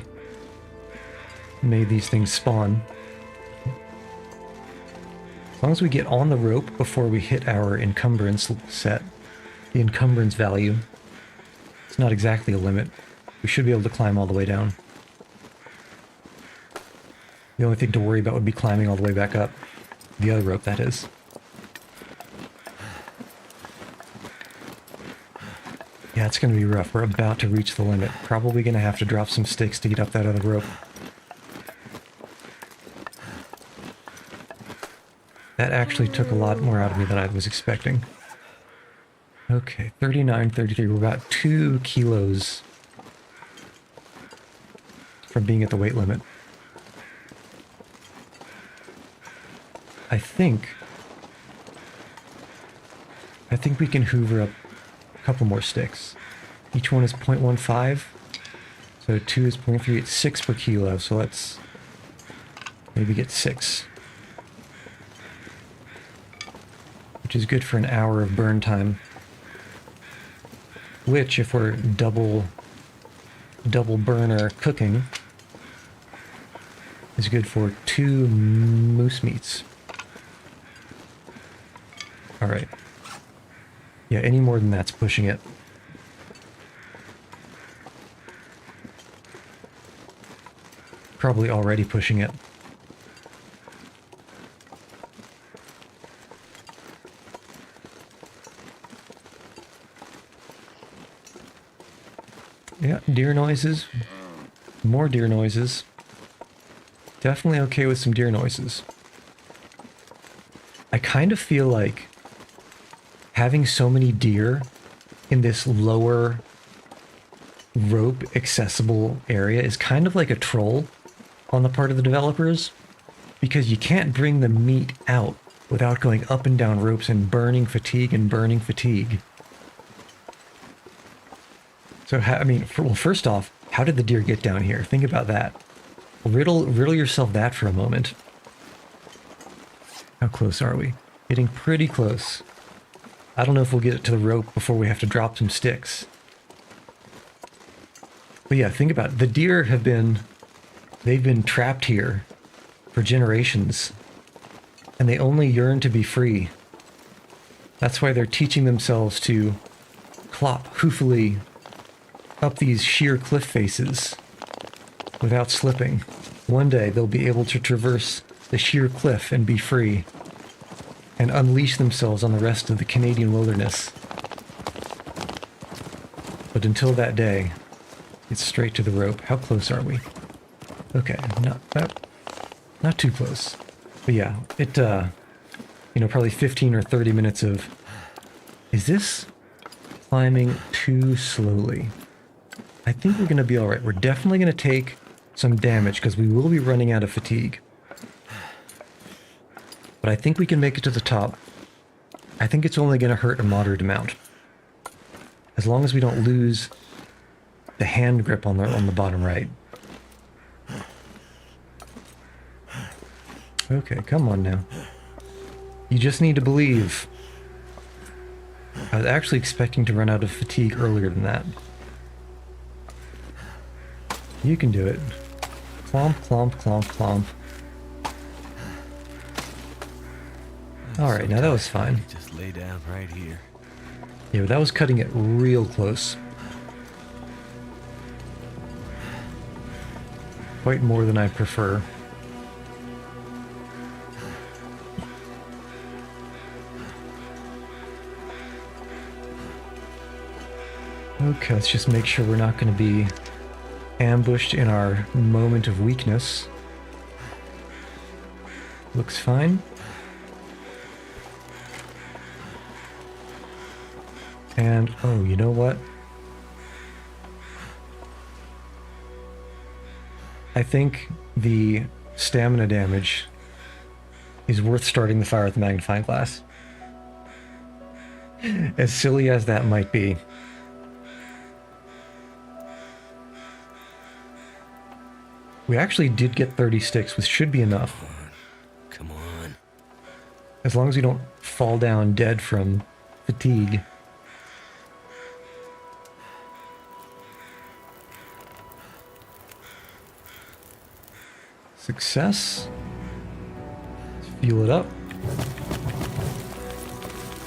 made these things spawn. As long as we get on the rope before we hit our encumbrance set, the encumbrance value, it's not exactly a limit. We should be able to climb all the way down. The only thing to worry about would be climbing all the way back up. The other rope, that is. Yeah, it's going to be rough. We're about to reach the limit. Probably going to have to drop some sticks to get up that other rope. That actually took a lot more out of me than I was expecting. Okay, 39, 33. We're about 2 kilos from being at the weight limit. I think we can hoover up a couple more sticks. Each one is 0.15, so 2 is 0.3. It's 6 per kilo, so let's maybe get 6. Which is good for an hour of burn time. Which, if we're double burner cooking, is good for 2 moose meats. Alright. Yeah, any more than that's pushing it. Probably already pushing it. Yeah, deer noises. More deer noises. Definitely okay with some deer noises. I kind of feel like having so many deer in this lower rope accessible area is kind of like a troll on the part of the developers, because you can't bring the meat out without going up and down ropes and burning fatigue and burning fatigue. So, I mean, well, first off, how did the deer get down here? Think about that. Riddle yourself that for a moment. How close are we? Getting pretty close. I don't know if we'll get it to the rope before we have to drop some sticks. But yeah, think about it. The deer they've been trapped here for generations, and they only yearn to be free. That's why they're teaching themselves to clop hoofily up these sheer cliff faces without slipping. One day they'll be able to traverse the sheer cliff and be free and unleash themselves on the rest of the Canadian wilderness. But until that day, it's straight to the rope. How close are we? Okay, not too close. But yeah, it, probably 15 or 30 minutes of... Is this climbing too slowly? I think we're going to be alright. We're definitely going to take some damage because we will be running out of fatigue. But I think we can make it to the top. I think it's only going to hurt a moderate amount. As long as we don't lose the hand grip on the bottom right. Okay, come on now. You just need to believe. I was actually expecting to run out of fatigue earlier than that. You can do it. Clomp, clomp, clomp, clomp. Alright, now that was fine. Just lay down right here. Yeah, but that was cutting it real close. Quite more than I prefer. Okay, let's just make sure we're not going to be ambushed in our moment of weakness. Looks fine. And, oh, you know what? I think the stamina damage is worth starting the fire with the magnifying glass. As silly as that might be. We actually did get 30 sticks, which should be enough. Come on. As long as we don't fall down dead from fatigue. Success. Let's fuel it up.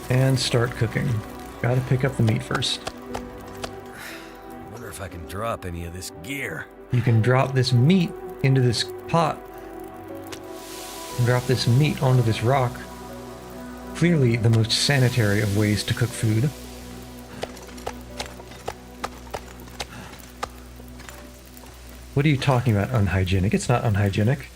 And start cooking. Gotta pick up the meat first. I wonder if I can drop any of this gear. You can drop this meat into this pot. And drop this meat onto this rock. Clearly the most sanitary of ways to cook food. What are you talking about, unhygienic? It's not unhygienic.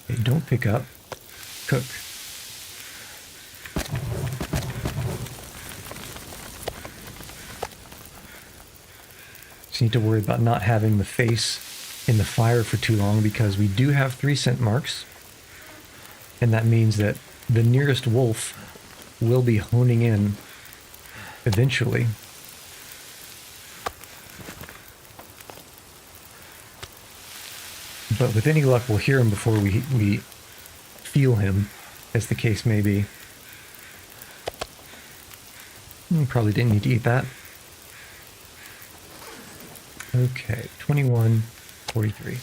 Okay, don't pick up. Cook. Just need to worry about not having the face in the fire for too long because we do have 3 scent marks. And that means that the nearest wolf will be honing in eventually. But with any luck, we'll hear him before we feel him, as the case may be. Probably didn't need to eat that. Okay, 21:43.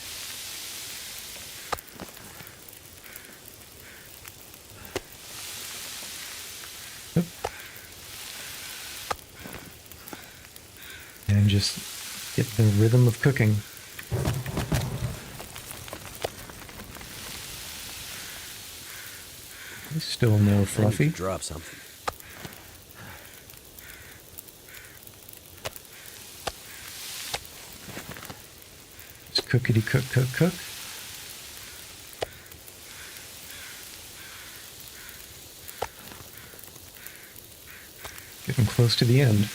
And just get the rhythm of cooking. Still no fluffy. Drop something. Just cookity cook, cook, cook. Getting close to the end.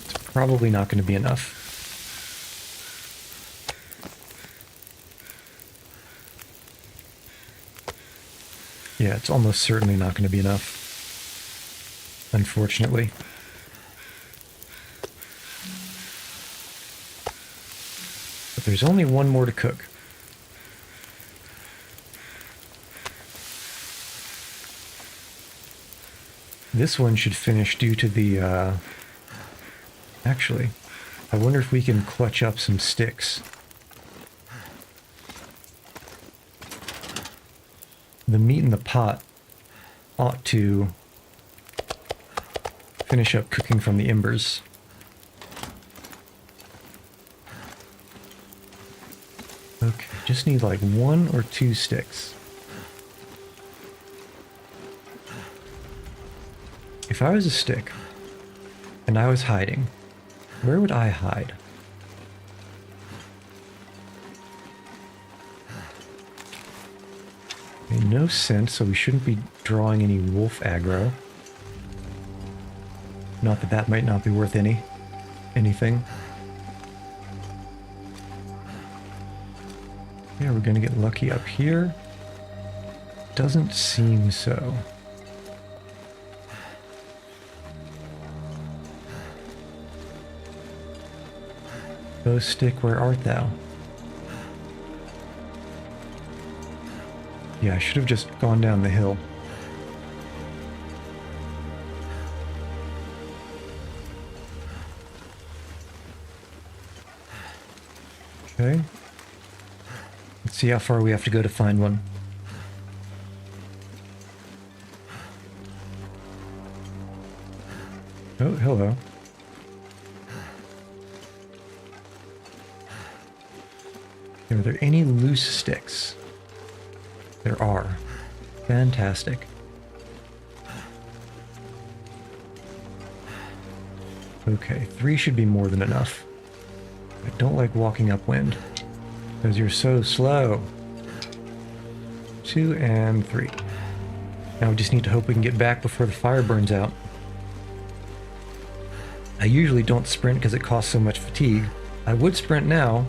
It's probably not going to be enough. Yeah, it's almost certainly not going to be enough. Unfortunately. But there's only one more to cook. This one should finish due to the, Actually, I wonder if we can clutch up some sticks. The meat in the pot ought to finish up cooking from the embers. Okay, just need like 1 or 2 sticks. If I was a stick and I was hiding, where would I hide? Made no sense, so we shouldn't be drawing any wolf aggro. Not that that might not be worth anything. Yeah, we're gonna get lucky up here. Doesn't seem so. O stick, where art thou? Yeah, I should have just gone down the hill. Okay. Let's see how far we have to go to find one. Oh, hello. Are there any loose sticks? There are. Fantastic. Okay, 3 should be more than enough. I don't like walking upwind. Because you're so slow. 2 and 3. Now we just need to hope we can get back before the fire burns out. I usually don't sprint because it costs so much fatigue. I would sprint now,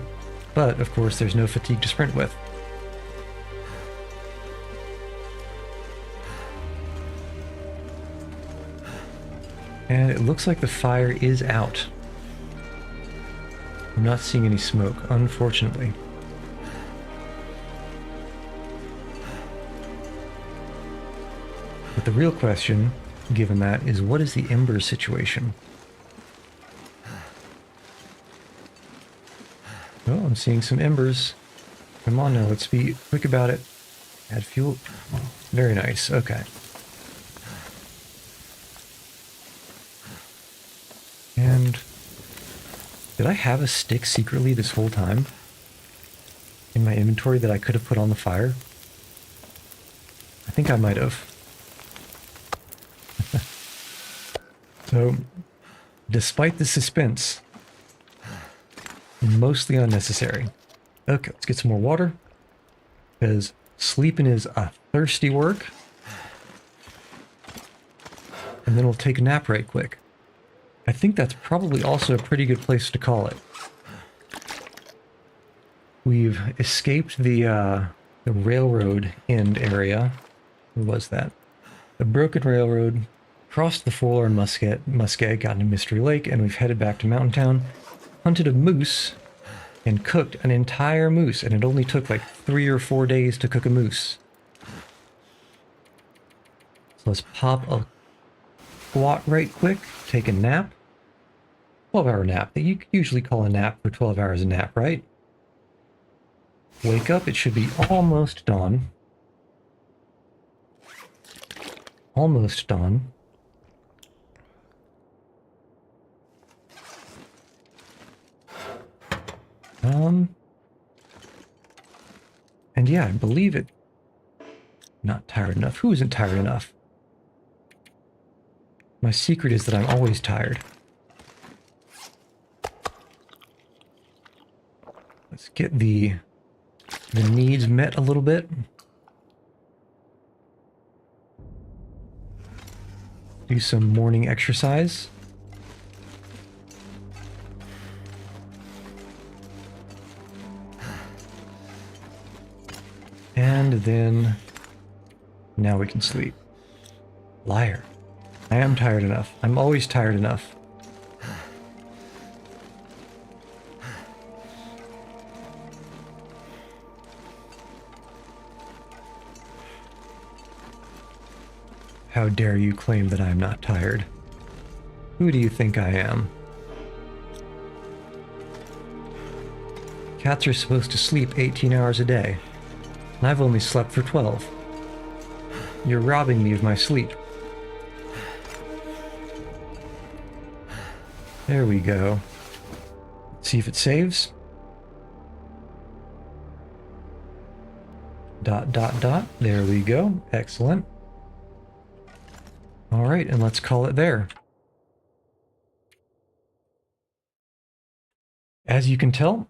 but of course there's no fatigue to sprint with. And it looks like the fire is out. I'm not seeing any smoke, unfortunately. But the real question, given that, is what is the ember situation? Oh, I'm seeing some embers. Come on now, let's be quick about it. Add fuel. Very nice, okay. And did I have a stick secretly this whole time in my inventory that I could have put on the fire? I think I might have. So, despite the suspense, mostly unnecessary. Okay, let's get some more water, because sleeping is a thirsty work. And then we'll take a nap right quick. I think that's probably also a pretty good place to call it. We've escaped the railroad end area. Where was that? The broken railroad, crossed the Forlorn Musket, got into Mystery Lake, and we've headed back to Mountain Town, hunted a moose, and cooked an entire moose, and it only took like 3 or 4 days to cook a moose. So let's pop a squat right quick, take a nap. 12-hour nap. You usually call a nap for 12 hours a nap, right? Wake up, it should be almost dawn. Almost dawn. And yeah, I believe it. Not tired enough. Who isn't tired enough? My secret is that I'm always tired. Let's get the needs met a little bit. Do some morning exercise. And then now we can sleep. Liar. I am tired enough. I'm always tired enough. How dare you claim that I'm not tired? Who do you think I am? Cats are supposed to sleep 18 hours a day, and I've only slept for 12. You're robbing me of my sleep. There we go. Let's see if it saves. ... There we go. Excellent. All right, and let's call it there. As you can tell,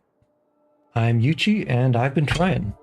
I'm Yuchi, and I've been trying.